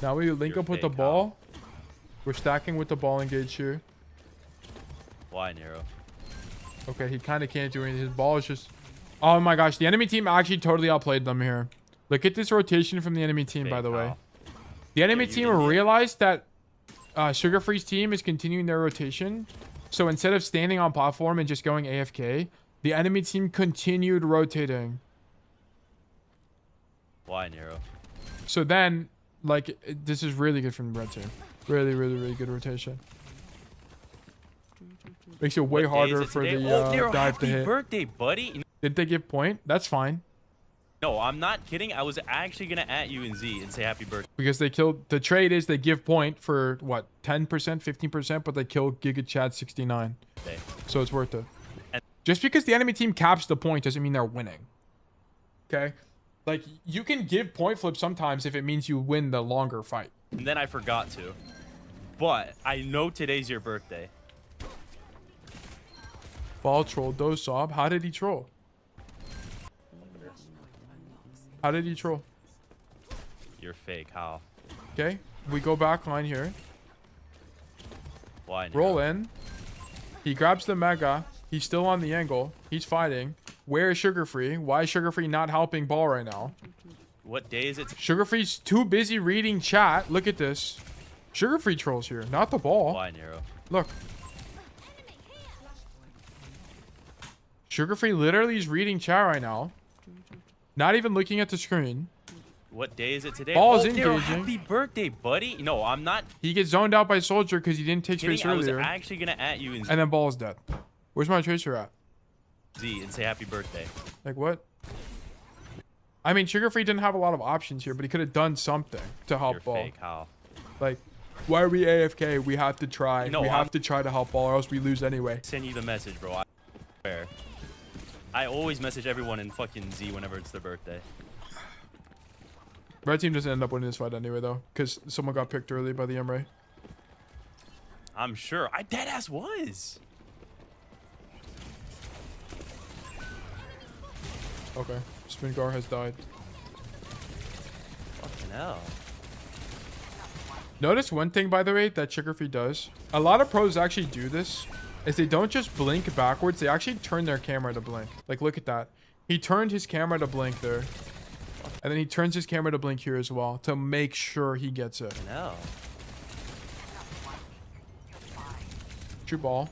Now we link up with the ball. We're stacking with the ball engaged here. Why, Nero? Okay, he kind of can't do anything. His ball is just... Oh my gosh, the enemy team actually totally outplayed them here. Look at this rotation from the enemy team, by the way. The enemy team realized that Sugar Free's team is continuing their rotation. So instead of standing on platform and just going AFK, the enemy team continued rotating. Why, Nero? So then, like, this is really good from the red team. Really, really, really good rotation. Makes it way harder for the dive to hit. Happy birthday, buddy. Did they give point? That's fine. No, I'm not kidding. I was actually going to at you and Z and say happy birthday. Because they killed... The trade is they give point for, what, 10%, 15%, but they kill Giga Chad 69. Okay. So it's worth it. And just because the enemy team caps the point doesn't mean they're winning. Okay? Like, you can give point flip sometimes if it means you win the longer fight. And then I forgot to. But I know today's your birthday. Ball trolled Dosob. How did he troll? How did he troll? You're fake. How? Okay. We go back line here. Why? Roll in. He grabs the mega. He's still on the angle. He's fighting. Where is Sugar Free? Why is Sugar Free not helping Ball right now? What day is it? Sugar Free's too busy reading chat. Look at this. Sugar Free trolls here, not the Ball. Why, Nero? Look. Sugar Free literally is reading chat right now. Not even looking at the screen. What day is it today? Ball's Nero, engaging. happy birthday, buddy. No, I'm not He gets zoned out by Soldier because he didn't take space kidding. I was earlier. actually gonna at you in And then Ball's dead. Where's my Tracer at? Z and say happy birthday. Like what? I mean, Sugar Free didn't have a lot of options here, but he could have done something to help You're Ball. fake, how? Like, why are we AFK? We have to try. No, we have to try to help Ball or else we lose anyway. Send you the message, bro. I swear. I always message everyone in fucking Z whenever it's their birthday. Red team doesn't end up winning this fight anyway, though, because someone got picked early by the Emre. I'm sure. I deadass was. Okay. Spingar has died. Fucking hell. Notice one thing, by the way, that Sugar Free does. A lot of pros actually do this. Is they don't just blink backwards. They actually turn their camera to blink. Like, look at that. He turned his camera to blink there. And then he turns his camera to blink here as well to make sure he gets it. No. True Ball.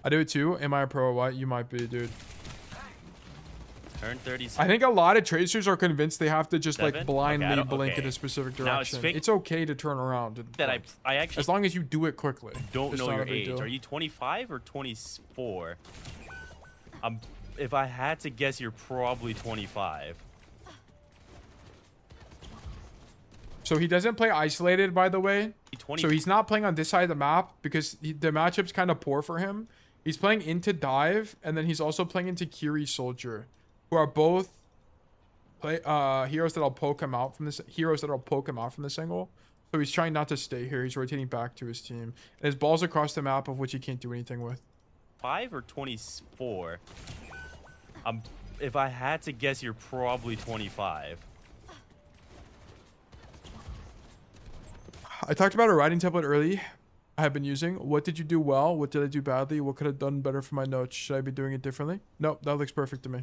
I do it too. Am I a pro or what? You might be, dude. Turn 36. I think a lot of tracers are convinced they have to just like Seven? blindly Okay, blink in okay. a specific Now it's direction. fake- It's okay to turn around. and That blink. I actually as long as you do it quickly. don't It's know not your a big age. deal. Are you 25 or 24? If I had to guess, you're probably 25. So he doesn't play isolated, by the way. 20 So he's not playing on this side of the map because the matchup's kind of poor for him. He's playing into Dive, and then he's also playing into Kiri Soldier, who are both heroes that'll poke him out from this angle. So he's trying not to stay here. He's rotating back to his team, and his ball's across the map of which he can't do anything with. 5 or 24? If I had to guess, you're probably 25. I talked about a writing template early. I have been using. What did you do well? What did I do badly? What could I have done better for my notes? Should I be doing it differently? Nope, that looks perfect to me.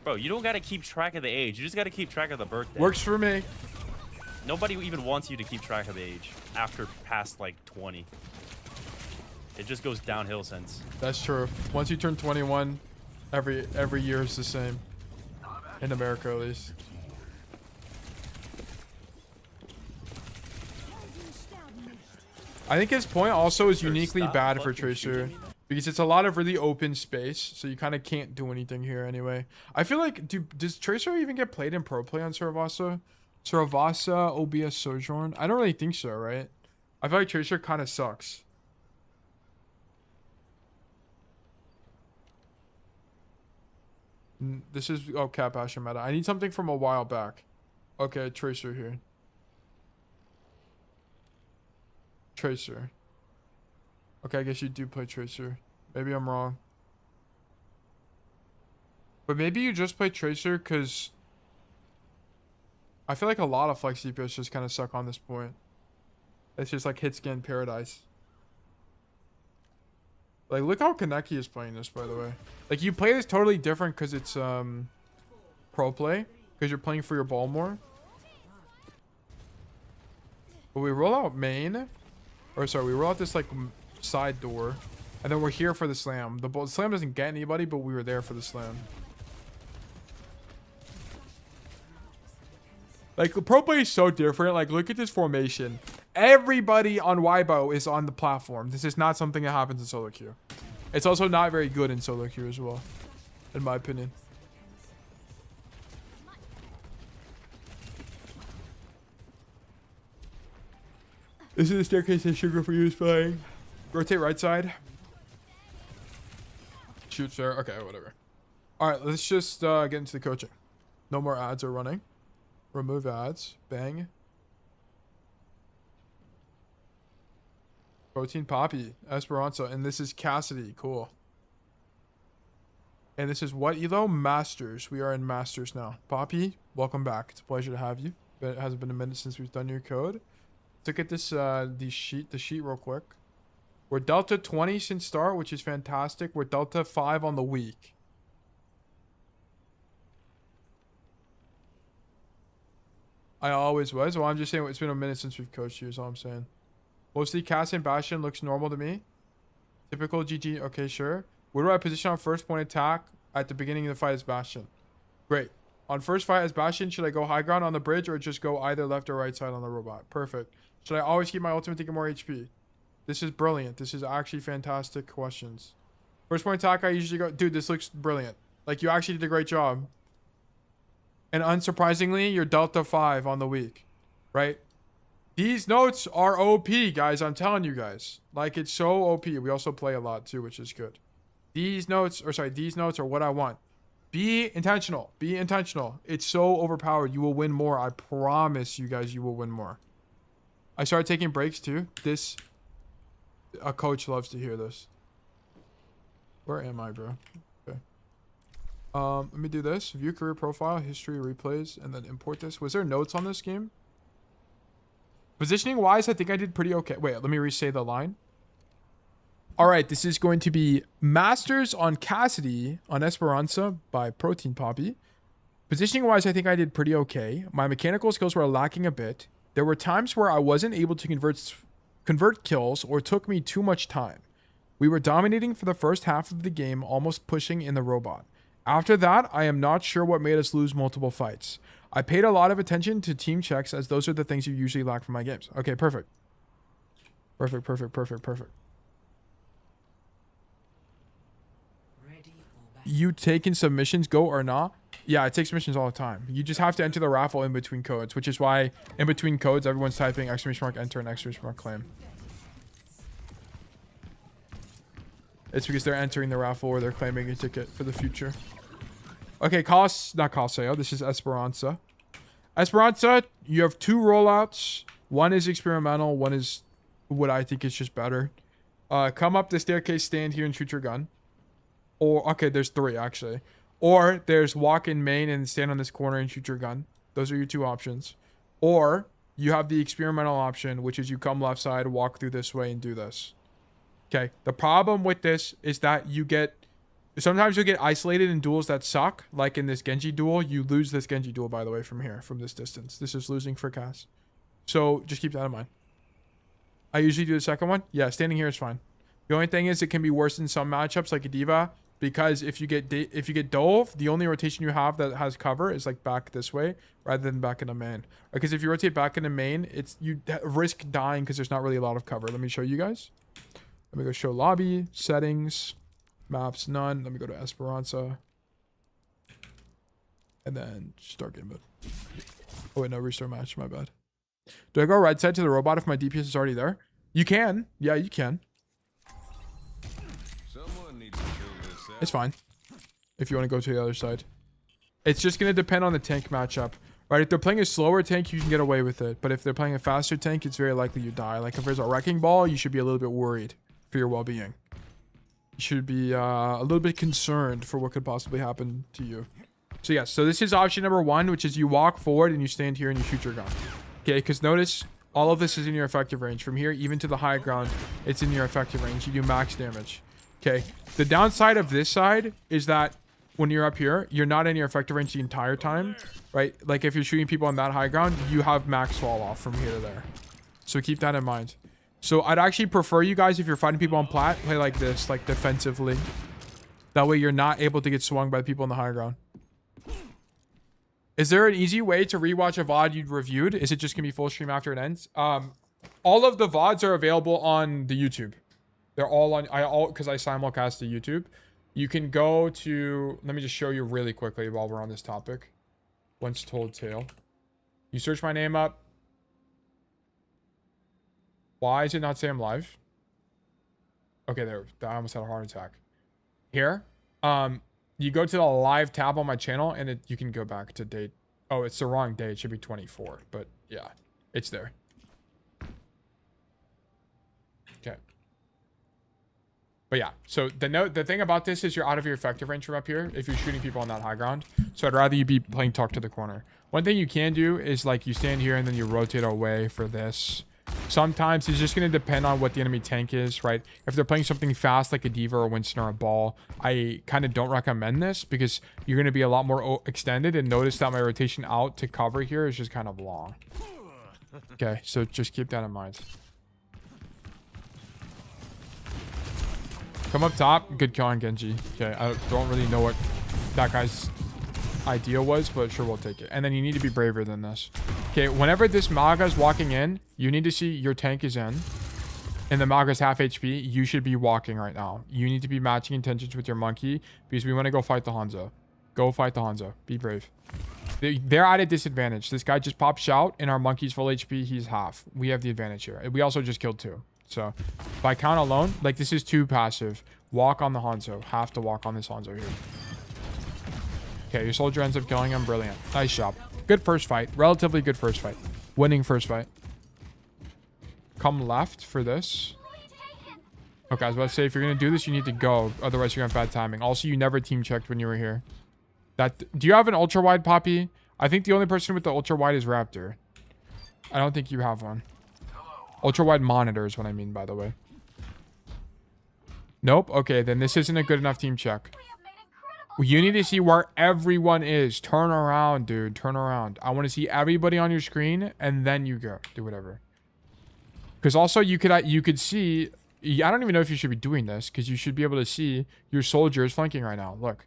Bro, you don't gotta keep track of the age. You just gotta keep track of the birthday. Works for me. Nobody even wants you to keep track of age after past like 20. It just goes downhill since. That's true. Once you turn 21, every year is the same. In America, at least. I think his point also is uniquely bad for Tracer because it's a lot of really open space, so you kind of can't do anything here anyway. I feel like, does Tracer even get played in pro play on Saravasa? Saravasa, OBS, Sojourn? I don't really think so, right? I feel like Tracer kind of sucks. This is Cap Asher meta. I need something from a while back. Okay, Tracer here. Tracer. Okay, I guess you do play Tracer. Maybe I'm wrong. But maybe you just play Tracer because I feel like a lot of flex DPS just kind of suck on this point. It's just like hit scan paradise. Like, look how Kaneki is playing this, by the way. Like, you play this totally different because it's pro play. Because you're playing for your ball more. But we roll out main. Or sorry, we roll out this like side door. And then we're here for the slam. The slam doesn't get anybody, but we were there for the slam. Like, the pro play is so different. Like, look at this formation. Everybody on Weibo is on the platform. This is not something that happens in solo queue. It's also not very good in solo queue as well, in my opinion. This is the staircase that Sugar for you is playing. Rotate right side. Shoots there. Okay, whatever. All right, let's just get into the coaching. No more ads are running. Remove ads. Bang. Proteinpapi, Esperanca, and this is Cassidy. Cool. And this is what, Elo? Masters. We are in Masters now. Poppy, welcome back. It's a pleasure to have you. It hasn't been a minute since we've done your code. Let's look at this the sheet real quick. We're Delta 20 since start, which is fantastic. We're Delta 5 on the week. I always was. Well, I'm just saying it's been a minute since we've coached you, is all I'm saying. Mostly Cass and Bastion looks normal to me. Typical GG. Okay, sure. Where do I position on first point attack at the beginning of the fight as Bastion? Great. On first fight as Bastion, should I go high ground on the bridge or just go either left or right side on the robot? Perfect. Should I always keep my ultimate to get more HP? This is brilliant. This is actually fantastic questions. First point attack, I usually go... Dude, this looks brilliant. Like, you actually did a great job. And unsurprisingly, you're Delta 5 on the week. Right? These notes are OP, guys. I'm telling you guys. Like, it's so OP. We also play a lot, too, which is good. These notes... Or, sorry, these notes are what I want. Be intentional. Be intentional. It's so overpowered. You will win more. I promise you guys you will win more. I started taking breaks, too. This... A coach loves to hear this. Where am I, bro? Okay. Let me do this. View career profile, history, replays, and then import this. Was there notes on this game? Positioning wise, I think I did pretty okay. Wait, let me re-say the line. All right, this is going to be Masters on Cassidy on Esperanca by proteinpapi. Positioning wise, I think I did pretty okay. My mechanical skills were lacking a bit. There were times where I wasn't able to convert kills or took me too much time. We were dominating for the first half of the game, almost pushing in the robot. After that, I am not sure what made us lose multiple fights. I paid a lot of attention to team checks as those are the things you usually lack from my games. Okay, perfect. Perfect. You taking submissions, go or not? Yeah, I take submissions all the time. You just have to enter the raffle in between codes, which is why in between codes, everyone's typing !enter and !claim. It's because they're entering the raffle or they're claiming a ticket for the future. Okay, not Cossayo. This is Esperanca. Esperanca, you have 2 rollouts. One is experimental. One is what I think is just better. Come up the staircase, stand here, and shoot your gun. Or, okay, there's 3, actually. Or there's walk in main and stand on this corner and shoot your gun. Those are your 2 options. Or you have the experimental option, which is you come left side, walk through this way, and do this. Okay, the problem with this is that sometimes you'll get isolated in duels that suck. Like in this Genji duel, you lose this Genji duel, by the way, from here, from this distance. This is losing for Cass. So just keep that in mind. I usually do the second one. Yeah, standing here is fine. The only thing is it can be worse in some matchups like a diva, because if you get dove, the only rotation you have that has cover is like back this way rather than back in the main. Because if you rotate back in the main, you risk dying because there's not really a lot of cover. Let me show you guys. Let me go show lobby, settings, maps, none. Let me go to Esperanca. And then start game mode. Oh wait, no, restart match, my bad. Do I go right side to the robot if my DPS is already there? You can. Yeah, you can. It's fine. If you want to go to the other side. It's just going to depend on the tank matchup. Right, if they're playing a slower tank, you can get away with it. But if they're playing a faster tank, it's very likely you die. Like if there's a wrecking ball, you should be a little bit worried for your well-being. You should be a little bit concerned for what could possibly happen to you. So yes, so this is option number 1, which is you walk forward and you stand here and you shoot your gun. Okay, because notice all of this is in your effective range. From here, even to the high ground, it's in your effective range. You do max damage. Okay, the downside of this side is that when you're up here, you're not in your effective range the entire time, right? Like if you're shooting people on that high ground, you have max fall off from here to there. So keep that in mind. So I'd actually prefer you guys, if you're fighting people on plat, play like this, like defensively. That way you're not able to get swung by people on the high ground. Is there an easy way to rewatch a VOD you'd reviewed? Is it just gonna be full stream after it ends? All of the VODs are available on the YouTube. They're all on, because I simulcast to YouTube. You can go to, let me just show you really quickly while we're on this topic. Once Told Tale. You search my name up. Why does it not say I'm live? Okay, there. I almost had a heart attack. Here. You go to the live tab on my channel and you can go back to date. Oh, it's the wrong date. It should be 24. But yeah, it's there. Okay. But yeah, so the thing about this is you're out of your effective range from up here if you're shooting people on that high ground. So I'd rather you be playing talk to the corner. One thing you can do is like you stand here and then you rotate away for this. Sometimes it's just going to depend on what the enemy tank is, right? If they're playing something fast like a Diva or a Winston or a Ball, I kind of don't recommend this because you're going to be a lot more extended. And notice that my rotation out to cover here is just kind of long. Okay, so just keep that in mind. Come up top. Good kill on Genji. Okay, I don't really know what that guy's idea was, but sure, we'll take it. And then you need to be braver than this. Okay, whenever this Maga is walking in, you need to see your tank is in and the Maga's half HP. You should be walking right now. You need to be matching intentions with your monkey because we want to go fight the Hanzo. Go fight the Hanzo. Be brave. They're at a disadvantage. This guy just popped shout and our monkey's full HP. He's half. We have the advantage here. We also just killed 2. So by count alone, like this is too passive. Walk on the Hanzo. Have to walk on this Hanzo here. Okay, your soldier ends up killing him. Brilliant. Nice job. Good first fight. Relatively good first fight. Winning first fight. Come left for this. Okay, I was about to say, if you're going to do this, you need to go. Otherwise, you're going to have bad timing. Also, you never team checked when you were here. Do you have an ultra wide, Poppy? I think the only person with the ultra wide is Raptor. I don't think you have one. Ultra wide monitor is what I mean, by the way. Nope. Okay, then this isn't a good enough team check. You need to see where everyone is. Turn around, dude. Turn around. I want to see everybody on your screen, and then you go. Do whatever. Because also, you could see... I don't even know if you should be doing this, because you should be able to see your soldier is flanking right now. Look.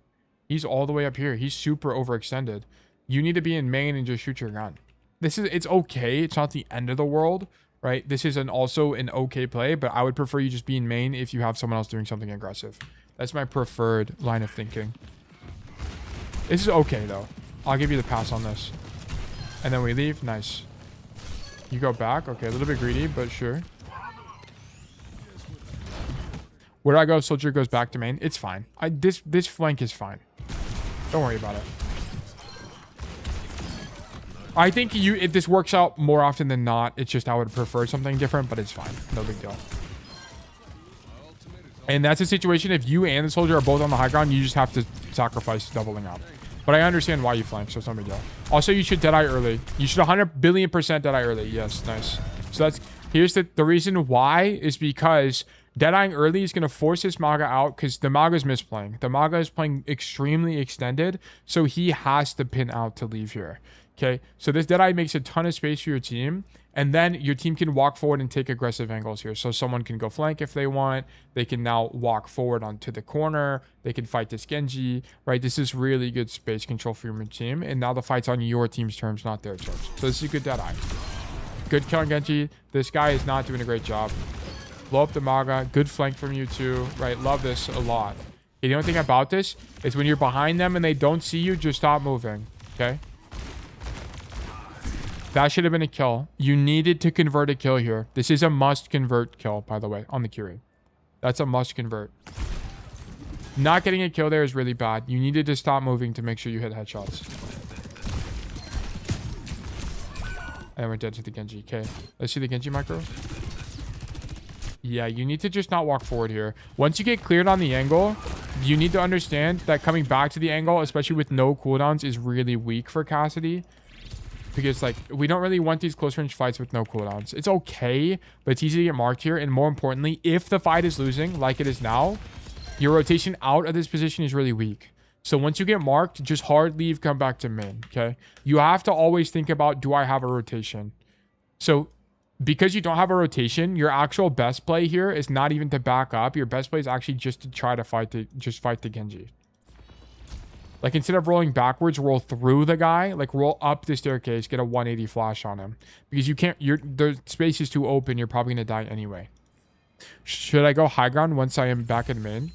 He's all the way up here. He's super overextended. You need to be in main and just shoot your gun. It's okay. It's not the end of the world, right? This is also an okay play, but I would prefer you just be in main if you have someone else doing something aggressive. That's my preferred line of thinking. This is okay, though. I'll give you the pass on this. And then we leave. Nice. You go back. Okay, a little bit greedy, but sure. Where do I go? Soldier goes back to main. It's fine. This flank is fine. Don't worry about it. I think if this works out more often than not, it's just I would prefer something different, but it's fine. No big deal. And that's a situation if you and the soldier are both on the high ground, you just have to sacrifice doubling up. But I understand why you flank, so it's no big deal. Also, you should Deadeye early. You should 100 billion% Deadeye early. Yes, nice. So here's the reason why is because Deadeyeing early is going to force this Maga out because the Maga's misplaying. The Maga is playing extremely extended, so he has to pin out to leave here. Okay, so this Deadeye makes a ton of space for your team, and then your team can walk forward and take aggressive angles here. So someone can go flank if they want. They can now walk forward onto the corner. They can fight this Genji, right? This is really good space control for your team, and now the fight's on your team's terms, not their terms. So this is a good Deadeye. Good kill on Genji. This guy is not doing a great job. Blow up the Maga. Good flank from you too, right? Love this a lot. The only thing about this is when you're behind them and they don't see you, just stop moving, okay? That should have been a kill. You needed to convert a kill here. This is a must convert kill, by the way, on the Curie. That's a must convert. Not getting a kill there is really bad. You needed to stop moving to make sure you hit headshots. And we're dead to the Genji. Okay, let's see the Genji micro. Yeah, you need to just not walk forward here. Once you get cleared on the angle, you need to understand that coming back to the angle, especially with no cooldowns, is really weak for Cassidy. Because, like, we don't really want these close range fights with no cooldowns. It's okay, but it's easy to get marked here. And more importantly, if the fight is losing, like it is now, your rotation out of this position is really weak. So once you get marked, just hard leave, come back to main, okay? You have to always think about, do I have a rotation? So because you don't have a rotation, your actual best play here is not even to back up. Your best play is actually just to try to fight the Genji. Like, instead of rolling backwards, roll through the guy. Like, roll up the staircase, get a 180 flash on him. Because you can't... the space is too open. You're probably going to die anyway. Should I go high ground once I am back in main?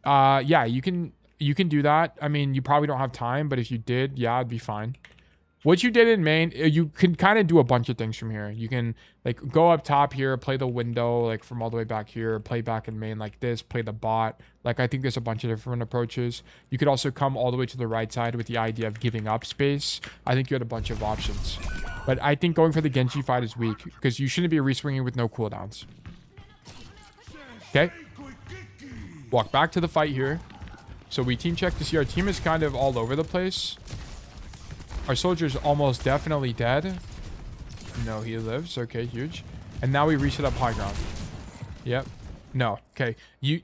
Yeah, you can do that. I mean, you probably don't have time. But if you did, yeah, it'd be fine. What you did in main, you can kind of do a bunch of things from here. You can, like, go up top here, play the window, like, from all the way back here, play back in main like this, play the bot. Like, I think there's a bunch of different approaches. You could also come all the way to the right side with the idea of giving up space. I think you had a bunch of options. But I think going for the Genji fight is weak, because you shouldn't be reswinging with no cooldowns. Okay. Walk back to the fight here. So we team check to see our team is kind of all over the place. Our soldier's almost definitely dead. No, he lives. Okay, huge. And now we reset up high ground. Yep. No. Okay. You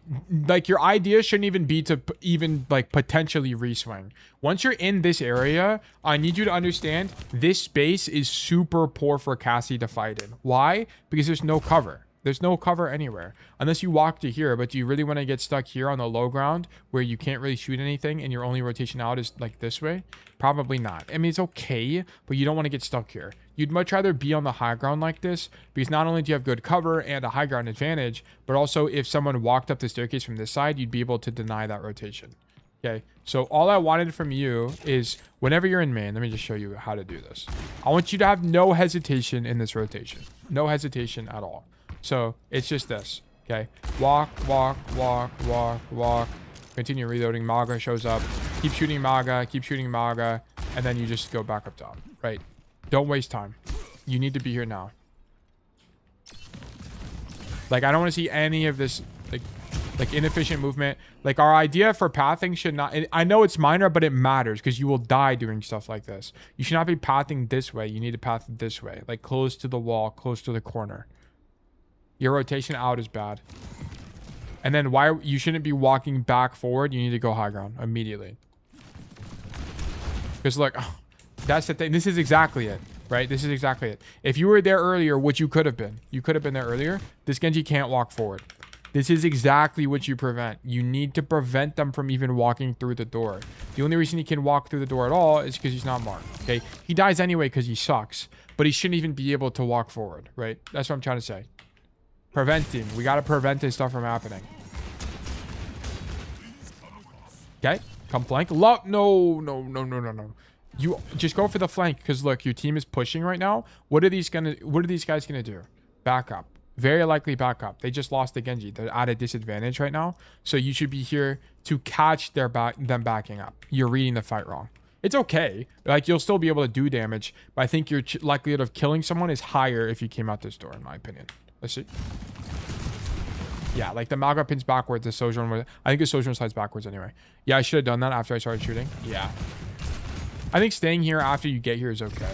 like your idea shouldn't even be to even like potentially reswing. Once you're in this area, I need you to understand this space is super poor for Cassidy to fight in. Why? Because there's no cover. There's no cover anywhere unless you walk to here. But do you really want to get stuck here on the low ground where you can't really shoot anything and your only rotation out is like this way? Probably not. I mean, it's okay, but you don't want to get stuck here. You'd much rather be on the high ground like this because not only do you have good cover and a high ground advantage, but also if someone walked up the staircase from this side, you'd be able to deny that rotation. Okay, so all I wanted from you is whenever you're in main, let me just show you how to do this. I want you to have no hesitation in this rotation. No hesitation at all. So it's just this. Okay, walk, walk, walk, walk, walk. Continue reloading. Maga shows up. Keep shooting Maga. Keep shooting Maga. And then you just go back up top. Right. Don't waste time. You need to be here now. Like, I don't want to see any of this, like inefficient movement. Like, our idea for pathing should not... I know it's minor, but it matters because you will die doing stuff like this. You should not be pathing this way. You need to path this way. Like, close to the wall, close to the corner. Your rotation out is bad. And then why you shouldn't be walking back forward. You need to go high ground immediately. Because look, that's the thing. This is exactly it, right? This is exactly it. If you were there earlier, which you could have been. You could have been there earlier. This Genji can't walk forward. This is exactly what you prevent. You need to prevent them from even walking through the door. The only reason he can walk through the door at all is because he's not marked, okay? He dies anyway because he sucks. But he shouldn't even be able to walk forward, right? That's what I'm trying to say. Preventing. We got to prevent this stuff from happening. Okay. Come flank. No, no, no, no, no, no. You just go for the flank because look, your team is pushing right now. What are these guys gonna do? Back up. Very likely back up. They just lost the Genji. They're at a disadvantage right now. So you should be here to catch them backing up. You're reading the fight wrong. It's okay. Like, you'll still be able to do damage, but I think your likelihood of killing someone is higher if you came out this door, in my opinion. Let's see. Yeah, like the Maga pins backwards, the Sojourn was... I think the Sojourn slides backwards anyway. Yeah, I should have done that after I started shooting. Yeah. I think staying here after you get here is okay.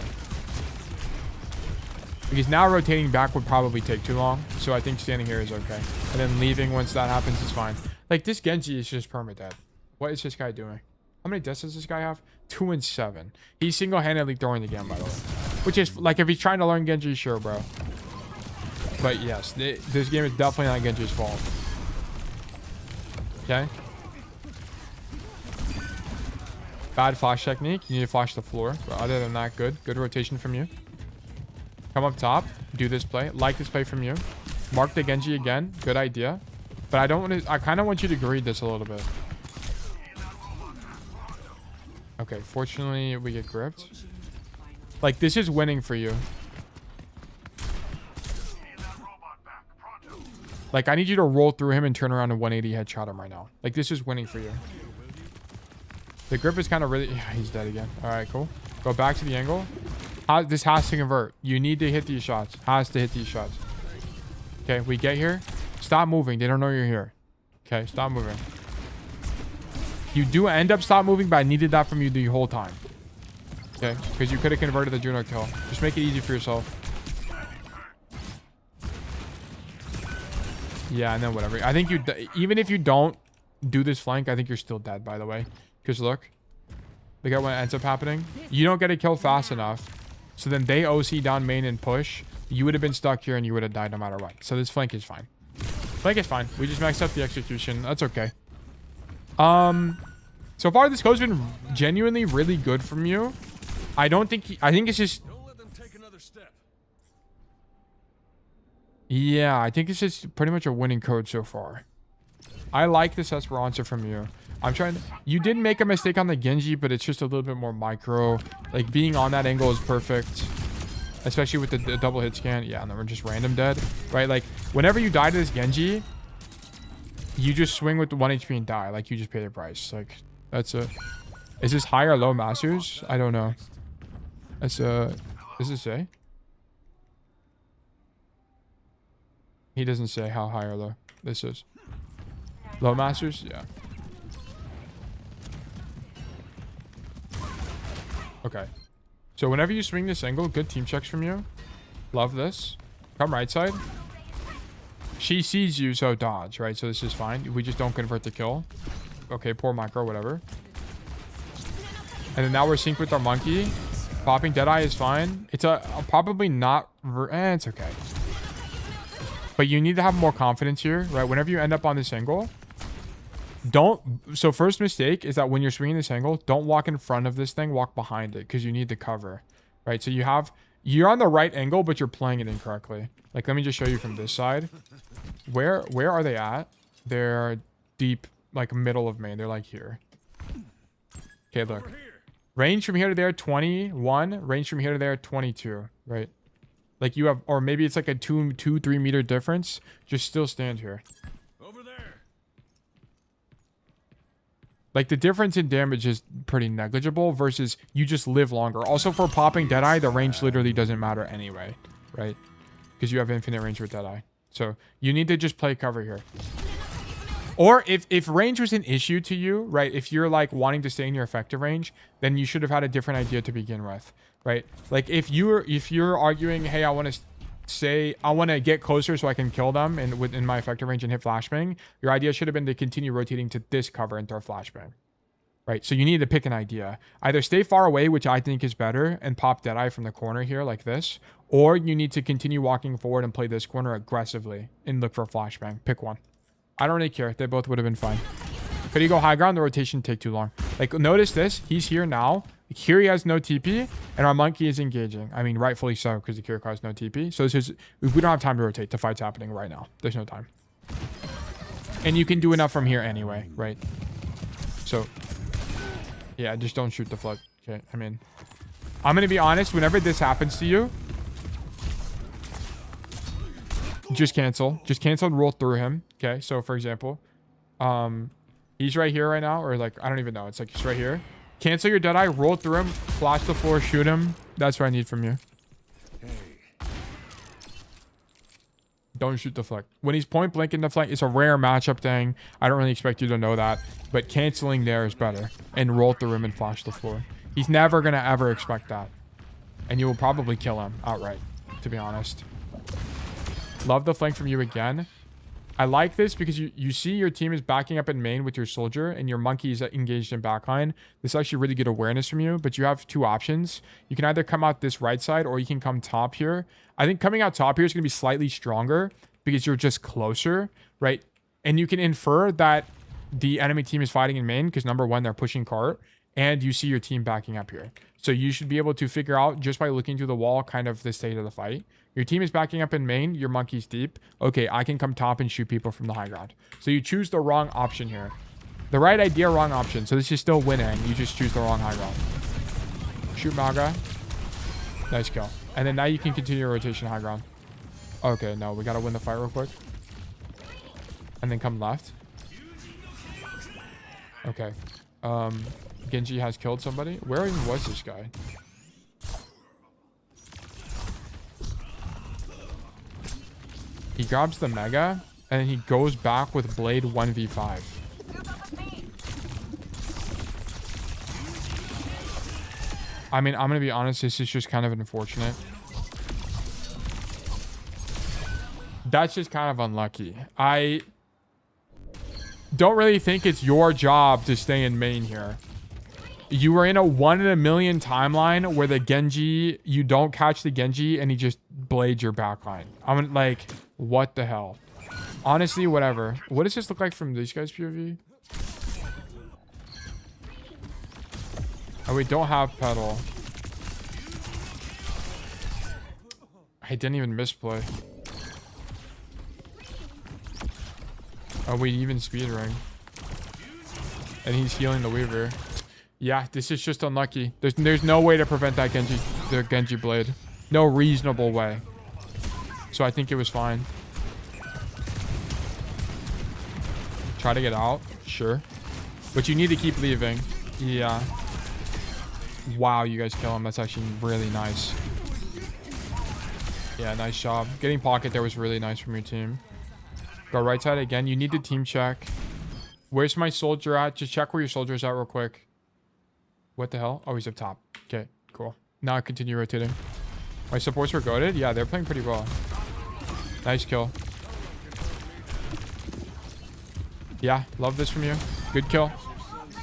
Because now rotating back would probably take too long. So I think standing here is okay. And then leaving once that happens is fine. Like, this Genji is just permadead. What is this guy doing? How many deaths does this guy have? 2 and 7. He's single-handedly throwing the game, by the way. Which is, like, if he's trying to learn Genji, sure, bro. But yes, this game is definitely not Genji's fault. Okay. Bad flash technique. You need to flash the floor. But other than that, good. Good rotation from you. Come up top. Do this play. Like this play from you. Mark the Genji again. Good idea. But I don't want to... I kind of want you to greed this a little bit. Okay, fortunately, we get gripped. Like, this is winning for you. Like, I need you to roll through him and turn around and 180 headshot him right now. Like, this is winning for you. The grip is kind of really... Yeah, he's dead again. All right, cool. Go back to the angle. This has to convert. You need to hit these shots. Has to hit these shots. Okay, we get here. Stop moving. They don't know you're here. Okay, stop moving. You do end up stop moving, but I needed that from you the whole time. Okay, because you could have converted the Juno kill. Just make it easy for yourself. Yeah, and then whatever. I think you... Even if you don't do this flank, I think you're still dead, by the way. Because look. Look at what ends up happening. You don't get a kill fast enough. So then they OC down main and push. You would have been stuck here and you would have died no matter what. So this flank is fine. Flank is fine. We just maxed up the execution. That's okay. So far this code's been genuinely really good from you. I don't think... I think it's just... Yeah, I think it's just pretty much a winning code so far. I like this Esperanca from you. I'm trying... You did make a mistake on the Genji, but it's just a little bit more micro. Like, being on that angle is perfect. Especially with the double hit scan. Yeah, and then we're just random dead. Right? Like, whenever you die to this Genji, you just swing with the 1 HP and die. Like, you just pay the price. Like, that's a... Is this high or low masters? I don't know. That's a... Does it say? He doesn't say how high or low this is. Low masters? Yeah. Okay. So whenever you swing this angle, good team checks from you. Love this. Come right side. She sees you, so dodge, right? So this is fine. We just don't convert the kill. Okay, poor micro, whatever. And then now we're synced with our monkey. Popping Deadeye is fine. It's probably not... it's okay. But you need to have more confidence here, right? Whenever you end up on this angle, don't... So first mistake is that when you're swinging this angle, don't walk in front of this thing, walk behind it, because you need the cover, right? So you're on the right angle, but you're playing it incorrectly. Like, let me just show you from this side. Where are they at? They're deep, like, middle of main. They're, like, here. Okay, look. Range from here to there, 21. Range from here to there, 22, right? Like, you have... Or maybe it's, like, a 2-3 meter difference. Just still stand here. Over there. Like, the difference in damage is pretty negligible versus you just live longer. Also, for popping Deadeye, the range literally doesn't matter anyway, right? Because you have infinite range with Deadeye. So, you need to just play cover here. Or if range was an issue to you, right? If you're, like, wanting to stay in your effective range, then you should have had a different idea to begin with, right? Like, if you're arguing, hey, I want to get closer so I can kill them within my effective range and hit flashbang, your idea should have been to continue rotating to this cover and throw flashbang, right? So you need to pick an idea. Either stay far away, which I think is better, and pop Deadeye from the corner here like this, or you need to continue walking forward and play this corner aggressively and look for flashbang. Pick one. I don't really care. They both would have been fine. Could he go high ground? The rotation take too long. Like, notice this. He's here now. Here he has no TP, and our monkey is engaging. I mean, rightfully so, because the Kiriko has no TP. So this is... We don't have time to rotate. The fight's happening right now. There's no time. And you can do enough from here anyway, right? So, yeah, just don't shoot the flood. Okay, I mean... I'm going to be honest. Whenever this happens to you... Just cancel. Just cancel and roll through him. Okay, so for example, he's right here right now, or like, I don't even know. It's like he's right here. Cancel your Deadeye, roll through him, flash the floor, shoot him. That's what I need from you. Don't shoot the flick. When he's point blank in the flank, it's a rare matchup thing. I don't really expect you to know that, but canceling there is better. And roll through him and flash the floor. He's never going to ever expect that. And you will probably kill him outright, to be honest. Love the flank from you again. I like this because you see your team is backing up in main with your soldier and your monkey is engaged in backline. This is actually really good awareness from you, but you have two options. You can either come out this right side or you can come top here. I think coming out top here is going to be slightly stronger because you're just closer, right? And you can infer that the enemy team is fighting in main because number one, they're pushing cart and you see your team backing up here. So you should be able to figure out just by looking through the wall kind of the state of the fight. Your team is backing up in main. Your monkey's deep. Okay, I can come top and shoot people from the high ground. So you choose the wrong option here. The right idea, wrong option. So this is still winning. You just choose the wrong high ground. Shoot Maga. Nice kill. And then now you can continue your rotation high ground. Okay, no, we got to win the fight real quick. And then come left. Okay. Genji has killed somebody. Where even was this guy? He grabs the Mega, and then he goes back with Blade 1v5. I mean, I'm going to be honest, this is just kind of unfortunate. That's just kind of unlucky. I don't really think it's your job to stay in main here. You were in a 1 in a million timeline where the Genji, you don't catch the Genji and he just blades your backline. I'm like, what the hell? Honestly, whatever. What does this look like from these guys' POV? Oh, we don't have pedal. I didn't even misplay. Oh, we even speed ring. And he's healing the Weaver. Yeah, this is just unlucky. There's no way to prevent that Genji blade. No reasonable way. So I think it was fine. Try to get out. Sure. But you need to keep leaving. Yeah. Wow, you guys kill him. That's actually really nice. Yeah, nice job. Getting pocket there was really nice from your team. Go right side again. You need to team check. Where's my soldier at? Just check where your soldier's at real quick. What the hell? Oh, he's up top. Okay, cool. Now continue rotating. My supports were goated? Yeah, they're playing pretty well. Nice kill. Yeah, love this from you. Good kill.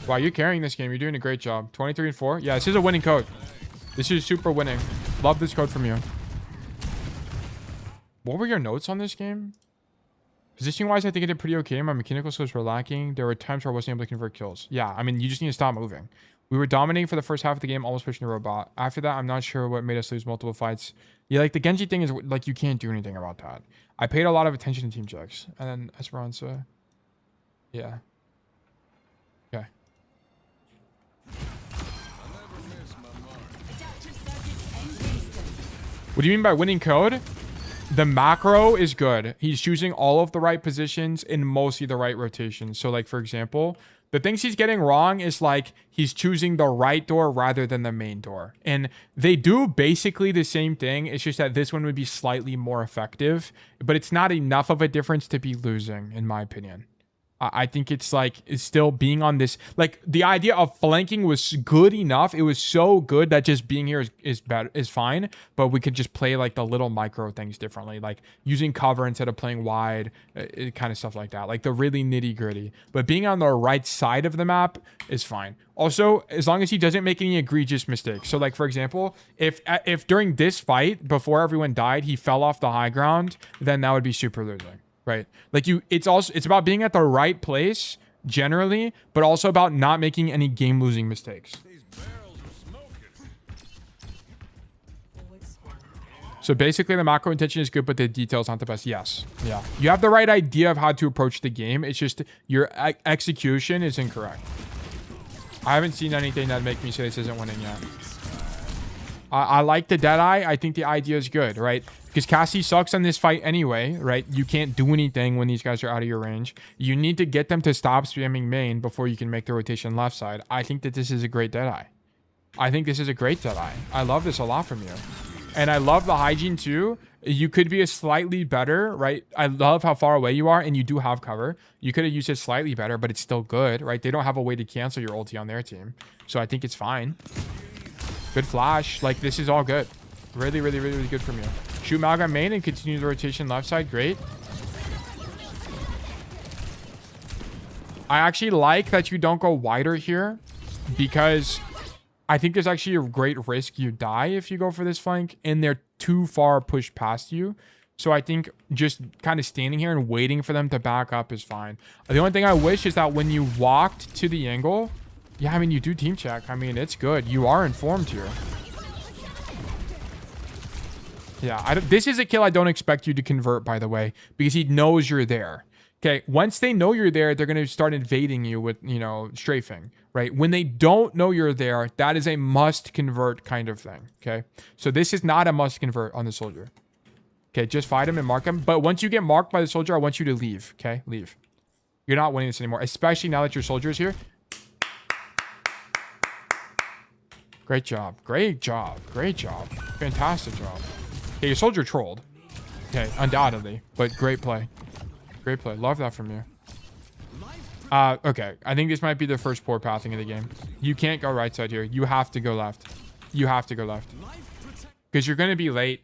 Wow, you're carrying this game. You're doing a great job. 23 and 4. Yeah, this is a winning code. This is super winning. Love this code from you. What were your notes on this game? Positioning wise, I think I did pretty okay. My mechanical skills were lacking. There were times where I wasn't able to convert kills. Yeah, I mean, you just need to stop moving. We were dominating for the first half of the game, almost pushing the robot. After that, I'm not sure what made us lose multiple fights. Yeah, like the Genji thing is like you can't do anything about that. I paid a lot of attention to team checks. And then Esperanca. Yeah. Okay. What do you mean by winning code? The macro is good. He's choosing all of the right positions in mostly the right rotations. So like, for example, the things he's getting wrong is like he's choosing the right door rather than the main door. And they do basically the same thing. It's just that this one would be slightly more effective, but it's not enough of a difference to be losing, in my opinion. I think it's like, it's still being on this, like the idea of flanking was good enough. It was so good that just being here is better, is fine. But we could just play like the little micro things differently, like using cover instead of playing wide, kind of stuff like that, like the really nitty gritty. But being on the right side of the map is fine. Also, as long as he doesn't make any egregious mistakes. So like, for example, if during this fight, before everyone died, he fell off the high ground, then that would be super losing. Right, like it's about being at the right place generally, but also about not making any game-losing mistakes. So basically, the macro intention is good, but the details aren't the best. Yes, yeah, you have the right idea of how to approach the game. It's just your execution is incorrect. I haven't seen anything that make me say this isn't winning yet. I like the Deadeye. I think the idea is good, right? Because Cassidy sucks on this fight anyway, right? You can't do anything when these guys are out of your range. You need to get them to stop spamming main before you can make the rotation left side. I think that this is a great Deadeye. I think this is a great Deadeye. I love this a lot from you. And I love the hygiene too. You could be a slightly better, right? I love how far away you are and you do have cover. You could have used it slightly better, but it's still good, right? They don't have a way to cancel your ulti on their team. So I think it's fine. Good flash. Like, this is all good. Really, really, really, really good from you. Shoot Malga main and continue the rotation left side. Great. I actually like that you don't go wider here because I think there's actually a great risk you die if you go for this flank and they're too far pushed past you. So I think just kind of standing here and waiting for them to back up is fine. The only thing I wish is that when you walked to the angle, yeah, I mean, you do team check. I mean, it's good. You are informed here. Yeah, this is a kill I don't expect you to convert, by the way, because he knows you're there. Okay, once they know you're there, they're going to start invading you with, you know, strafing, right? When they don't know you're there, that is a must convert kind of thing, okay? So this is not a must convert on the soldier. Okay, just fight him and mark him. But once you get marked by the soldier, I want you to leave, okay? Leave. You're not winning this anymore, especially now that your soldier's here. Great job. Great job. Great job. Fantastic job. Okay, your soldier trolled. Okay, undoubtedly. But great play. Great play. Love that from you. Okay. I think this might be the first poor pathing of the game. You can't go right side here. You have to go left. You have to go left. Because you're going to be late.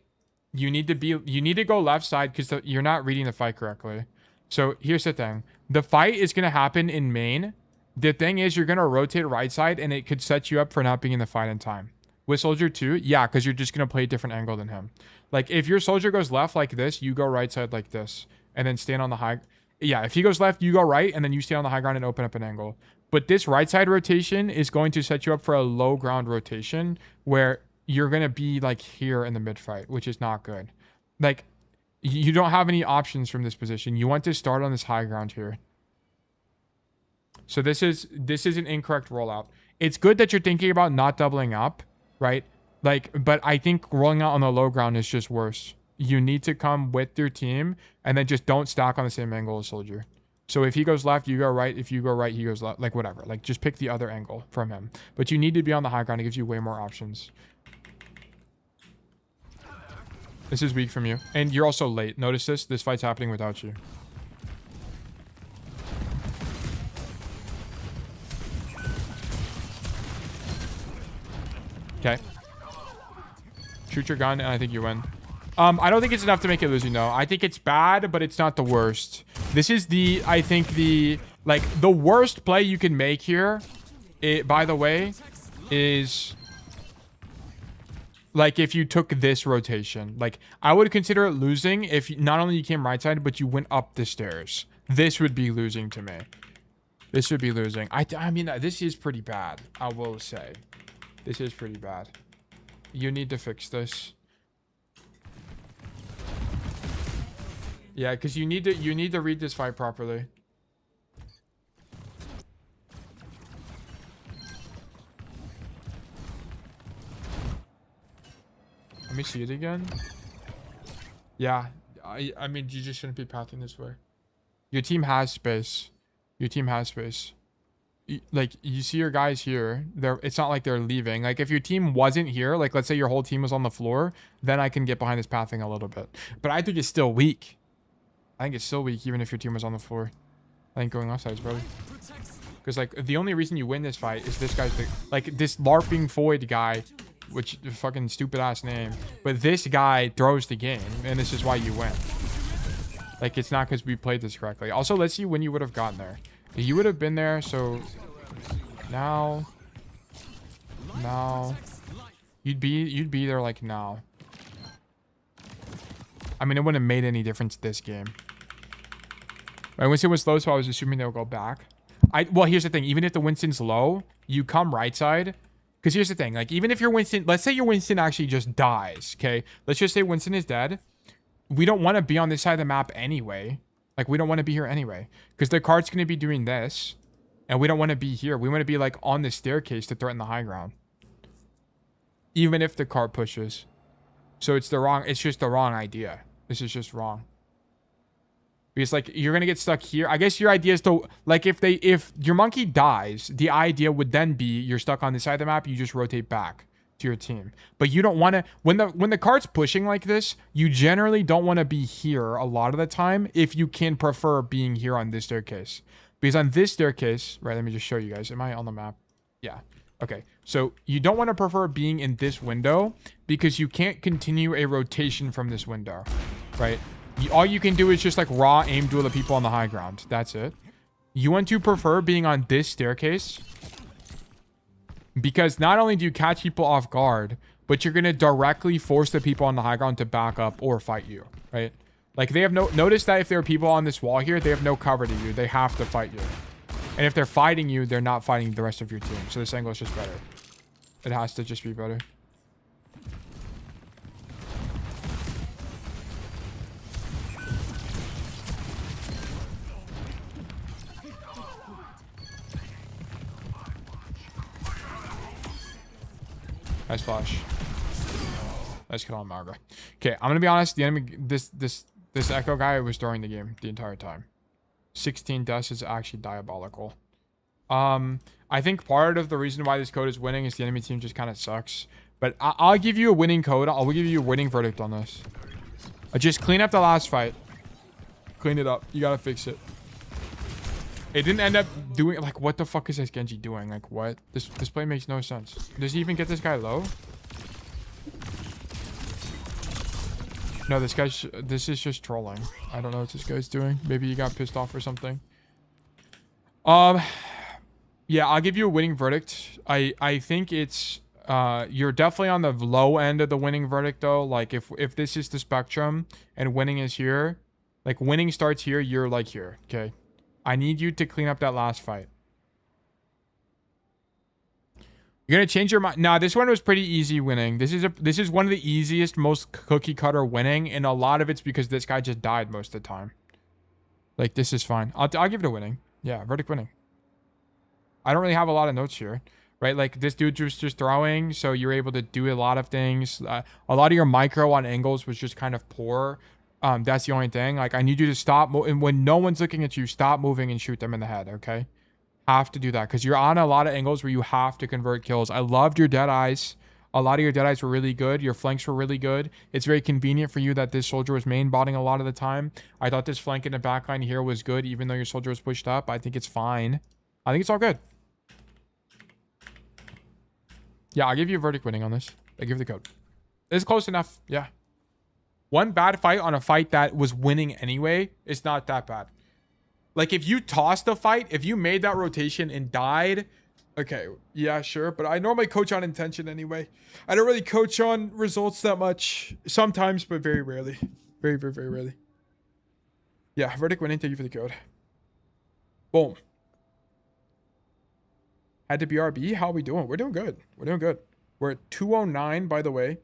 You need to go left side because you're not reading the fight correctly. So here's the thing. The fight is going to happen in main. The thing is, you're going to rotate right side, and it could set you up for not being in the fight in time. With Soldier 2, yeah, because you're just going to play a different angle than him. Like, if your Soldier goes left like this, you go right side like this, and then stand on the high... Yeah, if he goes left, you go right, and then you stay on the high ground and open up an angle. But this right side rotation is going to set you up for a low ground rotation, where you're going to be, like, here in the mid-fight, which is not good. Like, you don't have any options from this position. You want to start on this high ground here. So this is an incorrect rollout. It's good that you're thinking about not doubling up, right? Like, but I think rolling out on the low ground is just worse. You need to come with your team and then just don't stack on the same angle as Soldier. So if he goes left, you go right. If you go right, he goes left. Like, whatever. Like, just pick the other angle from him. But you need to be on the high ground. It gives you way more options. This is weak from you. And you're also late. Notice this. This fight's happening without you. Okay. Shoot your gun, and I think you win. I don't think it's enough to make it losing though. I think it's bad, but it's not the worst. This is the, I think the, like, the worst play you can make here, by the way, is like if you took this rotation. Like, I would consider it losing if not only you came right side, but you went up the stairs. This would be losing to me. This would be losing. I mean, this is pretty bad, I will say. This is pretty bad. You need to fix this. Yeah, because you need to read this fight properly. Let me see it again. Yeah, I mean, you just shouldn't be pathing this way. Your team has space. Your team has space. Like, you see your guys here. It's not like they're leaving. Like, if your team wasn't here, like, let's say your whole team was on the floor, then I can get behind this pathing a little bit. But I think it's still weak. I think it's still weak, even if your team was on the floor. I think going offsides, brother. Because, like, the only reason you win this fight is this guy's, like, this LARPing Void guy, which fucking stupid-ass name. But this guy throws the game, and this is why you win. Like, it's not because we played this correctly. Also, let's see when you would have gotten there. You would have been there, so now you'd be there like now. I mean, it wouldn't have made any difference this game. My Winston was low, so I was assuming they'll go back. Well, here's the thing. Even if the Winston's low, you come right side. Because here's the thing. Like, even if your Winston... Let's say your Winston actually just dies, okay? Let's just say Winston is dead. We don't want to be on this side of the map anyway. Like, we don't want to be here anyway. Because the card's going to be doing this. And we don't want to be here. We want to be, like, on the staircase to threaten the high ground. Even if the card pushes. So it's just the wrong idea. This is just wrong. Because, like, you're going to get stuck here. I guess your idea is to, like, if your monkey dies, the idea would then be you're stuck on this side of the map, you just rotate back to your team. But you don't want to, when the card's pushing like this, you generally don't want to be here a lot of the time if you can prefer being here on this staircase. Because on this staircase, right, let me just show you guys. Am I on the map? Yeah. Okay. So you don't want to prefer being in this window because you can't continue a rotation from this window, right? All you can do is just like raw aim duel the people on the high ground. That's it. You want to prefer being on this staircase because not only do you catch people off guard, but you're going to directly force the people on the high ground to back up or fight you, right? Like, they have notice that if there are people on this wall here, they have no cover to you. They have to fight you. And if they're fighting you, they're not fighting the rest of your team. So this angle is just better. It has to just be better. Nice flash. Nice kill on Marga. Okay, I'm gonna be honest. The enemy, this Echo guy was during the game the entire time. 16 deaths is actually diabolical. I think part of the reason why this code is winning is the enemy team just kind of sucks. But I'll give you a winning code. I'll give you a winning verdict on this. Just clean up the last fight. Clean it up. You gotta fix it. It didn't end up doing, like, what the fuck is this Genji doing? Like, what? This play makes no sense. Does he even get this guy low? No, this is just trolling. I don't know what this guy's doing. Maybe he got pissed off or something. Yeah, I'll give you a winning verdict. I think it's, you're definitely on the low end of the winning verdict though. Like, if this is the spectrum and winning is here, like, winning starts here, you're like here, okay? I need you to clean up that last fight. You're gonna change your mind. Nah, this one was pretty easy winning. This is one of the easiest, most cookie cutter winning, and a lot of it's because this guy just died most of the time. Like, this is fine. I'll give it a winning. Yeah, verdict winning. I don't really have a lot of notes here, right? Like, this dude was just throwing, so you're able to do a lot of things. A lot of your micro on angles was just kind of poor. That's the only thing. Like, I need you to stop, and when no one's looking at you, stop moving and shoot them in the head, okay? Have to do that because you're on a lot of angles where you have to convert kills. I loved your dead eyes. A lot of your dead eyes were really good. Your flanks were really good. It's very convenient for you that this soldier was main botting a lot of the time. I thought this flank in the backline here was good, even though your soldier was pushed up. I think it's fine. I think it's all good. Yeah, I'll give you a verdict winning on this. I give the code. It's close enough. Yeah. One bad fight on a fight that was winning anyway is not that bad. Like, if you tossed a fight, if you made that rotation and died, okay, yeah, sure. But I normally coach on intention anyway. I don't really coach on results that much. Sometimes, but very rarely. Very, very, very rarely. Yeah, verdict winning. Thank you for the code. Boom. Had to BRB. How are we doing? We're doing good. We're doing good. We're at 209, by the way.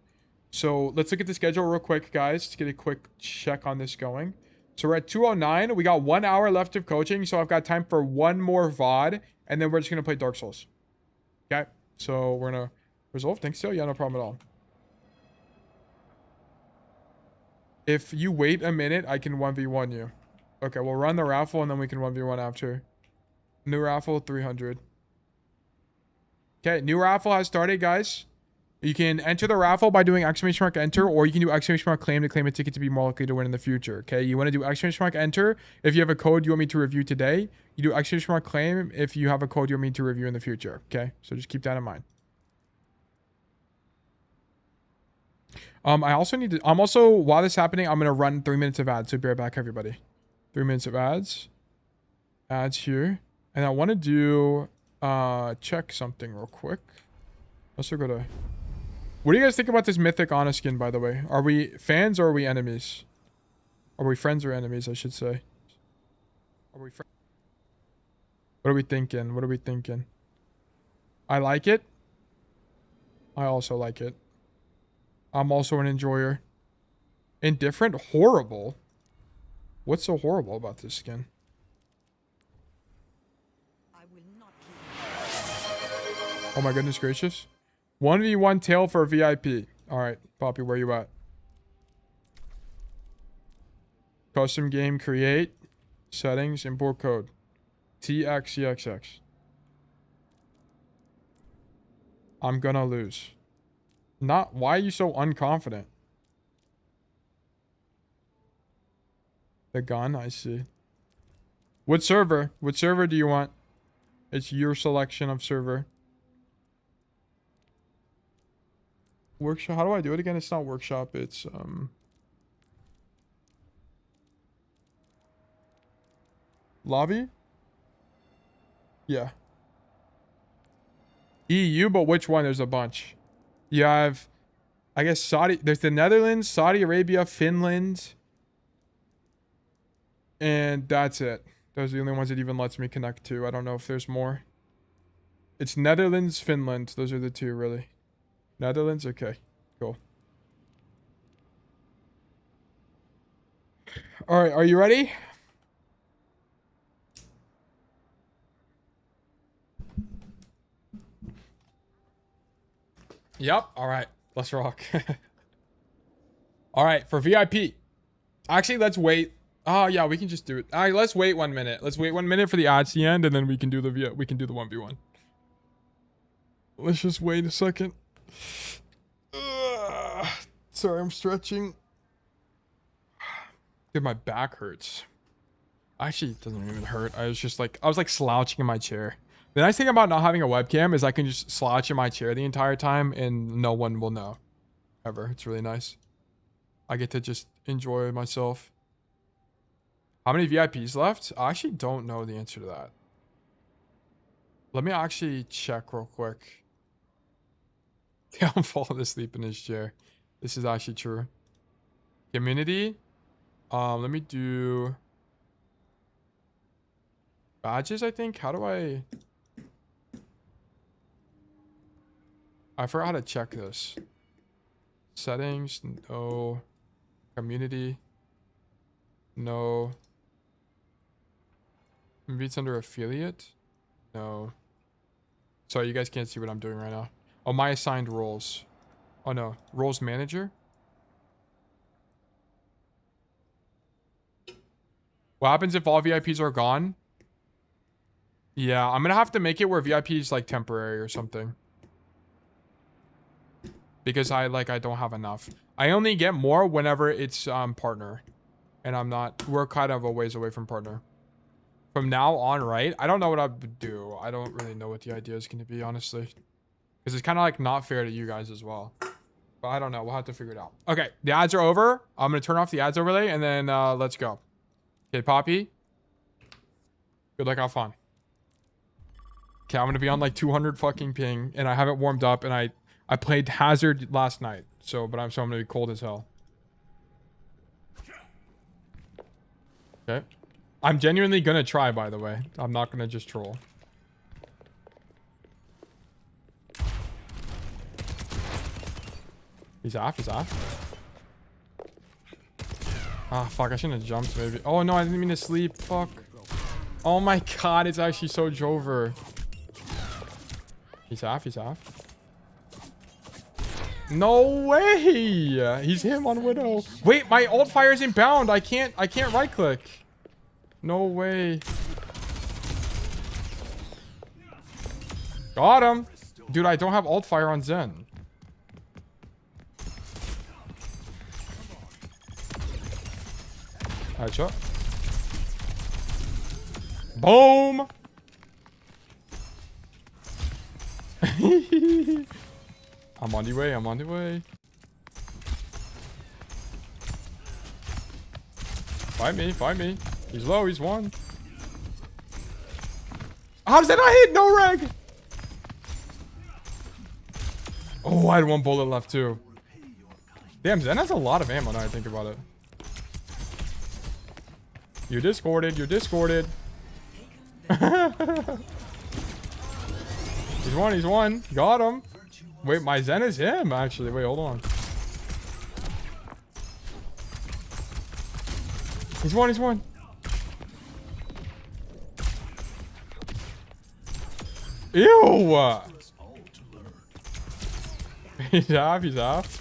So let's look at the schedule real quick, guys. Let's get a quick check on this going. So we're at 209. We got 1 hour left of coaching. So I've got time for one more VOD. And then we're just going to play Dark Souls. Okay. So we're going to resolve. Think so? Yeah, no problem at all. If you wait a minute, I can 1v1 you. Okay, we'll run the raffle and then we can 1v1 after. New raffle, 300. Okay, new raffle has started, guys. You can enter the raffle by doing ! enter, or you can do ! claim to claim a ticket to be more likely to win in the future. Okay, you want to do ! enter if you have a code you want me to review today. You do ! claim if you have a code you want me to review in the future. Okay, so just keep that in mind. I also need to, while this is happening, I'm going to run 3 minutes of ads. So be right back, everybody. 3 minutes of ads. Ads here. And I want to do, check something real quick. Let's go to, what do you guys think about this Mythic Honor skin, by the way? Are we fans or are we enemies? Are we friends or enemies, I should say? Are we friends? What are we thinking? What are we thinking? I like it. I also like it. I'm also an enjoyer. Indifferent? Horrible? What's so horrible about this skin? Oh my goodness gracious. 1v1 tail for VIP. Alright, Poppy, where you at? Custom game create. Settings, import code. TXCXX. I'm gonna lose. Not, why are you so unconfident? The gun, I see. What server? What server do you want? It's your selection of server. Workshop, how do I do it again? It's not workshop, it's lobby? Yeah. EU, but which one? There's a bunch. You have, I guess, Saudi. There's the Netherlands, Saudi Arabia, Finland. And that's it. Those are the only ones it even lets me connect to. I don't know if there's more. It's Netherlands, Finland. Those are the two, really. Netherlands? Okay. Cool. Alright, are you ready? Yep. Alright. Let's rock. Alright, for VIP. Actually, let's wait. Oh, yeah, we can just do it. Alright, let's wait 1 minute. Let's wait 1 minute for the ads to end, and then we can do the 1v1. Let's just wait a second. Sorry, I'm stretching. Dude, my back hurts. Actually, it doesn't even hurt. I was like slouching in my chair. The nice thing about not having a webcam is I can just slouch in my chair the entire time and no one will know. Ever. It's really nice. I get to just enjoy myself. How many VIPs left? I actually don't know the answer to that. Let me actually check real quick. Yeah, I'm falling asleep in his chair. This is actually true. Community. Let me do badges, I think. How do I forgot how to check this. Settings, no. Community, no. Maybe it's under affiliate. No. Sorry, you guys can't see what I'm doing right now. Oh, my assigned roles. Oh no, roles manager. What happens if all VIPs are gone? Yeah, I'm gonna have to make it where VIP is like temporary or something. Because I don't have enough. I only get more whenever it's partner. And I'm not, we're kind of a ways away from partner. From now on, right? I don't know what I would do. I don't really know what the idea is going to be, honestly. Because it's kind of like not fair to you guys as well. But I don't know. We'll have to figure it out. Okay, the ads are over. I'm gonna turn off the ads overlay and then let's go. Okay, Poppy. Good luck, have fun. Okay, I'm gonna be on like 200 fucking ping, and I haven't warmed up, and I played Hazard last night, so I'm gonna be cold as hell. Okay, I'm genuinely gonna try. By the way, I'm not gonna just troll. He's off. He's off. Ah, fuck! I shouldn't have jumped. Maybe. Oh no, I didn't mean to sleep. Fuck. Oh my god, it's actually so Jover. He's off. He's off. No way! He's him on Widow. Wait, my ult fire's inbound. I can't right click. No way. Got him. Dude, I don't have ult fire on Zen. Headshot. Boom. I'm on the way. I'm on the way. Fight me. Fight me. He's low. He's one. How does that not hit? No rag. Oh, I had one bullet left too. Damn, Zen has a lot of ammo now I think about it. You're discorded. You're discorded. He's one. He's one. Got him. Wait, my Zen is him, actually. Wait, hold on. He's one. He's one. Ew. He's off. He's off.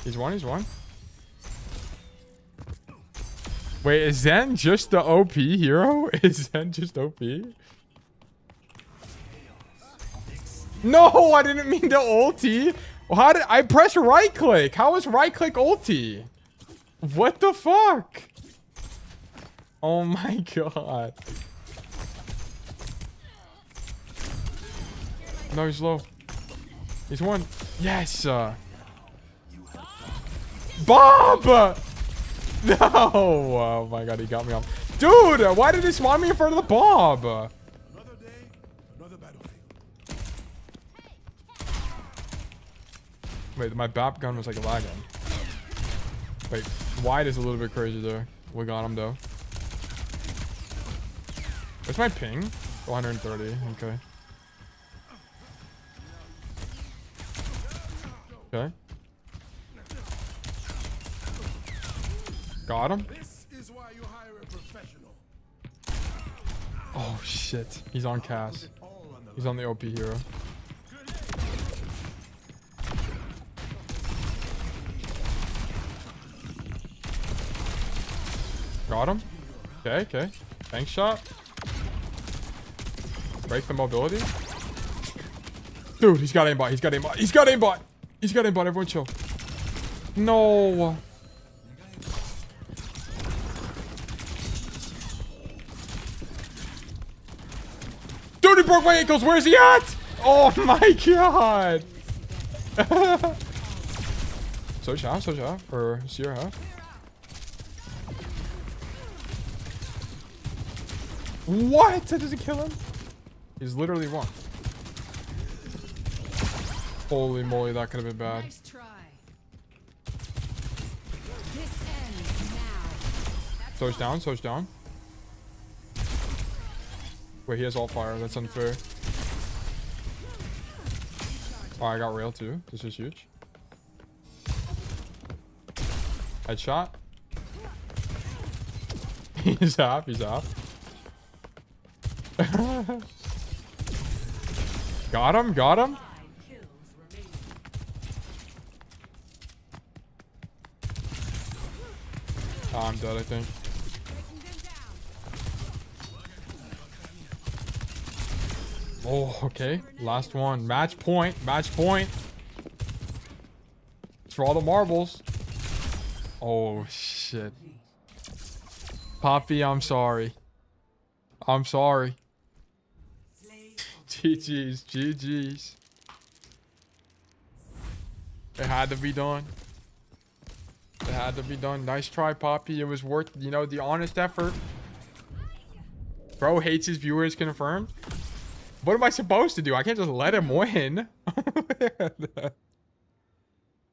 He's one. He's one. Wait, is Zen just the OP hero? Is Zen just OP? No, I didn't mean to ulti. How did I press right click? How was right click ulti? What the fuck? Oh my god. No, he's low. He's one. Yes. Bob! No! Oh my god, he got me off. Dude, why did he spawn me in front of the Bob? Another day, another battlefield. Wait, my BAP gun was like lagging. Wait, wide is a little bit crazy there. We got him though. What's my ping? 130. Okay. Okay. Got him. This is why you hire a professional. Oh shit. He's on Cass. He's on the OP hero. Got him. Okay, okay. Tank shot. Break the mobility. Dude, he's got aimbot. He's got aimbot. He's got aimbot. He's got aimbot. Everyone chill. No. Dude, he broke my ankles. Where's he at? Oh my god. So shot. Or Sierra half. What? That doesn't kill him? He's literally one. Holy moly, that could have been bad. Nice try. This ends now. So's down, So's down. Wait, he has all fire. That's unfair. Oh, I got rail too. This is huge. Headshot. He's off. He's off. Got him. Got him. Oh, I'm dead, I think. Oh, okay. Last one. Match point. Match point. It's for all the marbles. Oh, shit. Poppy, I'm sorry. I'm sorry. GG's. GG's. It had to be done. It had to be done. Nice try, Poppy. It was worth, you know, the honest effort. Bro hates his viewers confirmed. What am I supposed to do? I can't just let him win.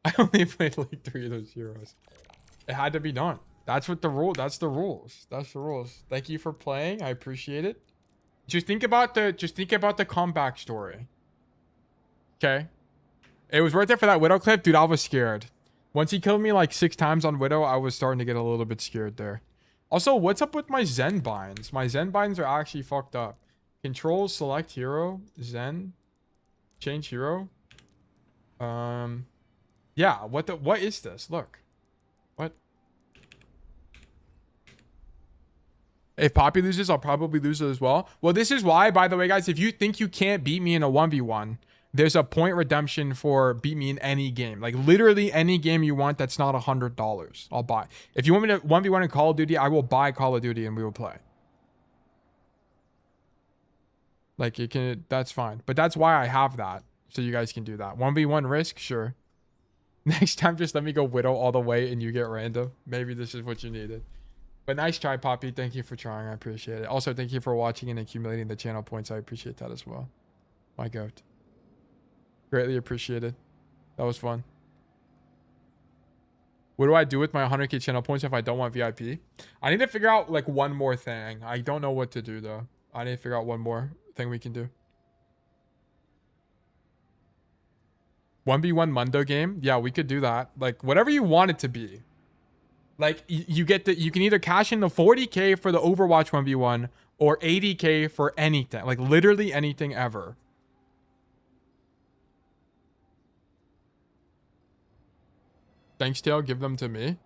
I only played like 3 of those heroes. It had to be done. That's what the rule. That's the rules. That's the rules. Thank you for playing. I appreciate it. Just think about the comeback story. Okay. It was worth it for that Widow clip. Dude, I was scared. Once he killed me like 6 times on Widow, I was starting to get a little bit scared there. Also, what's up with my Zen binds? My Zen binds are actually fucked up. Control, select hero, Zen, change hero. Yeah, what is this? Look. What? If Poppy loses, I'll probably lose it as well. Well, this is why, by the way, guys, if you think you can't beat me in a 1v1, there's a point redemption for beat me in any game. Like literally any game you want that's not $100. I'll buy. If you want me to 1v1 in Call of Duty, I will buy Call of Duty and we will play. Like you can, that's fine. But that's why I have that. So you guys can do that. 1v1 risk, sure. Next time, just let me go Widow all the way and you get random. Maybe this is what you needed. But nice try, Poppy. Thank you for trying. I appreciate it. Also, thank you for watching and accumulating the channel points. I appreciate that as well. My goat. Greatly appreciated. That was fun. What do I do with my 100k channel points if I don't want VIP? I need to figure out like one more thing. I don't know what to do though. I need to figure out one more thing we can do. 1v1 Mundo game? Yeah, we could do that. Like whatever you want it to be. Like you can either cash in the 40k for the Overwatch 1v1 or 80k for anything. Like literally anything ever. Thanks, Tail. Give them to me.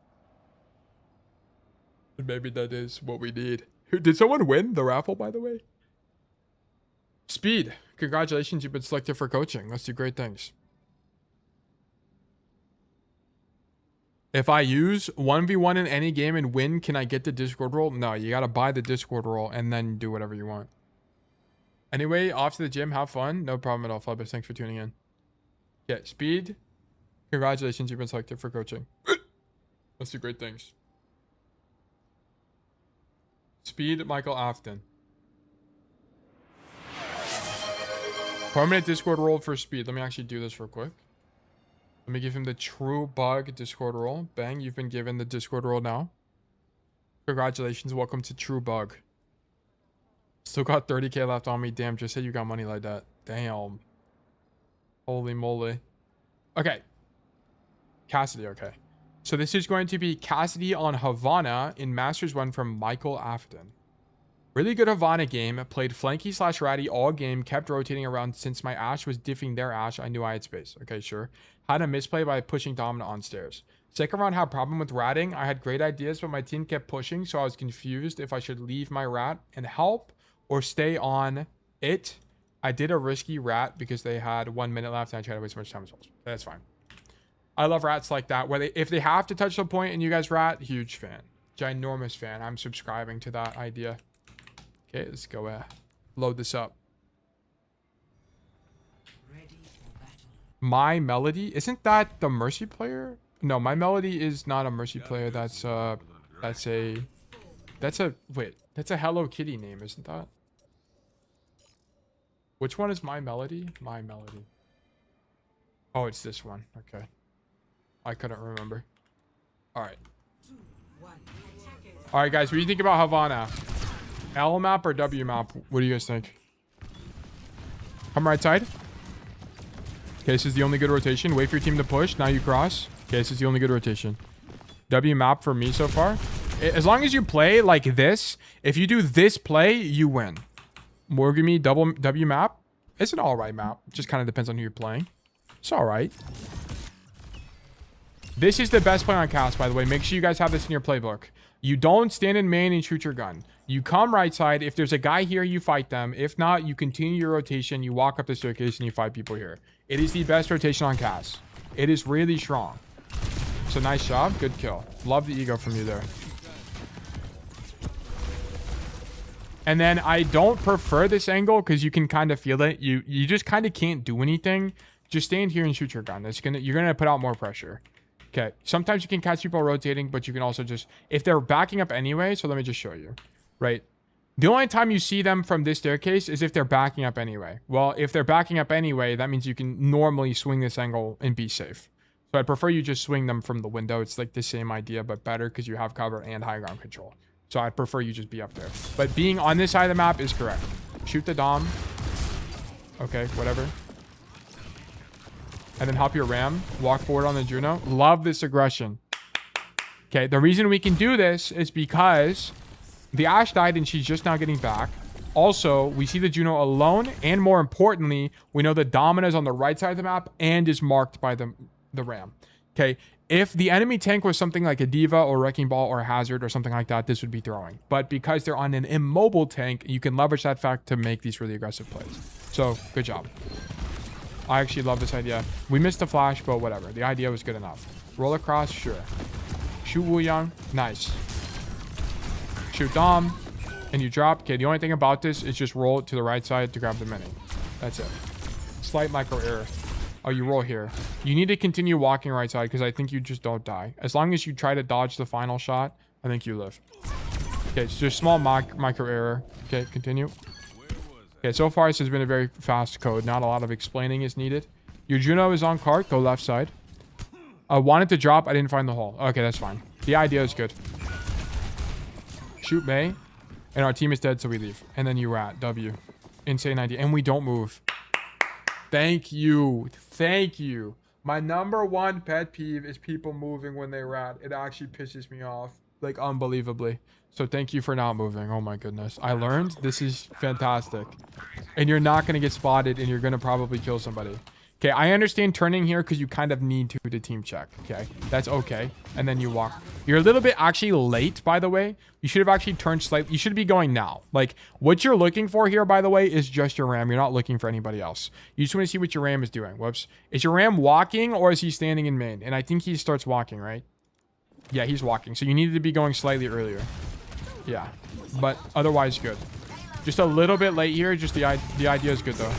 Maybe that is what we need. Did someone win the raffle, by the way? Speed. Congratulations. You've been selected for coaching. Let's do great things. If I use 1v1 in any game and win, can I get the Discord role? No, you got to buy the Discord role and then do whatever you want. Anyway, off to the gym. Have fun. No problem at all, Flubus. Thanks for tuning in. Yeah, Speed. Congratulations, you've been selected for coaching. Let's do great things. Speed, Michael Afton. Permanent Discord role for Speed. Let me actually do this real quick. Let me give him the true bug Discord role. Bang, you've been given the Discord role now. Congratulations, welcome to True Bug. Still got 30k left on me. Damn, just say you got money like that. Damn. Holy moly. Okay. Cassidy, okay. So this is going to be Cassidy on Havana in Masters 1 from Michael Afton. Really good Havana game. Played flanky / ratty all game. Kept rotating around since my Ashe was diffing their Ashe. I knew I had space. Okay, sure. Had a misplay by pushing Dominant on stairs. Second round had a problem with ratting. I had great ideas, but my team kept pushing, so I was confused if I should leave my rat and help or stay on it. I did a risky rat because they had 1 minute left and I tried to waste as much time as possible. That's fine. I love rats like that. Where if they have to touch the point and you guys rat, huge fan. Ginormous fan. I'm subscribing to that idea. Okay, let's go load this up. My Melody? Isn't that the Mercy player? No, My Melody is not a Mercy player. That's a Hello Kitty name, isn't that? Which one is My Melody? My Melody. Oh, it's this one. Okay. I couldn't remember. Alright. Alright, guys. What do you think about Havana? L map or W map? What do you guys think? Come right side. Okay, this is the only good rotation. Wait for your team to push. Now you cross. Okay, this is the only good rotation. W map for me so far. As long as you play like this, if you do this play, you win. Morgami double W map. It's an alright map. Just kind of depends on who you're playing. It's alright. This is the best play on cast, by the way. Make sure you guys have this in your playbook. You don't stand in main and shoot your gun. You come right side. If there's a guy here, you fight them. If not, you continue your rotation. You walk up the staircase and you fight people here. It is the best rotation on cast. It is really strong. So nice job. Good kill. Love the ego from you there. And then I don't prefer this angle because you can kind of feel it. You just kind of can't do anything. Just stand here and shoot your gun. You're gonna put out more pressure. Okay. Sometimes you can catch people rotating, but you can also just, if they're backing up anyway. So let me just show you. Right. The only time you see them from this staircase is if they're backing up anyway. Well, if they're backing up anyway, that means you can normally swing this angle and be safe. So I'd prefer you just swing them from the window. It's like the same idea, but better because you have cover and high ground control. So I'd prefer you just be up there. But being on this side of the map is correct. Shoot the Dom. Okay, whatever. And then hop your Ram. Walk forward on the Juno. Love this aggression. Okay, the reason we can do this is because the Ashe died and she's just now getting back. Also, we see the Juno alone. And more importantly, we know the Domina is on the right side of the map and is marked by the Ram. Okay. If the enemy tank was something like a Diva or Wrecking Ball or Hazard or something like that, this would be throwing. But because they're on an immobile tank, you can leverage that fact to make these really aggressive plays. So, good job. I actually love this idea. We missed the flash, but whatever. The idea was good enough. Roll across, sure. Shoot Wu Yang, nice. Shoot Dom, and you drop. Okay, the only thing about this is just roll it to the right side to grab the mini. That's it. Slight micro error. Oh, you roll here. You need to continue walking right side because I think you just don't die. As long as you try to dodge the final shot, I think you live. Okay, it's just small micro error. Okay, continue. Okay, so far this has been a very fast code. Not a lot of explaining is needed. Your Juno is on cart. Go left side. I wanted to drop. I didn't find the hole. Okay, that's fine. The idea is good. Shoot May. And our team is dead, so we leave. And then you rat. W. Insane idea. And we don't move. Thank you. Thank you. My #1 pet peeve is people moving when they rat. It actually pisses me off. Like, unbelievably. So thank you for not moving. Oh my goodness. I learned. This is fantastic. And you're not going to get spotted and you're going to probably kill somebody. Okay, I understand turning here because you kind of need to team check. Okay, that's okay. And then you walk. You're a little bit actually late, by the way. You should have actually turned slightly. You should be going now. Like, what you're looking for here, by the way, is just your Ram. You're not looking for anybody else. You just want to see what your Ram is doing. Whoops. Is your Ram walking or is he standing in main? And I think he starts walking, right? Yeah, he's walking. So you needed to be going slightly earlier. Yeah, but otherwise good. Just a little bit late here. Just the idea is good, though.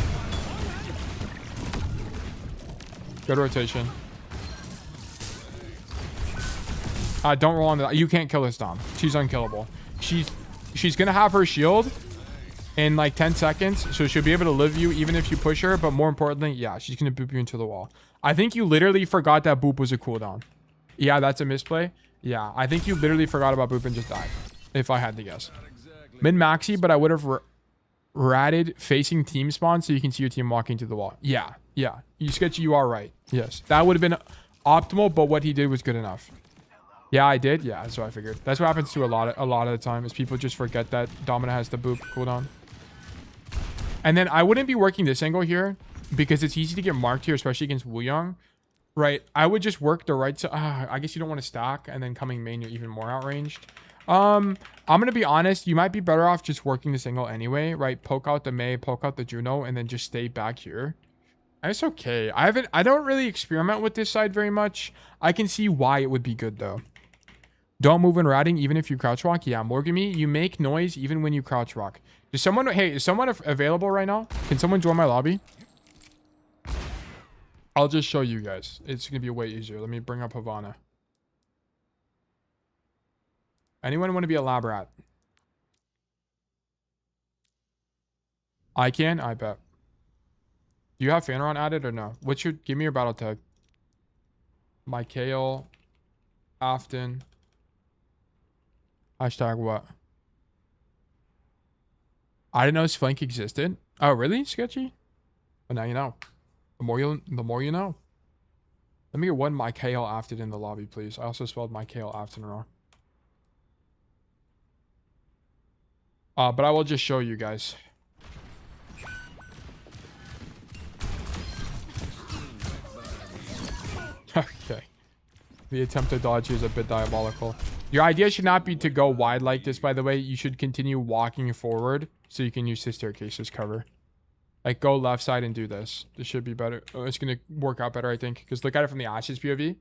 Good rotation. Don't roll on that. You can't kill this Dom. She's unkillable. She's gonna have her shield in like 10 seconds, so she'll be able to live you even if you push her. But more importantly, yeah, she's gonna boop you into the wall. I think you literally forgot that boop was a cooldown. Yeah, that's a misplay. Yeah, I think you literally forgot about boop and just died, if I had to guess. Mid maxi, but I would have ratted facing team spawn so you can see your team walking to the wall. Yeah. You sketchy, you are right. Yes, that would have been optimal, but what he did was good enough. Yeah, I did. Yeah, that's what I figured. That's what happens to a lot of the time is people just forget that Domina has the boop cooldown. And then I wouldn't be working this angle here because it's easy to get marked here, especially against Wu Yang. Right, I would just work the right side. I guess you don't want to stack, and then coming main, you're even more outranged. I'm gonna be honest. You might be better off just working this angle anyway, right? Poke out the Mei, poke out the Juno, and then just stay back here. It's okay. I don't really experiment with this side very much. I can see why it would be good though. Don't move when ratting, even if you crouch walk. Yeah, Morgami, you make noise even when you crouch walk. Is someone available right now? Can someone join my lobby? I'll just show you guys. It's gonna be way easier. Let me bring up Havana. Anyone want to be a lab rat? I can? I bet. Do you have Fanaron added or no? Give me your battle tag. Michael. Afton. Hashtag what? I didn't know this flank existed. Oh, really? Sketchy? But now you know. The more you know. Let me get one Michael Afton in the lobby, please. I also spelled Michael Afton wrong. But I will just show you guys. Okay. The attempt to dodge is a bit diabolical. Your idea should not be to go wide like this, by the way. You should continue walking forward so you can use this staircase as cover. Like, go left side and do this. This should be better. Oh, it's going to work out better, I think. Because look at it from the Ashes POV.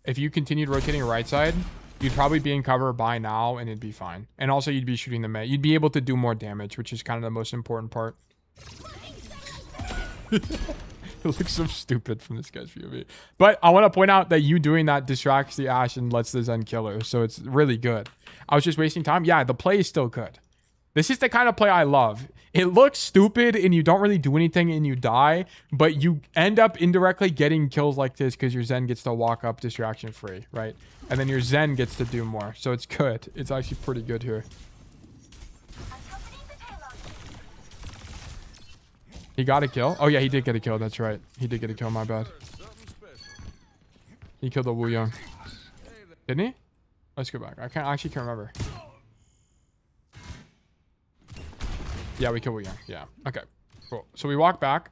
If you continued rotating right side, you'd probably be in cover by now and it'd be fine. And also you'd be shooting the mid. You'd be able to do more damage, which is kind of the most important part. It looks so stupid from this guy's POV. But I want to point out that you doing that distracts the Ashe and lets the Zen kill her. So it's really good. I was just wasting time. Yeah, the play is still good. This is the kind of play I love. It looks stupid and you don't really do anything and you die. But you end up indirectly getting kills like this because your Zen gets to walk up distraction free, right? And then your Zen gets to do more. So it's good. It's actually pretty good here. He got a kill. Oh, yeah, he did get a kill. That's right. He did get a kill. My bad. He killed the Wu Young. Didn't he? Let's go back. I actually can't remember. Yeah, we killed Wu Young. Yeah. Okay. Cool. So we walk back.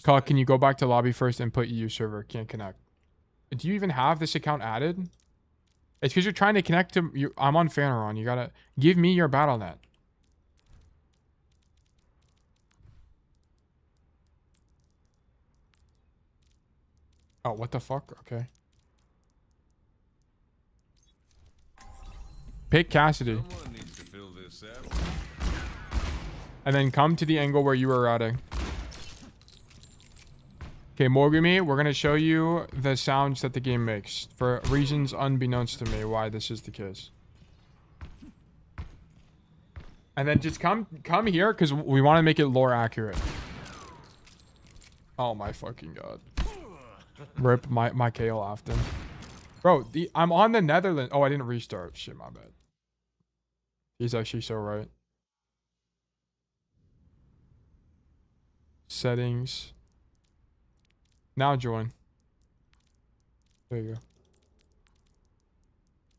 Call, can you go back to lobby first and put EU server? Can't connect. Do you even have this account added? It's because you're trying to connect to you. I'm on Fanaron. You gotta give me your BattleNet. Oh, what the fuck? Okay. Pick Cassidy. And then come to the angle where you were routing. Okay, Mogumi, we're going to show you the sounds that the game makes. For reasons unbeknownst to me why this is the case. And then just come here because we want to make it lore accurate. Oh my fucking god. Rip my KO often. Bro, I'm on the Netherlands. Oh, I didn't restart. Shit, my bad. He's actually so right. Settings. Now join. There you go.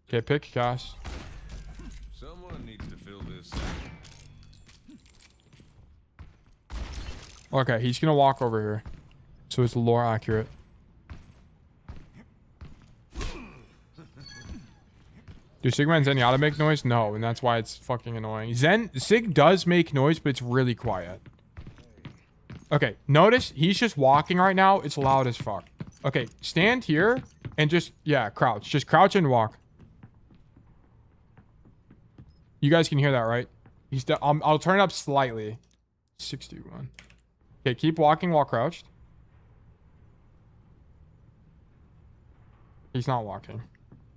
Okay, pick Cass. Someone needs to fill this. Okay, he's gonna walk over here. So it's lore accurate. Do Sigma and Zenyatta make noise? No, and that's why it's fucking annoying. Sig does make noise, but it's really quiet. Okay, notice he's just walking right now. It's loud as fuck. Okay, stand here and just, yeah, crouch. Just crouch and walk. You guys can hear that, right? I'll turn it up slightly. 61. Okay, keep walking while crouched. He's not walking.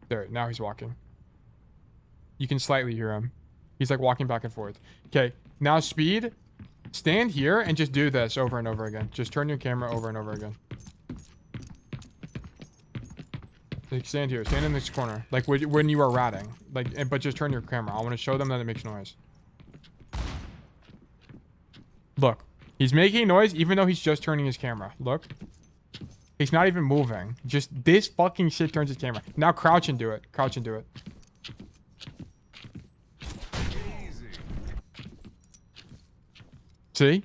There, now he's walking. You can slightly hear him. He's like walking back and forth. Okay, now speed. Stand here and just do this over and over again. Just turn your camera over and over again. Like stand here. Stand in this corner. Like when you are ratting. Like, but just turn your camera. I want to show them that it makes noise. Look. He's making noise even though he's just turning his camera. Look. He's not even moving. Just this fucking shit turns his camera. Now crouch and do it. Crouch and do it. See?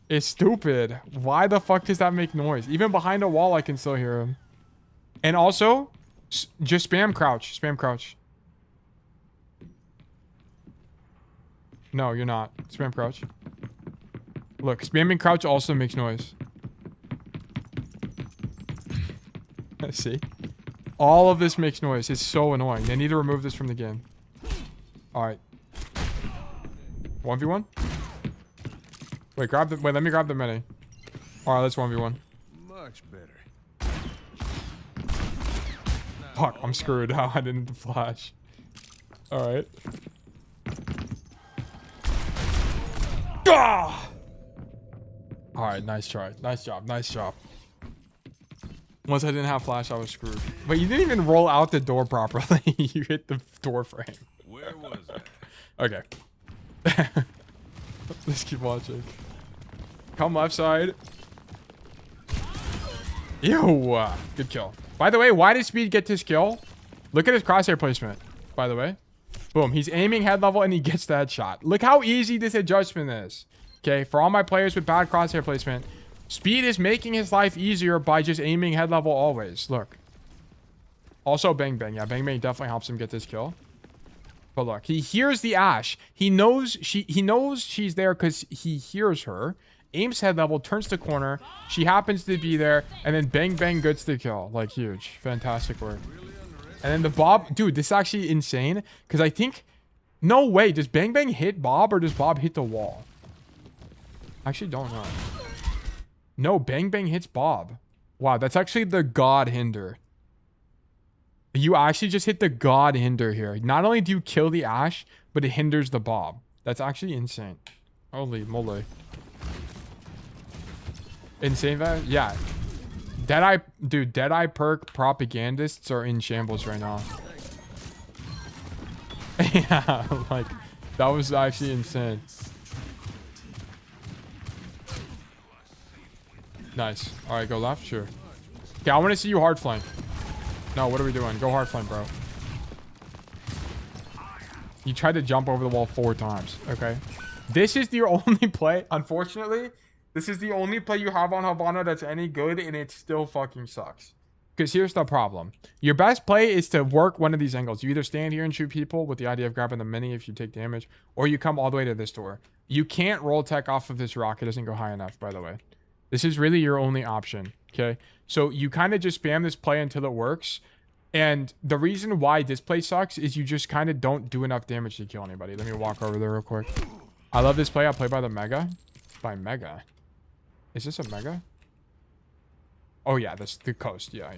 It's stupid. Why the fuck does that make noise? Even behind a wall, I can still hear him. And also, just spam crouch. Spam crouch. No, you're not. Spam crouch. Look, spamming crouch also makes noise. See? All of this makes noise. It's so annoying. They need to remove this from the game. Alright. 1v1? Wait, let me grab the mini. Alright, let's 1v1. Much better. Fuck, I'm screwed. I didn't flash. Alright. Ah! Alright, nice try. Nice job. Nice job. Once I didn't have flash, I was screwed. But you didn't even roll out the door properly. You hit the door frame. Where was that? Okay. Let's keep watching. Come left side. Ew. Good kill. By the way, why did Speed get this kill? Look at his crosshair placement, by the way. Boom. He's aiming head level and he gets the headshot. Look how easy this adjustment is. Okay, for all my players with bad crosshair placement, Speed is making his life easier by just aiming head level always. Look. Also, Bang Bang. Yeah, Bang Bang definitely helps him get this kill. But look, he hears the Ashe. He knows she's there because he hears her. Aims head level, turns the corner. She happens to be there, and then bang bang gets the kill. Like huge, fantastic work. And then the Bob, dude, this is actually insane because I think, no way, does bang bang hit Bob or does Bob hit the wall? I actually don't know. No, bang bang hits Bob. Wow, that's actually the God hinder. You actually just hit the God hinder here. Not only do you kill the Ashe, but it hinders the Bob. That's actually insane. Holy moly. Insane that? Yeah. Deadeye, dude, Deadeye perk propagandists are in shambles right now. Yeah, like, that was actually insane. Nice. All right, go left, sure. Okay, I want to see you hard flank. No, what are we doing? Go hard flank, bro. You tried to jump over the wall 4 times. Okay. This is your only play. Unfortunately, this is the only play you have on Havana that's any good, and it still fucking sucks. Because here's the problem. Your best play is to work one of these angles. You either stand here and shoot people with the idea of grabbing the mini if you take damage, or you come all the way to this door. You can't roll tech off of this rock. It doesn't go high enough, by the way. This is really your only option, okay? So you kind of just spam this play until it works. And the reason why this play sucks is you just kind of don't do enough damage to kill anybody. Let me walk over there real quick. I love this play. I'll play by the Mega. By Mega? Is this a Mega? Oh, yeah. That's the coast. Yeah.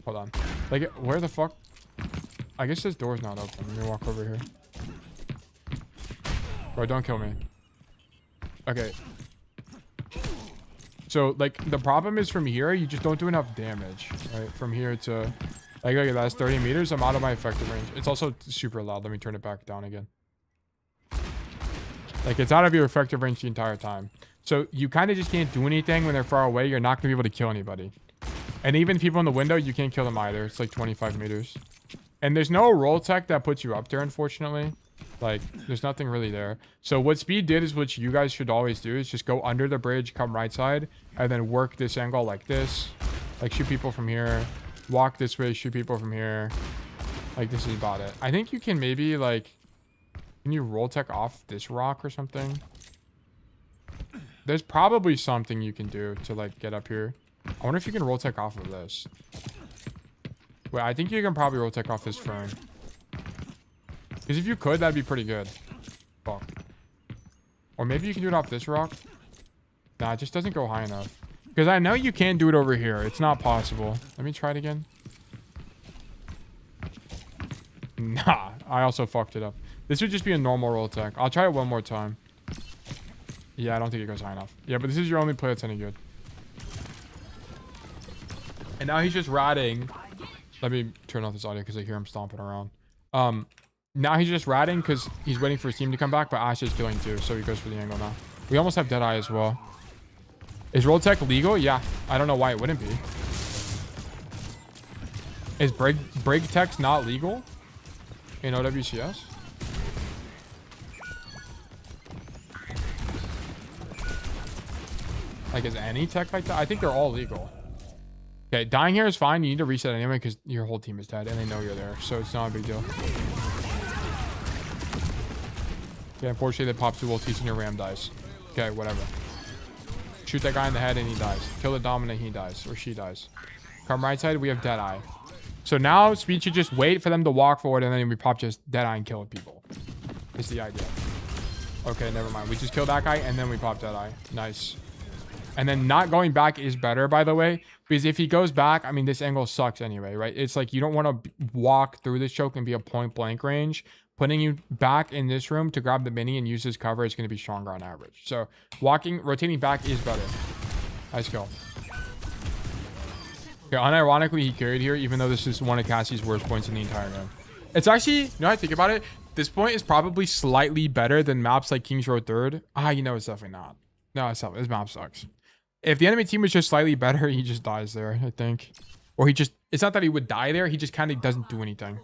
Hold on. Like, where the fuck? I guess this door's not open. Let me walk over here. Bro, don't kill me. Okay. So, like, the problem is from here, you just don't do enough damage, right? From here to, like, look at that, that's 30 meters. I'm out of my effective range. It's also super loud. Let me turn it back down again. Like, it's out of your effective range the entire time. So, you kind of just can't do anything when they're far away. You're not going to be able to kill anybody. And even people in the window, you can't kill them either. It's like 25 meters. And there's no roll tech that puts you up there, unfortunately. Like, there's nothing really there. So what Speed did is what you guys should always do is just go under the bridge, come right side, and then work this angle like this. Like, shoot people from here. Walk this way, shoot people from here. Like, this is about it. I think you can maybe, like... Can you roll tech off this rock or something? There's probably something you can do to, like, get up here. I wonder if you can roll tech off of this. Wait, I think you can probably roll tech off this fern. Because if you could, that'd be pretty good. Fuck. Or maybe you can do it off this rock. Nah, it just doesn't go high enough. Because I know you can do it over here. It's not possible. Let me try it again. Nah, I also fucked it up. This would just be a normal roll attack. I'll try it one more time. Yeah, I don't think it goes high enough. Yeah, but this is your only play that's any good. And now he's just ratting. Let me turn off this audio because I hear him stomping around. Now he's just ratting because he's waiting for his team to come back, but Ash is killing too, so he goes for the angle now. We almost have Deadeye as well. Is roll tech legal? Yeah. I don't know why it wouldn't be. Is break tech not legal in OWCS? Like, is any tech like that? I think they're all legal. Okay, dying here is fine. You need to reset anyway because your whole team is dead and they know you're there, so it's not a big deal. Okay, unfortunately, they pop 2 ultis and your ram dies. Okay, whatever. Shoot that guy in the head and he dies. Kill the dominant, he dies. Or she dies. Come right side, we have Deadeye. So now, Speed should just wait for them to walk forward and then we pop just Deadeye and kill people. Is the idea. Okay, never mind. We just kill that guy and then we pop Deadeye. Nice. And then not going back is better, by the way. Because if he goes back, I mean, this angle sucks anyway, right? It's like you don't want to walk through this choke and be a point blank range. Putting you back in this room to grab the mini and use his cover is going to be stronger on average. So rotating back is better. Nice kill. Okay, unironically, he carried here, even though this is one of Cassie's worst points in the entire game. It's actually, you know, I think about it, this point is probably slightly better than maps like Kings Road 3rd. You know, it's definitely not. No, it's not. This map sucks. If the enemy team was just slightly better, he just dies there, I think. Or he just, it's not that he would die there, he just kind of doesn't do anything.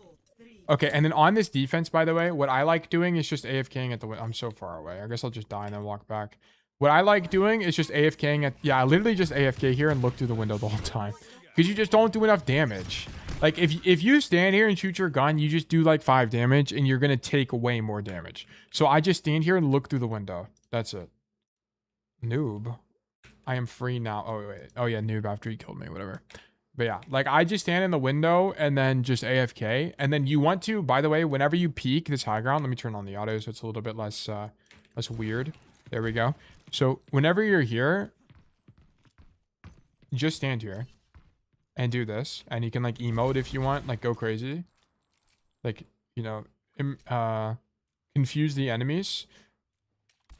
Okay, and then on this defense, by the way, what I like doing is just AFKing at the I'm so far away. I guess I'll just die and then walk back. What I like doing is just AFKing at, yeah, I literally just AFK here and look through the window the whole time. because you just don't do enough damage. Like if you stand here and shoot your gun, you just do like 5 damage and you're gonna take way more damage. So I just stand here and look through the window. That's it. Noob. I am free now. Oh wait. Oh yeah, noob after he killed me, whatever. But yeah, like I just stand in the window and then just AFK. And then you want to, by the way, whenever you peek this high ground, let me turn on the audio so it's a little bit less weird. There we go. So whenever you're here, just stand here and do this. And you can like emote if you want, like go crazy. Like, you know, confuse the enemies.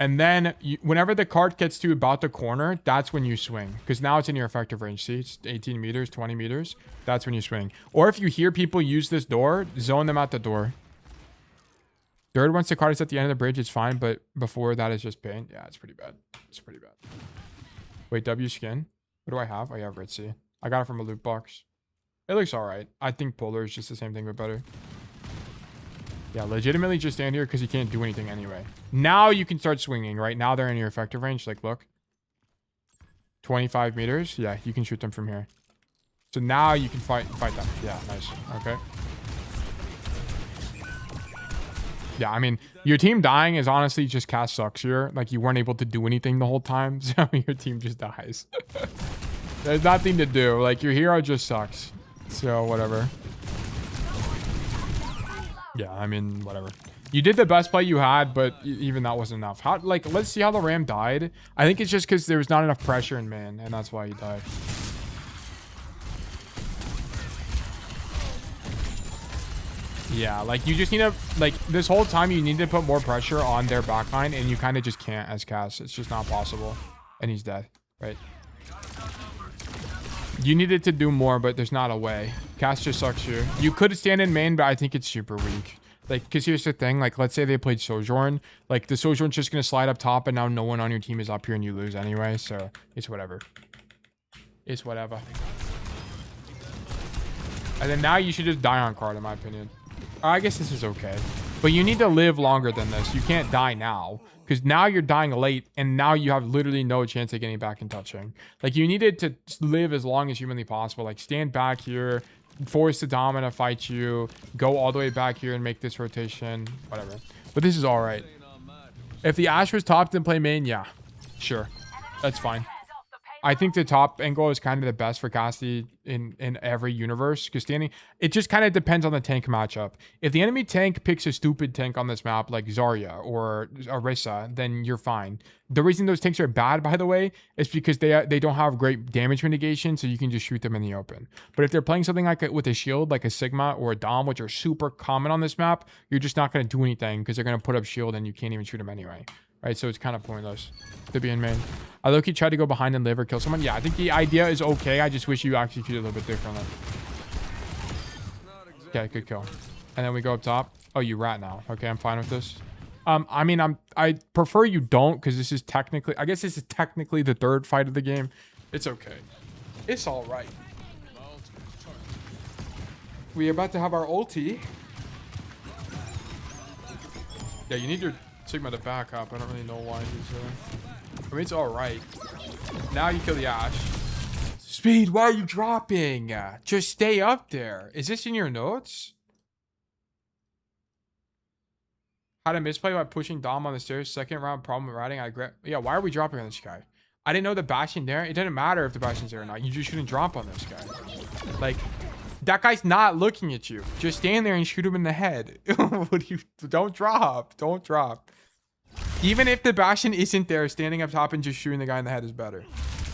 And then whenever the cart gets to about the corner, that's when you swing. Because now it's in your effective range. See, it's 18 meters, 20 meters. That's when you swing. Or if you hear people use this door, zone them out the door. Third, once the cart is at the end of the bridge, it's fine. But before that, it's just pain. Yeah, it's pretty bad. It's pretty bad. Wait, W skin. What do I have? Oh, yeah, Red Sea. I got it from a loot box. It looks all right. I think Polar is just the same thing, but better. Yeah, legitimately just stand here because you can't do anything anyway. Now you can start swinging, right? Now they're in your effective range. Like, look. 25 meters. Yeah, you can shoot them from here. So now you can fight them. Yeah, nice. Okay. Yeah, I mean, your team dying is honestly just Cass sucks here. Like, you weren't able to do anything the whole time, so your team just dies. There's nothing to do. Like, your hero just sucks. So, whatever. Yeah, I mean, whatever. You did the best play you had, but even that wasn't enough. How, like, let's see how the Ram died. I think it's just because there was not enough pressure in man, and that's why he died. Yeah, like, you just need to, like, this whole time you need to put more pressure on their backline, and you kind of just can't as Cass. It's just not possible. And he's dead, right? You needed to do more, but there's not a way. Cass just sucks here. You could stand in main, but I think it's super weak. Like, because here's the thing. Like, let's say they played Sojourn. Like, the Sojourn's just going to slide up top, and now no one on your team is up here, and you lose anyway. So, it's whatever. It's whatever. And then now you should just die on card, in my opinion. I guess this is okay. But you need to live longer than this. You can't die now. Because now you're dying late, and now you have literally no chance of getting back and touching. Like, you needed to live as long as humanly possible. Like, stand back here, force the Dom to fight you, go all the way back here and make this rotation, whatever. But this is all right. If the Ash was topped and play main, yeah, sure. That's fine. I think the top angle is kind of the best for Cassidy in every universe, because standing, it just kind of depends on the tank matchup. If the enemy tank picks a stupid tank on this map like Zarya or Orisa, then you're fine. The reason those tanks are bad, by the way, is because they don't have great damage mitigation, so you can just shoot them in the open. But if they're playing something like with a shield, like a Sigma or a Dom, which are super common on this map, you're just not going to do anything because they're going to put up shield and you can't even shoot them anyway. Right, so it's kind of pointless to be in main. I low-key tried to go behind and live or kill someone. Yeah, I think the idea is okay. I just wish you executed a little bit differently. Okay, good kill. And then we go up top. Oh, you rat now. Okay, I'm fine with this. I mean, I prefer you don't, because this is technically, I guess this is technically the third fight of the game. It's okay. It's all right. We're about to have our ulti. Yeah, you need your Sigma to back up. I don't really know why he's I mean, it's all right. Now you kill the Ash. Speed, why are you dropping? Just stay up there. Is this in your notes? How to misplay by pushing Dom on the stairs. Second round problem with riding. Yeah, why are we dropping on this guy? I didn't know the Bastion there. It doesn't matter if the Bastion's there or not. You just shouldn't drop on this guy. Like, that guy's not looking at you. Just stand there and shoot him in the head. Don't drop. Don't drop. Even if the Bastion isn't there, standing up top and just shooting the guy in the head is better.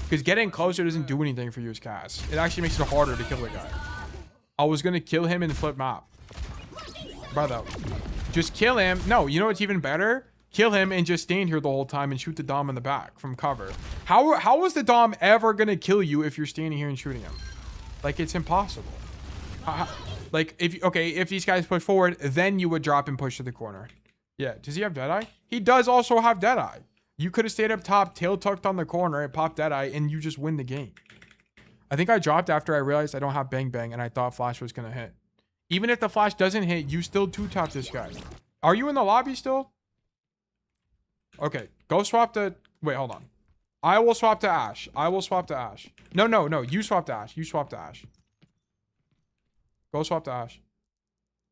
Because getting closer doesn't do anything for you as Cass. It actually makes it harder to kill the guy. I was going to kill him in the flip map. Brother. Just kill him. No, you know what's even better? Kill him and just stand here the whole time and shoot the Dom in the back from cover. How is the Dom ever going to kill you if you're standing here and shooting him? Like, it's impossible. Like, if these guys push forward, then you would drop and push to the corner. Yeah, does he have Deadeye? He does also have Deadeye. You could have stayed up top, tail tucked on the corner, and popped Deadeye, and you just win the game. I think I dropped after I realized I don't have Bang Bang, and I thought Flash was going to hit. Even if the Flash doesn't hit, you still two-tap this guy. Are you in the lobby still? Okay, go swap the... Wait, hold on. I will swap to Ashe. I will swap to Ashe. No, no, no. You swap to Ashe. You swap to Ashe. Go swap to Ashe.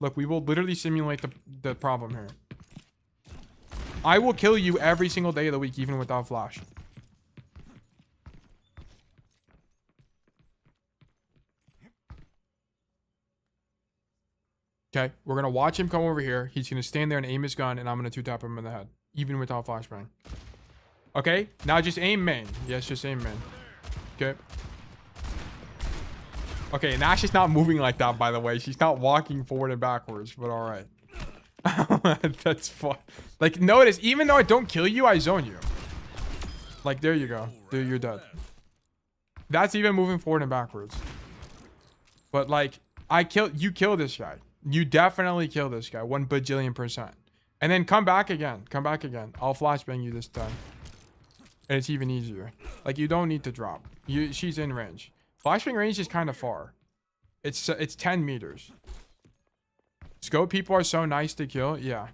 Look, we will literally simulate the problem here. I will kill you every single day of the week, even without flash. Okay, we're going to watch him come over here. He's going to stand there and aim his gun, and I'm going to 2-tap him in the head, even without flashbang. Okay, now just aim main. Yes, just aim main. Okay. Okay, and Ashe is not moving like that, by the way. She's not walking forward and backwards, but all right. That's fun. Like, notice, even though I don't kill you, I zone you. Like, there you go. Dude, you're dead. That's even moving forward and backwards. But, like, you kill this guy. You definitely kill this guy. 1 bajillion%. And then come back again. Come back again. I'll flashbang you this time. And it's even easier. Like, you don't need to drop. She's in range. Flashbang range is kind of far. It's 10 meters. Scope people are so nice to kill. Yeah.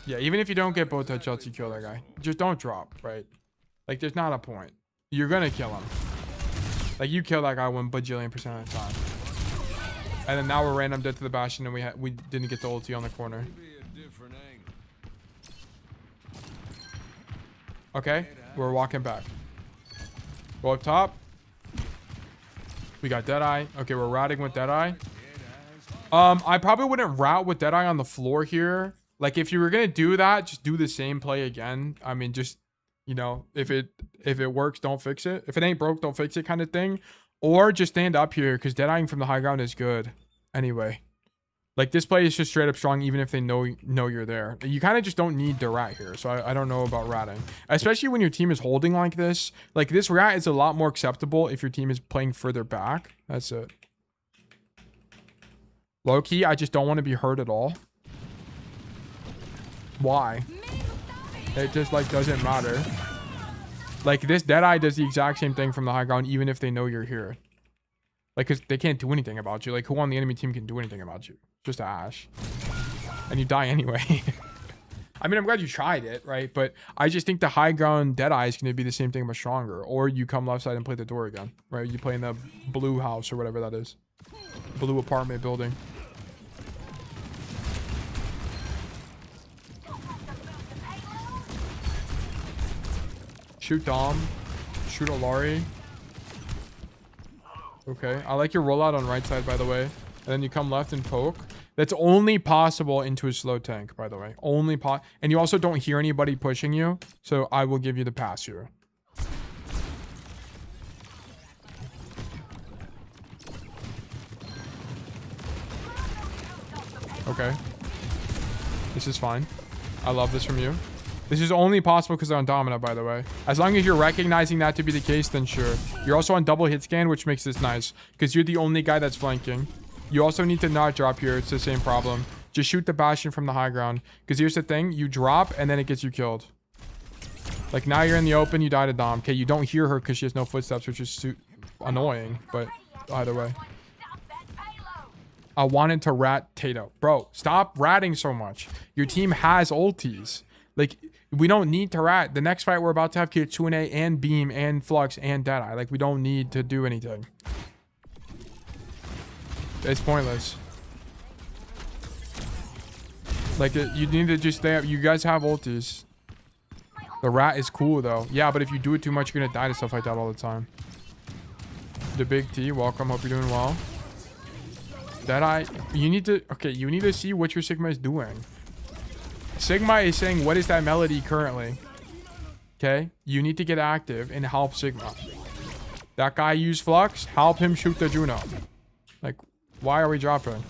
Yeah, even if you don't get both headshots, you kill that guy. Just don't drop, right? Like, there's not a point. You're gonna kill him. Like, you kill that guy 1 bajillion% of the time. And then now we're random dead to the Bastion, and we didn't get the ulti on the corner. Okay, we're walking back. Go up top. We got Deadeye. Okay, we're routing with Deadeye. I probably wouldn't route with Deadeye on the floor here. Like, if you were gonna do that, just do the same play again. I mean, just, you know, if it works, don't fix it. If it ain't broke, don't fix it, kind of thing. Or just stand up here, because Deadeyeing from the high ground is good. Anyway, like, this play is just straight up strong, even if they know you're there. You kind of just don't need to rat here. So I don't know about ratting, especially when your team is holding like this. Like, this rat is a lot more acceptable if your team is playing further back. That's it. Low key, I just don't want to be hurt at all. Why? It just, like, doesn't matter. Like, this Deadeye does the exact same thing from the high ground, even if they know you're here. Like, because they can't do anything about you. Like, who on the enemy team can do anything about you? Just Ashe. And you die anyway. I mean, I'm glad you tried it, right? But I just think the high ground Deadeye is going to be the same thing, but stronger. Or you come left side and play the door again, right? You play in the blue house or whatever that is. Blue apartment building. Shoot Dom. Shoot Olari. Okay. I like your rollout on right side, by the way. And then you come left and poke. That's only possible into a slow tank, by the way. And you also don't hear anybody pushing you. So I will give you the pass here. Okay. This is fine. I love this from you. This is only possible because they're on Domina, by the way. As long as you're recognizing that to be the case, then sure. You're also on double hit scan, which makes this nice. Because you're the only guy that's flanking. You also need to not drop here. It's the same problem. Just shoot the Bastion from the high ground. Because here's the thing. You drop, and then it gets you killed. Like, now you're in the open, you die to Dom. Okay, you don't hear her because she has no footsteps, which is annoying. But either way. I wanted to rat Tato. Bro, stop ratting so much. Your team has ultis. Like, we don't need to rat. The next fight we're about to have Kitsune and Beam and Flux and Deadeye. Like, we don't need to do anything. It's pointless. Like, you need to just stay up. You guys have ultis. The rat is cool, though. Yeah, but if you do it too much, you're going to die to stuff like that all the time. The Big T, welcome. Hope you're doing well. Deadeye, you need to... Okay, you need to see what your Sigma is doing. Sigma is saying, what is that melody currently? Okay, you need to get active and help Sigma. That guy used Flux, help him shoot the Juno. Like, why are we dropping?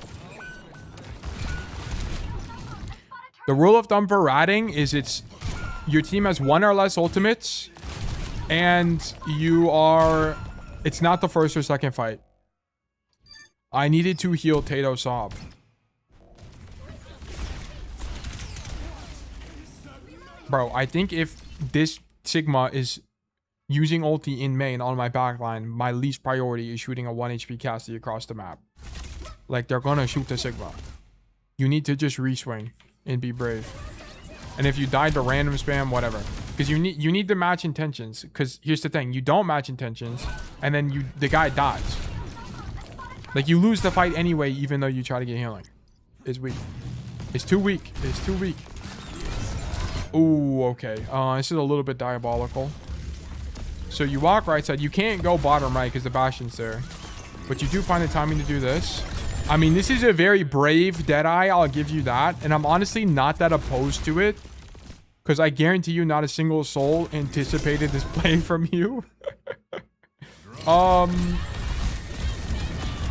The rule of thumb for ratting is your team has 1 or less ultimates, and it's not the first or second fight. I needed to heal Tato Sob. Bro, I think if this Sigma is using ulti in main on my backline, my least priority is shooting a 1 HP Cassidy across the map. Like, they're gonna shoot the Sigma. You need to just re-swing. and be brave. And if you die to random spam, whatever. Because you need to match intentions. Because here's the thing, you don't match intentions, and then the guy dies. Like, you lose the fight anyway, even though you try to get healing. It's weak. It's too weak. It's too weak. Ooh, okay. This is a little bit diabolical. So you walk right side. You can't go bottom right because the Bastion's there. But you do find the timing to do this. I mean, this is a very brave Deadeye. I'll give you that. And I'm honestly not that opposed to it. Because I guarantee you not a single soul anticipated this play from you.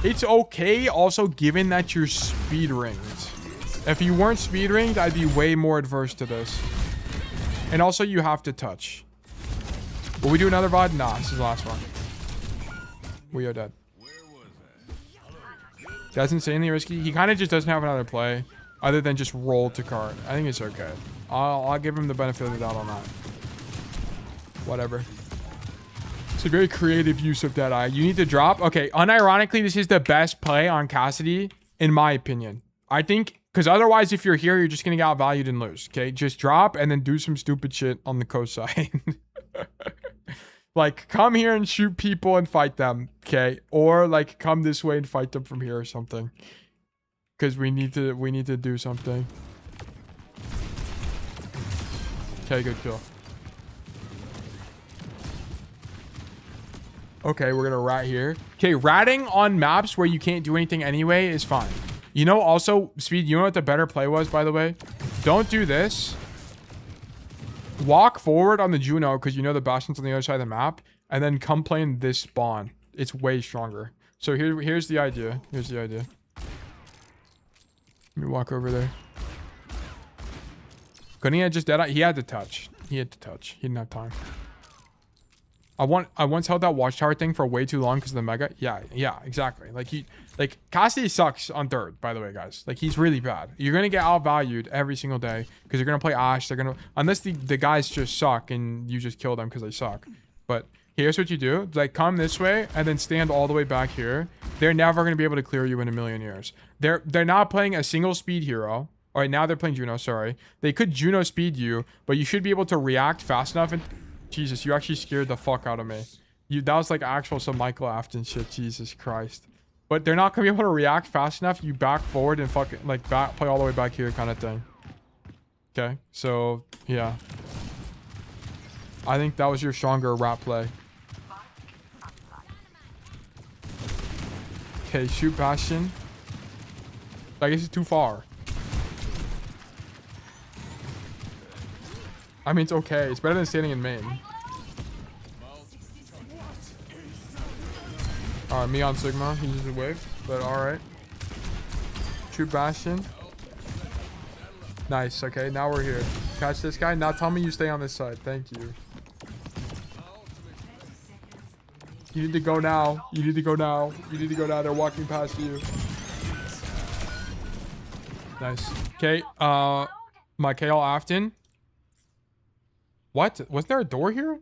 It's okay also given that you're speed ringed. If you weren't speed ringed, I'd be way more adverse to this. And also you have to touch. Will we do another VOD? Nah, this is the last one. We are dead. That's insanely risky. He kind of just doesn't have another play other than just roll to card. I think it's okay. I'll give him the benefit of the doubt on that. Whatever. It's a very creative use of Deadeye. You need to drop. Okay, unironically, this is the best play on Cassidy, in my opinion. I think, because otherwise, if you're here, you're just going to get outvalued and lose. Okay, just drop and then do some stupid shit on the coast side. Like, come here and shoot people and fight them. Okay, or like come this way and fight them from here or something. Because we need to do something. Okay, good kill. Okay, we're gonna rat here. Okay, ratting on maps where you can't do anything anyway is fine. You know, also, Speed, you know what the better play was, by the way? Don't do this. Walk forward on the Juno, because you know the Bastion's on the other side of the map, and then come play in this spawn. It's way stronger. So here's the idea. Here's the idea. Let me walk over there. Couldn't he have just dead? He had to touch. He had to touch. He didn't have time. I once held that watchtower thing for way too long because of the mega. Yeah, exactly. Like Cassidy sucks on third, by the way, guys. Like, he's really bad. You're gonna get outvalued every single day because you're gonna play Ashe. They're gonna, unless the guys just suck and you just kill them because they suck. But here's what you do: like, come this way and then stand all the way back here. They're never gonna be able to clear you in a million years. They're not playing a single speed hero. All right, now they're playing Juno. Sorry, they could Juno speed you, but you should be able to react fast enough. And Jesus, you actually scared the fuck out of me. That was like actual some Michael Afton shit. Jesus Christ. But they're not gonna be able to react fast enough. You back forward and fucking like play all the way back here kind of thing. Okay, so yeah. I think that was your stronger rat play. Okay, shoot Bastion. I guess it's too far. I mean, it's okay. It's better than standing in main. Alright, me on Sigma. He uses a wave. But alright. Shoot Bastion. Nice. Okay, now we're here. Catch this guy. Now tell me you stay on this side. Thank you. You need to go now. You need to go now. You need to go now. They're walking past you. Nice. Okay, Michael Afton. What? Was there a door here?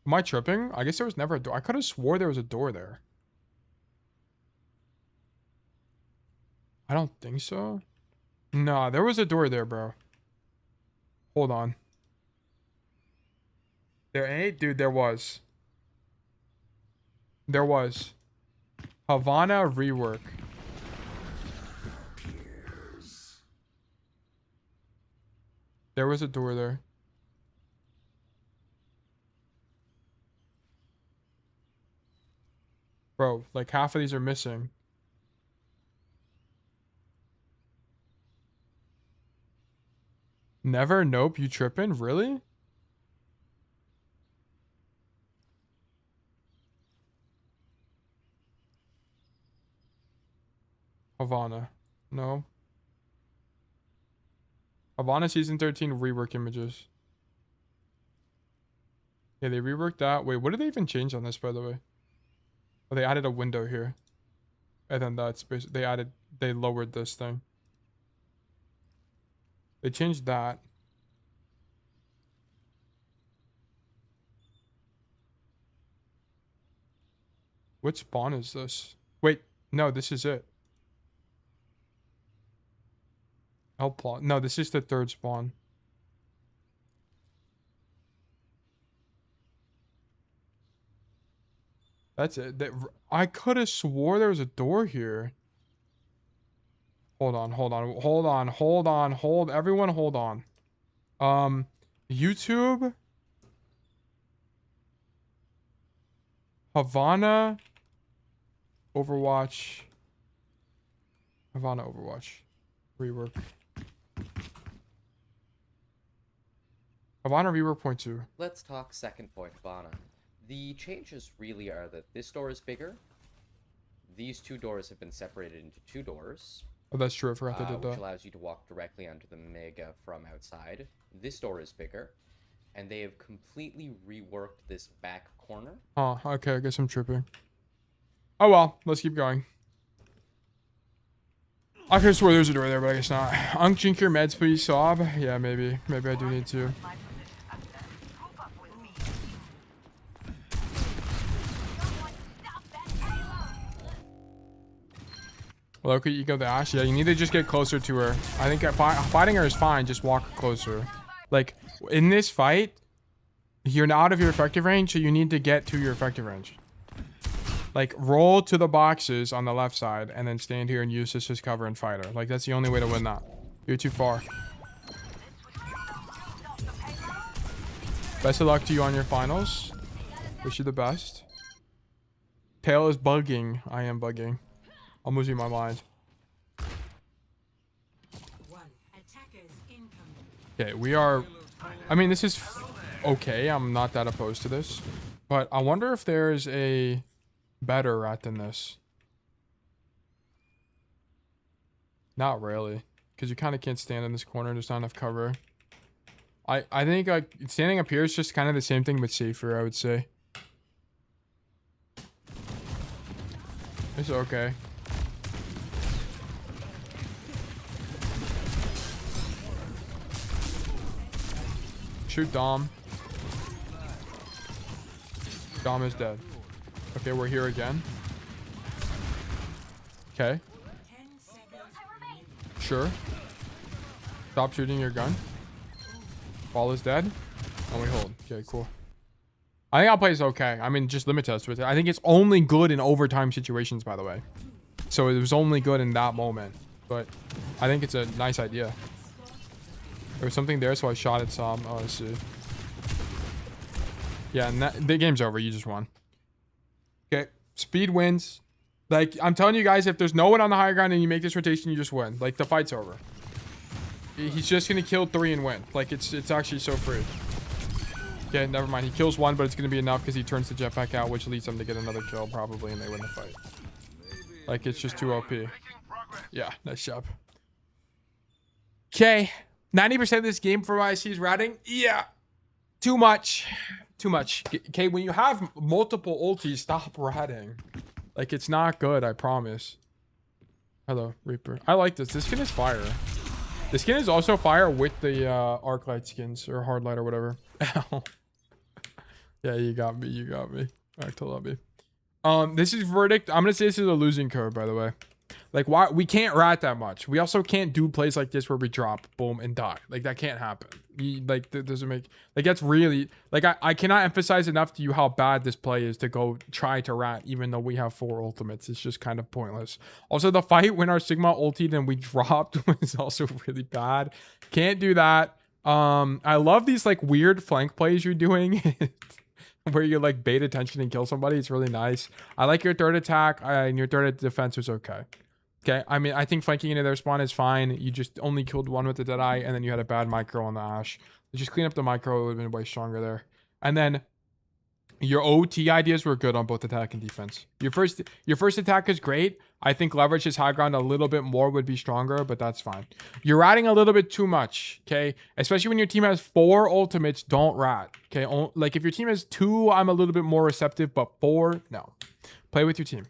Am I tripping? I guess there was never a door. I could have swore there was a door there. I don't think so. Nah, there was a door there, bro. Hold on. There ain't? Dude, there was. There was. Havana rework. There was a door there. Bro, like half of these are missing. Never? Nope. You tripping? Really? Havana. No. Havana Season 13 rework images. Yeah, they reworked that. Wait, what did they even change on this, by the way? Oh, they added a window here. And then that's basically, they lowered this thing. They changed that. What spawn is this? Wait, no, this is it. Help plot. No, this is the third spawn. That's it. I could have swore there was a door here. Hold on. Everyone hold on. YouTube. Havana. Overwatch. Havana Overwatch. Rework. Havana rework point 2. Let's talk second point, Havana. The changes really are that this door is bigger. These two doors have been separated into two doors. Oh, that's true. I forgot they did that. Which allows you to walk directly onto the Mega from outside. This door is bigger. And they have completely reworked this back corner. Oh, okay. I guess I'm tripping. Oh, well. Let's keep going. I could swear there's a door there, but I guess not. Unk, drink your meds, please, sob. Yeah, maybe. Maybe I do need to. Loki, you go the Ash. Yeah, you need to just get closer to her. I think fighting her is fine. Just walk closer. Like, in this fight, you're out of your effective range, so you need to get to your effective range. Like, roll to the boxes on the left side, and then stand here and use this as cover and fight her. Like, that's the only way to win that. You're too far. Best of luck to you on your finals. Wish you the best. Tail is bugging. I am bugging. I'm losing my mind. Okay, we are... I mean, this is okay. I'm not that opposed to this. But I wonder if there's a better rat than this. Not really. Because you kind of can't stand in this corner. There's not enough cover. I think like standing up here is just kind of the same thing but safer, I would say. It's okay. Shoot Dom. Dom is dead. Okay, we're here again. Okay. Sure. Stop shooting your gun. Ball is dead. And we hold. Okay, cool. I think I'll play this okay. I mean, just limit test with it. I think it's only good in overtime situations, by the way. So it was only good in that moment. But I think it's a nice idea. There was something there, so I shot at some. Oh, I see. Yeah, and the game's over. You just won. Okay, speed wins. Like, I'm telling you guys, if there's no one on the higher ground and you make this rotation, you just win. Like, the fight's over. He's just going to kill 3 and win. Like, it's actually so free. Okay, never mind. He kills 1, but it's going to be enough because he turns the jetpack out, which leads them to get another kill, probably, and they win the fight. Like, it's just too OP. Yeah, nice job. Okay. 90% of this game for what I see is ratting. Yeah. Too much. Too much. Okay, when you have multiple ultis, stop ratting. Like, it's not good, I promise. Hello, Reaper. I like this. This skin is fire. The skin is also fire with the arc light skins or hard light or whatever. Yeah, you got me. You got me. Back to lobby. This is verdict. I'm gonna say this is a losing code, by the way. Like, why we can't rat that much. We also can't do plays like this where we drop, boom, and die. Like, that can't happen. Like, that doesn't make... Like, that's really... Like, I cannot emphasize enough to you how bad this play is to go try to rat, even though we have 4 ultimates. It's just kind of pointless. Also, the fight when our Sigma ultied and we dropped was also really bad. Can't do that. I love these, like, weird flank plays you're doing. Where you, like, bait attention and kill somebody. It's really nice. I like your third attack, and your third defense was okay. Okay, I mean, I think flanking into their spawn is fine. You just only killed 1 with the Deadeye, and then you had a bad micro on the Ash. Just clean up the micro, it would have been way stronger there. And then your OT ideas were good on both attack and defense. Your first attack is great. I think leverage his high ground a little bit more would be stronger, but that's fine. You're ratting a little bit too much, okay? Especially when your team has 4 ultimates, don't rat, okay? Like, if your team has 2, I'm a little bit more receptive, but 4, no. Play with your team.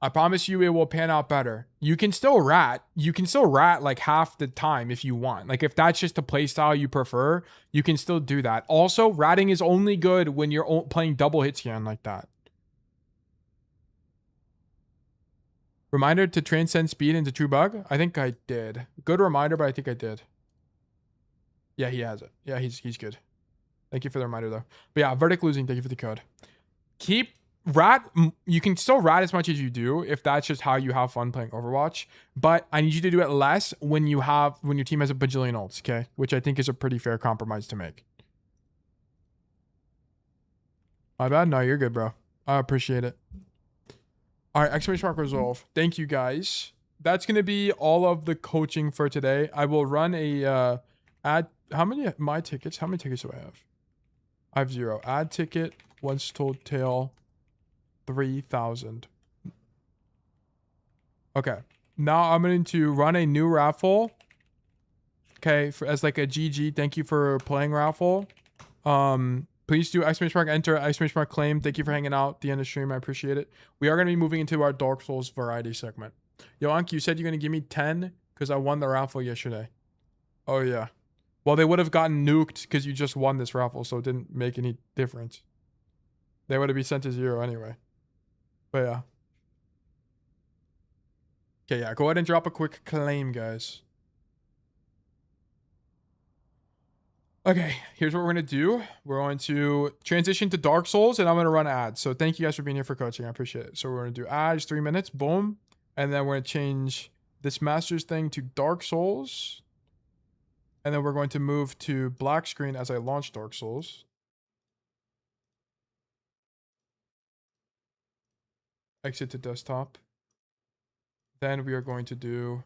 I promise you it will pan out better. You can still rat. You can still rat like half the time if you want. Like, if that's just a play style you prefer, you can still do that. Also, ratting is only good when you're playing double hit scan like that. Reminder to transcend speed into true bug. I think I did. Good reminder, but I think I did. Yeah, he has it. Yeah, he's good. Thank you for the reminder though. But yeah, verdict losing. Thank you for the code. Keep rat. You can still rat as much as you do if that's just how you have fun playing Overwatch. But I need you to do it less when your team has a bajillion ults. Okay, which I think is a pretty fair compromise to make. My bad. No, you're good, bro. I appreciate it. All right, exclamation mark resolve. Thank you guys. That's gonna be all of the coaching for today. I will run a add. How many my tickets? How many tickets do I have? I have 0. Add ticket. Once told tale. 3,000. Okay. Now I'm going to run a new raffle. Okay, as like a GG. Thank you for playing raffle. Please do exclamation mark enter, exclamation mark claim. Thank you for hanging out at the end of the stream. I appreciate it. We are going to be moving into our Dark Souls variety segment. Yo, Anki, you said you're going to give me 10 because I won the raffle yesterday. Oh, yeah. Well, they would have gotten nuked because you just won this raffle, so it didn't make any difference. They would have been sent to 0 anyway. But yeah. Okay, yeah. Go ahead and drop a quick claim, guys. Okay, here's what we're going to do. We're going to transition to Dark Souls, and I'm going to run ads. So thank you guys for being here for coaching. I appreciate it. So we're going to do ads, 3 minutes. Boom. And then we're going to change this Masters thing to Dark Souls. And then we're going to move to black screen as I launch Dark Souls. Exit to desktop. Then we are going to do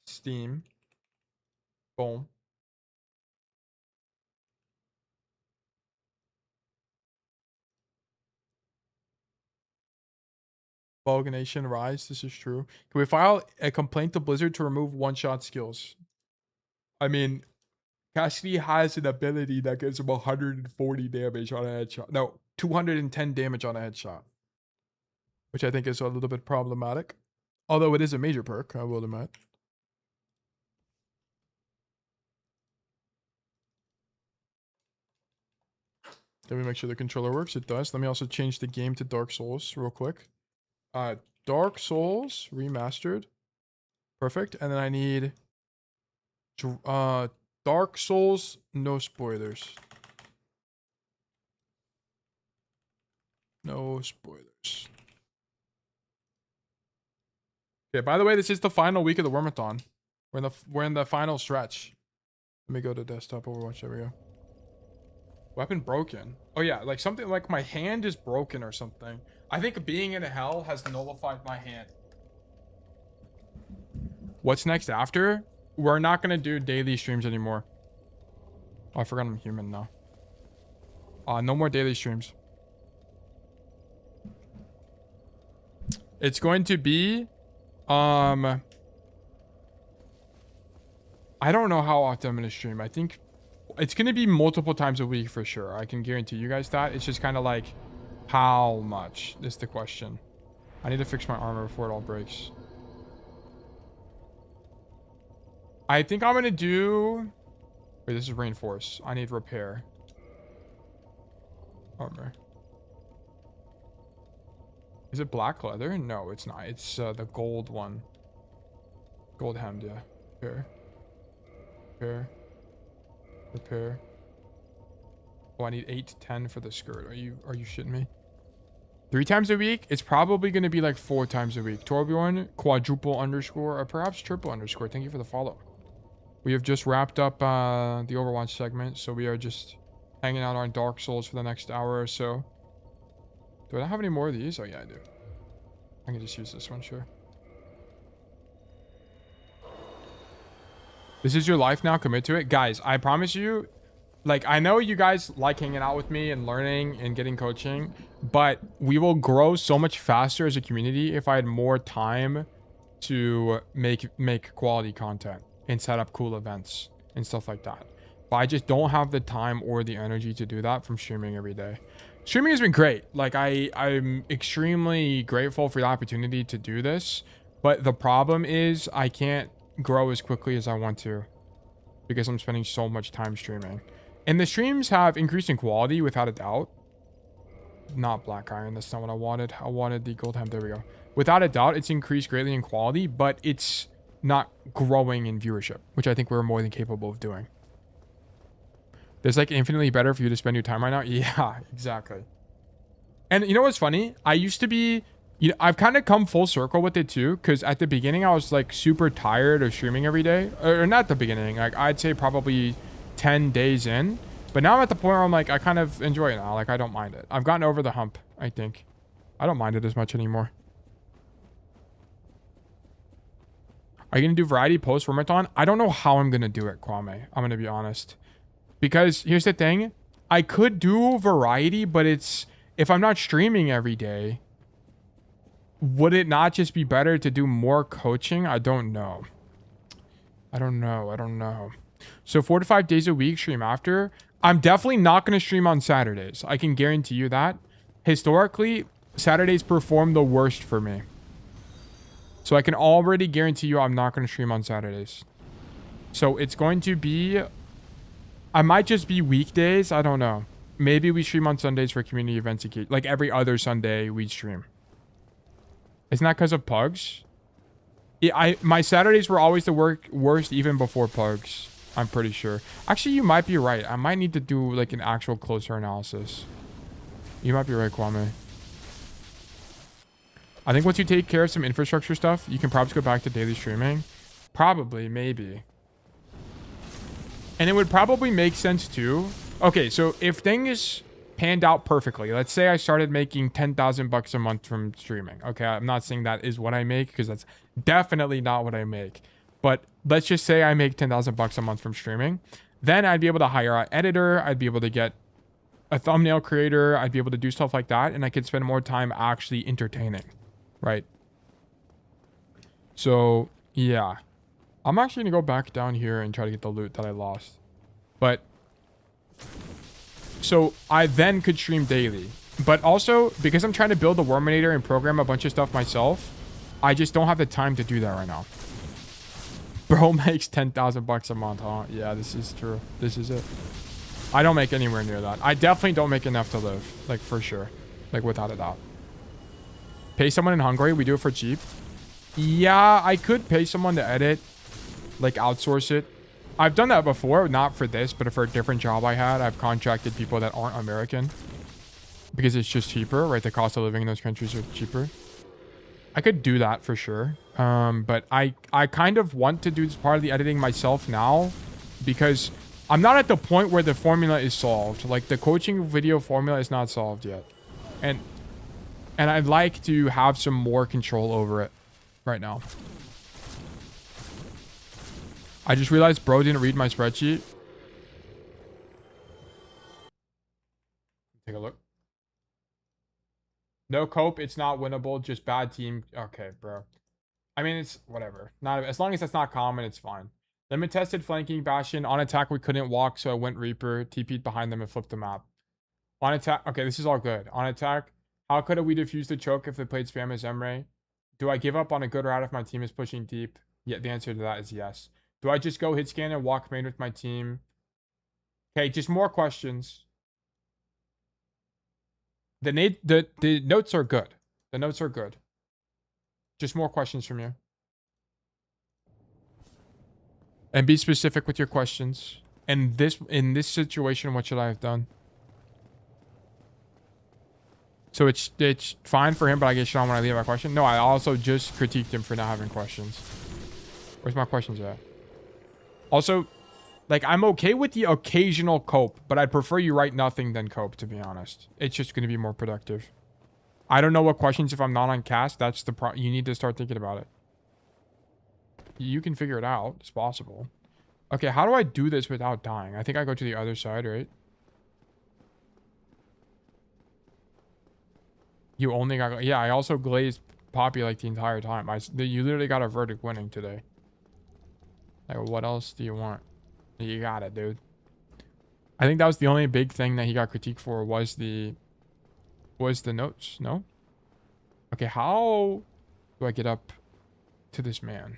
Steam. Boom. Vulganation Rise. This is true. Can we file a complaint to Blizzard to remove one-shot skills? I mean, Cassidy has an ability that gives him 140 damage on a headshot. No, 210 damage on a headshot. Which I think is a little bit problematic. Although it is a major perk, I will admit. Let me make sure the controller works. It does. Let me also change the game to Dark Souls real quick. Dark Souls Remastered. Perfect. And then I need Dark Souls, no spoilers. No spoilers. Okay, by the way, this is the final week of the WORMATHON. We're in the final stretch. Let me go to desktop Overwatch. There we go. Weapon broken. Oh yeah, like something like my hand is broken or something. I think being in hell has nullified my hand. What's next after? We're not gonna do daily streams anymore. Oh, I forgot I'm human now. No more daily streams. It's going to be I don't know how often I'm gonna stream. I think it's gonna be multiple times a week for sure. I can guarantee you guys that. It's just kind of like how much is the question. I need to fix my armor before it all breaks. I think I'm gonna do... Wait, this is reinforce. I need repair. Armor. Is it black leather? No, it's not. It's the gold one. Gold hemmed, yeah. Repair. Repair. Repair. Oh, I need 8 to 10 for the skirt. Are you shitting me? 3 times a week? It's probably going to be like 4 times a week. Torbjorn, quadruple underscore, or perhaps triple underscore. Thank you for the follow. We have just wrapped up the Overwatch segment, so we are just hanging out on Dark Souls for the next hour or so. Do I not have any more of these? Oh, yeah, I do. I can just use this one, sure. This is your life now. Commit to it. Guys, I promise you, like, I know you guys like hanging out with me and learning and getting coaching, but we will grow so much faster as a community if I had more time to make quality content and set up cool events and stuff like that. But I just don't have the time or the energy to do that from streaming every day. Streaming has been great. Like, I'm extremely grateful for the opportunity to do this, but the problem is I can't grow as quickly as I want to because I'm spending so much time streaming. And the streams have increased in quality without a doubt. Not black iron. That's not what I wanted. I wanted the gold hem. There we go. without a doubt, it's increased greatly in quality, but it's not growing in viewership, which I think we're more than capable of doing. There's like infinitely better for you to spend your time right now. Yeah, exactly. And you know what's funny? I used to be, you know, I've kind of come full circle with it too, because at the beginning I was like super tired of streaming every day, or not the beginning, like I'd say probably 10 days in, but now I'm at the point where I'm like, I kind of enjoy it now. Like I don't mind it. I've gotten over the hump, I think. I don't mind it as much anymore. Are you going to do variety post WORMATHON? I don't know how I'm going to do it, Kwame. I'm going to be honest. Because here's the thing. I could do variety, but it's, if I'm not streaming every day, would it not just be better to do more coaching? I don't know. I don't know. So 4 to 5 days a week stream after. I'm definitely not going to stream on Saturdays. I can guarantee you that. Historically, Saturdays perform the worst for me. So I can already guarantee you I'm not going to stream on Saturdays. So it's going to be... I might just be weekdays. I don't know. Maybe we stream on Sundays for community events. Like every other Sunday we stream. Isn't that because of pugs? Yeah, my Saturdays were always the worst even before pugs. I'm pretty sure. Actually, you might be right. I might need to do like an actual closer analysis. You might be right, Kwame. I think once you take care of some infrastructure stuff, you can probably go back to daily streaming. Probably, maybe. And it would probably make sense too. Okay, so if things panned out perfectly, let's say I started making 10,000 bucks a month from streaming. Okay, I'm not saying that is what I make because that's definitely not what I make. But let's just say I make 10,000 bucks a month from streaming. Then I'd be able to hire an editor. I'd be able to get a thumbnail creator. I'd be able to do stuff like that. And I could spend more time actually entertaining. Right. So, yeah. I'm actually going to go back down here and try to get the loot that I lost. But, so I then could stream daily. But also, because I'm trying to build the Worminator and program a bunch of stuff myself, I just don't have the time to do that right now. Bro makes 10,000 bucks a month, huh? Yeah, this is true. This is it. I don't make anywhere near that. I definitely don't make enough to live. Like, for sure. Like, without a doubt. Pay someone in Hungary. We do it for cheap. Yeah, I could pay someone to edit. Like, outsource it. I've done that before. Not for this, but for a different job I had. I've contracted people that aren't American. Because it's just cheaper, right? The cost of living in those countries are cheaper. I could do that for sure. But I kind of want to do this part of the editing myself now. Because I'm not at the point where the formula is solved. Like, the coaching video formula is not solved yet. And I'd like to have some more control over it right now. I just realized bro didn't read my spreadsheet. Take a look. No cope. It's not winnable. Just bad team. Okay, bro. I mean, it's whatever. Not as long as that's not common, it's fine. Limit tested flanking Bastion. On attack, we couldn't walk, so I went Reaper. TP'd behind them and flipped the map. On attack. Okay, this is all good. On attack. How could we defuse the choke if they played spam as Emre? Do I give up on a good route if my team is pushing deep? Yeah, the answer to that is yes. Do I just go hit scan and walk main with my team? Okay, just more questions. The notes are good. The notes are good. Just more questions from you. And be specific with your questions. And in this situation, what should I have done? So it's fine for him, but I get shit on when I leave my question. No, I also just critiqued him for not having questions. Where's my questions at? Also, like, I'm okay with the occasional cope, but I'd prefer you write nothing than cope, to be honest. It's just going to be more productive. I don't know what questions if I'm not on cast. That's the you need to start thinking about it. You can figure it out. It's possible. Okay, how do I do this without dying? I think I go to the other side, right? You only got... Yeah, I also glazed Poppy like the entire time. You literally got a verdict winning today. Like, what else do you want? You got it, dude. I think that was the only big thing that he got critiqued for was the notes, no? Okay, how do I get up to this man?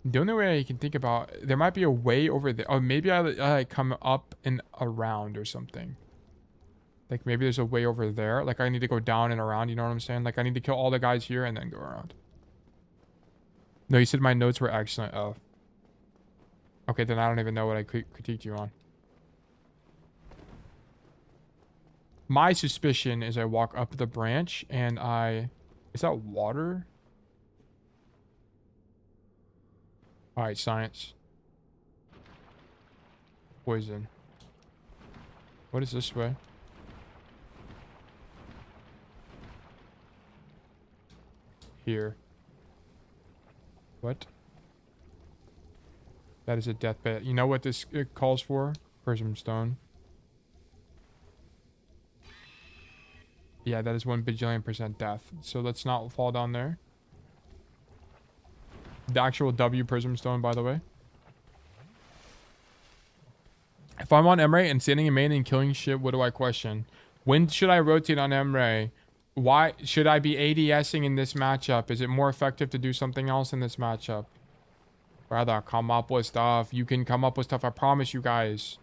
The only way I can think about... There might be a way over there. Oh, maybe I come up and around or something. Like, maybe there's a way over there. Like, I need to go down and around, you know what I'm saying? Like, I need to kill all the guys here and then go around. No, you said my notes were excellent. Oh. Okay, then I don't even know what I critiqued you on. My suspicion is I walk up the branch and I... Is that water? Alright, science. Poison. What is this way? Here. What? That is a death bed. You know what this calls for? Prism stone. Yeah, that is 1 bajillion% death. So let's not fall down there. The actual W prism stone, by the way. If I'm on Emre and standing in main and killing shit, what do I question? When should I rotate on Emre? Why should I be ADSing in this matchup? Is it more effective to do something else in this matchup? Brother, come up with stuff. You can come up with stuff. I promise you guys.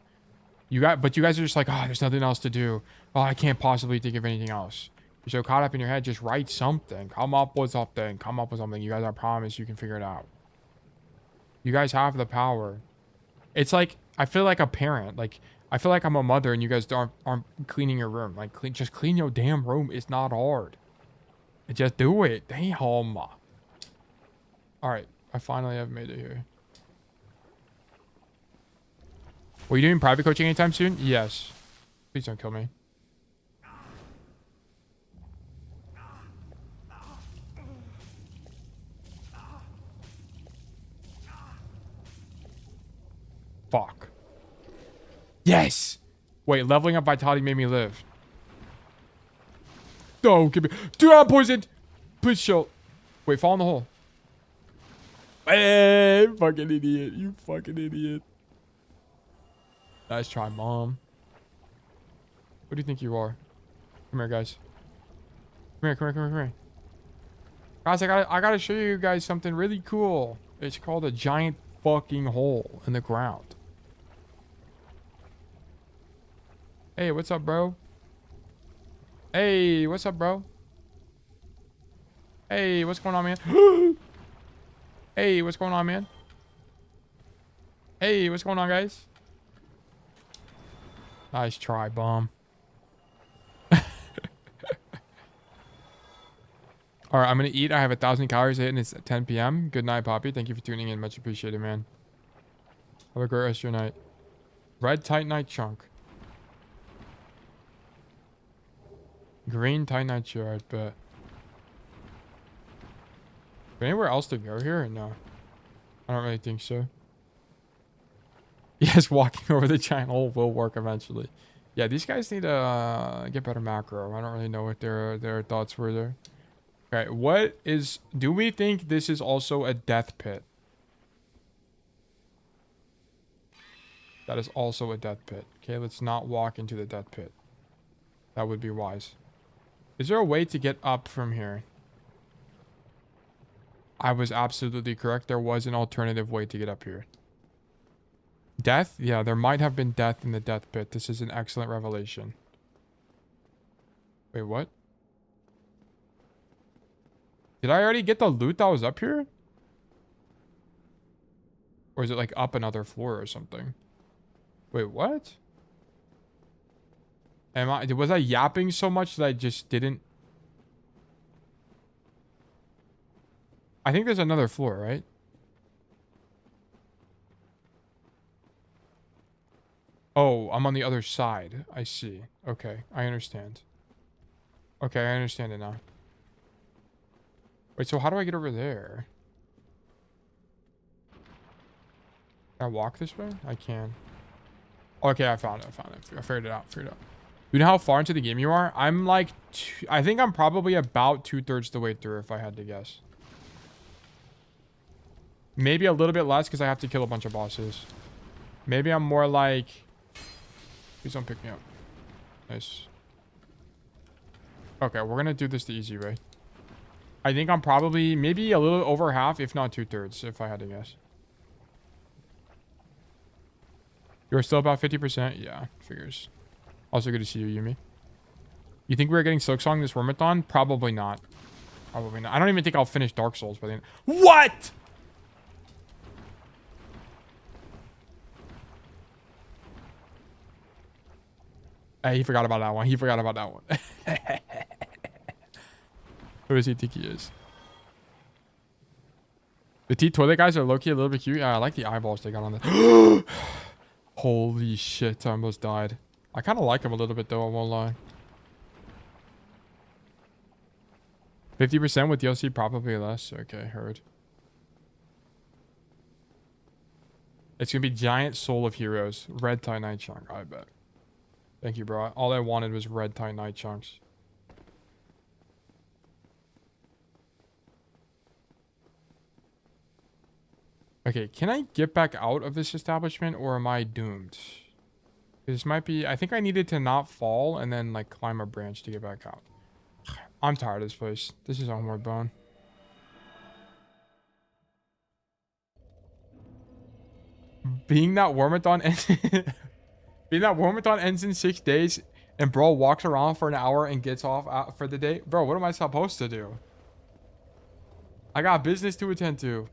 But you guys are just like, oh, there's nothing else to do. Oh, I can't possibly think of anything else. You're so caught up in your head. Just write something. Come up with something. Come up with something. You guys, I promise you can figure it out. You guys have the power. It's like, I feel like a parent. Like, I feel like I'm a mother and you guys aren't cleaning your room. Like, just clean your damn room. It's not hard. Just do it. Damn. Alright. I finally have made it here. Were you doing private coaching anytime soon? Yes. Please don't kill me. Fuck. Yes! Wait, leveling up vitality made me live. No, give me... Dude, I'm poisoned! Please chill. Wait, fall in the hole. Hey, fucking idiot. You fucking idiot. Nice try, Mom. What do you think you are? Come here, guys. Come here, come here, come here, come here. Guys, I gotta show you guys something really cool. It's called a giant fucking hole in the ground. Hey, what's up, bro? Hey, what's up, bro? Hey, what's going on, man? Hey, what's going on, man? Hey, what's going on, guys? Nice try, bomb. Alright, I'm gonna eat. I have 1,000 calories to hit and it's 10 p.m. Good night, Poppy. Thank you for tuning in. Much appreciated, man. Have a great rest of your night. Red tight night chunk. Green tight night shirt, but... Anywhere else to go here or no? I don't really think so. Yes, walking over the giant hole will work eventually. Yeah, these guys need to get better macro. I don't really know what their thoughts were there. Okay, what is... Do we think this is also a death pit? That is also a death pit. Okay, let's not walk into the death pit. That would be wise. Is there a way to get up from here? I was absolutely correct. There was an alternative way to get up here. Death? Yeah, there might have been death in the death pit. This is an excellent revelation. Wait, what? Did I already get the loot that was up here? Or is it like up another floor or something? Wait, what? Was I yapping so much that I just didn't... I think there's another floor, right? Oh, I'm on the other side. I see. Okay, I understand. Okay, I understand it now. Wait, so how do I get over there? Can I walk this way? I can. Okay, I found it. I figured it out. You know how far into the game you are? I'm like... I think I'm probably about 2/3 the way through, if I had to guess. Maybe a little bit less because I have to kill a bunch of bosses. Maybe I'm more like... Please don't pick me up. Nice. Okay, we're gonna do this the easy way. I think I'm probably maybe a little over half, if not 2/3, if I had to guess. You're still about 50%? Yeah, figures. Also good to see you, Yumi. You think we're getting Silksong this Wormathon? Probably not. Probably not. I don't even think I'll finish Dark Souls by the end. What? Hey, he forgot about that one. He forgot about that one. Who does he think he is? The T-Toilet guys are low-key a little bit cute. Yeah, I like the eyeballs they got on there. Holy shit, I almost died. I kind of like him a little bit, though, I won't lie. 50% with DLC, probably less. Okay, heard. It's going to be Giant Soul of Heroes. Red Tie Night Chunk, I bet. Thank you, bro. All I wanted was Red Tie Night Chunks. Okay, can I get back out of this establishment or am I doomed? This might be... I think I needed to not fall and then, like, climb a branch to get back out. I'm tired of this place. This is Homeward Bound. Being that Wormathon ends in 6 days and bro walks around for an hour and gets off out for the day. Bro, what am I supposed to do? I got business to attend to.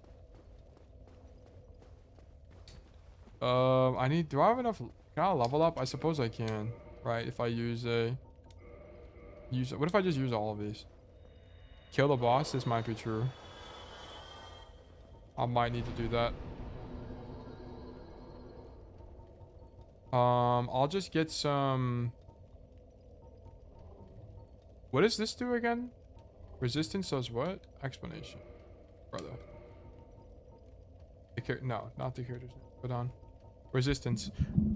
Do I have enough? Can I level up? I suppose I can. Right, if I use what if I just use all of these? Kill the boss? This might be true. I might need to do that. I'll just get some... What does this do again? Resistance does what? Explanation. Brother. No, not the characters. Put on. Resistance.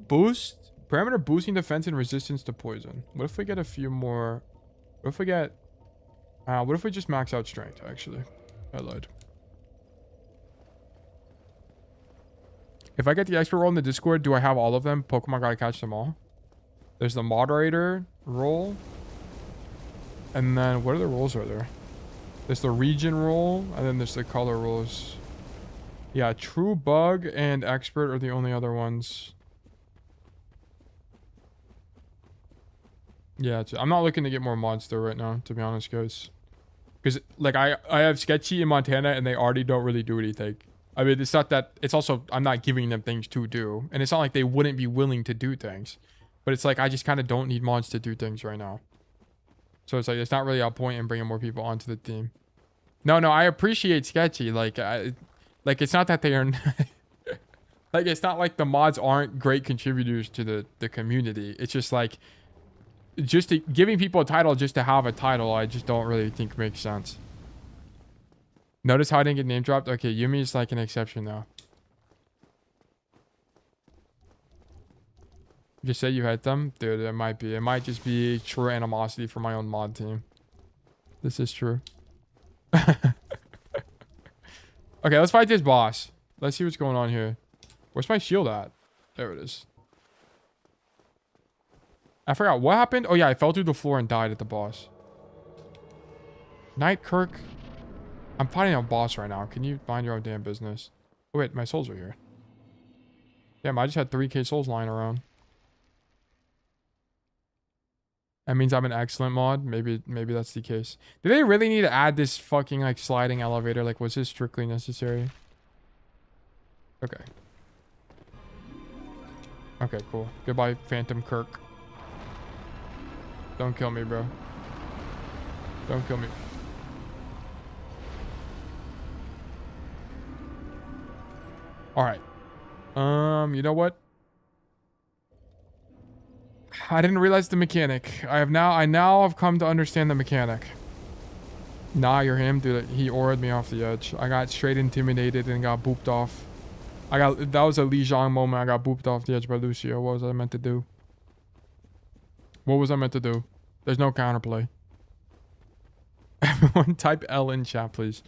Boost. Parameter boosting defense and resistance to poison. What if we get a few more... What if we get... what if we just max out strength, actually? I lied. If I get the expert role in the Discord, do I have all of them? Pokemon gotta catch them all. There's the moderator role. And then what other roles are there? There's the region role, and then there's the color roles. Yeah, true bug and expert are the only other ones. Yeah, I'm not looking to get more mods though right now, to be honest, guys. Because like I have Sketchy in Montana and they already don't really do anything. I mean, it's not that, it's also, I'm not giving them things to do. And it's not like they wouldn't be willing to do things. But it's like, I just kind of don't need mods to do things right now. So it's like, it's not really a point in bringing more people onto the team. No, I appreciate Sketchy. Like, it's not that they are... like, it's not like the mods aren't great contributors to the community. It's just like, giving people a title just to have a title, I just don't really think makes sense. Notice how I didn't get name dropped? Okay, Yumi is like an exception though. Just say you hate them? Dude, it might be. It might just be true animosity for my own mod team. This is true. Okay, let's fight this boss. Let's see what's going on here. Where's my shield at? There it is. I forgot what happened. Oh yeah, I fell through the floor and died at the boss. Knight Kirk. I'm fighting a boss right now. Can you mind your own damn business? Oh wait, my souls are here. Damn, I just had 3k souls lying around. That means I'm an excellent mod. Maybe that's the case. Do they really need to add this fucking like sliding elevator? Like, was this strictly necessary? Okay. Okay, cool. Goodbye, Phantom Kirk. Don't kill me, bro. Don't kill me. All right. You know what? I didn't realize the mechanic. I now have come to understand the mechanic. Nah, you're him, dude. He aurored me off the edge. I got straight intimidated and got booped off. That was a Li Zhang moment. I got booped off the edge by Lucio. What was I meant to do? What was I meant to do? There's no counterplay. Everyone type L in chat, please.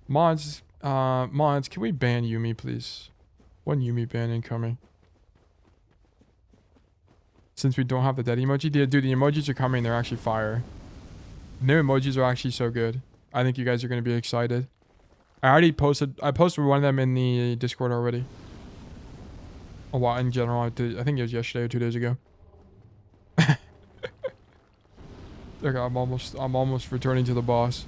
Mods, can we ban Yumi, please? One Yumi ban incoming. Since we don't have the dead emoji. Dude, the emojis are coming. They're actually fire. New emojis are actually so good. I think you guys are going to be excited. I posted one of them in the Discord already. A lot in general. I think it was yesterday or 2 days ago. Okay, I'm almost returning to the boss.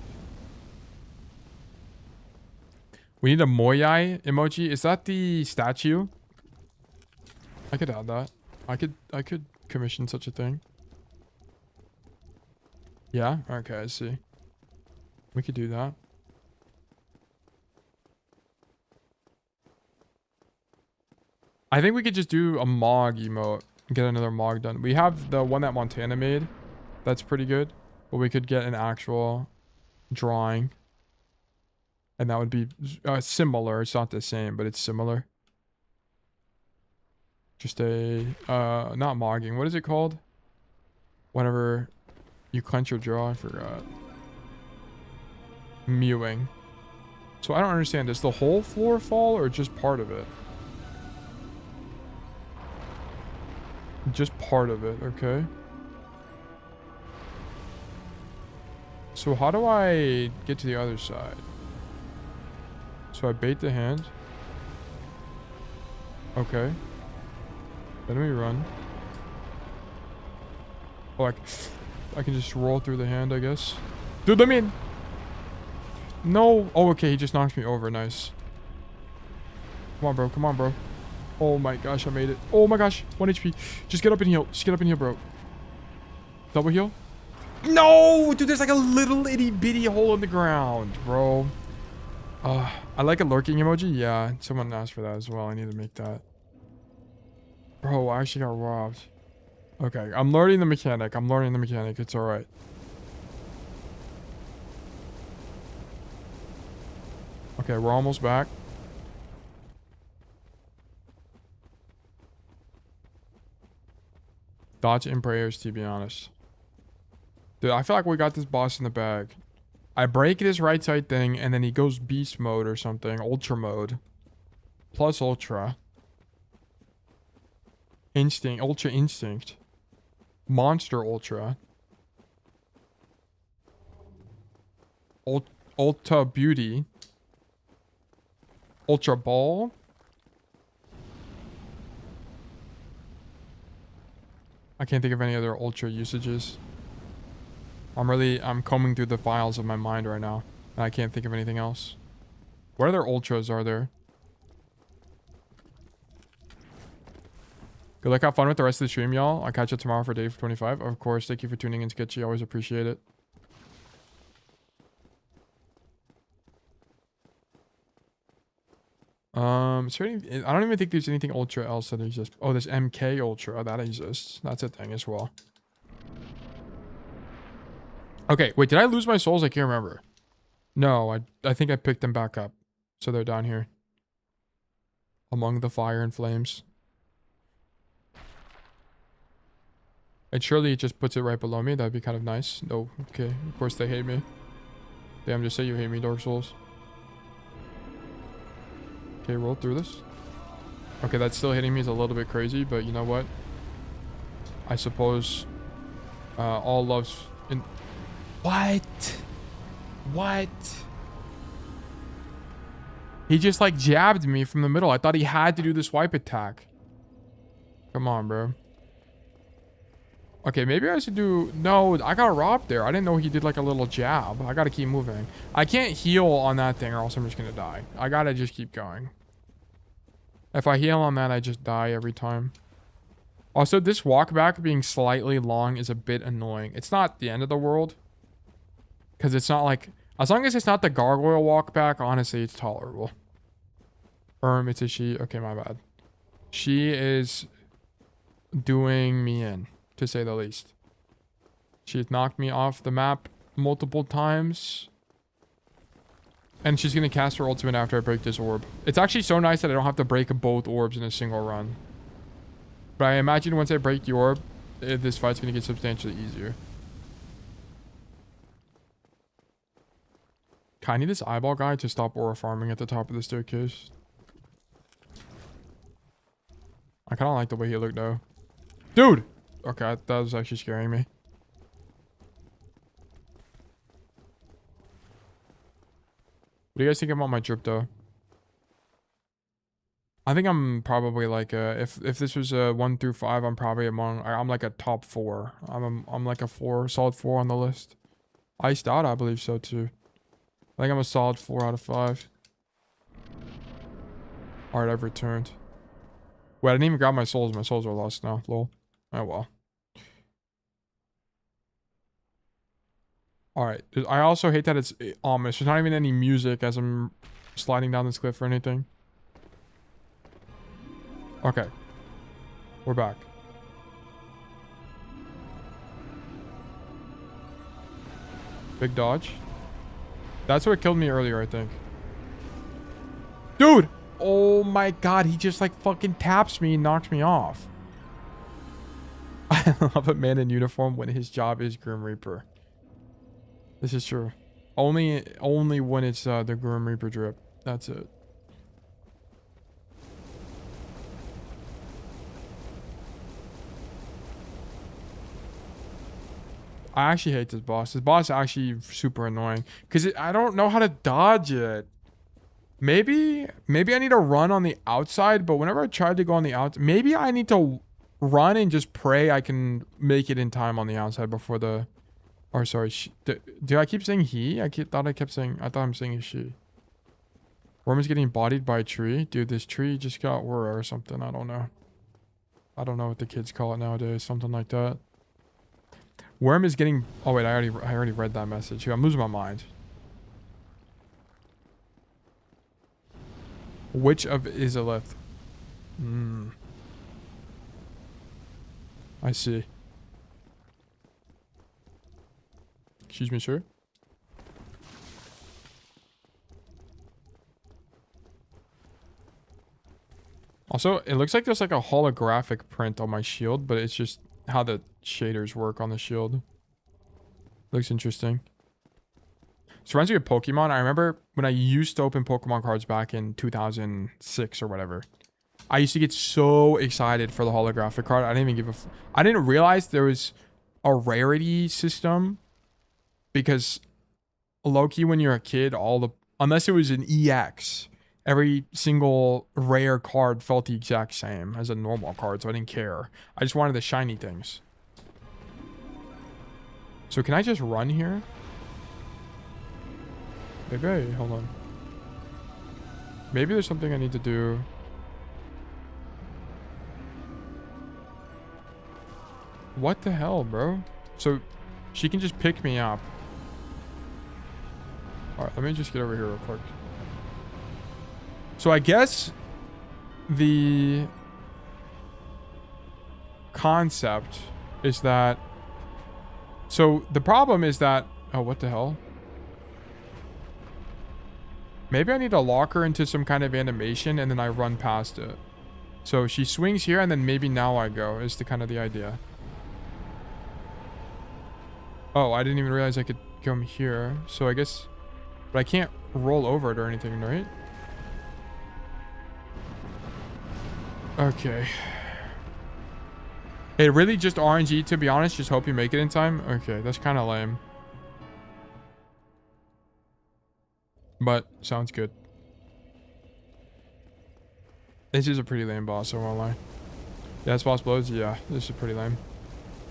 We need a Moyai emoji. Is that the statue? I could add that. I could commission such a thing. Yeah? Okay, I see. We could do that. I think we could just do a Mog emote and get another Mog done. We have the one that Montana made. That's pretty good. But we could get an actual drawing. And that would be similar. It's not the same, but it's similar. Just a, not mogging. What is it called? Whenever you clench your jaw, I forgot. Mewing. So I don't understand. Does the whole floor fall or just part of it? Just part of it, okay. So how do I get to the other side? So I bait the hand. Okay. Let me run. Oh, I can just roll through the hand, I guess. Dude, let me in. No. Oh, okay. He just knocked me over. Nice. Come on, bro. Come on, bro. Oh my gosh, I made it. Oh my gosh. 1 HP. Just get up and heal. Just get up and heal, bro. Double heal. No! Dude, there's like a little itty bitty hole in the ground, bro. I like a lurking emoji. Yeah, someone asked for that as well. I need to make that. Bro, I actually got robbed. Okay, I'm learning the mechanic. It's alright. Okay, we're almost back. Thoughts and prayers, to be honest. Dude, I feel like we got this boss in the bag. I break this right side thing, and then he goes beast mode or something. Ultra mode. Plus ultra. Instinct. Ultra instinct. Monster ultra. Ultra beauty. Ultra ball. I can't think of any other ultra usages. I'm combing through the files of my mind right now, and I can't think of anything else. What other ultras are there? Good luck, have fun with the rest of the stream, y'all. I'll catch you tomorrow for day 25. Of course, thank you for tuning in, Sketchy. Always appreciate it. Is there any, I don't even think there's anything ultra else that exists. Oh, there's MK Ultra. That exists. That's a thing as well. Okay, wait, did I lose my souls? I can't remember. No, I think I picked them back up. So they're down here. Among the fire and flames. And surely it just puts it right below me. That'd be kind of nice. No, okay. Of course they hate me. Damn, just say you hate me, Dark Souls. Okay, roll through this. Okay, that's still hitting me is a little bit crazy, but you know what? I suppose all love's in... What? What? He just like jabbed me from the middle. I thought he had to do the swipe attack. Come on, bro. Okay, maybe I should do... No, I got robbed there. I didn't know he did like a little jab. I gotta keep moving. I can't heal on that thing or else I'm just gonna die. I gotta just keep going. If I heal on that, I just die every time. Also, this walk back being slightly long is a bit annoying. It's not the end of the world. Because it's not like... As long as it's not the gargoyle walk back, honestly, it's tolerable. It's a she. Okay, my bad. She is doing me in, to say the least. She's knocked me off the map multiple times. And she's going to cast her ultimate after I break this orb. It's actually so nice that I don't have to break both orbs in a single run. But I imagine once I break the orb, this fight's going to get substantially easier. I need this eyeball guy to stop aura farming at the top of the staircase. I kind of like the way he looked though. Dude! Okay, that was actually scaring me. What do you guys think about my drip though? I think I'm probably like if this was a 1 through 5, I'm probably I'm like a top 4. I'm like a 4, solid 4 on the list. Iced out, I believe so too. I think I'm a solid 4 out of 5. Alright, I've returned. Wait, I didn't even grab my souls. My souls are lost now. Lol. Oh well. Alright. I also hate that it's ominous. There's not even any music as I'm sliding down this cliff or anything. Okay. We're back. Big dodge. That's what killed me earlier, I think. Dude! Oh my god, he just like fucking taps me and knocks me off. I love a man in uniform when his job is Grim Reaper. This is true. Only when it's the Grim Reaper drip. That's it. I actually hate this boss. This boss is actually super annoying because I don't know how to dodge it. Maybe I need to run on the outside, but whenever I tried to go on the outside, maybe I need to run and just pray I can make it in time on the outside before the... Or sorry, do I keep saying he? I thought I'm saying she. Worm is getting bodied by a tree. Dude, this tree just got Wura or something. I don't know. I don't know what the kids call it nowadays. Something like that. Worm is getting... Oh wait, I already read that message. I'm losing my mind. Which of Izalith? I see. Excuse me, sir. Also, it looks like there's like a holographic print on my shield, but it's just how the shaders work on the shield. Looks interesting. So reminds me of Pokemon. I remember when I used to open Pokemon cards back in 2006 or whatever. I used to get so excited for the holographic card. I didn't even give I didn't realize there was a rarity system, because low-key when you're a kid, unless it was an EX, every single rare card felt the exact same as a normal card, so I didn't care. I just wanted the shiny things. So can I just run here? Maybe, hold on. Maybe there's something I need to do. What the hell, bro? So she can just pick me up. Alright, let me just get over here real quick. So I guess the concept is that... So the problem is that... Oh, what the hell? Maybe I need to lock her into some kind of animation and then I run past it. So she swings here and then maybe now I go is the kind of the idea. Oh, I didn't even realize I could come here. So I guess... But I can't roll over it or anything, right? Okay. Hey, really just RNG, to be honest? Just hope you make it in time? Okay, that's kind of lame. But, sounds good. This is a pretty lame boss, I won't lie. Yeah, this boss blows? Yeah, this is pretty lame.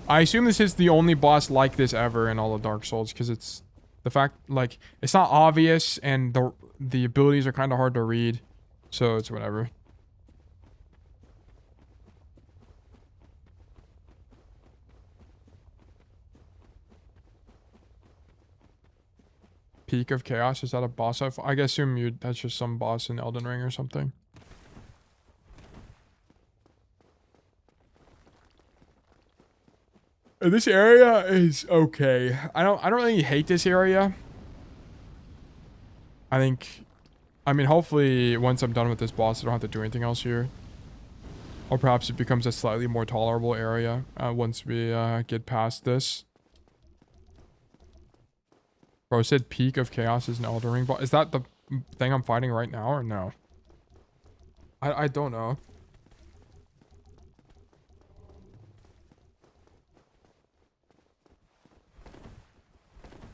I assume this is the only boss like this ever in all of Dark Souls, because it's... The fact, like, it's not obvious, and the abilities are kind of hard to read. So, it's whatever. Peak of Chaos, is that a boss? I assume that's just some boss in Elden Ring or something. This area is okay. I don't really hate this area. I mean, hopefully once I'm done with this boss, I don't have to do anything else here. Or perhaps it becomes a slightly more tolerable area once we get past this. Bro, it said Peak of Chaos is an Elden Ring boss. Is that the thing I'm fighting right now or no? I don't know.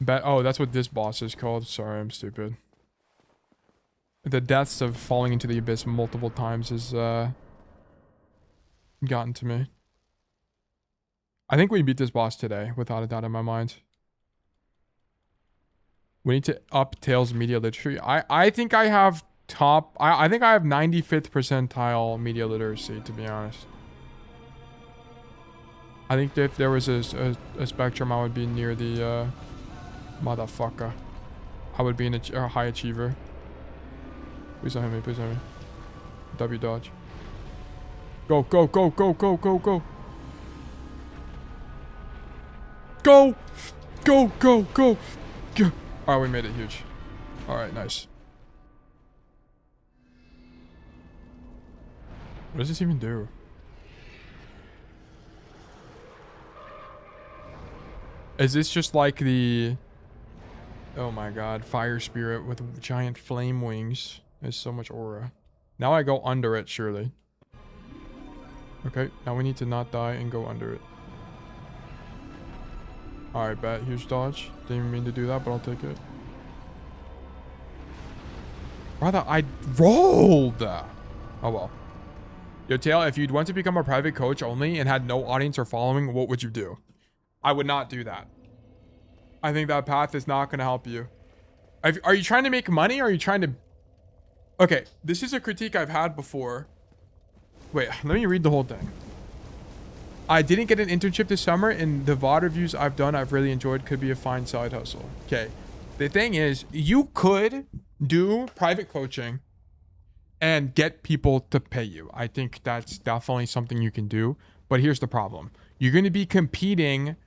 Oh, that's what this boss is called. Sorry, I'm stupid. the deaths of falling into the abyss multiple times has gotten to me. I think we beat this boss today, without a doubt in my mind. We need to up Tails media literacy. I think I have I think I have 95th percentile media literacy, to be honest. I think if there was a spectrum, I would be near the motherfucker. I would be a high achiever. Please don't hit me, please don't hit me. W dodge. Go, go, go, go, go, go, go. Go! Go, go, go! Go! Alright, we made it huge. Alright, nice. What does this even do? Is this just like the... Oh my god, fire spirit with giant flame wings? There's so much aura. Now I go under it, surely. Okay, now we need to not die and go under it. Alright, bet. Huge dodge. Didn't even mean to do that, but I'll take it. Brother, I rolled! Oh well. Yo, Tail, if you'd want to become a private coach only and had no audience or following, what would you do? I would not do that. I think that path is not going to help you. Are you trying to make money or are you trying to... Okay, this is a critique I've had before. Wait, let me read the whole thing. I didn't get an internship this summer, and the VOD reviews I've done I've really enjoyed. Could be a fine side hustle. Okay, the thing is, you could do private coaching and get people to pay you. I think that's definitely something you can do. But here's the problem. You're going to be competing.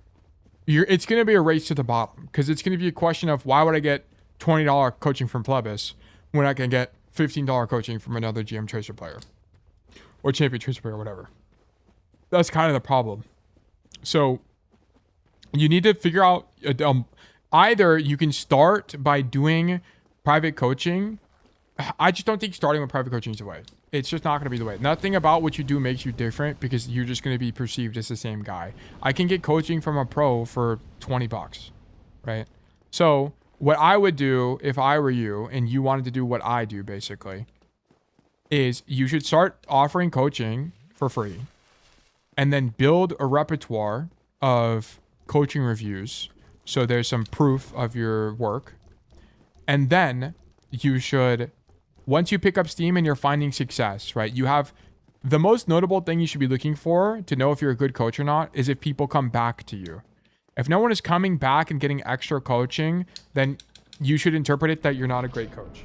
It's going to be a race to the bottom, because it's going to be a question of why would I get $20 coaching from Plebis when I can get $15 coaching from another GM Tracer player or Champion Tracer player or whatever. That's kind of the problem. So you need to figure out either you can start by doing private coaching. I just don't think starting with private coaching is the way. It's just not going to be the way. Nothing about what you do makes you different, because you're just going to be perceived as the same guy. I can get coaching from a pro for 20 bucks, right? So what I would do if I were you and you wanted to do what I do, basically, is you should start offering coaching for free and then build a repertoire of coaching reviews so there's some proof of your work. And then you should... Once you pick up steam and you're finding success, right? You have the most notable thing you should be looking for to know if you're a good coach or not is if people come back to you. If no one is coming back and getting extra coaching, then you should interpret it that you're not a great coach.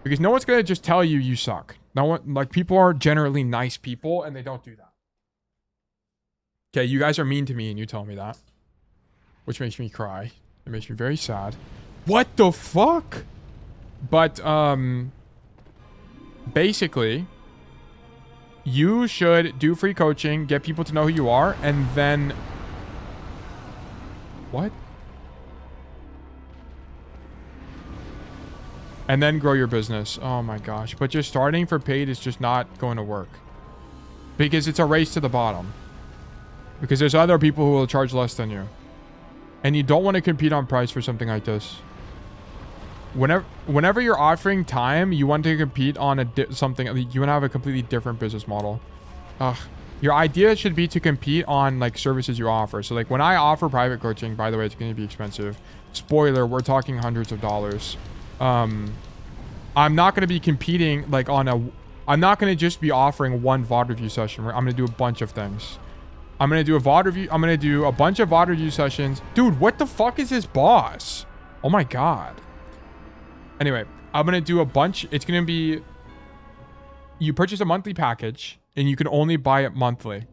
Because no one's going to just tell you you suck. No one, like, people are generally nice people and they don't do that. Okay, you guys are mean to me and you tell me that. Which makes me cry. It makes me very sad. What the fuck? But, basically, you should do free coaching, get people to know who you are, and then... What? And then grow your business. Oh my gosh. But just starting for paid is just not going to work. Because it's a race to the bottom. Because there's other people who will charge less than you. And you don't want to compete on price for something like this. Whenever you're offering time, you want to compete on something. You want to have a completely different business model. Your idea should be to compete on like services you offer. So like when I offer private coaching, by the way, it's going to be expensive. Spoiler, we're talking hundreds of dollars. I'm not going to be competing like on a... I'm not going to just be offering one VOD review session. I'm going to do a bunch of things. I'm going to do a VOD review. I'm going to do a bunch of VOD review sessions. Dude, what the fuck is this boss? Oh my god. Anyway, I'm going to do a bunch. It's going to be... You purchase a monthly package, and you can only buy it monthly.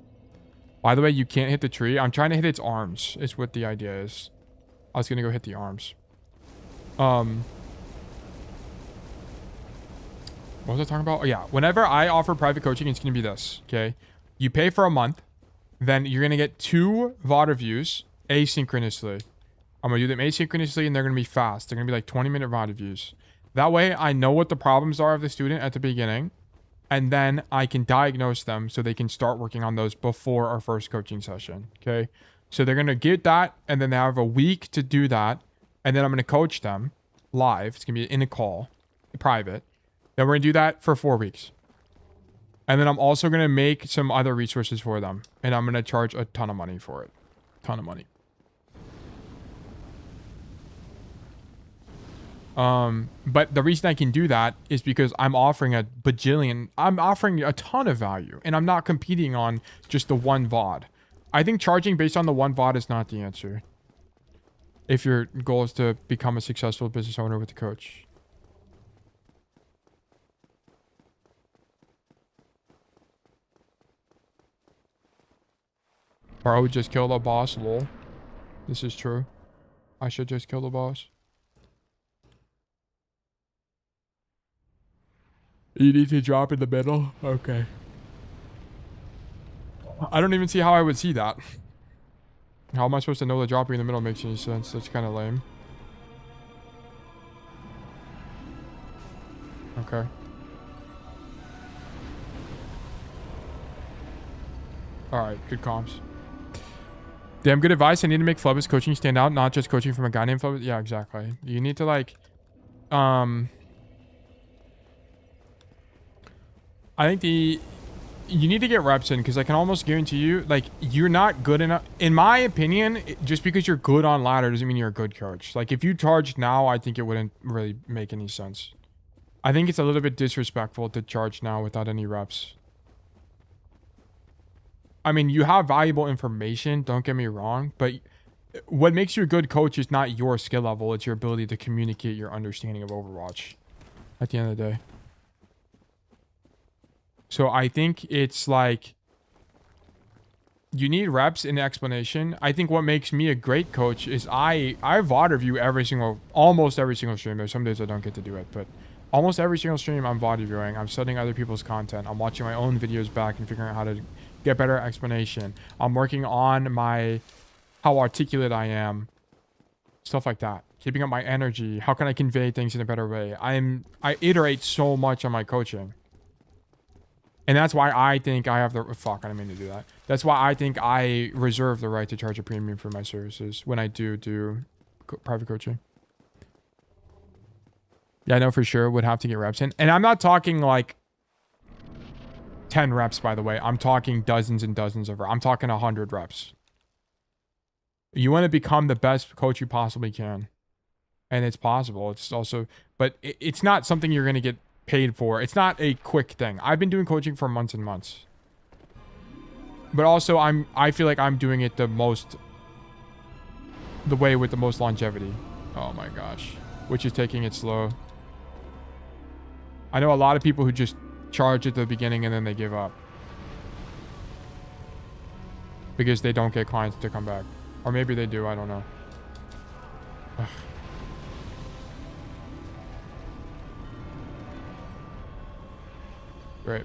By the way, you can't hit the tree. I'm trying to hit its arms, is what the idea is. I was going to go hit the arms. What was I talking about? Oh, yeah. Whenever I offer private coaching, it's going to be this, okay? You pay for a month. Then you're going to get 2 VOD reviews asynchronously. I'm going to do them asynchronously, and they're going to be fast. They're going to be like 20-minute VOD reviews. That way, I know what the problems are of the student at the beginning, and then I can diagnose them so they can start working on those before our first coaching session, okay? So they're going to get that, and then they have a week to do that, and then I'm going to coach them live. It's going to be in a call, private, Then we're gonna do that for 4 weeks. And then I'm also gonna make some other resources for them. And I'm gonna charge a ton of money for it. Ton of money. But the reason I can do that is because I'm offering a ton of value, and I'm not competing on just the one VOD. I think charging based on the one VOD is not the answer. If your goal is to become a successful business owner with a coach. Or I would just kill the boss, lol. This is true. I should just kill the boss. You need to drop in the middle? Okay. I don't even see how I would see that. How am I supposed to know that dropping in the middle makes any sense? That's kind of lame. Okay. Alright, good comms. Damn good advice. I need to make Flubba's coaching stand out, not just coaching from a guy named Flubba. Yeah, exactly. You need to like... I think you need to get reps in, because I can almost guarantee you, like, you're not good enough. In my opinion, just because you're good on ladder doesn't mean you're a good coach. Like, if you charged now, I think it wouldn't really make any sense. I think it's a little bit disrespectful to charge now without any reps. I mean, you have valuable information, don't get me wrong, but what makes you a good coach is not your skill level, it's your ability to communicate your understanding of Overwatch at the end of the day. So I think it's like, you need reps in explanation. I think what makes me a great coach is I VOD review almost every single stream. There's some days I don't get to do it, but almost every single stream I'm VOD reviewing. I'm studying other people's content. I'm watching my own videos back and figuring out how to get better explanation. I'm working on how articulate I am. Stuff like that. Keeping up my energy. How can I convey things in a better way? I iterate so much on my coaching. And that's why I think I have the... Fuck, I didn't mean to do that. That's why I think I reserve the right to charge a premium for my services when I do private coaching. Yeah, I know for sure would have to get reps in. And I'm not talking like 10 reps, by the way. I'm talking dozens and dozens of reps. I'm talking 100 reps. You want to become the best coach you possibly can. And it's possible. It's also... But it's not something you're going to get paid for. It's not a quick thing. I've been doing coaching for months and months. But also I feel like I'm doing it the way with the most longevity. Oh my gosh. Which is taking it slow. I know a lot of people who just charge at the beginning and then they give up. Because they don't get clients to come back. Or maybe they do, I don't know. Ugh. Great.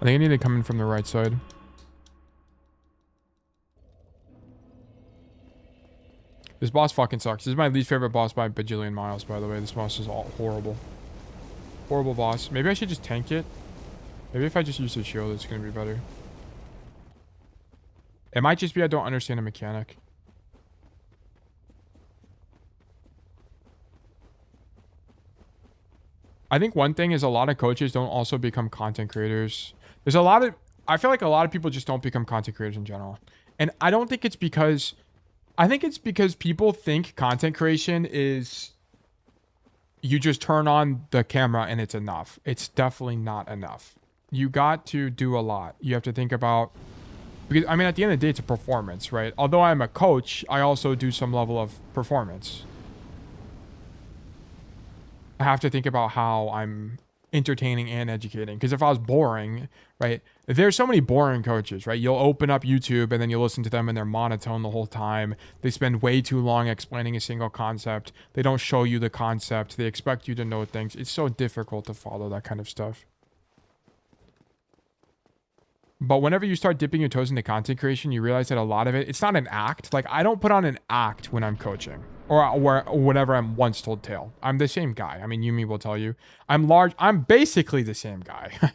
I think I need to come in from the right side. This boss fucking sucks. This is my least favorite boss by a bajillion miles, by the way. This boss is all horrible. Horrible boss. Maybe I should just tank it. Maybe if I just use the shield, it's going to be better. It might just be I don't understand the mechanic. I think one thing is a lot of coaches don't also become content creators. There's a lot of... I feel like a lot of people just don't become content creators in general. And I don't think it's because... I think it's because people think content creation is... You just turn on the camera and it's enough. It's definitely not enough. You got to do a lot. You have to think about... Because, I mean, at the end of the day, it's a performance, right? Although I'm a coach, I also do some level of performance. I have to think about how I'm entertaining and educating. Because if I was boring, right? There's so many boring coaches, right? You'll open up YouTube and then you listen to them and they're monotone the whole time. They spend way too long explaining a single concept. They don't show you the concept. They expect you to know things. It's so difficult to follow that kind of stuff. But whenever you start dipping your toes into content creation, you realize that a lot of it, it's not an act. Like, I don't put on an act when I'm coaching. Or whatever I'm once told tale. I'm the same guy. I mean, Yumi will tell you. I'm basically the same guy.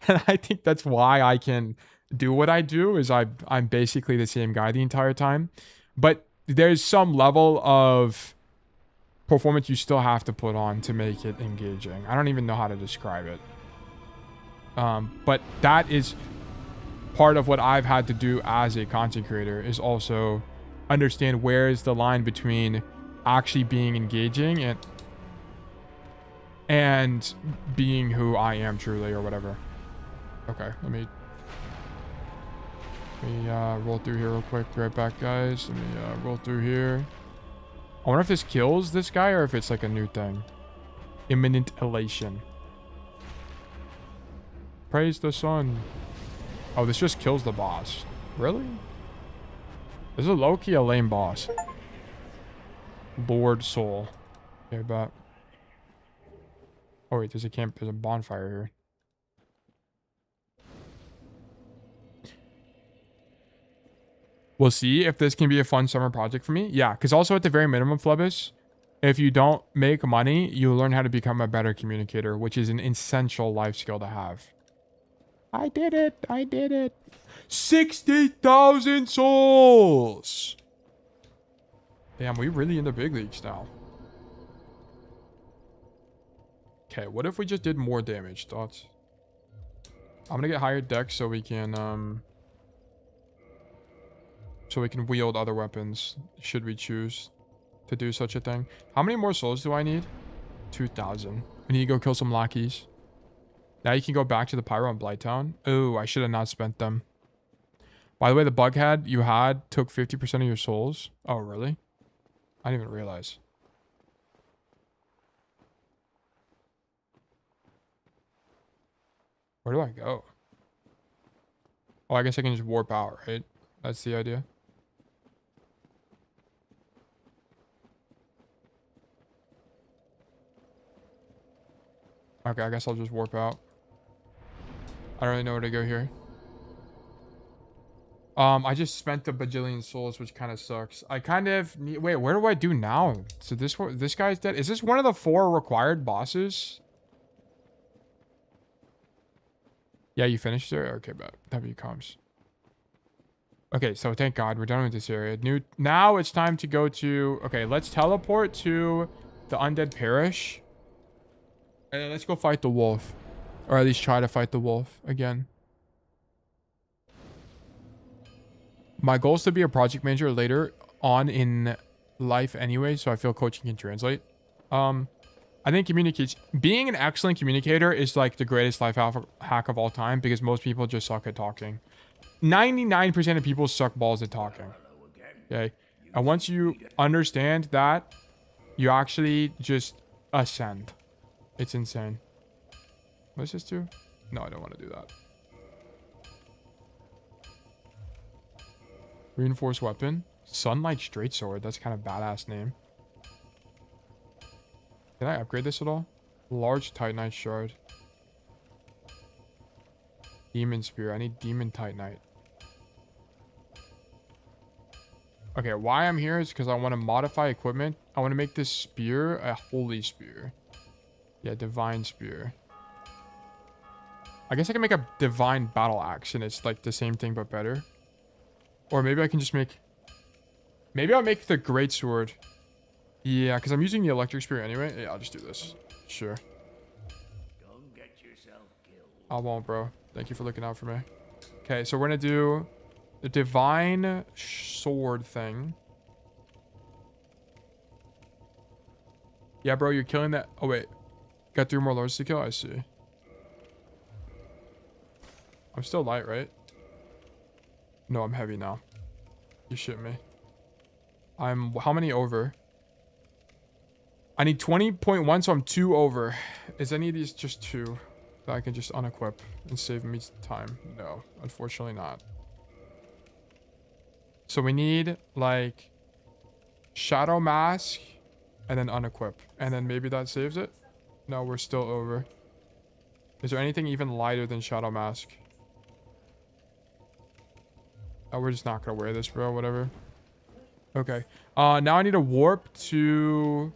And I think that's why I can do what I do, is I'm basically the same guy the entire time. But there's some level of performance you still have to put on to make it engaging. I don't even know how to describe it. But that is part of what I've had to do as a content creator, is also understand where is the line between actually being engaging and being who I am truly, or whatever. Okay, let me roll through here real quick. Be right back, guys. Let me roll through here. I wonder if this kills this guy or if it's like a new thing. Imminent elation. Praise the sun. Oh, this just kills the boss. Really? This is low-key a lame boss. Lord Soul. Okay, but... Oh wait, there's a bonfire here. We'll see if this can be a fun summer project for me. Yeah, because also at the very minimum, Flubus, if you don't make money, you learn how to become a better communicator, which is an essential life skill to have. I did it. I did it. 60,000 souls. Damn, we really in the big leagues now. Okay, what if we just did more damage? Thoughts? I'm gonna get higher dex so we can wield other weapons, should we choose to do such a thing. How many more souls do I need? 2,000. We need to go kill some lackeys. Now you can go back to the Pyro and Blighttown. Oh, I should have not spent them. By the way, the bughead you had took 50% of your souls. Oh, really? I didn't even realize. Where do I go? Oh, I guess I can just warp out, right? That's the idea. Okay, I guess I'll just warp out. I don't really know where to go here. I just spent a bajillion souls, which kind of sucks. I kind of need... Wait, where do I do now? So this guy's dead. Is this one of the 4 required bosses? Yeah, you finished there? Okay, but W comes. Okay, so thank God we're done with this area. Now it's time to go to... Okay, let's teleport to the Undead Parish. And then let's go fight the wolf. Or at least try to fight the wolf again. My goal is to be a project manager later on in life anyway, so I feel coaching can translate. I think being an excellent communicator is like the greatest life hack of all time, because most people just suck at talking. 99% of people suck balls at talking. Okay? And once you understand that, you actually just ascend. It's insane. What does this do? No, I don't want to do that. Reinforced weapon. Sunlight Straight Sword. That's kind of badass name. Can I upgrade this at all? Large Titanite Shard. Demon Spear. I need Demon Titanite. Okay, why I'm here is because I want to modify equipment. I want to make this spear a holy spear. Yeah, Divine Spear. I guess I can make a Divine Battle Axe and it's like the same thing but better. Or maybe I can just make... Maybe I'll make the Great Sword. Yeah, because I'm using the Electric Spear anyway. Yeah, I'll just do this. Sure. Don't get yourself killed. I won't, bro. Thank you for looking out for me. Okay, so we're going to do the Divine Sword thing. Yeah, bro, you're killing that... Oh, wait. Got 3 more lords to kill? I see. I'm still light, right? No, I'm heavy now. You shit me. I'm... How many over? I need 20.1, so I'm 2 over. Is any of these just 2 that I can just unequip and save me time? No, unfortunately not. So we need, like, Shadow Mask and then unequip. And then maybe that saves it? No, we're still over. Is there anything even lighter than Shadow Mask? Oh, we're just not gonna wear this, bro. Whatever. Okay. Now I need to warp to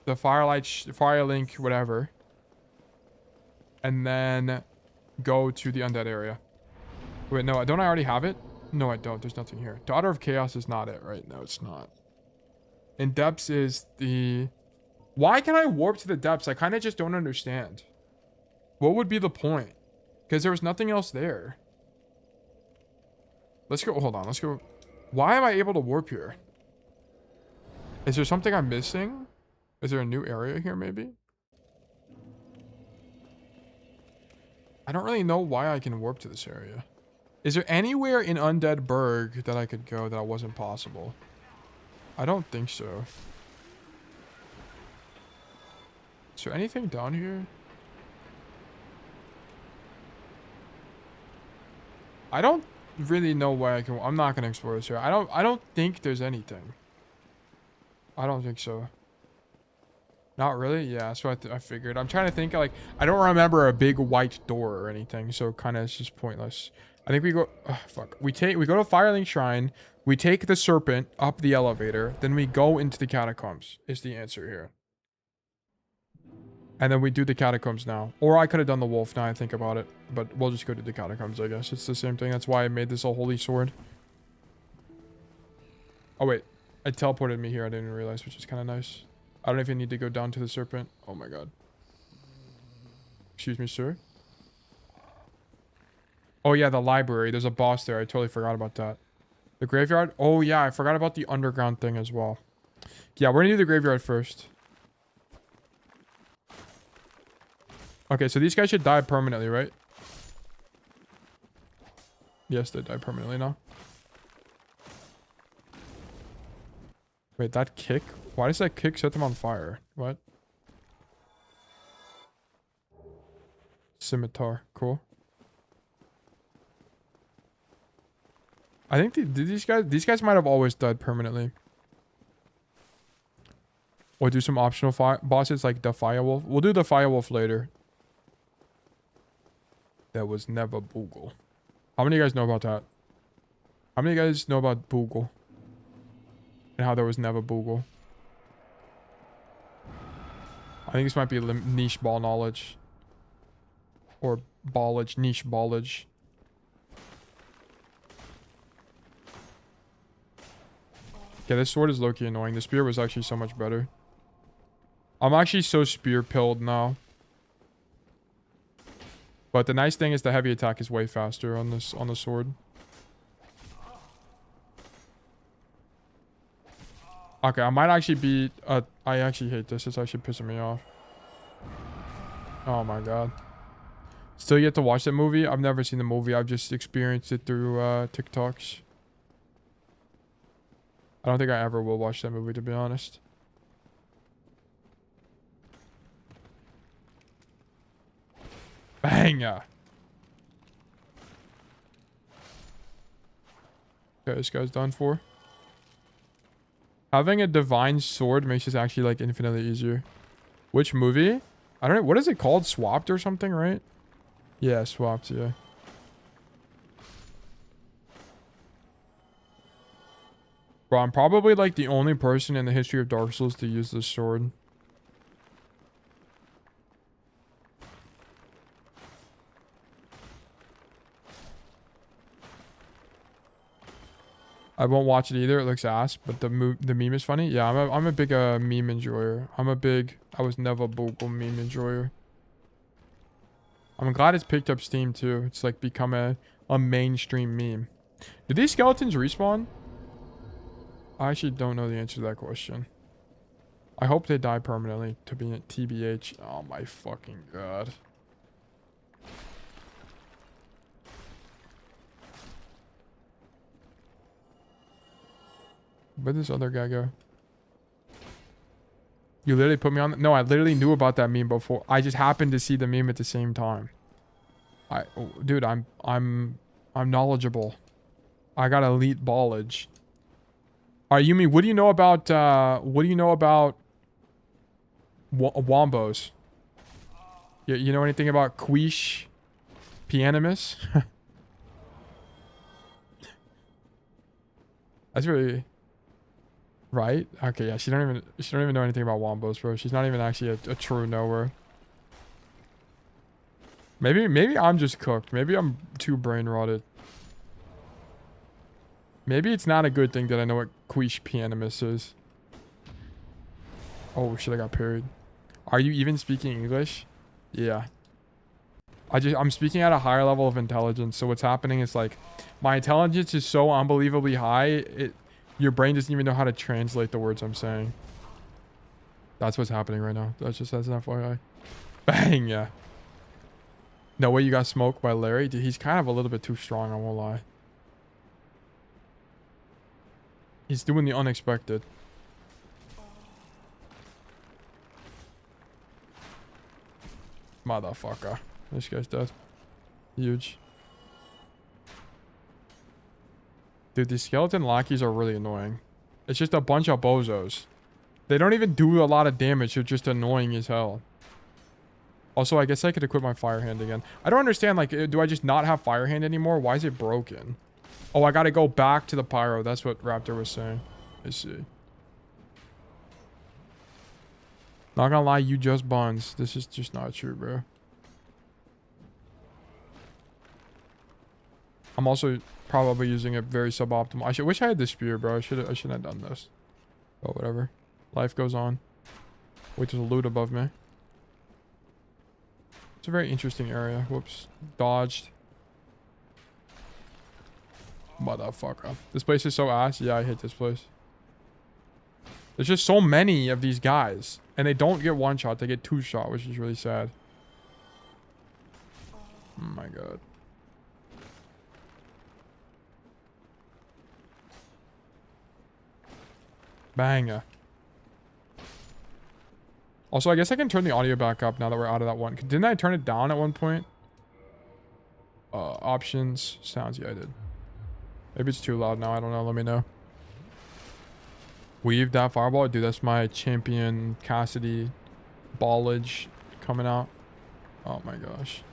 the Firelink, whatever. And then go to the Undead area. Wait, no, don't I already have it? No, I don't. There's nothing here. Daughter of Chaos is not it, right? No, it's not. And depths is the... Why can I warp to the depths? I kind of just don't understand. What would be the point? Because there was nothing else there. Let's go. Hold on. Let's go. Why am I able to warp here? Is there something I'm missing? Is there a new area here maybe? I don't really know why I can warp to this area. Is there anywhere in Undead Berg that I could go that wasn't possible? I don't think so. Is there anything down here? I don't really know why I can... I'm not going to explore this here. I don't think there's anything. I don't think so. Not really? Yeah, that's what I figured. I'm trying to think, like, I don't remember a big white door or anything, so kind of it's just pointless. I think we go... fuck. We go to Firelink Shrine, we take the serpent up the elevator, then we go into the catacombs, is the answer here. And then we do the catacombs now. Or I could have done the wolf now I think about it. But we'll just go to the catacombs, I guess. It's the same thing. That's why I made this a holy sword. Oh, wait. It teleported me here. I didn't even realize, which is kind of nice. I don't know if you need to go down to the serpent. Oh my god. Excuse me, sir. Oh yeah, the library. There's a boss there. I totally forgot about that. The graveyard? Oh yeah, I forgot about the underground thing as well. Yeah, we're gonna do the graveyard first. Okay, so these guys should die permanently, right? Yes, they die permanently now. Wait, that kick? Why does that kick set them on fire? What? Scimitar. Cool. I think these guys might have always died permanently. Or do some optional bosses like the Firewolf. We'll do the Firewolf later. That was never Boogle. How many of you guys know about that? How many of you guys know about Boogle? And how there was never Boogle? I think this might be niche ball knowledge. Or ballage, niche ballage. Yeah, this sword is low-key annoying. The spear was actually so much better. I'm actually so spear-pilled now. But the nice thing is the heavy attack is way faster on this on the sword. Okay, I might actually be... I actually hate this. It's actually pissing me off. Oh my god. Still yet to watch that movie? I've never seen the movie. I've just experienced it through TikToks. I don't think I ever will watch that movie, to be honest. Banger! Okay, this guy's done for. Having a divine sword makes this actually like infinitely easier. Which movie? I don't know. What is it called? Swapped or something, right? Yeah, Swapped, yeah. Bro, I'm probably like the only person in the history of Dark Souls to use this sword. I won't watch it either. It looks ass, but the meme is funny. Yeah, I'm a big meme enjoyer. I was never a Google meme enjoyer. I'm glad it's picked up steam too. It's like become a mainstream meme. Did these skeletons respawn? I actually don't know the answer to that question. I hope they die permanently, to be TBH. Oh my fucking god. Where'd this other guy go? You literally put me on... No, I literally knew about that meme before. I just happened to see the meme at the same time. Dude, I'm knowledgeable. I got elite ballage. Alright, Yumi, what do you know about wombos? You know anything about quiche pianimus? That's really... Right? Okay, yeah, she don't even know anything about wombos, bro. She's not even actually a true knower. Maybe I'm just cooked. Maybe I'm too brain rotted. Maybe it's not a good thing that I know what quiche pianimus is. Oh shit, I got parried. Are you even speaking English? Yeah. I'm speaking at a higher level of intelligence. So what's happening is like my intelligence is so unbelievably high, your brain doesn't even know how to translate the words I'm saying. That's what's happening right now. That's just as an FYI. Bang, yeah. No way you got smoked by Larry. Dude, he's kind of a little bit too strong, I won't lie. He's doing the unexpected. Motherfucker. This guy's dead. Huge. Dude, these skeleton lackeys are really annoying. It's just a bunch of bozos. They don't even do a lot of damage. They're just annoying as hell. Also, I guess I could equip my fire hand again. I don't understand, like, do I just not have fire hand anymore? Why is it broken? Oh, I gotta go back to the pyro. That's what Raptor was saying. I see. Not gonna lie, you just buns. This is just not true, bro. I'm also probably using it very suboptimal. I wish I had the spear, bro. I shouldn't have done this. But whatever. Life goes on. Wait, there's a loot above me. It's a very interesting area. Whoops. Dodged. Motherfucker. This place is so ass. Yeah, I hate this place. There's just so many of these guys. And they don't get one shot. They get two shot, which is really sad. Oh my god. Banger. Also, I guess I can turn the audio back up now that we're out of that one. Didn't I turn it down at one point? Options. Sounds. Yeah, I did. Maybe it's too loud now. I don't know. Let me know. Weave that fireball. Dude, that's my champion Cassidy ballage coming out. Oh my gosh.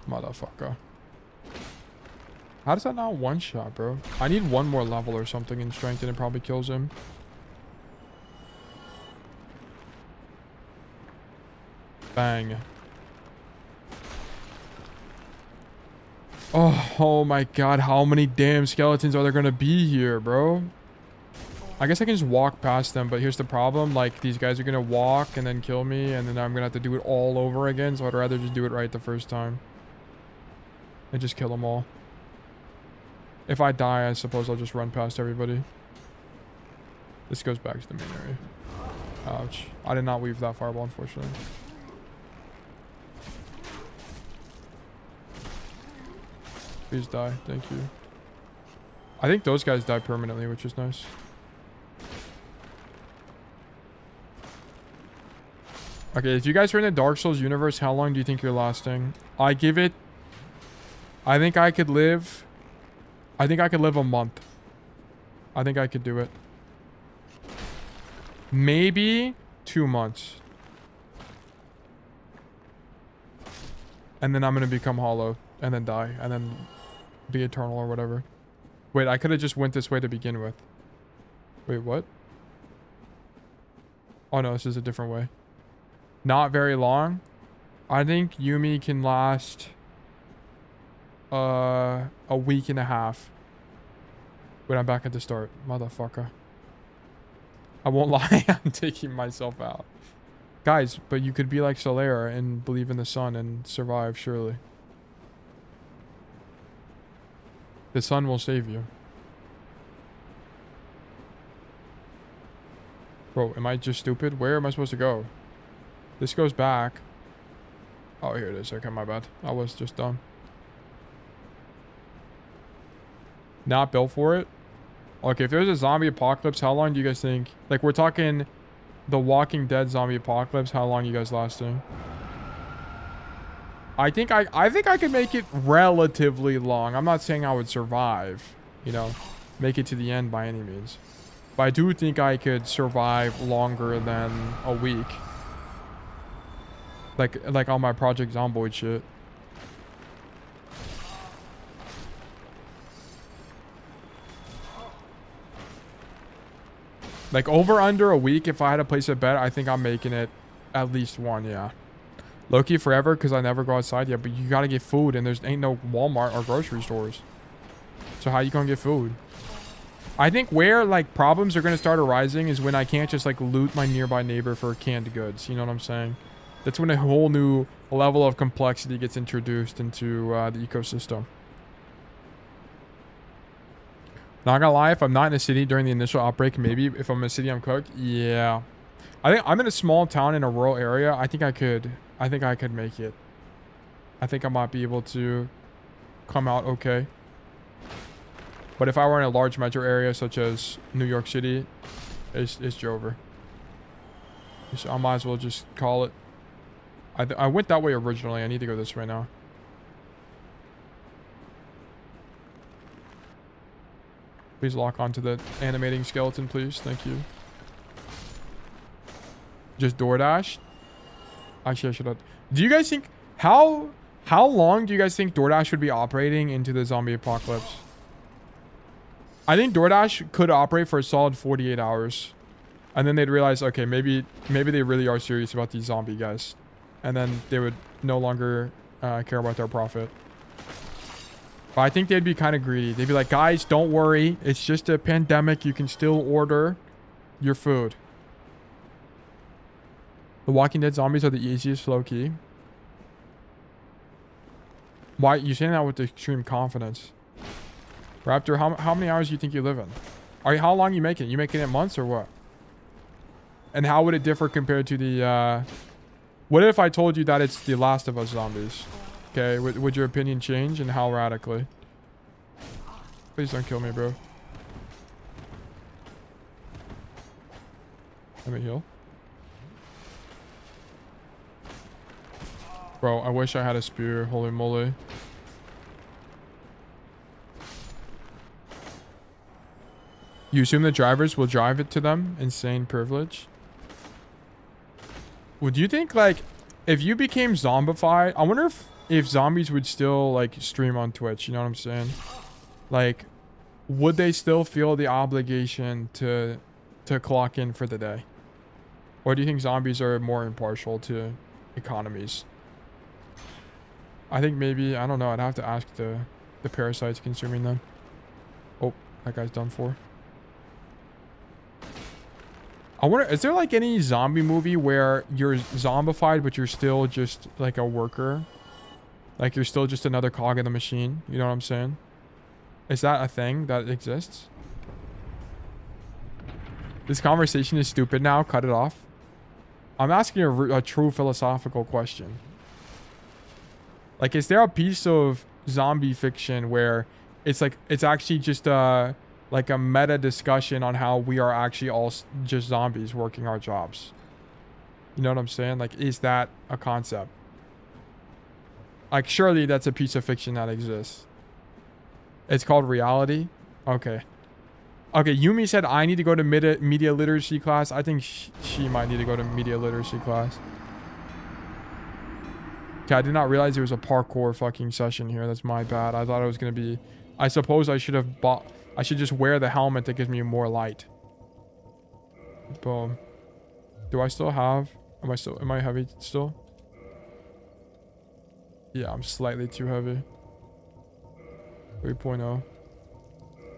Motherfucker. How does that not one shot, bro? I need one more level or something in strength and it probably kills him. Bang. Oh my god, how many damn skeletons are there gonna be here, bro? I guess I can just walk past them, but here's the problem. Like, these guys are gonna walk and then kill me, and then I'm gonna have to do it all over again, so I'd rather just do it right the first time. And just kill them all. If I die, I suppose I'll just run past everybody. This goes back to the main area. Ouch. I did not weave that fireball, unfortunately. Please die. Thank you. I think those guys die permanently, which is nice. Okay, if you guys are in the Dark Souls universe, how long do you think you're lasting? I give it... I think I could live a month. I think I could do it. Maybe 2 months. And then I'm going to become hollow. And then die. And then be eternal or whatever. Wait, I could have just went this way to begin with. Wait, what? Oh no, this is a different way. Not very long. I think Yumi can last... a week and a half. Wait, I'm back at the start. Motherfucker. I won't lie, I'm taking myself out. Guys, but you could be like Solera and believe in the sun and survive, surely. The sun will save you. Bro, am I just stupid? Where am I supposed to go? This goes back. Oh, here it is. Okay, my bad. I was just dumb. Not built for it? Okay, if there's a zombie apocalypse, how long do you guys think? Like, we're talking the Walking Dead zombie apocalypse. How long you guys lasting? I think I could make it relatively long. I'm not saying I would survive, you know, make it to the end by any means. But I do think I could survive longer than a week. Like on my Project Zomboid shit. Like, over under a week, if I had to place a bet, I think I'm making it at least one, yeah. Low-key forever, because I never go outside. Yeah, but you gotta get food, and there's ain't no Walmart or grocery stores. So how you gonna get food? I think where like problems are going to start arising is when I can't just like loot my nearby neighbor for canned goods. You know what I'm saying? That's when a whole new level of complexity gets introduced into the ecosystem. Not gonna lie, if I'm not in a city during the initial outbreak, maybe if I'm in a city I'm cooked, yeah. I think I'm in a small town in a rural area. I think I could make it. I think I might be able to come out okay. But if I were in a large metro area such as New York City, it's over. So I might as well just call it. I went that way originally. I need to go this way now. Please lock onto the animating skeleton, please. Thank you. Just DoorDash? Actually, I should have. Do you guys think... How long do you guys think DoorDash would be operating into the zombie apocalypse? I think DoorDash could operate for a solid 48 hours. And then they'd realize, okay, maybe they really are serious about these zombie guys. And then they would no longer care about their profit. But I think they'd be kind of greedy. They'd be like, guys, don't worry. It's just a pandemic. You can still order your food. The Walking Dead zombies are the easiest, low-key. Why? You're saying that with extreme confidence. Raptor, how many hours do you think you live in? How long are you making it? You making it months or what? And how would it differ compared to the... What if I told you that it's the Last of Us zombies? Okay, would your opinion change, and how radically? Please don't kill me, bro. Let me heal. Bro, I wish I had a spear. Holy moly. You assume the drivers will drive it to them? Insane privilege. Would you think, like, if you became zombified, I wonder if zombies would still, like, stream on Twitch, you know what I'm saying? Like, would they still feel the obligation to clock in for the day? Or do you think zombies are more impartial to economies? I think maybe, I don't know, I'd have to ask the parasites consuming them. Oh, that guy's done for. I wonder, is there like any zombie movie where you're zombified but you're still just like a worker? Like you're still just another cog in the machine? You know what I'm saying? Is that a thing that exists? This conversation is stupid now. Cut it off. I'm asking a true philosophical question. Like, is there a piece of zombie fiction where it's like, it's actually just like a meta discussion on how we are actually all just zombies working our jobs? You know what I'm saying? Like, is that a concept? Like, surely that's a piece of fiction that exists. It's called reality. Okay. Okay, Yumi said I need to go to media literacy class. I think she might need to go to media literacy class. Okay, I did not realize there was a parkour fucking session here. That's my bad. I thought it was going to be... I suppose I should have bought... I should just wear the helmet that gives me more light. Boom. Do I still have... Am I heavy still? Yeah, I'm slightly too heavy. 3.0.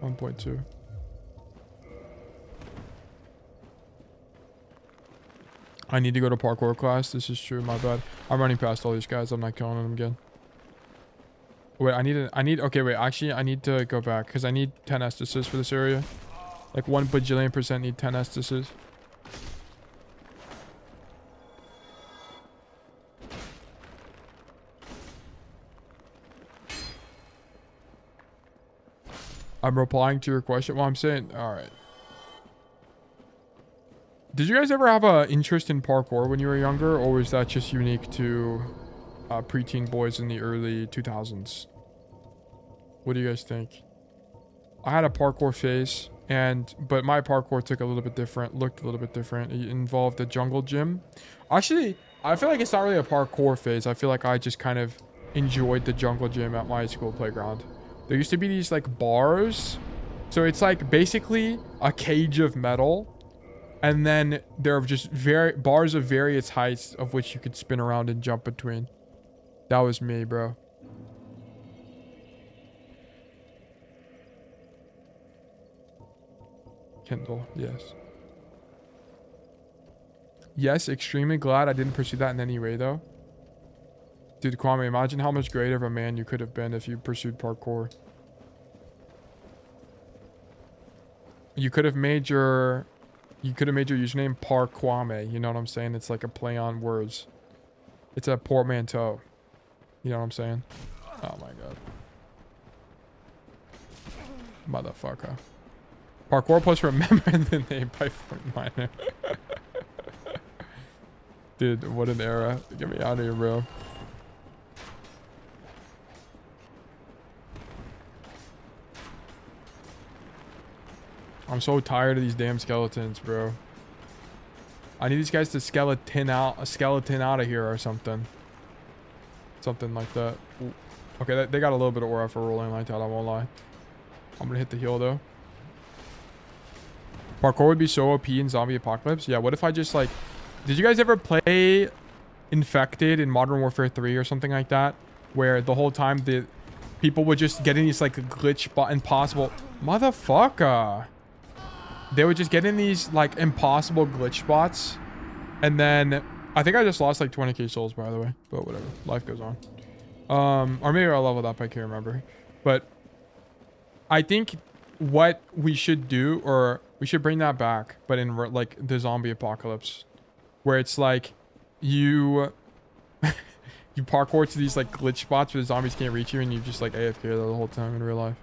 1.2. I need to go to parkour class. This is true. My bad. I'm running past all these guys. I'm not killing them again. Wait, okay, wait. Actually, I need to go back because I need 10 essences for this area. Like 1 bajillion% need 10 essences. I'm replying to your question. Well, I'm saying, all right. Did you guys ever have an interest in parkour when you were younger, or was that just unique to preteen boys in the early 2000s? What do you guys think? I had a parkour phase, but my parkour looked a little bit different. It involved a jungle gym. Actually, I feel like it's not really a parkour phase. I feel like I just kind of enjoyed the jungle gym at my school playground. There used to be these like bars. So it's like basically a cage of metal. And then there are just bars of various heights of which you could spin around and jump between. That was me, bro. Kindle, yes. Yes, extremely glad I didn't pursue that in any way, though. Dude, Kwame, imagine how much greater of a man you could have been if you pursued parkour. You could have made your username Parkwame. You know what I'm saying? It's like a play on words. It's a portmanteau. You know what I'm saying? Oh my god. Motherfucker. Parkour plus remember the name by Fort Minor. Dude, what an era. Get me out of here, bro. I'm so tired of these damn skeletons, bro. I need these guys to skeleton out of here or something. Something like that. Ooh. Okay, they got a little bit of aura for rolling like that, I won't lie. I'm gonna hit the heal though. Parkour would be so OP in Zombie Apocalypse. Yeah, what if I just like... Did you guys ever play Infected in Modern Warfare 3 or something like that? Where the whole time the people would just get in these like glitch impossible... Motherfucker! They would just get in these like impossible glitch spots. And then... I think I just lost like 20k souls, by the way. But whatever. Life goes on. Or maybe I leveled up. I can't remember. But... I think what we should do... Or we should bring that back. But in like the zombie apocalypse. Where it's like... You parkour to these like glitch spots where the zombies can't reach you. And you just like AFK the whole time in real life.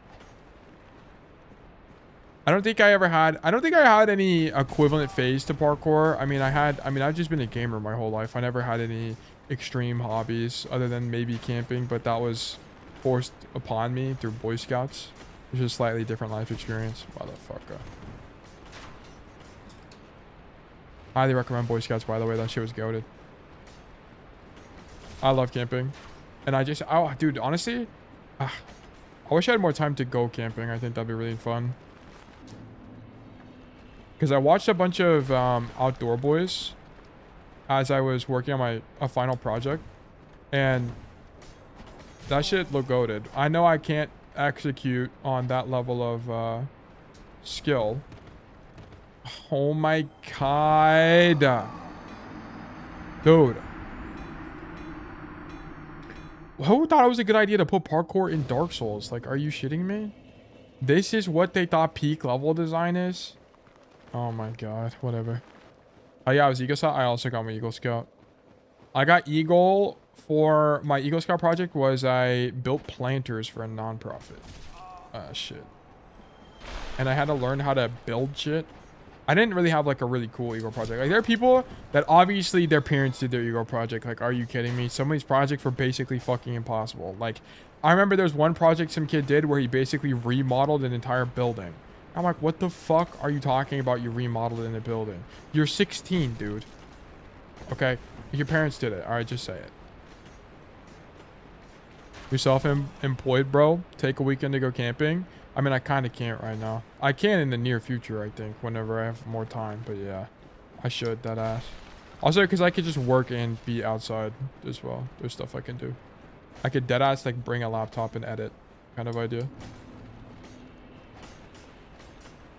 I don't think I had any equivalent phase to parkour. I've just been a gamer my whole life. I never had any extreme hobbies other than maybe camping, but that was forced upon me through Boy Scouts. It's just a slightly different life experience. Motherfucker. Highly recommend Boy Scouts, by the way. That shit was goated. I love camping. And oh, dude, honestly, I wish I had more time to go camping. I think that'd be really fun. Because I watched a bunch of Outdoor Boys as I was working on a final project. And that shit looked goated. I know I can't execute on that level of skill. Oh my god. Dude. Who thought it was a good idea to put parkour in Dark Souls? Like, are you shitting me? This is what they thought peak level design is? Oh my god, whatever. Oh yeah, I was Eagle Scout. I also got my Eagle Scout. I got Eagle for my Eagle Scout project was I built planters for a non-profit. Shit. And I had to learn how to build shit. I didn't really have like a really cool Eagle project. Like there are people that obviously their parents did their Eagle project. Like, are you kidding me? Some of these projects were basically fucking impossible. Like, I remember there's one project some kid did where he basically remodeled an entire building. I'm like, what the fuck are you talking about? You remodeled in a building. You're 16, dude. Okay? Your parents did it. Alright, just say it. You're self-employed, bro. Take a weekend to go camping. I mean, I kind of can't right now. I can in the near future, I think, whenever I have more time. But yeah, I should, that ass. Also, because I could just work and be outside as well. There's stuff I can do. I could deadass, like, bring a laptop and edit kind of idea.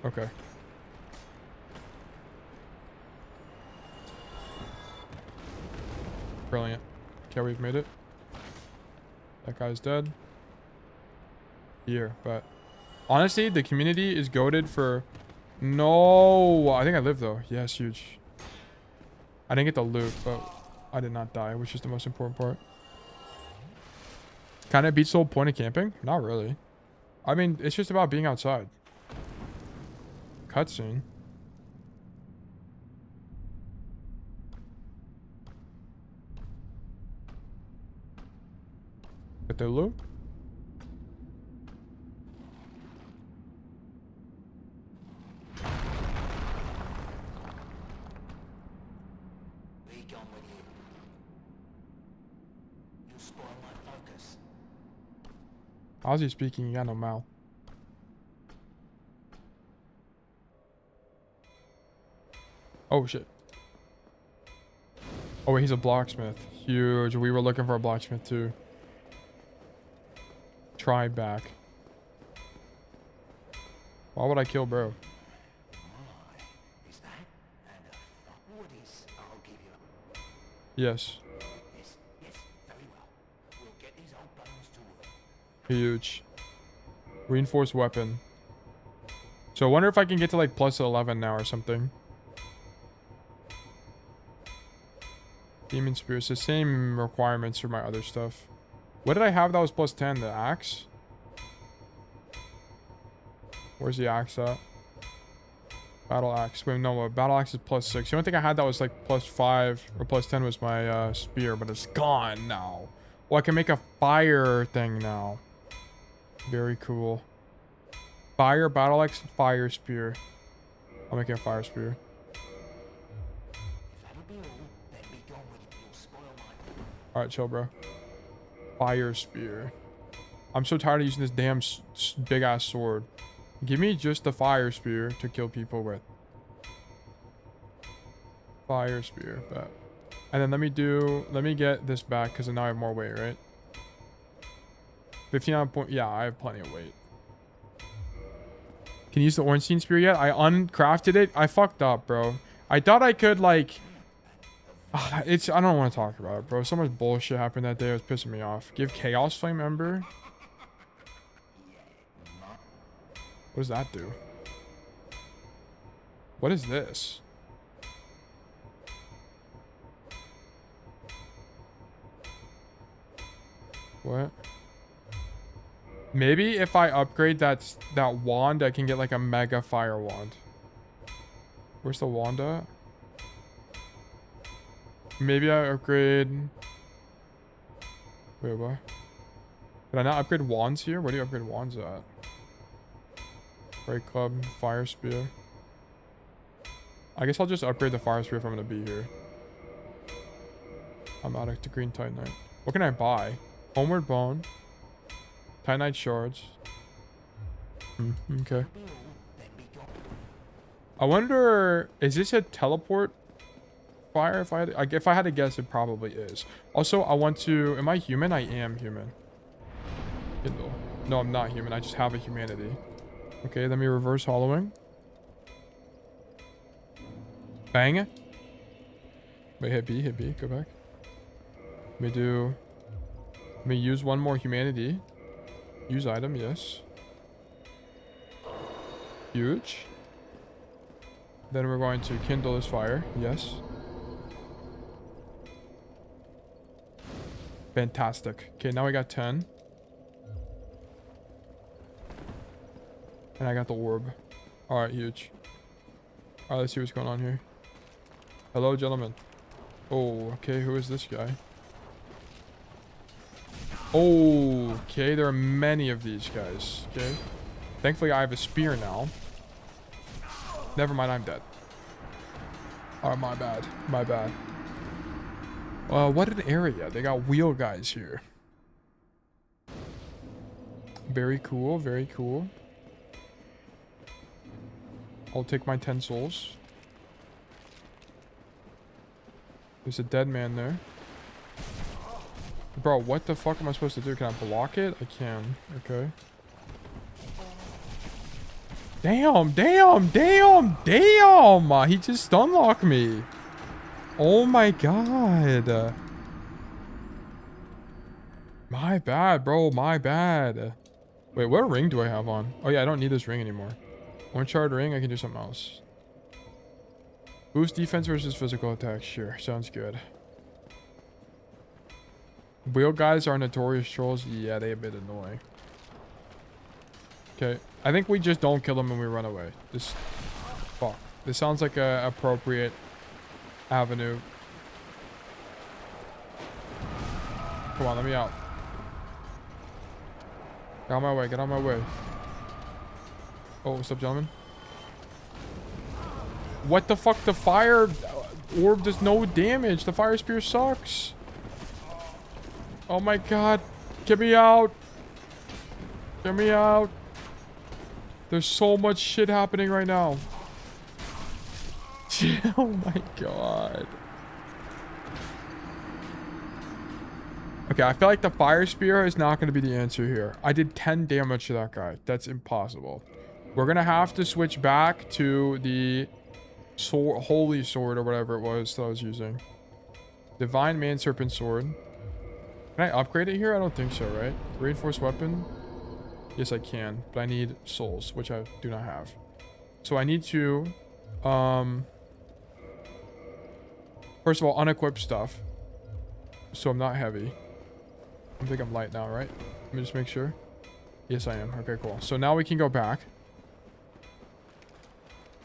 Okay. Brilliant. Okay, we've made it. That guy's dead. Here, but honestly, the community is goated for... No! I think I live though. Yes, huge. I didn't get the loot, but I did not die, which is the most important part. Kind of beats the whole point of camping? Not really. I mean, it's just about being outside. Cutscene. Get the loot? How's he speaking? You got no mouth. Oh shit. Oh wait, he's a blacksmith. Huge. We were looking for a blacksmith too. Try back. Why would I kill bro? Yes. Huge. Reinforced weapon. So I wonder if I can get to like plus 11 now or something. Demon Spear. It's the same requirements for my other stuff. What did I have that was plus 10? The axe? Where's the axe at? Battle axe. Wait, no, battle axe is plus 6. The only thing I had that was like plus 5 or plus 10 was my spear, but it's gone now. Well, I can make a fire thing now. Very cool. Fire, battle axe, fire spear. I'll make a fire spear. Alright, chill, bro. Fire spear. I'm so tired of using this damn big ass sword. Give me just the fire spear to kill people with. Fire spear, bet. And then let me get this back because now I have more weight, right? 59 point. Yeah, I have plenty of weight. Can you use the Ornstein spear yet? I uncrafted it. I fucked up, bro. I thought I could like. I don't want to talk about it, bro. So much bullshit happened that day. It was pissing me off. Give Chaos Flame Ember. What does that do? What is this? What? Maybe if I upgrade that wand, I can get like a mega fire wand. Where's the wand at? Maybe I upgrade... Wait, what? Did I not upgrade wands here? Where do you upgrade wands at? Break club, fire spear. I guess I'll just upgrade the fire spear if I'm gonna be here. I'm out of the green titanite. What can I buy? Homeward bone. Titanite shards. Okay. I wonder, is this a teleport fire? If I had to guess, it probably is. Also, I want to. Am I human? I am human. Kindle. No, I'm not human. I just have a humanity. Okay, let me reverse hollowing. Bang. Wait, hit B. Go back. Let me use one more humanity. Use item, yes. Huge. Then we're going to kindle this fire. Yes. Fantastic. Okay, now we got 10. And I got the orb. Alright, huge. Alright, let's see what's going on here. Hello, gentlemen. Oh, okay, who is this guy? Oh, okay, there are many of these guys. Okay. Thankfully, I have a spear now. Never mind, I'm dead. Alright, my bad. My bad. What an area. They got wheel guys here. Very cool, very cool. I'll take my 10 souls. There's a dead man there. Bro, what the fuck am I supposed to do? Can I block it? I can. Okay. Damn! He just stunlocked me. Oh my god. My bad, bro. My bad. Wait, what ring do I have on? Oh yeah, I don't need this ring anymore. One shard ring, I can do something else. Boost defense versus physical attack. Sure, sounds good. Wheel guys are notorious trolls. Yeah, they're a bit annoying. Okay, I think we just don't kill them when we run away. This, fuck. This sounds like a appropriate avenue. Come on, let me out. Get out of my way. Get out of my way. Oh, what's up, gentlemen? What the fuck? The fire orb does no damage. The fire spear sucks. Oh my god. Get me out. Get me out. There's so much shit happening right now. Oh my god. Okay, I feel like the fire spear is not going to be the answer here. I did 10 damage to that guy. That's impossible. We're going to have to switch back to the sword, holy sword or whatever it was that I was using. Divine Man Serpent Sword. Can I upgrade it here? I don't think so, right? Reinforced weapon. Yes, I can, but I need souls, which I do not have. So I need to, first of all, unequip stuff. So I'm not heavy. I think I'm light now, right? Let me just make sure. Yes, I am. Okay, cool. So now we can go back.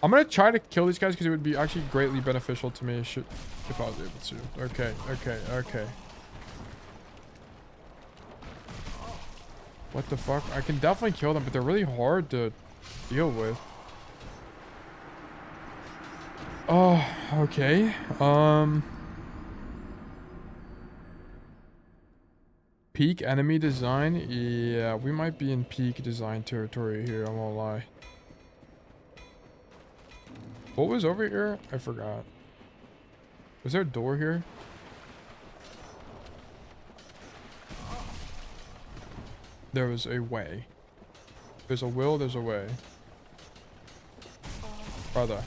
I'm going to try to kill these guys because it would be actually greatly beneficial to me if I was able to. Okay, okay, okay. What the fuck? I can definitely kill them, but they're really hard to deal with. Oh, okay. Peak enemy design? Yeah, we might be in peak design territory here, I won't lie. What was over here? I forgot. Was there a door here? There was a way. There's a will, there's a way. Brother.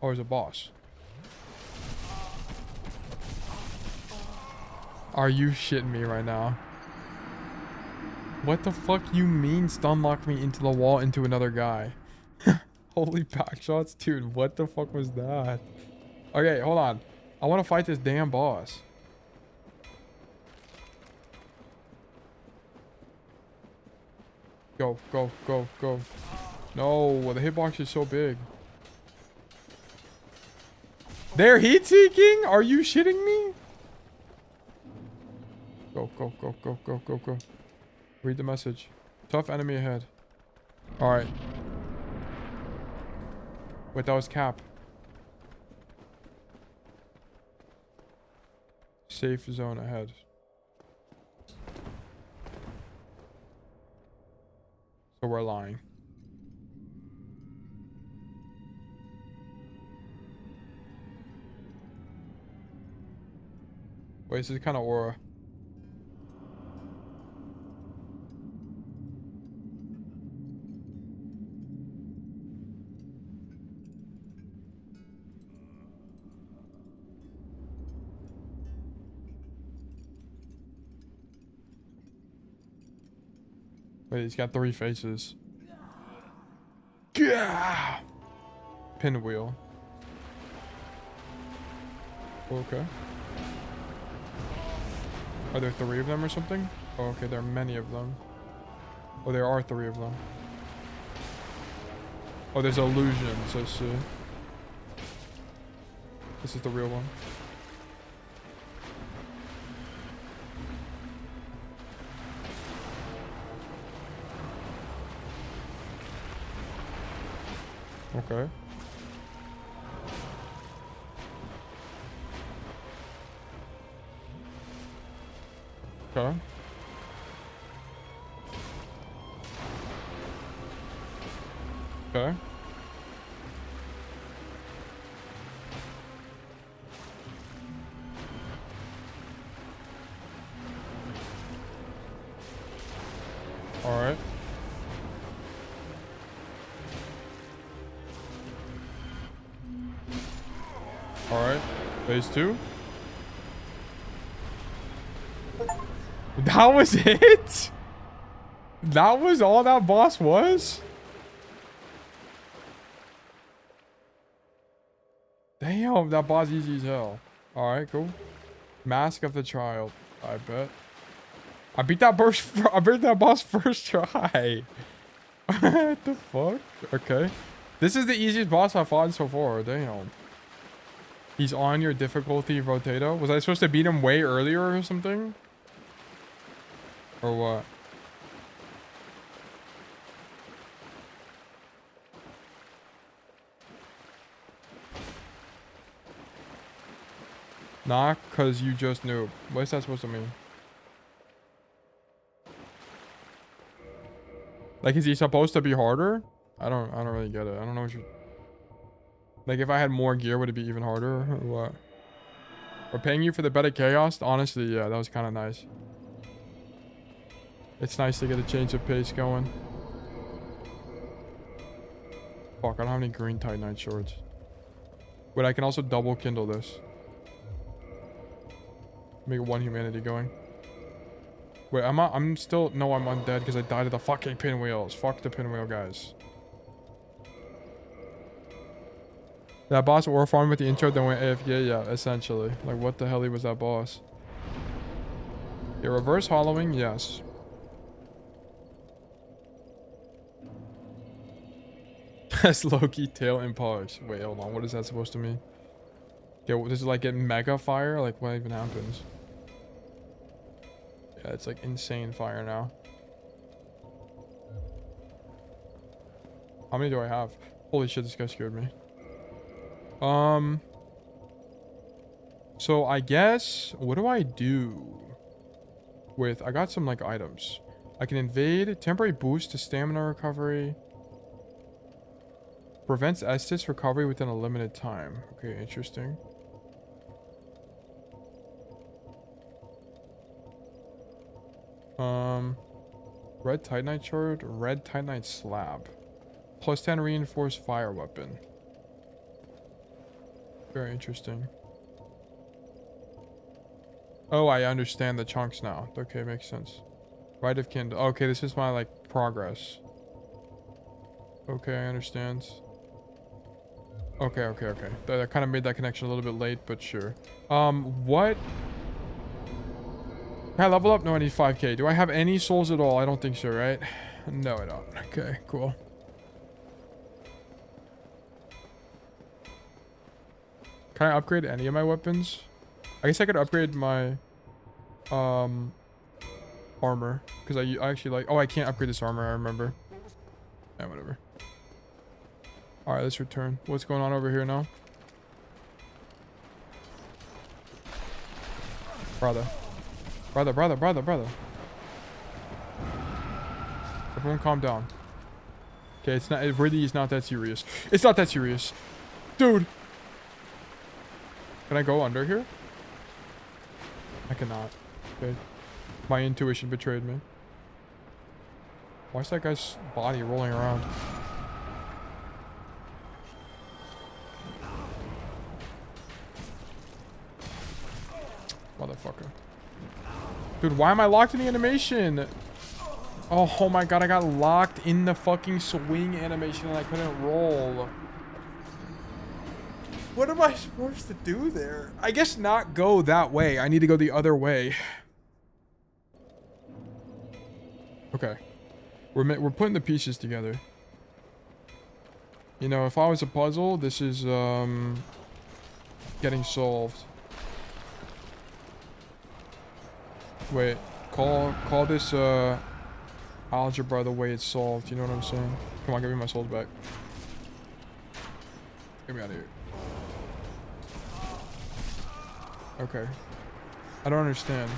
Oh, there's a boss. Are you shitting me right now? What the fuck you mean stun lock me into the wall into another guy? Holy back shots? Dude, what the fuck was that? Okay, hold on. I want to fight this damn boss. Go, go, go, go. No, the hitbox is so big. They're heat seeking? Are you shitting me? Go, go, go, go, go, go, go. Read the message. Tough enemy ahead. Alright. Wait, that was Cap. Safe zone ahead. So we're lying. Wait, this is kind of aura. Wait, he's got 3 faces. Yeah! Pinwheel. Okay. Are there 3 of them or something? Oh, okay, there are many of them. Oh, there are 3 of them. Oh, there's illusions, I see. This is the real one. Okay. Okay. Okay. All right. All right. Phase 2. That was it? That was all that boss was? Damn, that boss easy as hell. Alright, cool. Mask of the Child, I bet. I beat that boss first try. What the fuck? Okay. This is the easiest boss I've fought so far. Damn. He's on your difficulty rotato. Was I supposed to beat him way earlier or something? Or what? Nah, cause you just knew. What's that supposed to mean? Like, is he supposed to be harder? I don't really get it. I don't know what you... Like, if I had more gear, would it be even harder or what? We're paying you for the better chaos? Honestly, yeah, that was kind of nice. It's nice to get a change of pace going. Fuck, I don't have any green Titanite shorts. But I can also double kindle this. Make one humanity going. Wait, I'm still... No, I'm undead because I died at the fucking pinwheels. Fuck the pinwheel, guys. That boss war farmed with the intro, then went AFK. Yeah, essentially. Like, what the hell was that boss? Yeah, reverse hollowing, yes. That's Loki tail and polish. Wait, hold on. What is that supposed to mean? Okay, well, does it like get mega fire? Like, what even happens? Yeah, it's like insane fire now. How many do I have? Holy shit, this guy scared me. So I guess, what do I do with, I got some like items. I can invade, temporary boost to stamina recovery. Prevents Estus recovery within a limited time. Okay, interesting. Red Titanite shard, red Titanite slab. Plus 10 reinforced fire weapon. Very interesting. Oh, I understand the chunks now. Okay, makes sense. Right of kindle. Okay, this is my like progress. Okay, I understand. Okay. That kind of made that connection a little bit late, but sure. What? Can I level up? No, I need 5k. Do I have any souls at all? I don't think so, right? No, I don't. Okay, cool. Can I upgrade any of my weapons? I guess I could upgrade my armor, because I actually like... Oh, I can't upgrade this armor, I remember. Yeah, whatever. Alright, let's return. What's going on over here now? Brother. Everyone calm down. Okay, it's not... It really is not that serious. It's not that serious. Dude! Can I go under here? I cannot. Okay. My intuition betrayed me. Why is that guy's body rolling around? Motherfucker. Dude, why am I locked in the animation? Oh my god, I got locked in the fucking swing animation and I couldn't roll. What am I supposed to do there? I guess not go that way. I need to go the other way. Okay. We're putting the pieces together. You know, if I was a puzzle, this is getting solved. Wait, call this algebra the way it's solved. You know what I'm saying? Come on, give me my souls back. Get me out of here. Okay. I don't understand.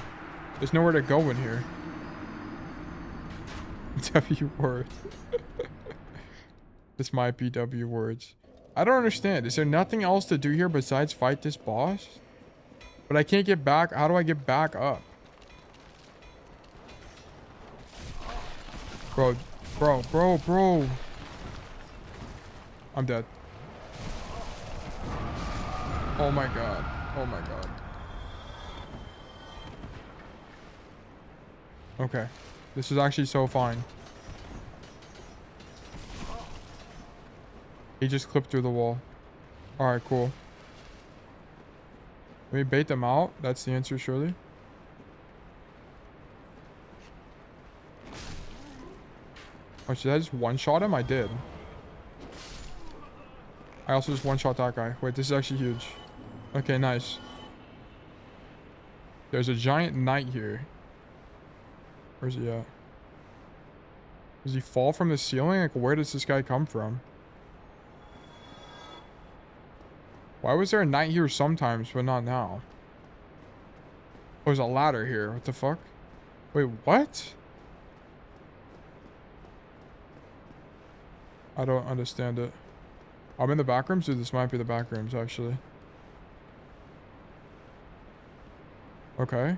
There's nowhere to go in here. W word. This might be W words. I don't understand. Is there nothing else to do here besides fight this boss? But I can't get back. How do I get back up? Bro. I'm dead. Oh my god. Okay. This is actually so fine. He just clipped through the wall. Alright, cool. Let me bait them out. That's the answer, surely. Oh, should I just one-shot him? I did. I also just one-shot that guy. Wait, this is actually huge. Okay, nice. There's a giant knight here. Where's he at? Does he fall from the ceiling? Like, where does this guy come from? Why was there a knight here sometimes, but not now? Oh, there's a ladder here. What the fuck? Wait, what? I don't understand it. I'm in the back rooms? Dude, this might be the back rooms, actually. Okay.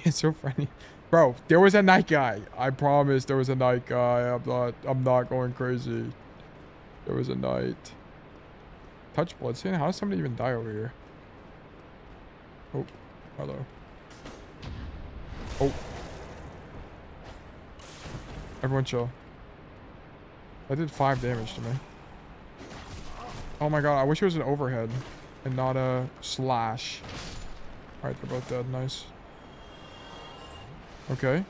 It's so funny. Bro, there was a night guy. I promise there was a night guy. I'm not going crazy. There was a night. touch bloodstain? How does somebody even die over here? Oh, hello. Oh. Everyone chill. That did 5 damage to me. Oh my god, I wish it was an overhead and not a slash. Alright, they're both dead. Nice. Okay.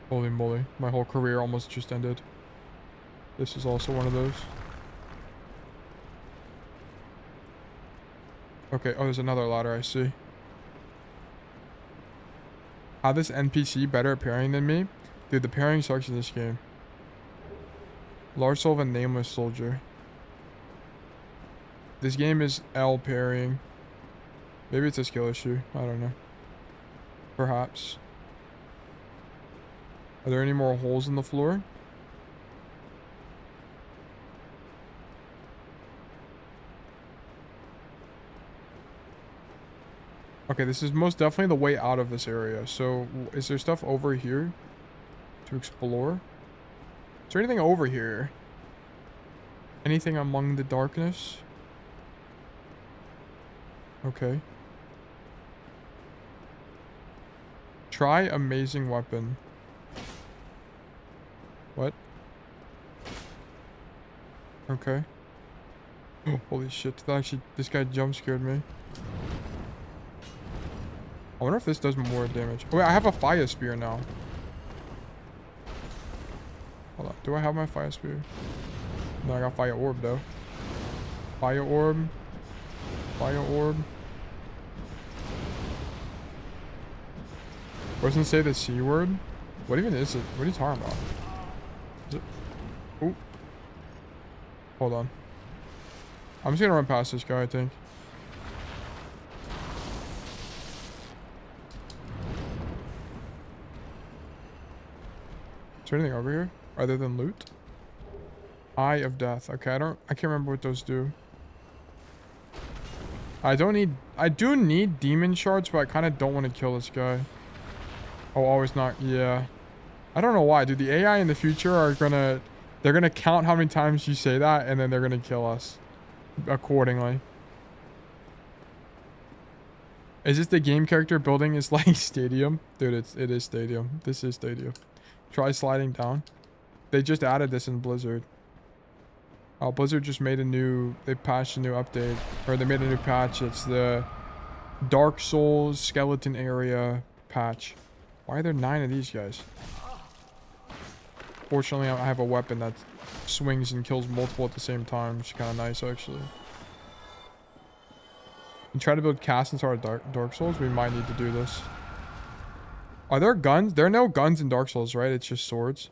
Holy moly. My whole career almost just ended. This is also one of those. Okay, oh, there's another ladder, I see. How this NPC better at parrying than me? Dude, the parrying sucks in this game. Large soul of a nameless soldier. This game is L parrying. Maybe it's a skill issue. I don't know. Perhaps. Are there any more holes in the floor? Okay, this is most definitely the way out of this area. So, is there stuff over here to explore? Is there anything over here? Anything among the darkness? Okay. Try amazing weapon. What? Okay. Oh, holy shit. That actually, this guy jump scared me. I wonder if this does more damage. Oh, wait, I have a fire spear now. Hold on. Do I have my fire spear? No, I got fire orb though. Fire orb. Fire orb. Doesn't say the C word. What even is it? What are you talking about? Is it? Ooh. Hold on. I'm just gonna run past this guy, I think. Is there anything over here other than loot? Eye of Death. Okay, I can't remember what those do. I do need demon shards, but I kind of don't want to kill this guy. Oh, always not. Yeah. I don't know why, dude. The AI in the future are gonna, they're gonna count how many times you say that, and then they're gonna kill us accordingly. Is this the game character building is like Stadium? Dude, it is Stadium. This is Stadium. Try sliding down. They just added this in Blizzard. Oh, Blizzard just made they patched a new update. Or they made a new patch. It's the Dark Souls skeleton area patch. Why are there 9 of these guys? Fortunately, I have a weapon that swings and kills multiple at the same time, which is kind of nice, actually. And try to build cast into our Dark Souls. We might need to do this. Are there guns? There are no guns in Dark Souls, right? It's just swords.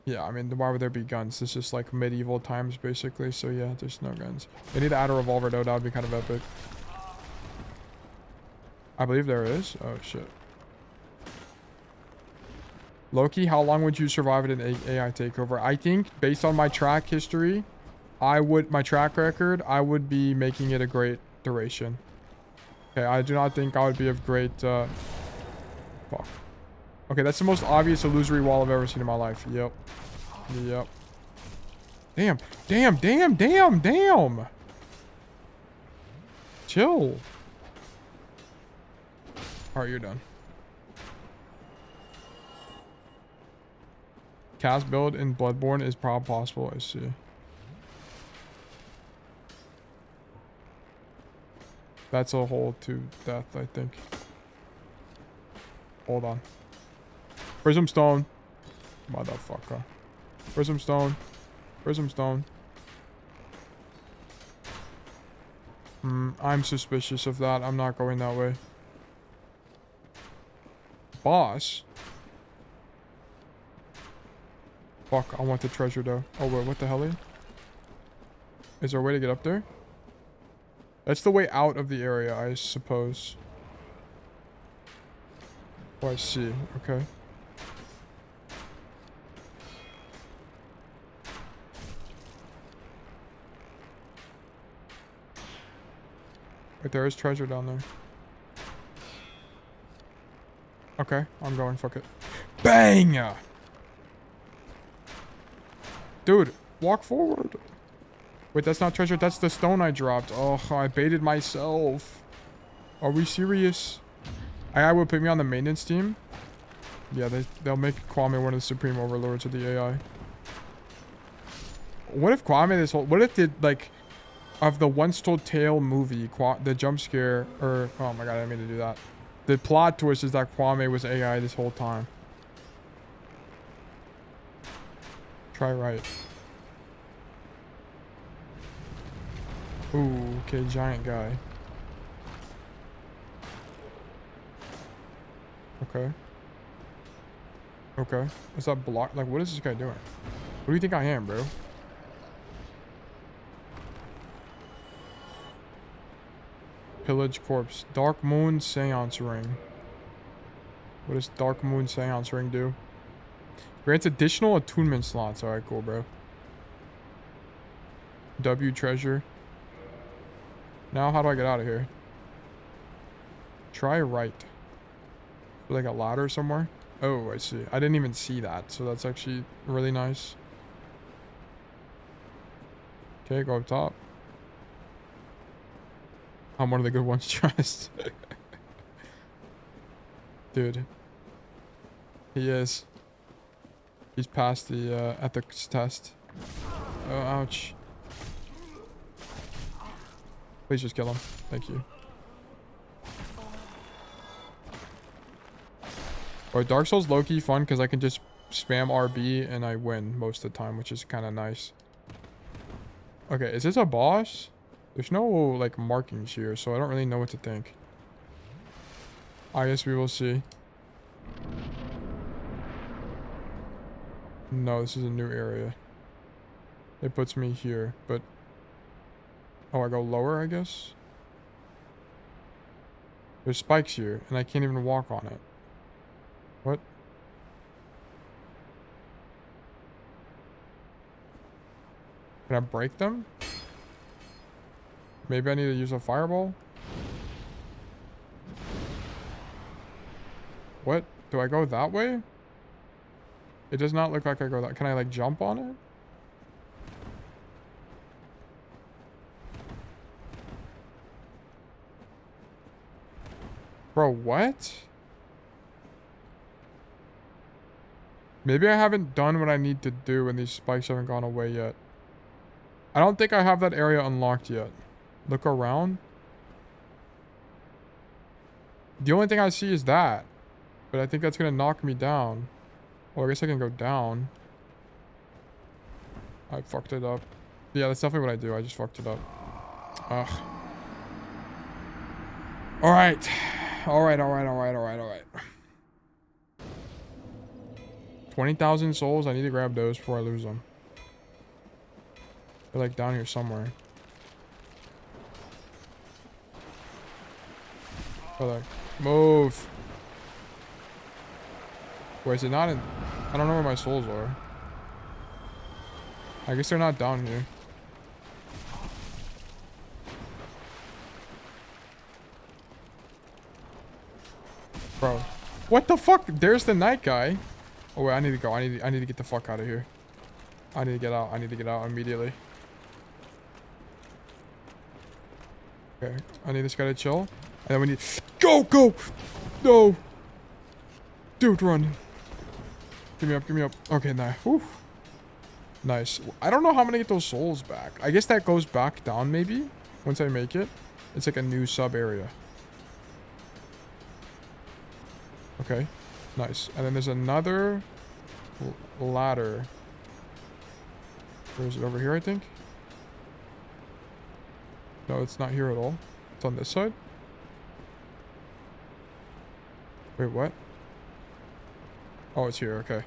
Yeah, I mean, why would there be guns? This is just like medieval times, basically. So yeah, there's no guns. They need to add a revolver, though. That would be kind of epic. I believe there is. Oh, shit. Loki, how long would you survive at an AI takeover? I think, based on my track history, my track record, I would be making it a great duration. Okay, I do not think I would be of great, fuck. Okay, that's the most obvious illusory wall I've ever seen in my life. Yep. Yep. Damn. Damn, damn, damn, damn. Chill. Alright, you're done. Cast build in Bloodborne is probably possible, I see. That's a hole to death, I think. Hold on. Prism stone. Motherfucker. Prism stone. Prism stone. I'm suspicious of that. I'm not going that way. Boss? Fuck, I want the treasure though. Oh wait, what the hell? Is there a way to get up there? That's the way out of the area, I suppose. Oh, I see. Okay. Wait, there is treasure down there. Okay, I'm going. Fuck it. Bang! Dude, walk forward. Wait, that's not treasure. That's the stone I dropped. Oh, I baited myself. Are we serious? AI would put me on the maintenance team. Yeah, they'll make Kwame one of the supreme overlords of the AI. What if Kwame this whole... What if the, like, of the Once Told Tale movie, the jump scare, or... Oh my god, I didn't mean to do that. The plot twist is that Kwame was AI this whole time. Try right. Ooh, okay, giant guy. Okay. Okay. What's that block? Like, what is this guy doing? What do you think I am, bro? Pillage corpse. Dark Moon Seance Ring. What does Dark Moon Seance Ring do? Grants additional attunement slots. Alright, cool, bro. W treasure. Now, how do I get out of here? Try right. Like a ladder somewhere? Oh, I see. I didn't even see that, so that's actually really nice. Okay, go up top. I'm one of the good ones, trust. Dude. He is. He's passed the ethics test. Oh, ouch. Please just kill him. Thank you. Or Dark Souls low-key fun because I can just spam RB and I win most of the time, which is kind of nice. Okay, is this a boss? There's no, like, markings here, so I don't really know what to think. I guess we will see. No, this is a new area. It puts me here, but... Oh, I go lower, I guess? There's spikes here, and I can't even walk on it. What? Can I break them? Maybe I need to use a fireball? What? Do I go that way? It does not look like I go that. Can I, like, jump on it? Bro, what? Maybe I haven't done what I need to do and these spikes haven't gone away yet. I don't think I have that area unlocked yet. Look around. The only thing I see is that. But I think that's going to knock me down. Well, I guess I can go down. I fucked it up. Yeah, that's definitely what I do. I just fucked it up. Ugh. Alright. Alright. 20,000 souls. I need to grab those before I lose them. They're like down here somewhere. Brother, move. Wait, is it not in... I don't know where my souls are. I guess they're not down here. Bro. What the fuck? There's the night guy. Oh wait, I need to go. I need to get the fuck out of here. I need to get out. I need to get out immediately. Okay. I need this guy to chill. And then we need... Go! No! Dude, run. Give me up. Okay, nice. Whew. Nice. I don't know how I'm gonna get those souls back. I guess that goes back down, maybe? Once I make it. It's like a new sub-area. Okay. Nice. And then there's another ladder. Where is it? Over here, I think? No, it's not here at all. It's on this side. Wait, what? Oh, it's here. Okay.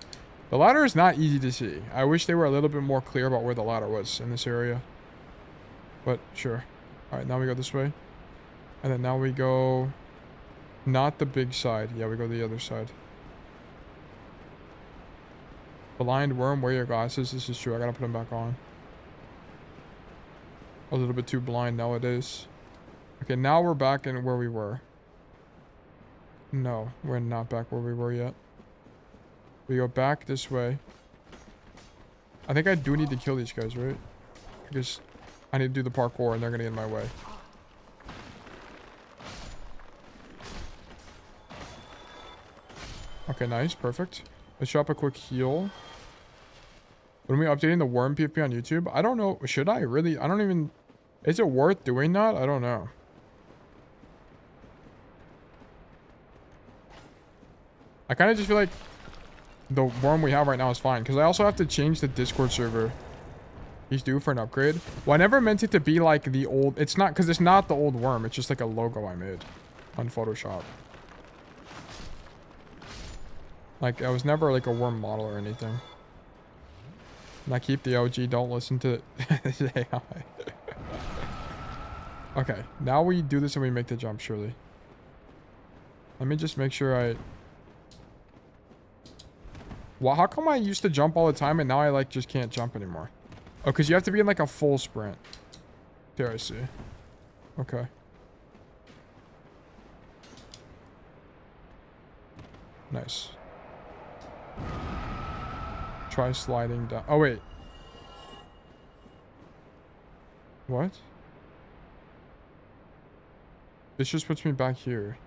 The ladder is not easy to see. I wish they were a little bit more clear about where the ladder was in this area. But, sure. Alright, now we go this way. And then now we go... Not the big side. Yeah, we go the other side. Blind worm, wear your glasses. This is true. I gotta put them back on. A little bit too blind nowadays. Okay, now we're back in where we were. No, we're not back where we were yet. We go back this way. I think I do need to kill these guys, right? Because I need to do the parkour and they're gonna get in my way. Okay, nice, perfect. Let's drop a quick heal. When are we updating the worm PvP on YouTube? I don't know. Should I really? I don't even... Is it worth doing that? I don't know. I kind of just feel like the worm we have right now is fine. Because I also have to change the Discord server. He's due for an upgrade. Well, I never meant it to be like the old... It's not... Because it's not the old worm. It's just like a logo I made on Photoshop. Like, I was never like a worm model or anything. And I keep the OG. Don't listen to AI. Okay, now we do this and we make the jump, surely. Let me just make sure I... Well, how come I used to jump all the time and now I like just can't jump anymore? Oh, because you have to be in like a full sprint. There, I see. Okay. Nice. Try sliding down. Oh, wait. What? This just puts me back here.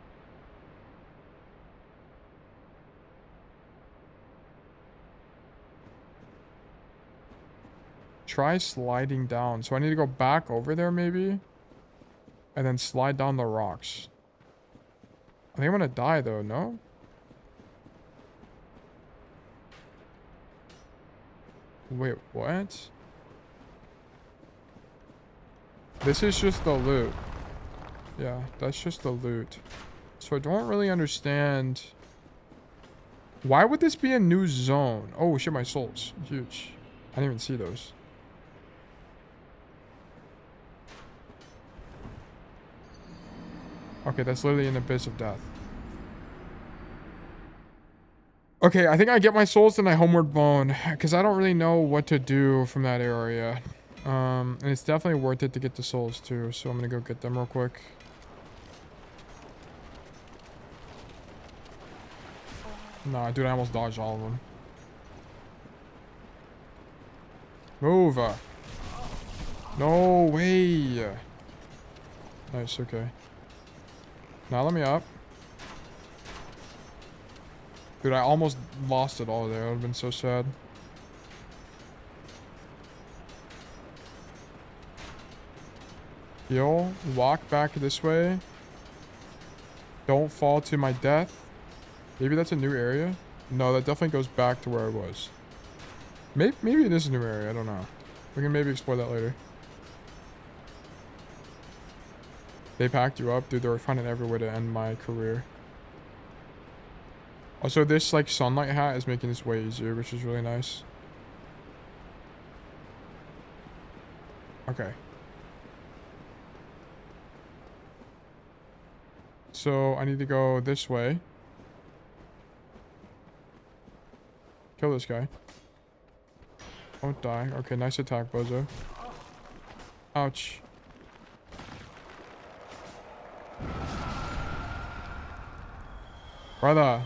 Try sliding down. So I need to go back over there maybe? And then slide down the rocks. I think I'm gonna die though, no? Wait, what? This is just the loot. Yeah, that's just the loot. So I don't really understand. Why would this be a new zone? Oh shit, my souls. Huge. I didn't even see those. Okay, that's literally an abyss of death. Okay, I think I get my souls and I homeward bone. Because I don't really know what to do from that area. And it's definitely worth it to get the souls too. So I'm going to go get them real quick. Nah, dude, I almost dodged all of them. Move. No way. Nice, okay. Now let me up. Dude, I almost lost it all there. That would have been so sad. Heal. Walk back this way. Don't fall to my death. Maybe that's a new area? No, that definitely goes back to where I was. Maybe it is a new area. I don't know. We can maybe explore that later. They packed you up. Dude, they were finding every way to end my career. Also, this like sunlight hat is making this way easier, which is really nice. Okay. So I need to go this way. Kill this guy. Don't die. Okay, nice attack, Bozo. Ouch. Brother.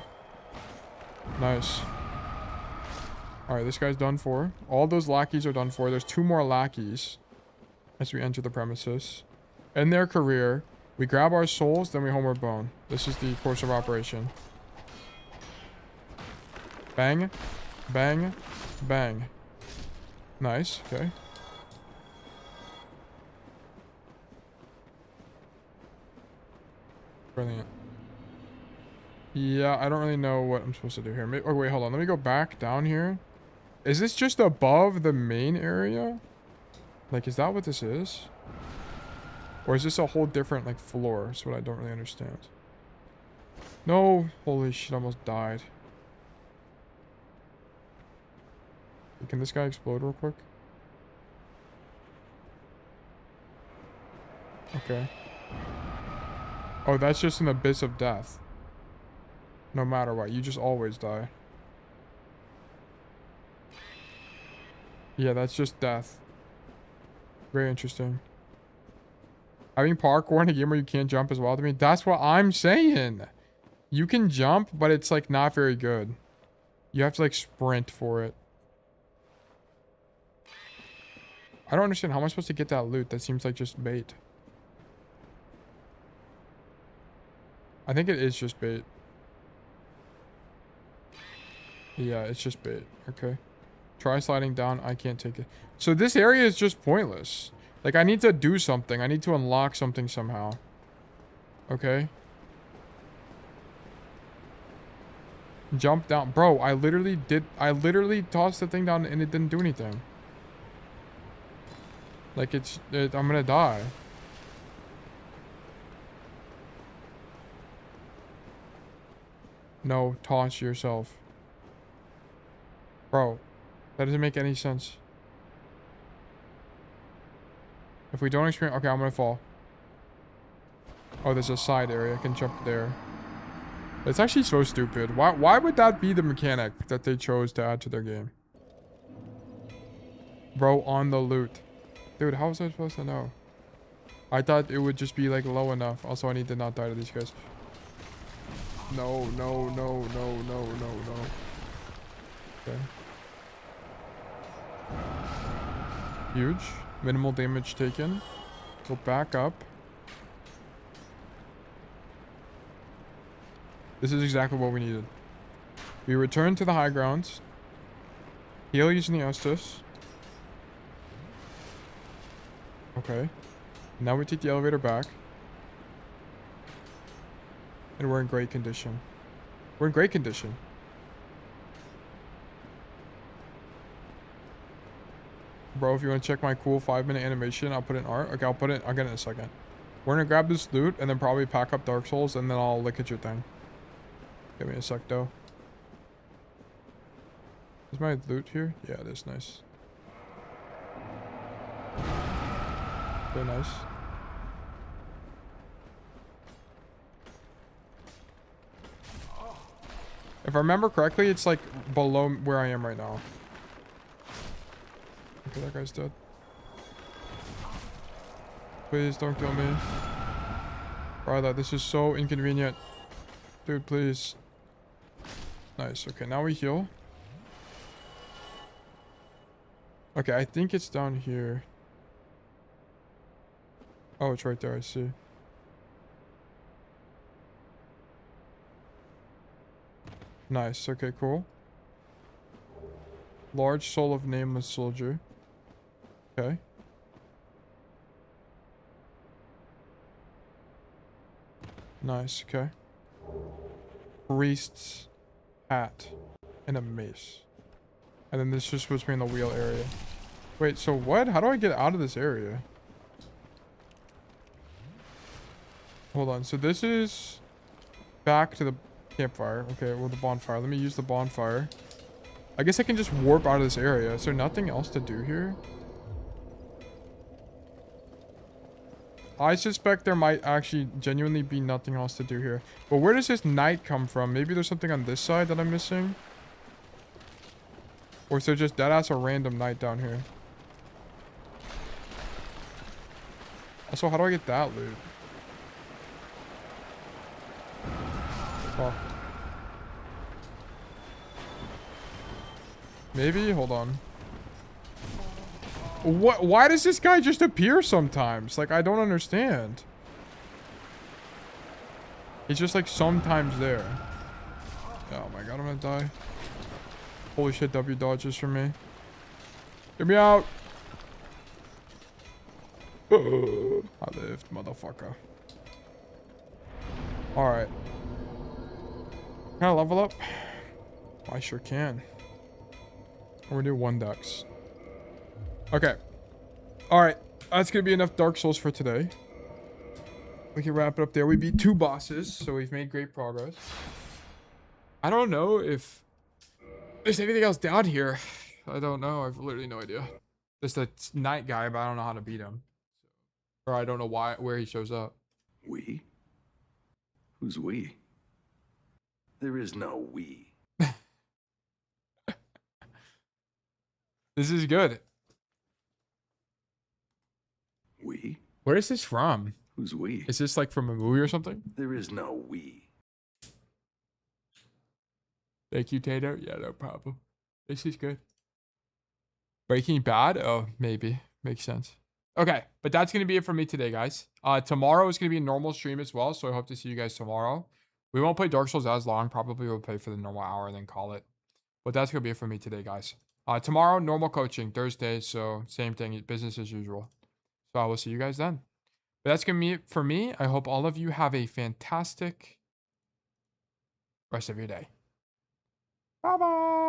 Nice. Alright, this guy's done for. All those lackeys are done for. There's 2 more lackeys as we enter the premises. In their career, we grab our souls, then we homeward bone. This is the course of operation. Bang. Bang. Bang. Nice. Okay. Brilliant. Yeah, I don't really know what I'm supposed to do here. Maybe, oh, wait, hold on. Let me go back down here. Is this just above the main area? Like, is that what this is? Or is this a whole different, like, floor? That's what I don't really understand. No. Holy shit, I almost died. Can this guy explode real quick? Okay. Oh, that's just an abyss of death. No matter what, you just always die. Yeah, that's just death. Very interesting. Having parkour in a game where you can't jump as well to me. That's what I'm saying. You can jump, but it's like not very good. You have to like sprint for it. I don't understand. How am I supposed to get that loot? That seems like just bait. I think it is just bait. Yeah, it's just bait. Okay. Try sliding down. I can't take it. So this area is just pointless. Like, I need to do something. I need to unlock something somehow. Okay. Jump down. Bro, I literally tossed the thing down and it didn't do anything. Like, I'm gonna die. No, toss yourself. Bro, that doesn't make any sense. If we don't experience... Okay, I'm gonna fall. Oh, there's a side area. I can jump there. It's actually so stupid. Why would that be the mechanic that they chose to add to their game? Bro, on the loot. Dude, how was I supposed to know? I thought it would just be like low enough. Also, I need to not die to these guys. No, no, no, no, no, no, no. Okay. Huge. Minimal damage taken. Go back up. This is exactly what we needed. We return to the high grounds. Heal using the Estus. Okay. Now we take the elevator back. And we're in great condition. We're in great condition. Bro, if you want to check my cool 5-minute animation, I'll put it in art. Okay, I'll get it in a second. We're gonna grab this loot and then probably pack up Dark Souls and then I'll look at your thing. Give me a sec though. Is my loot here? Yeah, it is. Nice. Very nice. If I remember correctly, it's like below where I am right now. Okay, that guy's dead. Please don't kill me. Brother, this is so inconvenient. Dude, please. Nice. Okay, now we heal. Okay, I think it's down here. Oh, it's right there. I see. Nice. Okay, cool. Large soul of nameless soldier. Okay. Nice. Okay. Priest's hat and a mace. And then this just puts me in the wheel area. Wait, so what? How do I get out of this area? Hold on. So this is back to the campfire. Okay, well, the bonfire. Let me use the bonfire. I guess I can just warp out of this area. Is there nothing else to do here? I suspect there might actually genuinely be nothing else to do here. But where does this night come from? Maybe there's something on this side that I'm missing? Or is there just deadass a random night down here? Also, how do I get that loot? Oh. Maybe? Hold on. What? Why does this guy just appear sometimes? Like, I don't understand. He's just like sometimes there. Oh my god, I'm gonna die. Holy shit, W dodges from me. Get me out. I lived, motherfucker. Alright. Can I level up? I sure can. I'm gonna do 1 dex. Okay. Alright. That's gonna be enough Dark Souls for today. We can wrap it up there. We beat 2 bosses, so we've made great progress. I don't know if there's anything else down here. I don't know. I've literally no idea. Just a night guy, but I don't know how to beat him. Or I don't know where he shows up. We? Who's we? There is no we. This is good. We? Where is this from? Who's we? Is this like from a movie or something? There is no we. Thank you, Tater. Yeah, no problem. This is good. Breaking Bad? Oh, maybe. Makes sense. Okay, but that's going to be it for me today, guys. Tomorrow is going to be a normal stream as well, so I hope to see you guys tomorrow. We won't play Dark Souls as long. Probably we'll play for the normal hour and then call it. But that's going to be it for me today, guys. Tomorrow, normal coaching. Thursday, so same thing. Business as usual. So I will see you guys then. But that's going to be it for me. I hope all of you have a fantastic rest of your day. Bye-bye.